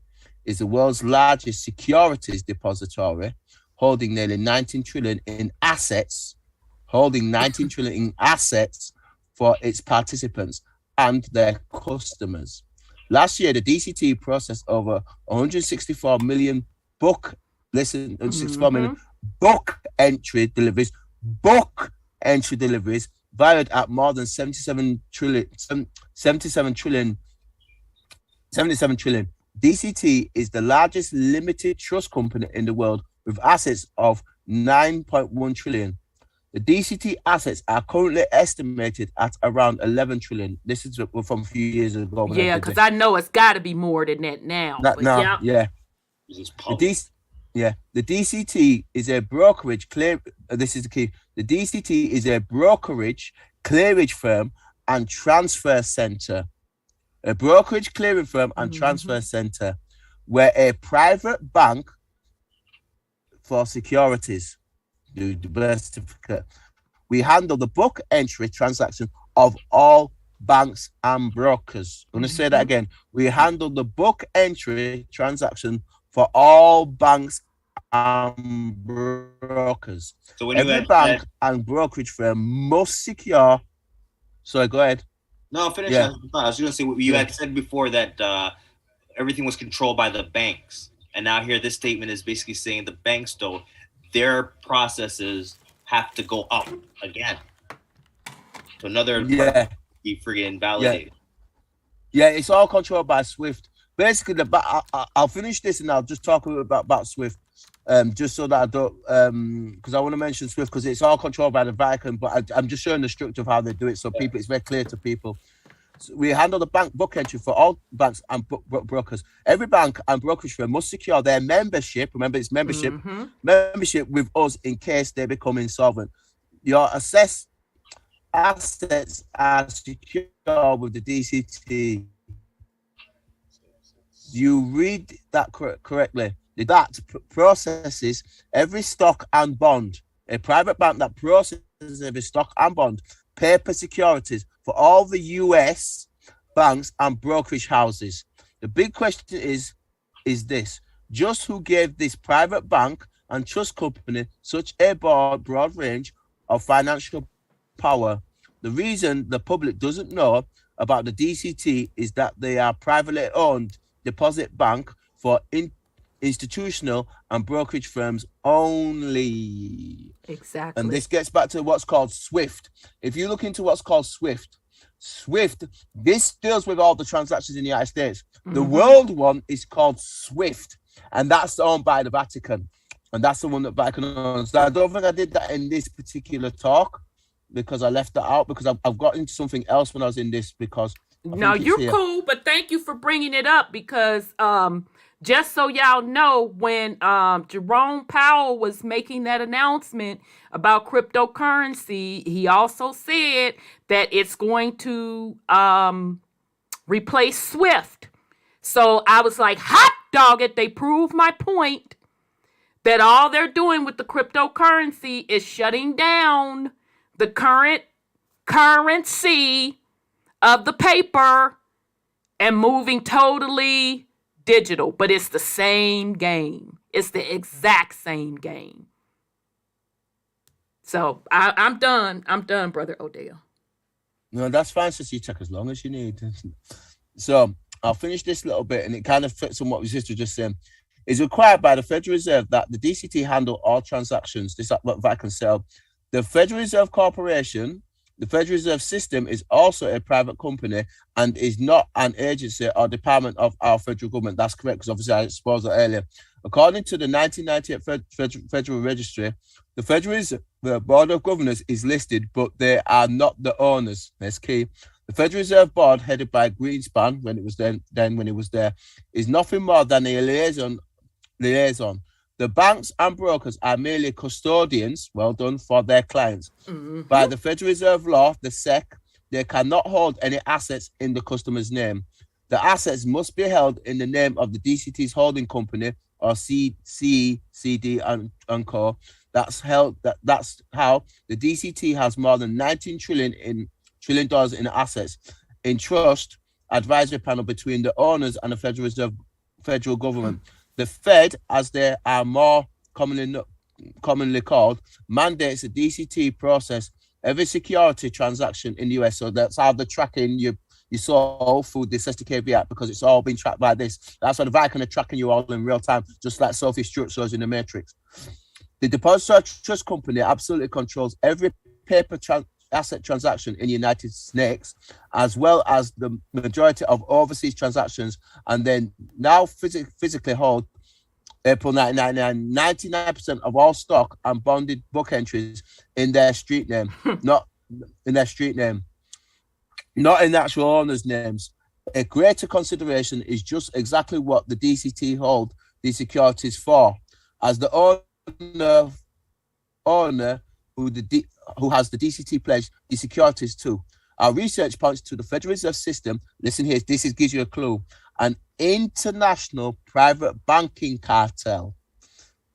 is the world's largest securities depository, holding nearly 19 trillion in assets, for its participants and their customers. Last year, the DCT processed over 164 million book entry deliveries, valued at more than 77 trillion. DCT is the largest limited trust company in the world with assets of 9.1 trillion. The DCT assets are currently estimated at around 11 trillion. This is from a few years ago. Yeah, because I know it's got to be more than that now. Yeah. Yeah, the DCT is a brokerage clear. This is the key. The DCT is a brokerage, clearage firm, and transfer center. A brokerage, clearing firm, and transfer center, where a private bank for securities, the birth certificate. We handle the book entry transaction of all banks and brokers. I'm going to say that again. We handle the book entry transaction for all banks and brokers. So when Every bank and brokerage firm must secure. Sorry, go ahead. No, finish. Yeah. I was going to say what you had said before that everything was controlled by the banks, and now here this statement is basically saying the banks though their processes have to go up again to another be friggin' validated. Yeah, it's all controlled by SWIFT. Basically, I'll finish this and I'll just talk a little bit about SWIFT, just so that I don't, because I want to mention SWIFT because it's all controlled by the Vatican, but I'm just showing the structure of how they do it so people, it's very clear to people. So we handle the bank book entry for all banks and brokers. Every bank and brokerage firm must secure their membership. Remember, it's membership with us in case they become insolvent. Your assets are secure with the DCT. You read that correctly. That processes every stock and bond. A private bank that processes every stock and bond, paper securities for all the US banks and brokerage houses. The big question is this: just who gave this private bank and trust company such a broad range of financial power? The reason the public doesn't know about the DCT is that they are privately owned deposit bank for institutional and brokerage firms only. Exactly. And this gets back to what's called SWIFT. If you look into what's called SWIFT, this deals with all the transactions in the United States. The world one is called SWIFT, and that's owned by the Vatican. And that's the one that Vatican owns. I don't think I did that in this particular talk because I left that out because I've got into something else when I was in this because... No, you're cool, but thank you for bringing it up because just so y'all know, when Jerome Powell was making that announcement about cryptocurrency, he also said that it's going to replace SWIFT. So I was like, hot dog it, they proved my point that all they're doing with the cryptocurrency is shutting down the current currency of the paper and moving totally digital, but it's the same game. It's the exact same game. So I'm done. I'm done, Brother Odell. No, that's fine, Sister. You take as long as you need. So I'll finish this little bit, and it kind of fits on what my sister just said. It's required by the Federal Reserve that the DCT handle all transactions. This is what Vatican said. The Federal Reserve Corporation, the Federal Reserve System, is also a private company and is not an agency or department of our federal government. That's correct, because obviously I exposed that earlier. According to the 1998 Federal Registry, the Federal Reserve, the Board of Governors is listed, but they are not the owners. That's key. The Federal Reserve Board, headed by Greenspan, when it was when he was there, is nothing more than a liaison. The banks and brokers are merely custodians, well done, for their clients. By the Federal Reserve law, the SEC, they cannot hold any assets in the customer's name. The assets must be held in the name of the DCT's holding company or CD and Co. That's how the DCT has more than $19 trillion in assets in trust advisory panel between the owners and the Federal Reserve federal government. The Fed, as they are more commonly called, mandates the DCT process every security transaction in the US. So that's how they're tracking you saw through the SSTKV app, because it's all been tracked by this. That's why the Vatican are tracking you all in real time, just like Sophie Stewart shows in the Matrix. The Depository Trust Company absolutely controls every paper asset transaction in the United States, as well as the majority of overseas transactions, and then now physically hold April 1999, 99% of all stock and bonded book entries in their street name, not in their street name, not in the actual owners' names. A greater consideration is just exactly what the DCT hold these securities for. As the owner who has the DCT pledge the securities to. Our research points to the Federal Reserve System. Listen here, gives you a clue. An international private banking cartel.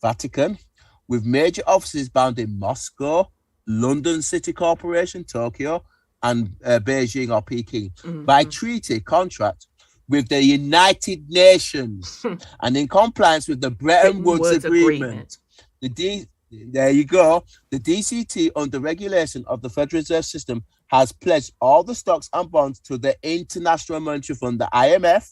Vatican, with major offices bound in Moscow, London City Corporation, Tokyo, and Beijing or Peking, by treaty contract with the United Nations and in compliance with the Bretton Woods Agreement. There you go. The DCT, under regulation of the Federal Reserve System, has pledged all the stocks and bonds to the International Monetary Fund, the IMF.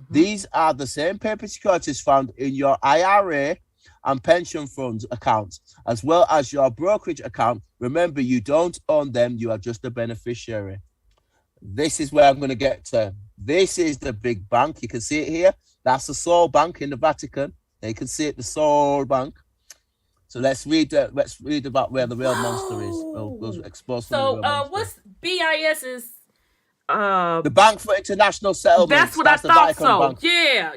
These are the same paper securities found in your IRA and pension funds accounts, as well as your brokerage account. Remember, you don't own them. You are just a beneficiary. This is where I'm going to get to. This is the big bank. You can see it here. That's the Soul Bank in the Vatican. You can see it, the Soul Bank. So let's read about where the real monster is. We'll expose what's BIS is? The Bank for International Settlements. That's what I thought so. Bank.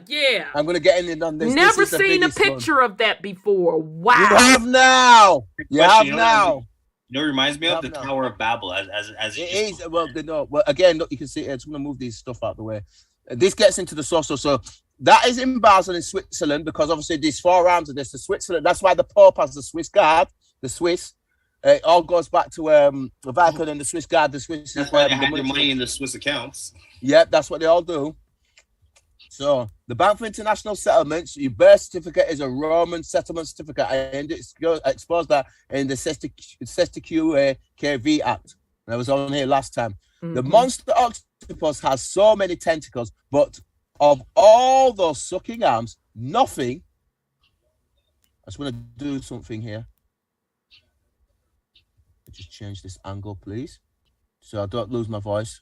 Yeah. I'm going to get in on this. Never seen a picture of that before. Wow. You have now. You have now. You know, it reminds me of the Tower of Babel. As it is. Well, again, look, you can see it. I'm going to move these stuff out of the way. This gets into the social. So that is in Basel in Switzerland, because obviously these 4 arms of this, the Switzerland. That's why the Pope has the Swiss Guard, the Swiss. It all goes back to the Vatican and the Swiss Guard. The Swiss. That's why they have their money in the Swiss accounts. Yep, that's what they all do. So the Bank for International Settlements, your birth certificate is a Roman settlement certificate, and it's exposed that in the KV Act. That was on here last time. The monster octopus has so many tentacles, but of all those sucking arms, nothing. I just want to do something here. Just change this angle, please, so I don't lose my voice.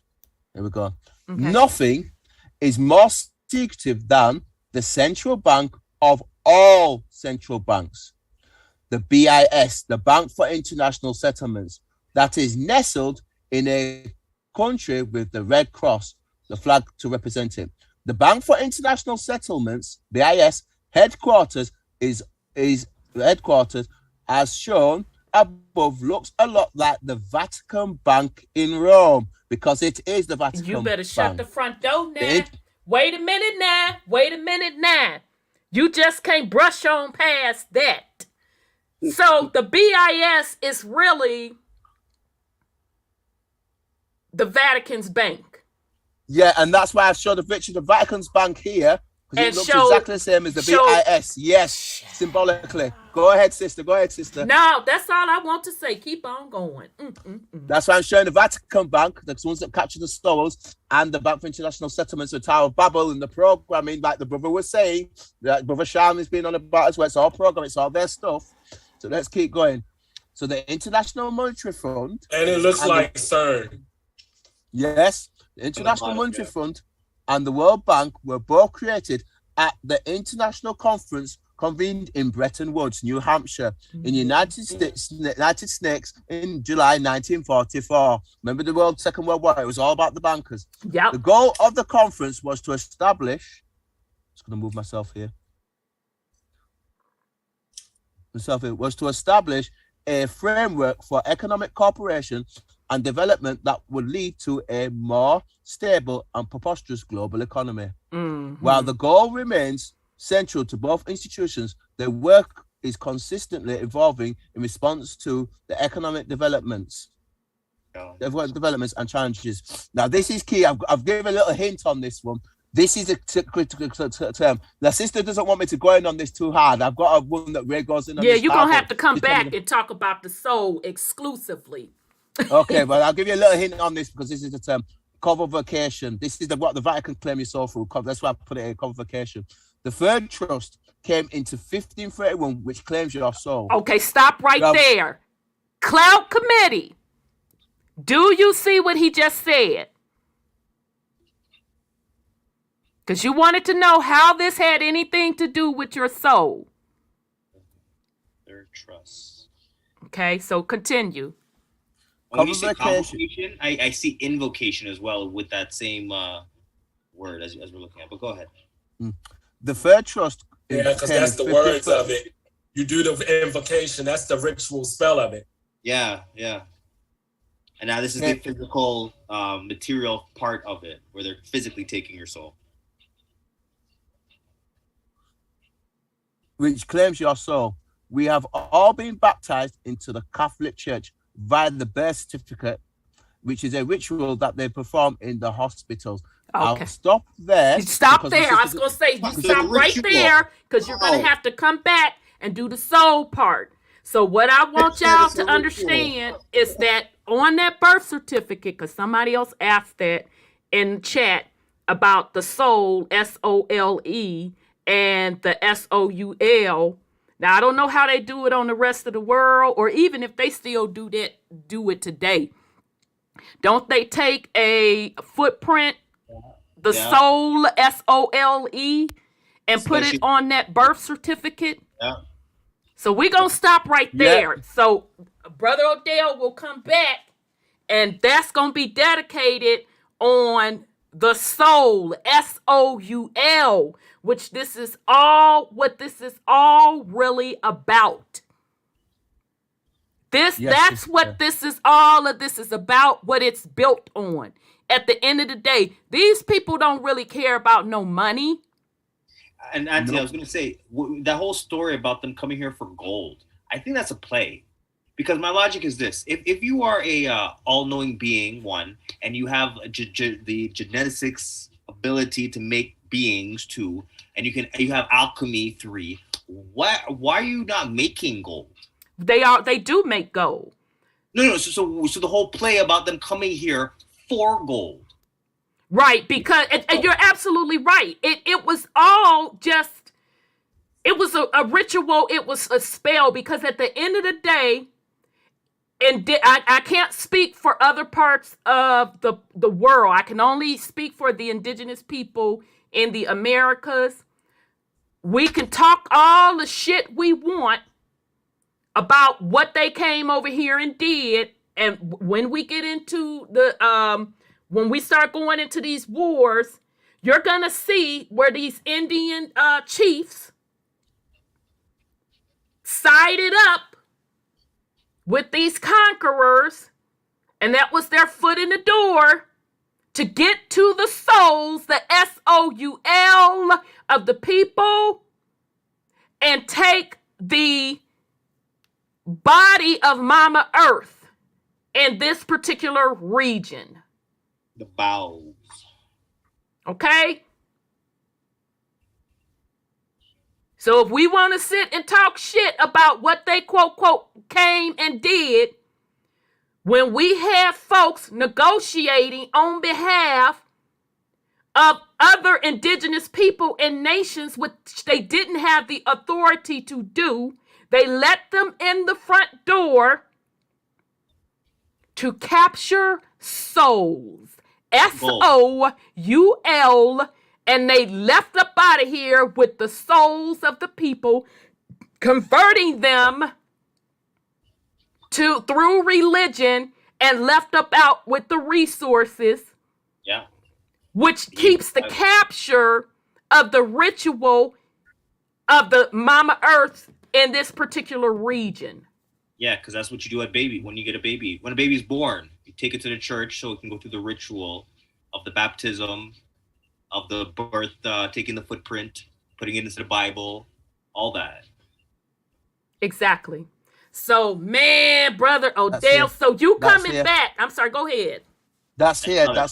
There we go. Okay. Nothing is more secretive than the central bank of all central banks, the BIS, the Bank for International Settlements, that is nestled in a country with the Red Cross, the flag to represent it. The Bank for International Settlements, BIS, headquarters is headquarters, as shown above, looks a lot like the Vatican Bank in Rome, because it is the Vatican Bank. You better shut the front door now. Wait a minute now. You just can't brush on past that. So the BIS is really the Vatican's bank. Yeah, and that's why I've showed a picture of the Vatican's bank here, because it looks exactly the same as the BIS. Yes, symbolically. Go ahead, sister. No, that's all I want to say. Keep on going. That's why I'm showing the Vatican Bank, the ones that capture the souls, and the Bank for International Settlements, the Tower of Babel, and the programming, like the brother was saying, that Brother Sharman's been on about as well. It's all programming, it's all their stuff. So let's keep going. So the International Monetary Fund. And it looks like CERN. Yes, the International Monetary Fund and the World Bank were both created at the International Conference convened in Bretton Woods, New Hampshire, in the United States in July 1944. Remember the Second World War? It was all about the bankers. Yep. The goal of the conference was to establish, I'm just going to move myself here. Was to establish a framework for economic cooperation and development that would lead to a more stable and prosperous global economy. While the goal remains central to both institutions, their work is consistently evolving in response to the economic developments and challenges. Now, this is key. I've given a little hint on this one. This is a critical term. The sister doesn't want me to go in on this too hard. I've got a one that Ray goes in on. Yeah, you're going to have to come back and talk about the soul exclusively. Okay, but I'll give you a little hint on this, because this is the term convocation. This is what the Vatican claim you saw through. That's why I put it in convocation. The third trust came into 1531, which claims your soul. Okay, stop right there. Cloud Committee. Do you see what he just said? Because you wanted to know how this had anything to do with your soul. Third trust. Okay, so continue. When you say convocation, I see invocation as well with that same word as we're looking at. But go ahead. The third trust. Yeah, because that's the words of it. you do the invocation. That's the ritual spell of it. Yeah. And now this is the physical, material part of it, where they're physically taking your soul. Which claims your soul. We have all been baptized into the Catholic Church via the birth certificate, which is a ritual that they perform in the hospitals. Okay. I'll stop there. You stop there. I was going to say, you stop right there, because you're going to have to come back and do the soul part. So what I want y'all to understand is that on that birth certificate, because somebody else asked that in the chat about the soul, S-O-L-E, and the S-O-U-L. Now, I don't know how they do it on the rest of the world, or even if they still do it today. Don't they take a footprint, the soul, S-O-L-E, and put it on that birth certificate? Yeah. So we're going to stop right there. Yeah. So Brother Odell will come back, and that's going to be dedicated on the soul, S-O-U-L, which this is all really about. That's what this is all of this is about, what it's built on. At the end of the day, these people don't really care about no money. And Auntie, I was going to say, that whole story about them coming here for gold, I think that's a play. Because my logic is this. If you are a all-knowing being, one, and you have the genetics ability to make beings, two, and you have alchemy, three, why are you not making gold? They do make gold. No. So the whole play about them coming here for gold. Right, because and you're absolutely right. It was all just, it was a ritual. It was a spell, because at the end of the day, and I can't speak for other parts of the world. I can only speak for the indigenous people in the Americas. We can talk all the shit we want about what they came over here and did. And when we get into when we start going into these wars, you're going to see where these Indian chiefs sided up with these conquerors, and that was their foot in the door to get to the souls, the S-O-U-L of the people, and take the body of Mama Earth in this particular region. The bowels. Okay? So if we want to sit and talk shit about what they quote, came and did, when we have folks negotiating on behalf of other indigenous people and nations, which they didn't have the authority to do, they let them in the front door to capture souls. S-O-U-L, and they left up out of here with the souls of the people, converting them through religion, and left up out with the resources. Yeah. Which keeps the capture of the ritual of the Mama Earth in this particular region. Yeah, because that's what you do when you get a baby. When a baby's born, you take it to the church so it can go through the ritual of the baptism, of the birth, taking the footprint, putting it into the Bible, all that. Exactly. So, man, Brother Odell, so you coming back. I'm sorry, go ahead. That's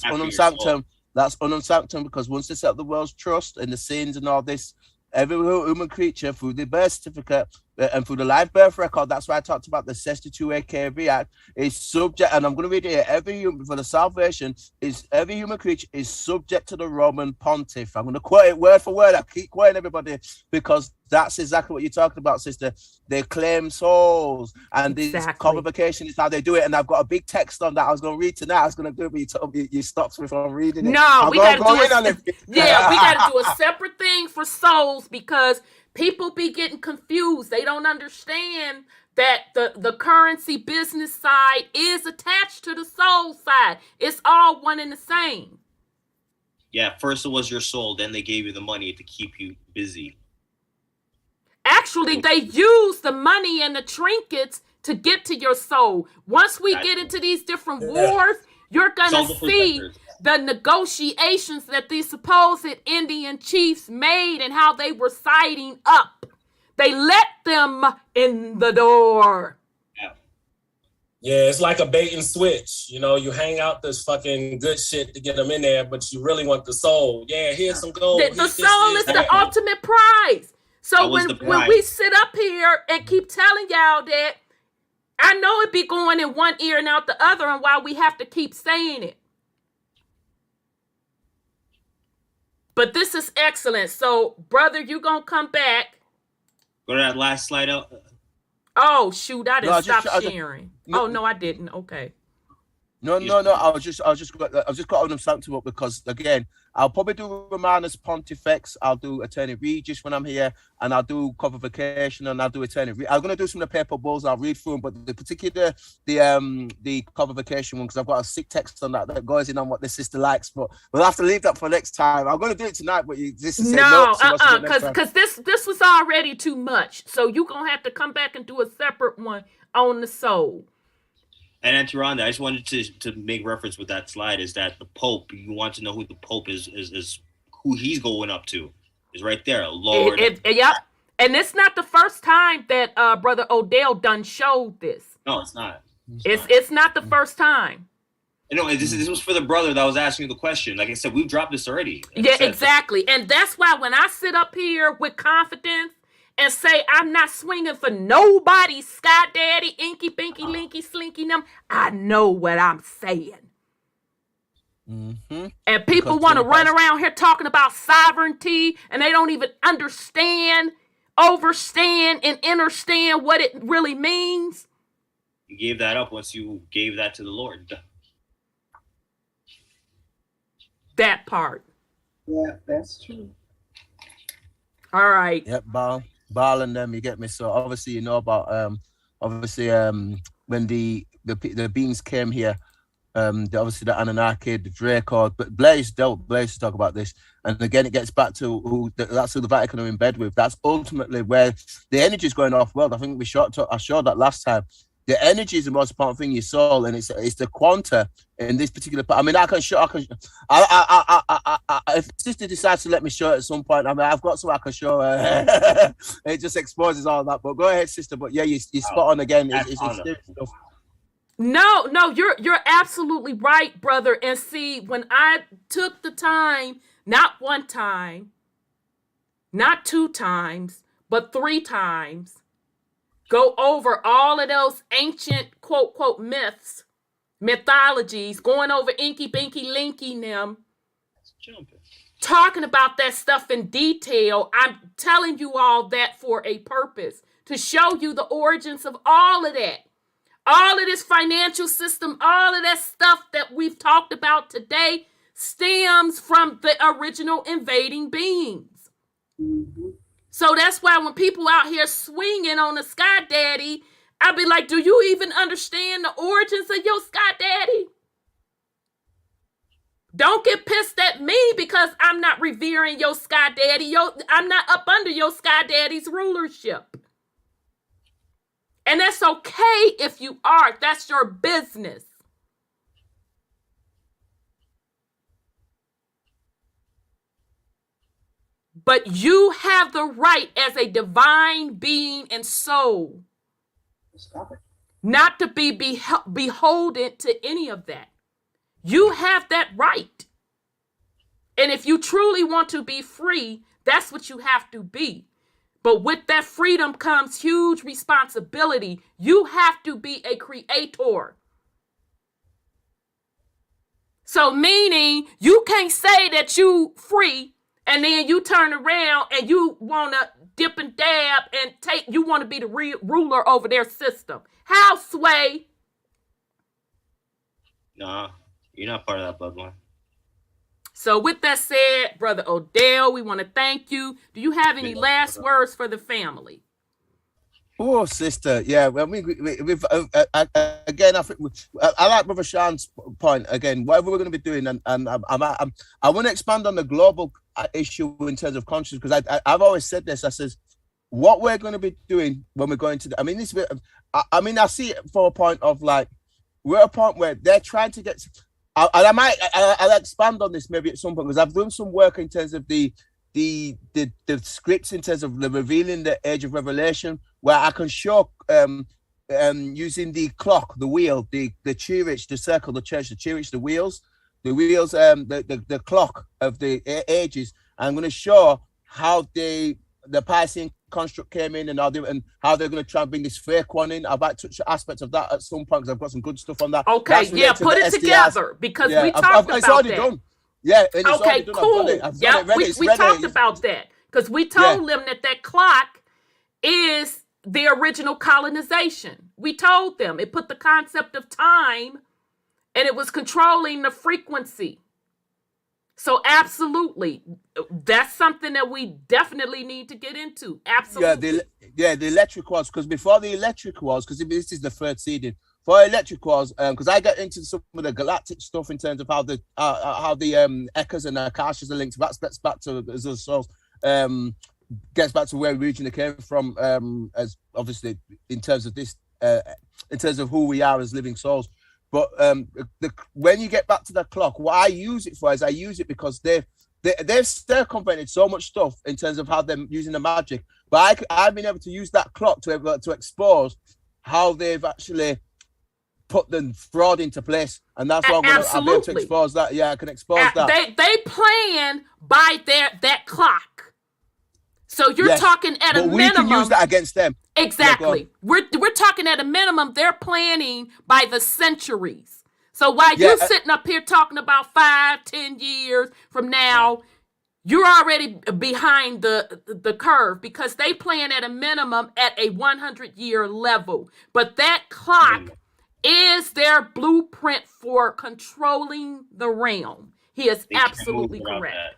unum sanctum. That's unum sanctum, because once they set up the world's trust and the sins and all this, every human creature through the birth certificate and through the live birth record, that's why I talked about the 62 KV Act, is subject, and I'm going to read it here, for the salvation, is every human creature is subject to the Roman pontiff. I'm going to quote it word for word. I keep quoting everybody, because that's exactly what you're talking about, sister. They claim souls, and this convocation is how they do it. And I've got a big text on that I was going to read tonight. I was going to do it, but you told me, you stopped me from reading it. No, we got to we got to do a separate thing for souls, because people be getting confused. They don't understand that the currency business side is attached to the soul side. It's all one and the same. Yeah, first it was your soul, then they gave you the money to keep you busy. Actually, they use the money and the trinkets to get to your soul. Once we get into these different wars, you're going to see the negotiations that these supposed Indian chiefs made and how they were siding up. They let them in the door. Yeah, it's like a bait and switch. You know, you hang out this fucking good shit to get them in there, but you really want the soul. Yeah, here's some gold. The soul is the ultimate prize. So when we sit up here and keep telling y'all that, I know it be going in one ear and out the other, and why we have to keep saying it. But this is excellent. So, brother, you gonna come back. Go to that last slide out. Oh shoot! I didn't stop sharing. Oh no, I didn't. Okay. No. I was just cutting them something up because again, I'll probably do Romanus Pontifex. I'll do Attorney Regis when I'm here, and I'll do Convocation, and I'll do Attorney. I'm gonna do some of the paper bulls. I'll read through them, but the particular the Convocation one, because I've got a sick text on that goes in on what the sister likes. But we'll have to leave that for next time. I'm gonna do it tonight, but this is because this was already too much. So you're gonna have to come back and do a separate one on the soul. And then Rhonda, I just wanted to make reference with that slide is that the Pope, you want to know who the Pope is who he's going up to, is right there, Lord. Yep. And it's not the first time that Brother Odell done showed this. No, it's not. It's not the first time. No, this was for the brother that was asking you the question. Like I said, we've dropped this already. Yeah, exactly. And that's why when I sit up here with confidence and say I'm not swinging for nobody, Sky Daddy, Inky, Binky, Linky, Slinky, them, I know what I'm saying. Mm-hmm. And people want to run around here talking about sovereignty, and they don't even understand, overstand, and understand what it really means. You gave that up once you gave that to the Lord. That part. Yeah, that's true. All right. Yep, Baal and them, you get me. So obviously you know about when the beings came here, obviously the Anunnaki, the Draco, but Blaze to talk about this. And again, it gets back to that's who the Vatican are in bed with. That's ultimately where the energy is going off world. I think I showed that last time. The energy is the most important thing in your soul, and it's the quanta in this particular part. I mean, if sister decides to let me show it at some point, I mean, I've got so I can show her. It just exposes all that. But go ahead, sister. But yeah, you're spot on again. It's serious stuff. No, you're absolutely right, brother. And see, when I took the time, not one time, not two times, but three times, go over all of those ancient quote, quote, mythologies, going over Inky, Binky, Linky, them, talking about that stuff in detail. I'm telling you all that for a purpose, to show you the origins of all of that. All of this financial system, all of that stuff that we've talked about today stems from the original invading beings. Mm-hmm. So that's why when people out here swinging on the Sky Daddy, I'd be like, do you even understand the origins of your Sky Daddy? Don't get pissed at me because I'm not revering your Sky Daddy. I'm not up under your Sky Daddy's rulership. And that's okay if you are. That's your business. But you have the right as a divine being and soul not to be beholden to any of that. You have that right. And if you truly want to be free, that's what you have to be. But with that freedom comes huge responsibility. You have to be a creator. So meaning you can't say that you free and then you turn around and you want to dip and dab and you want to be the ruler over their system. How, Sway? Nah, you're not part of that bloodline. So with that said, Brother Odell, we want to thank you. Do you have any last words for the family? Oh, sister, yeah. Well, again, I think I like Brother Sean's point. Again, whatever we're going to be doing, and I want to expand on the global issue in terms of consciousness, because I've always said this. I says what we're going to be doing when we're going to, I see it for a point of like, we're at a point where they're trying to get, and I'll expand on this maybe at some point, because I've done some work in terms of the scripts, in terms of the revealing the age of revelation, where I can show using the clock, the wheel, the church, the circle, the church, the church, the wheels, the clock of the ages. I'm going to show how the Piscean construct came in, and how they're going to try and bring this fake one in. I'd like to touch aspects of that at some point, because I've got some good stuff on that. Okay, yeah, put it together, because we talked about it's already that. Done. Yeah. And it's okay, done. cool. Yeah, we talked about that, because we told them that clock is the original colonization. We told them it put the concept of time, and it was controlling the frequency. So absolutely, that's something that we definitely need to get into. Absolutely. The electric was, because before the electric was, because this is the third seeding. For electric was, because I got into some of the galactic stuff in terms of how the Echoes and Akashas are linked. That gets back to the source. Gets back to where we originally came from, as obviously in terms of this, in terms of who we are as living souls. But when you get back to the clock, what I use it for is I use it because they've circumvented so much stuff in terms of how they're using the magic. But I've been able to use that clock to expose how they've actually put the fraud into place, and that's why I'll be able to expose that. Yeah, I can expose that. They plan by that clock. So you're talking at a minimum. We can use that against them. Exactly. Yeah, we're talking at a minimum. They're planning by the centuries. So while you're sitting up here talking about 5-10 years from now, you're already behind the curve, because they plan at a minimum at a 100-year level. But that clock is their blueprint for controlling the realm. He is absolutely correct.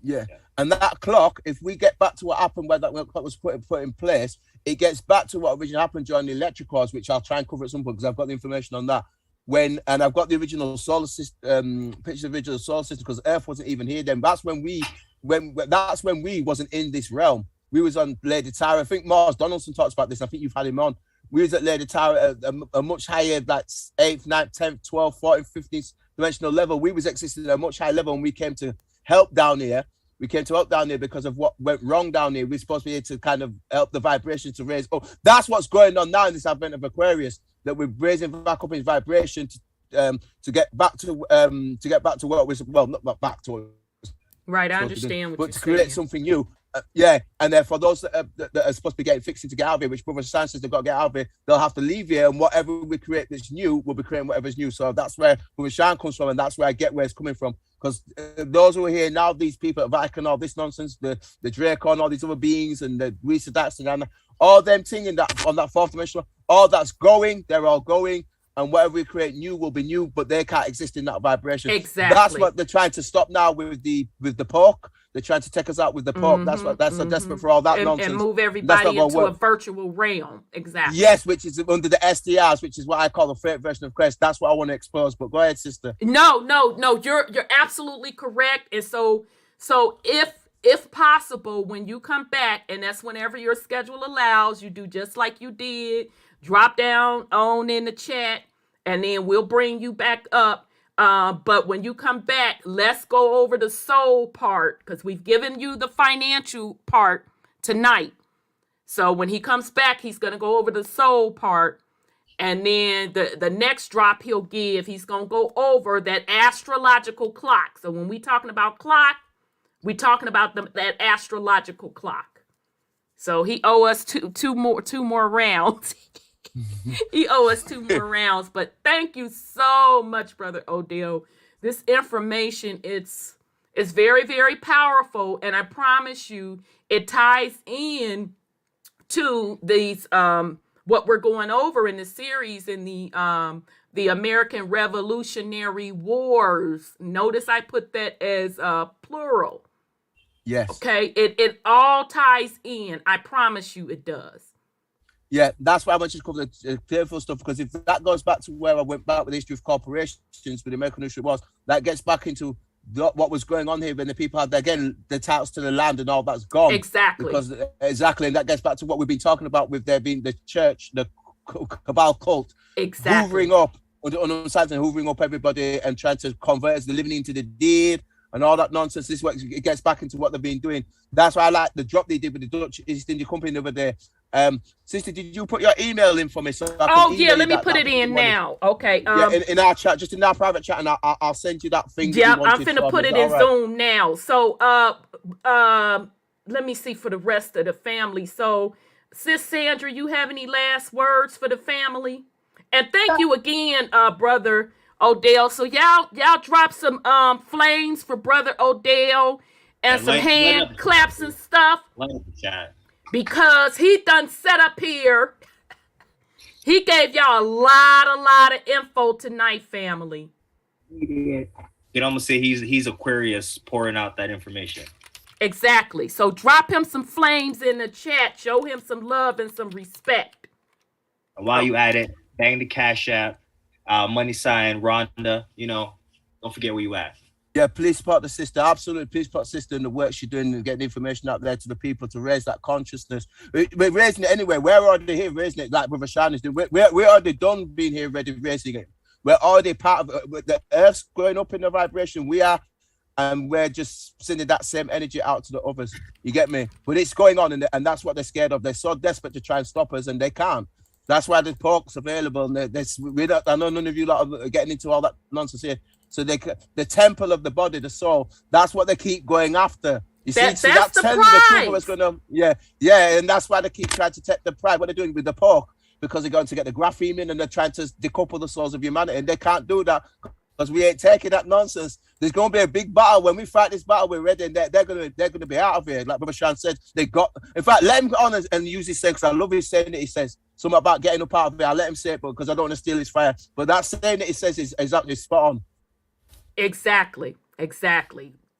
Yeah. And that clock, if we get back to what happened when that clock was put in place, it gets back to what originally happened during the electric wars, which I'll try and cover at some point, because I've got the information on that. And I've got the original solar system, picture of the original solar system, because Earth wasn't even here then. That's when we wasn't in this realm. We was on Lady Tara. I think Mars Donaldson talks about this. I think you've had him on. We was at Lady Tara at a much higher, like 8th, 9th, 10th, 12th, 14th, 15th dimensional level. We was existing at a much higher level, and we came to help down here. We came to help down here because of what went wrong down here. We're supposed to be here to kind of help the vibration to raise. Oh, that's what's going on now in this advent of Aquarius, that we're raising back up in vibration to get back to what was, well, not back to. Right, I understand what but you're to create saying. something new. And then for those that are supposed to be getting fixing to get out of here, which Brother Science says they've got to get out of here, they'll have to leave here, and whatever we create that's new, we'll be creating whatever's new. So that's where Brother Shine comes from, and that's where I get where it's coming from. Because those who are here now, these people at Vatican, all this nonsense, the Draco and all these other beings, and the Resedax and all them thing on that fourth dimension, all that's going, they're all going. And whatever we create new will be new, but they can't exist in that vibration. Exactly. That's what they're trying to stop now with the pork. They're trying to take us out with the pork. That's so desperate for all that nonsense. And move everybody into a virtual realm. Exactly. Yes, which is under the SDRs, which is what I call the fake version of Christ. That's what I want to expose. But go ahead, sister. No. You're absolutely correct. And so if possible, when you come back, and that's whenever your schedule allows, you do just like you did. Drop down on in the chat, and then we'll bring you back up. But when you come back, let's go over the soul part, because we've given you the financial part tonight. So when he comes back, he's going to go over the soul part. And then the next drop he'll give, he's going to go over that astrological clock. So when we're talking about clock, we're talking about that astrological clock. So he owe us two more rounds. He owe us 2 more rounds. But thank you so much, Brother Odell. This information, it's very, very powerful. And I promise you, it ties in to these what we're going over in the series in the American Revolutionary Wars. Notice I put that as plural. Yes. Okay. It all ties in. I promise you it does. Yeah, that's why I want you to cover the fearful stuff, because if that goes back to where I went back with the history of corporations with the American history was, that gets back into what was going on here when the people had again the titles to the land and all that's gone. Exactly. Because exactly, and that gets back to what we've been talking about with there being the church, the cabal cult, exactly, hoovering up hoovering up everybody and trying to convert us, the living into the deed and all that nonsense. This is what it gets back into what they've been doing. That's why I like the drop they did with the Dutch East India Company over there. Sister, did you put your email in for me? So let me put it in now. Okay. In our chat, just in our private chat, and I'll send you that thing. Yeah, I'm finna put it in Zoom now. So let me see for the rest of the family. So, Sis Sandra, you have any last words for the family? And thank you again, Brother Odell. So y'all drop some flames for Brother Odell and some hand claps and stuff. Because he done set up here. He gave y'all a lot of info tonight, family. He did. You know, I'm gonna say he's Aquarius pouring out that information. Exactly. So drop him some flames in the chat. Show him some love and some respect. And while you at it, bang the Cashapp, money sign, Rhonda. You know, don't forget where you at. Yeah, please support the sister. Absolutely, please support the sister in the work she's doing and getting information out there to the people to raise that consciousness. We're raising it anyway. We're already here raising it like Brother Sean is doing. We're already done being here ready raising it. We're already part of the earth's going up in the vibration. We are, and we're just sending that same energy out to the others. You get me? But it's going on, and that's what they're scared of. They're so desperate to try and stop us, and they can't. That's why the pork's available. And I know none of you lot are getting into all that nonsense here. So the temple of the body, the soul, that's what they keep going after. You see, that's that the tells prize. You the truth of what's going on. Yeah, and that's why they keep trying to take the pride. What they're doing with the pork, because they're going to get the grapheme in and they're trying to decouple the souls of humanity, and they can't do that because we ain't taking that nonsense. There's going to be a big battle. When we fight this battle, we're ready, and they're going to be out of here. Like Brother Sean said, they got. In fact, let him go on and use his saying, because I love his saying that he says something about getting up out of it. I'll let him say it, because I don't want to steal his fire. But that saying that he says is exactly spot on. Exactly.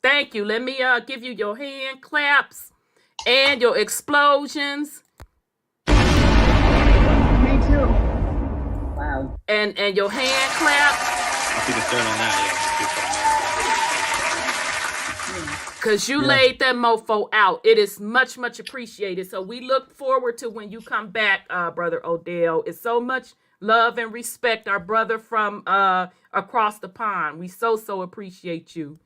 Thank you. Let me give you your hand claps and your explosions. Me too. Wow. And your hand claps. I think it's third on that. Because you laid that mofo out. It is much appreciated. So we look forward to when you come back, Brother Odell. It's so much love and respect, our brother from across the pond. We so appreciate you.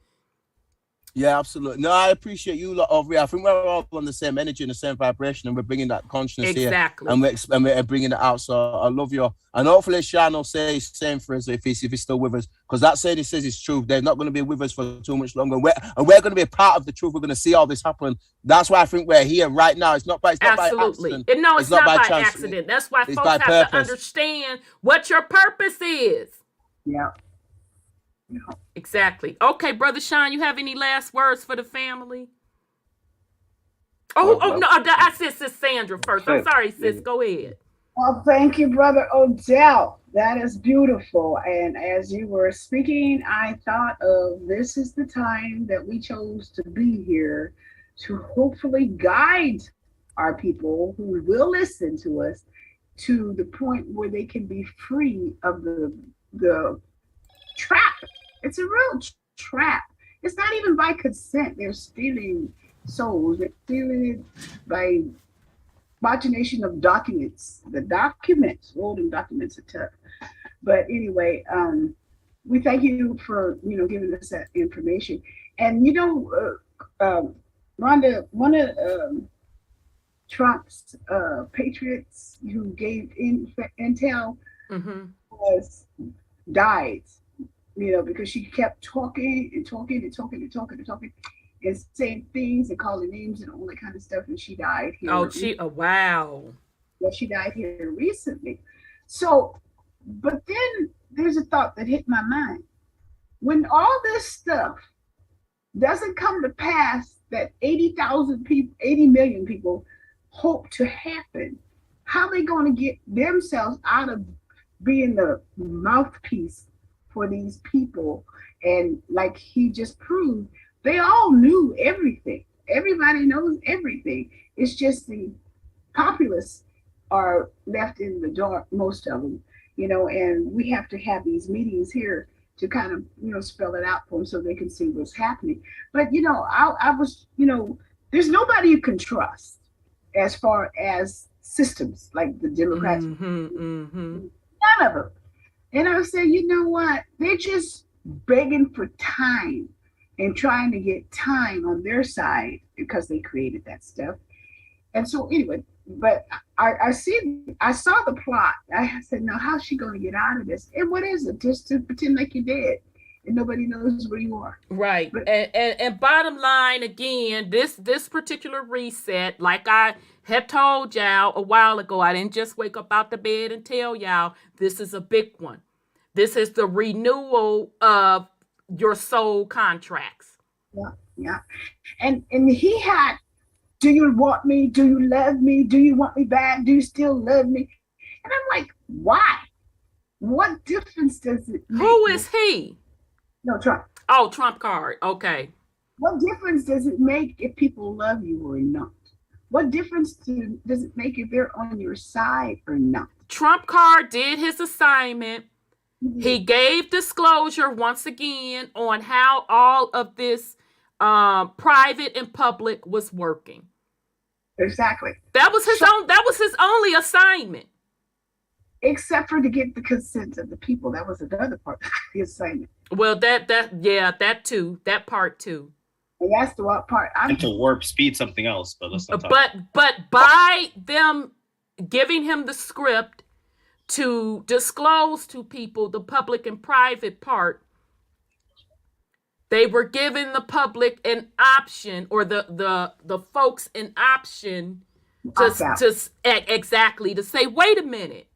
Yeah, absolutely. No, I appreciate you lot over here. I think we're all on the same energy and the same vibration, and we're bringing that consciousness here. And we're bringing it out. So I love you. And hopefully Sean will say the same for us if he's still with us. Because that saying he says is true. They're not going to be with us for too much longer. And we're going to be a part of the truth. We're going to see all this happen. That's why I think we're here right now. It's not by accident. No, it's not by accident. That's why folks have to understand what your purpose is. Yeah. Exactly. Okay, Brother Sean, you have any last words for the family? No, I said Sis Sandra first. I'm sorry, sis. Go ahead. Well, thank you, Brother Odell. That is beautiful. And as you were speaking, I thought of this is the time that we chose to be here to hopefully guide our people who will listen to us to the point where they can be free of the trap. It's a real trap. It's not even by consent. They're stealing souls. They're stealing it by machination of documents. The documents, holding documents are tough. But anyway, we thank you for giving us that information. And Rhonda, one of Trump's patriots who gave intel was died. Because she kept talking and saying things and calling names and all that kind of stuff, and she died here. Wow. Yeah, she died here recently. So, but then there's a thought that hit my mind. When all this stuff doesn't come to pass that 80 million people hope to happen, how are they going to get themselves out of being the mouthpiece for these people? And like he just proved, they all knew everything. Everybody knows everything. It's just the populace are left in the dark, most of them, and we have to have these meetings here to kind of, spell it out for them so they can see what's happening. But, I was, there's nobody you can trust as far as systems like the Democrats. None of them. And I said, you know what? They're just begging for time and trying to get time on their side because they created that stuff. And so anyway, but I saw the plot. I said, now how's she going to get out of this? And what is it? Just to pretend like you're dead and nobody knows where you are. Right. But, and bottom line, again, this particular reset, like I had told y'all a while ago, I didn't just wake up out the bed and tell y'all this is a big one. This is the renewal of your soul contracts. Yeah. And he had, do you want me? Do you love me? Do you want me back? Do you still love me? And I'm like, why? What difference does it make? Who is he? No, Trump. Oh, Trump card. Okay. What difference does it make if people love you or not? What difference does it make if they're on your side or not? Trump card did his assignment. He gave disclosure once again on how all of this private and public was working. Exactly. That was his only assignment. Except for to get the consent of the people. That was another part of the assignment. Well, that too. That part too. And that's the what part. And to warp speed something else, but let's not talk. But by them giving him the script to disclose to people the public and private part, they were giving the public an option, or the folks an option to say, wait a minute,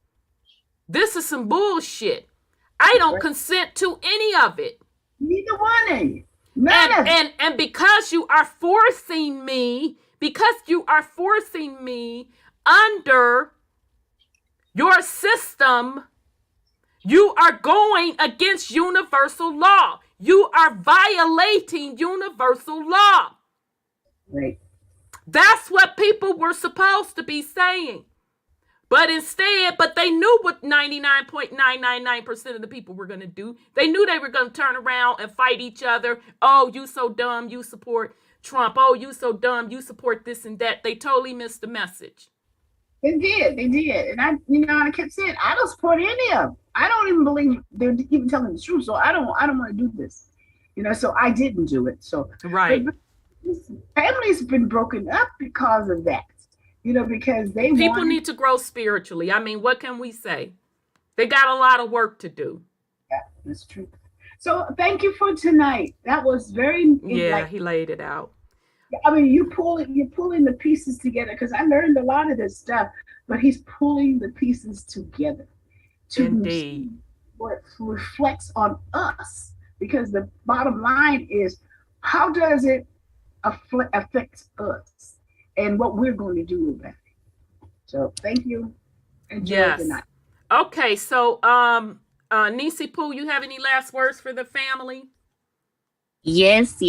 this is some bullshit. I don't consent to any of it. Neither one of you. And because you are forcing me under your system, you are going against universal law. You are violating universal law. Right. That's what people were supposed to be saying. But they knew what 99.999% of the people were going to do. They knew they were going to turn around and fight each other. Oh, you so dumb, you support Trump. Oh, you so dumb, you support this and that. They totally missed the message. They did. And I kept saying, I don't support any of them. I don't even believe they're even telling the truth. So I don't want to do this. So I didn't do it. So right. Families been broken up because of that. Because people need to grow spiritually. I mean, what can we say? They got a lot of work to do. Yeah, that's true. So thank you for tonight. That was very he laid it out. I mean, you're pulling the pieces together, because I learned a lot of this stuff, but he's pulling the pieces together to see what reflects on us. Because the bottom line is, how does it affect us and what we're going to do about it? So thank you. Enjoy the night. Okay, so Nisi Poo, you have any last words for the family? Yes.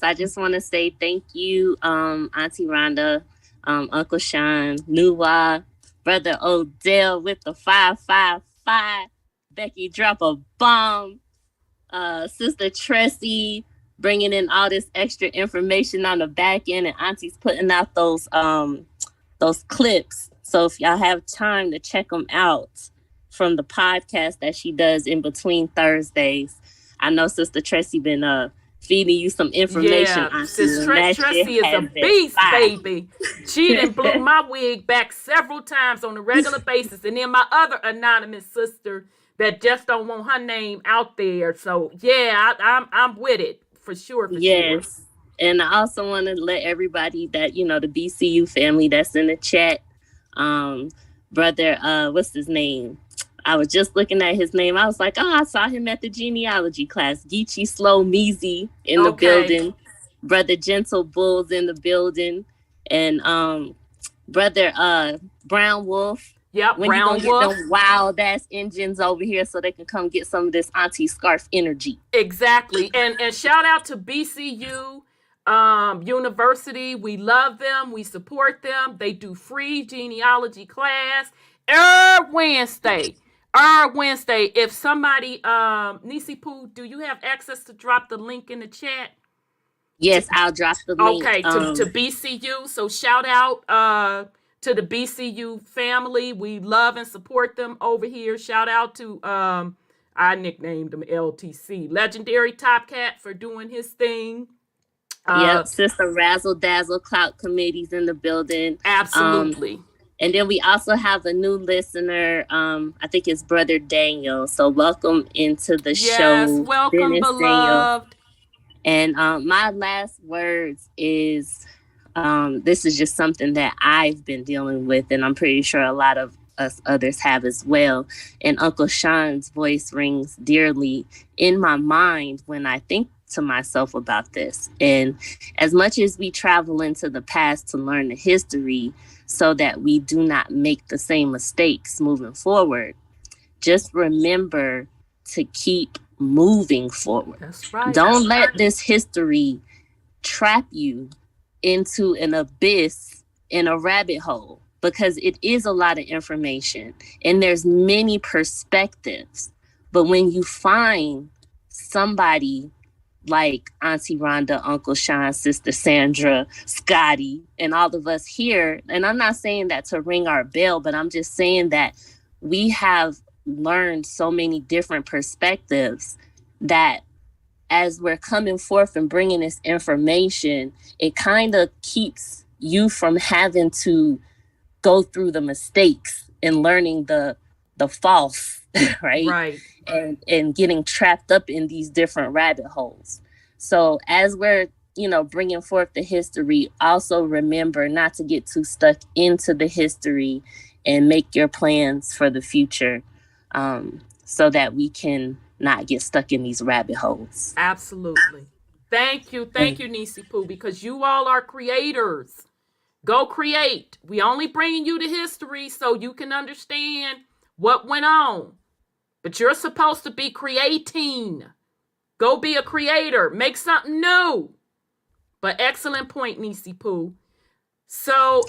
I just want to say thank you, Auntie Rhonda, Uncle Sean, Nuwa, Brother Odell with the 555, Becky drop a bomb, Sister Tressie bringing in all this extra information on the back end, and Auntie's putting out those clips. So if y'all have time to check them out from the podcast that she does in between Thursdays. I know Sister Tressie been feeding you some information. Yeah, Sister Tressie is a beast, baby. She done blew my wig back several times on a regular basis. And then my other anonymous sister that just don't want her name out there. So yeah, I'm with it for sure. Yes. And I also want to let everybody that, the BCU family that's in the chat, brother, what's his name? I was just looking at his name. I was like, I saw him at the genealogy class. Geechee Slow Measy in the building. Brother Gentle Bulls in the building. And brother Brown Wolf. Yep, when Brown you gonna Wolf. get them wild ass engines over here so they can come get some of this Auntie Scarf energy. Exactly. And shout out to BCU University. We love them. We support them. They do free genealogy class every Wednesday. Wednesday. If somebody, Nisi Poo, do you have access to drop the link in the chat? Yes, I'll drop the link. Okay, to BCU. So shout out to the BCU family. We love and support them over here. Shout out to I nicknamed him LTC, Legendary Top Cat, for doing his thing. Yep, Sister Razzle Dazzle Clout Committee's in the building. Absolutely. And then we also have a new listener. I think it's Brother Daniel. So welcome into the show. Yes, welcome, Dennis beloved. Daniel. And my last words is, this is just something that I've been dealing with, and I'm pretty sure a lot of us others have as well. And Uncle Sean's voice rings dearly in my mind when I think to myself about this. And as much as we travel into the past to learn the history so that we do not make the same mistakes moving forward, just remember to keep moving forward. That's right. Don't let this history trap you into an abyss, in a rabbit hole, because it is a lot of information and there's many perspectives. But when you find somebody like Auntie Rhonda, Uncle Sean, Sister Sandra, Scotty, and all of us here, and I'm not saying that to ring our bell, but I'm just saying that we have learned so many different perspectives that as we're coming forth and bringing this information, it kind of keeps you from having to go through the mistakes and learning the false, right? And getting trapped up in these different rabbit holes. So as we're, bringing forth the history, also remember not to get too stuck into the history and make your plans for the future, so that we can not get stuck in these rabbit holes. Absolutely. Thank you, Nisi Poo, because you all are creators. Go create. We only bringing you the history so you can understand what went on. But you're supposed to be creating. Go be a creator. Make something new. But excellent point, Nisi Poo. So,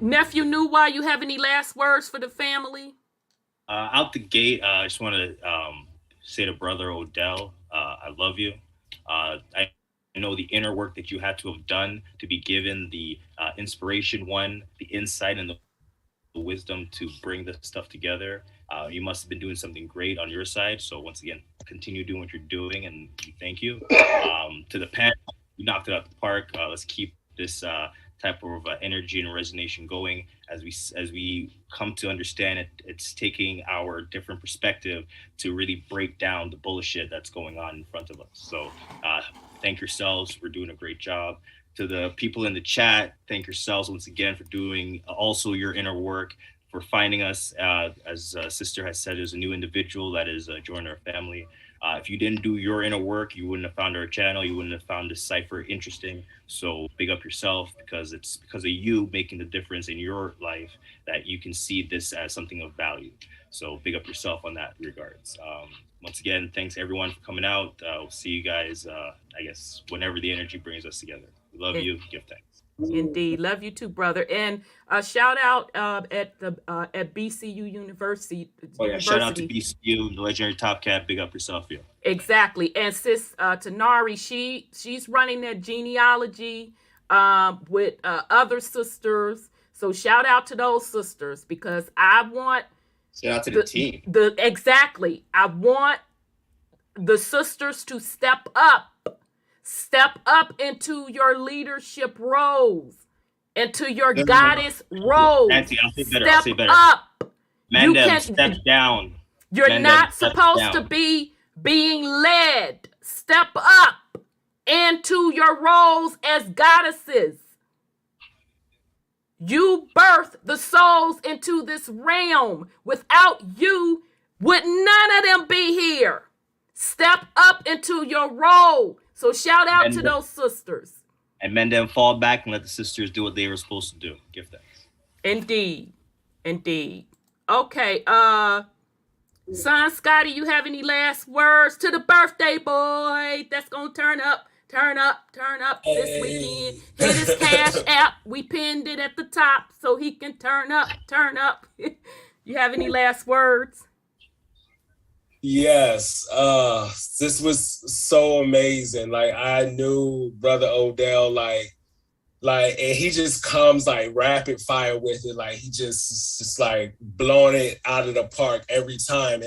Nephew Nuwa, you have any last words for the family? Out the gate, I just want to say to Brother Odell, I love you. I know the inner work that you had to have done to be given the inspiration, the insight, and the wisdom to bring this stuff together. You must have been doing something great on your side. So once again, continue doing what you're doing, and thank you. To the panel, you knocked it out the park. Let's keep this type of energy and resonation going as we come to understand it. It's taking our different perspective to really break down the bullshit that's going on in front of us. So thank yourselves for doing a great job. To the people in the chat, thank yourselves once again for doing also your inner work, for finding us, as Sister has said, as a new individual that is joined our family. If you didn't do your inner work, you wouldn't have found our channel. You wouldn't have found this cipher interesting. So big up yourself, because it's because of you making the difference in your life that you can see this as something of value. So big up yourself on that regards. Once again, thanks everyone for coming out. We'll see you guys, I guess, whenever the energy brings us together. We love you. Give thanks. Indeed. Love you too, brother. And shout out at BCU University. Oh yeah, shout out to BCU, the Legendary Top Cat. Big up yourself, yo. Exactly. And sis Tanari, she's running that genealogy with other sisters. So shout out to those sisters, because I want shout out to the team. Exactly. I want the sisters to step up into your leadership roles, into your goddess roles. Auntie, I'll say better. Step up. Mandem, step down. You're not supposed to be being led. Step up into your roles as goddesses. You birthed the souls into this realm. Without you, would none of them be here. Step up into your role. So shout out to those sisters. And men then fall back and let the sisters do what they were supposed to do. Give thanks. Indeed. Okay, son Scotty, you have any last words to the birthday boy that's gonna turn up this weekend? Hit his Cash App. We pinned it at the top so he can turn up. You have any last words? Yes, this was so amazing. Like I knew Brother Odell, like, and he just comes like rapid fire with it. Like he just like blowing it out of the park every time.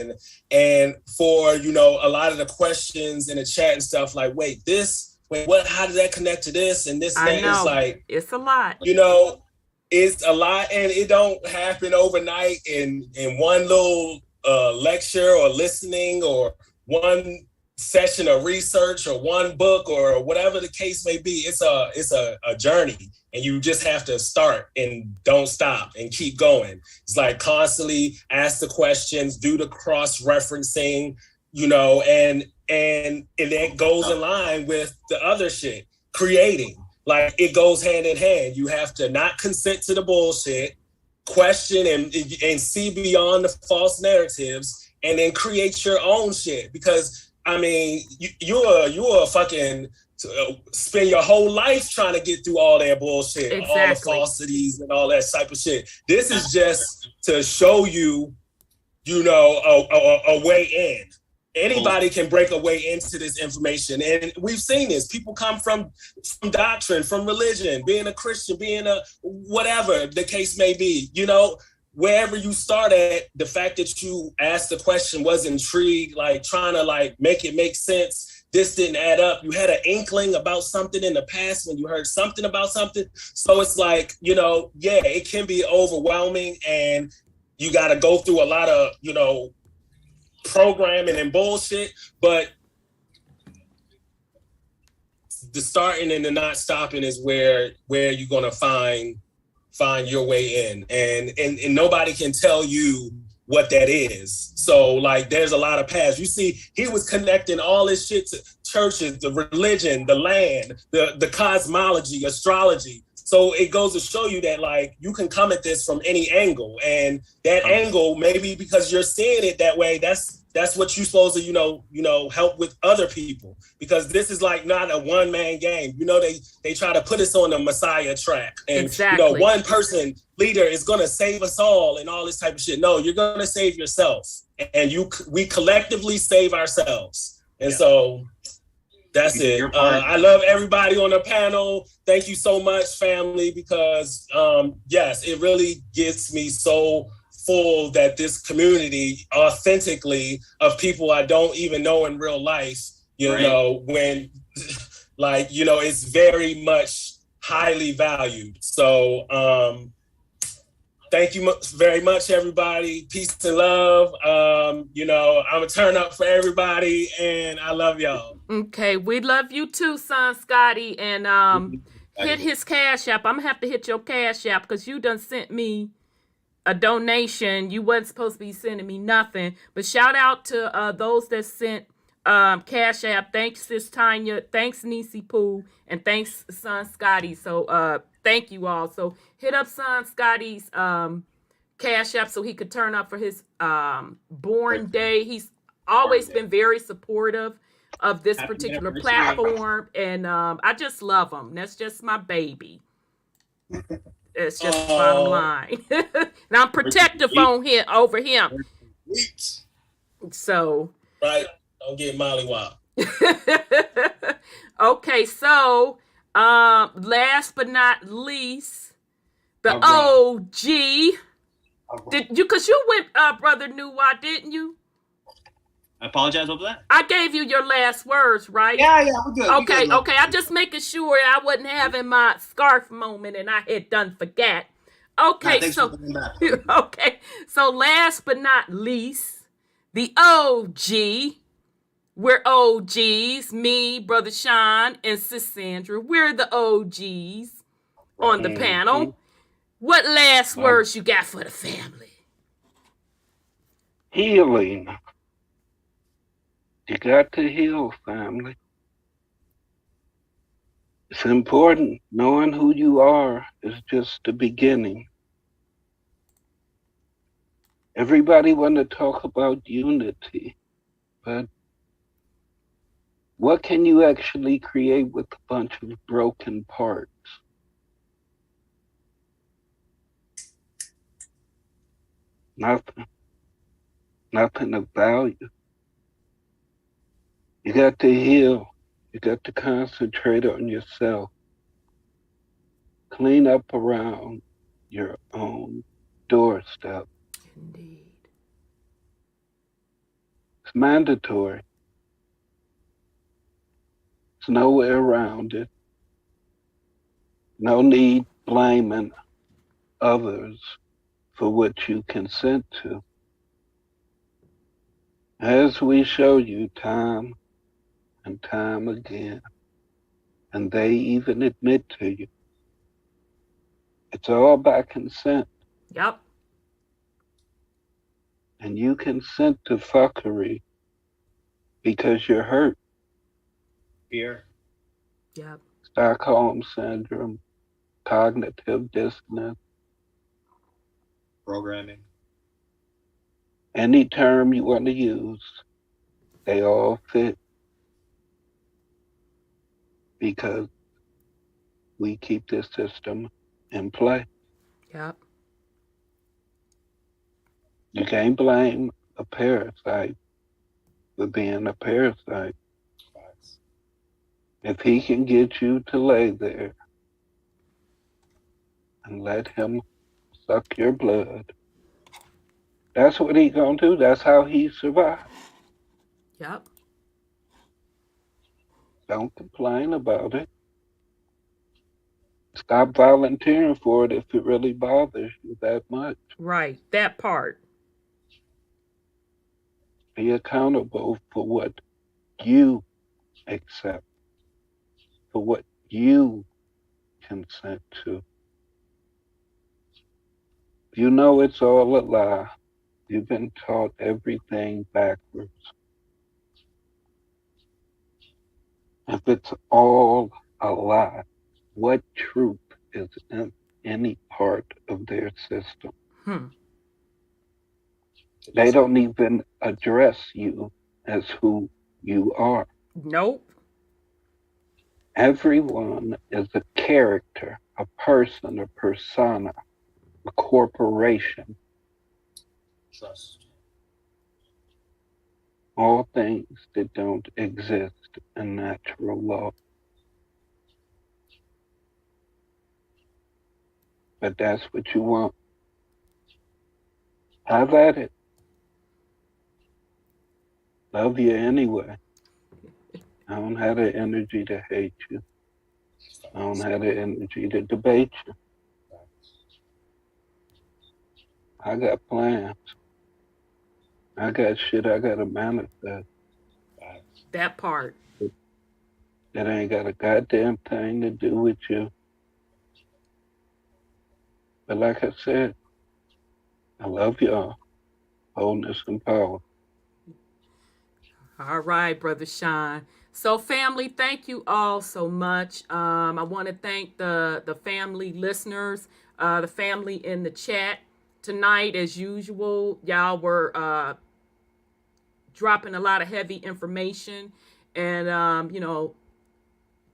And for, you know, a lot of the questions in the chat and stuff, like, wait, what, how did that connect to this? And this, I that know. is like, It's a lot. you know, it's a lot, and it don't happen overnight in one little lecture or listening or one session of research or one book or whatever the case may be. It's a journey, and you just have to start and don't stop and keep going. It's like constantly ask the questions, do the cross-referencing, you know, and it goes in line with the other shit, creating. Like it goes hand in hand. You have to not consent to the bullshit, question and see beyond the false narratives, and then create your own shit. Because I mean, you're fucking spend your whole life trying to get through all that bullshit, exactly. All the falsities and all that type of shit. This is just to show you, you know, a way in. Anybody can break a way into this information. And we've seen this. People come from doctrine, from religion, being a Christian, being a whatever the case may be. You know, wherever you start at, the fact that you asked the question was intrigued, like trying to like make it make sense. This didn't add up. You had an inkling about something in the past when you heard something about something. So it's like, you know, yeah, it can be overwhelming, and you got to go through a lot of, you know, programming and bullshit, but the starting and the not stopping is where you're gonna find your way in, and nobody can tell you what that is. So like there's a lot of paths. You see, he was connecting all this shit to churches, the religion, the land, the cosmology, astrology. So it goes to show you that like you can come at this from any angle, and that angle, maybe because you're seeing it that way, that's what you're supposed to, you know, help with other people, because this is like not a one-man game. You know, they try to put us on the Messiah track, and exactly. You know, one person leader is gonna save us all and all this type of shit. No, you're gonna save yourself, and we collectively save ourselves. And so that's it. I love everybody on the panel. Thank you so much, family, because yes, it really gets me so full that this community authentically of people I don't even know in real life, you know, when like, you know, it's very much highly valued. So thank you very much, everybody. Peace and love. You know, I'm a turn up for everybody, and I love y'all. Okay, we love you too, son Scotty. And hit his Cash App. I'm gonna have to hit your Cash App because you done sent me a donation. You wasn't supposed to be sending me nothing. But shout out to those that sent Cash App. Thanks, Sis Tanya. Thanks, Nisi Pooh. And thanks, son Scotty. So thank you all. So hit up son Scotty's Cash App so he could turn up for his born day. He's always been very supportive of this particular platform, and I just love him. That's just my baby. It's just the bottom line. And I'm protective on him over him. So right, don't get mollywop. Okay, so last but not least, the OG. Did you? Cause you went, Brother Nuwa, didn't you? I apologize over that. I gave you your last words, right? Yeah, we're good. Okay, okay. I'm just making sure I wasn't having my scarf moment and I had done forget. Okay, okay. So last but not least, the OG. We're OGs. Me, Brother Sean, and Sis Sandra. We're the OGs on the panel. What last words you got for the family? Healing. You got to heal, family. It's important. Knowing who you are is just the beginning. Everybody want to talk about unity, but what can you actually create with a bunch of broken parts? Nothing. Nothing of value. You got to heal. You got to concentrate on yourself. Clean up around your own doorstep. Indeed. It's mandatory. There's no way around it. No need blaming others for what you consent to. As we show you time and time again, and they even admit to you, it's all by consent. Yep. And you consent to fuckery because you're hurt. Fear. Yep. Stockholm syndrome, cognitive dissonance. Programming. Any term you want to use, they all fit. Because we keep this system in play. Yep. You can't blame a parasite for being a parasite. If he can get you to lay there and let him suck your blood, that's what he gonna do. That's how he survived. Yep. Don't complain about it. Stop volunteering for it if it really bothers you that much. Right. That part. Be accountable for what you accept, for what you consent to. You know it's all a lie. You've been taught everything backwards. If it's all a lie, what truth is in any part of their system? They don't even address you as who you are. Nope. Everyone is a character, a person, a persona, a corporation. Trust. All things that don't exist in natural law. But that's what you want. Have at it. Love you anyway. I don't have the energy to hate you. I don't have the energy to debate you. I got plans. I got shit I gotta manifest. That part. That ain't got a goddamn thing to do with you. But like I said, I love y'all. Wholeness and power. All right, Brother Sean. So, family, thank you all so much. I want to thank the family listeners, the family in the chat tonight. As usual, y'all were dropping a lot of heavy information, and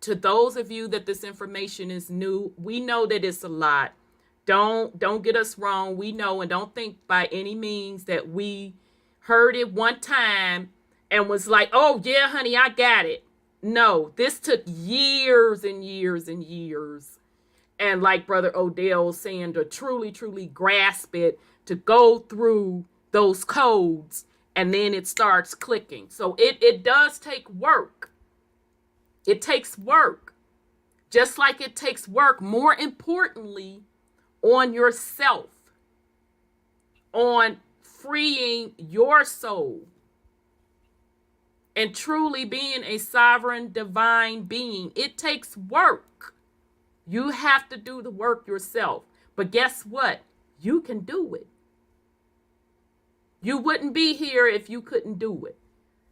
to those of you that this information is new, we know that it's a lot. Don't get us wrong. We know, and don't think by any means that we heard it one time and was like, oh yeah, honey, I got it. No, this took years and years and years. And like Brother Odell saying, to truly, truly grasp it, to go through those codes, and then it starts clicking. So it does take work. It takes work. Just like it takes work, more importantly, on yourself, on freeing your soul, and truly being a sovereign divine being. It takes work. You have to do the work yourself. But guess what? You can do it. You wouldn't be here if you couldn't do it.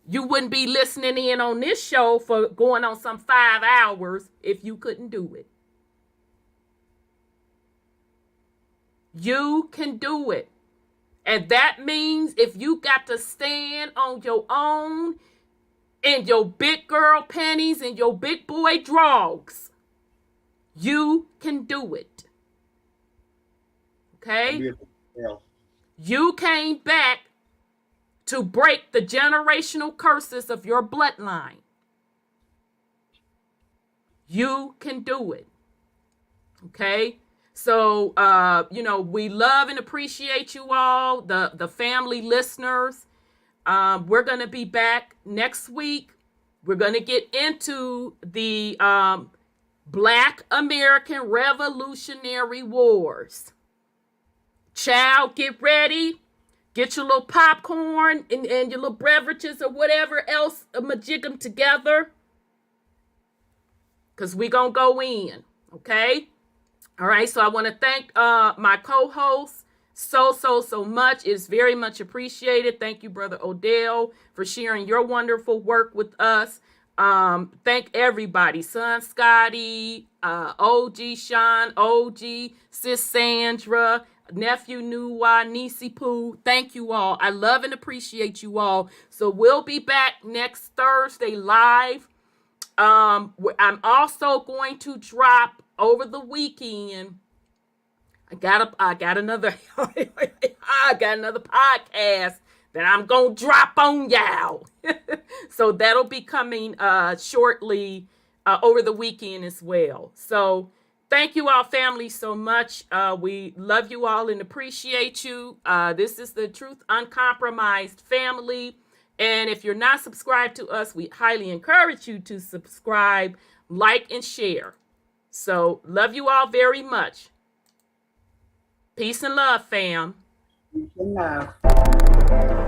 You wouldn't be listening in on this show for going on some 5 hours if you couldn't do it. You can do it. And that means if you got to stand on your own in your big girl panties and your big boy drawers, you can do it. Okay? You came back to break the generational curses of your bloodline. You can do it. Okay? So, we love and appreciate you all, the family listeners. We're going to be back next week. We're going to get into the Black American Revolutionary Wars. Child, get ready. Get your little popcorn and your little beverages or whatever else, majig them together. Because we're going to go in. Okay? All right. So I want to thank my co-host so much. It's very much appreciated. Thank you, Brother Odell, for sharing your wonderful work with us. Thank everybody. Son Scotty, OG Sean, OG, Sis Sandra, Nephew Nuwa, Nisi Poo. Thank you all. I love and appreciate you all. So we'll be back next Thursday live. I'm also going to drop over the weekend. I got another podcast that I'm gonna drop on y'all. So that'll be coming shortly over the weekend as well. So thank you all, family, so much. We love you all and appreciate you. This is the Truth Uncompromised family. And if you're not subscribed to us, we highly encourage you to subscribe, like, and share. So love you all very much. Peace and love, fam. Peace and love.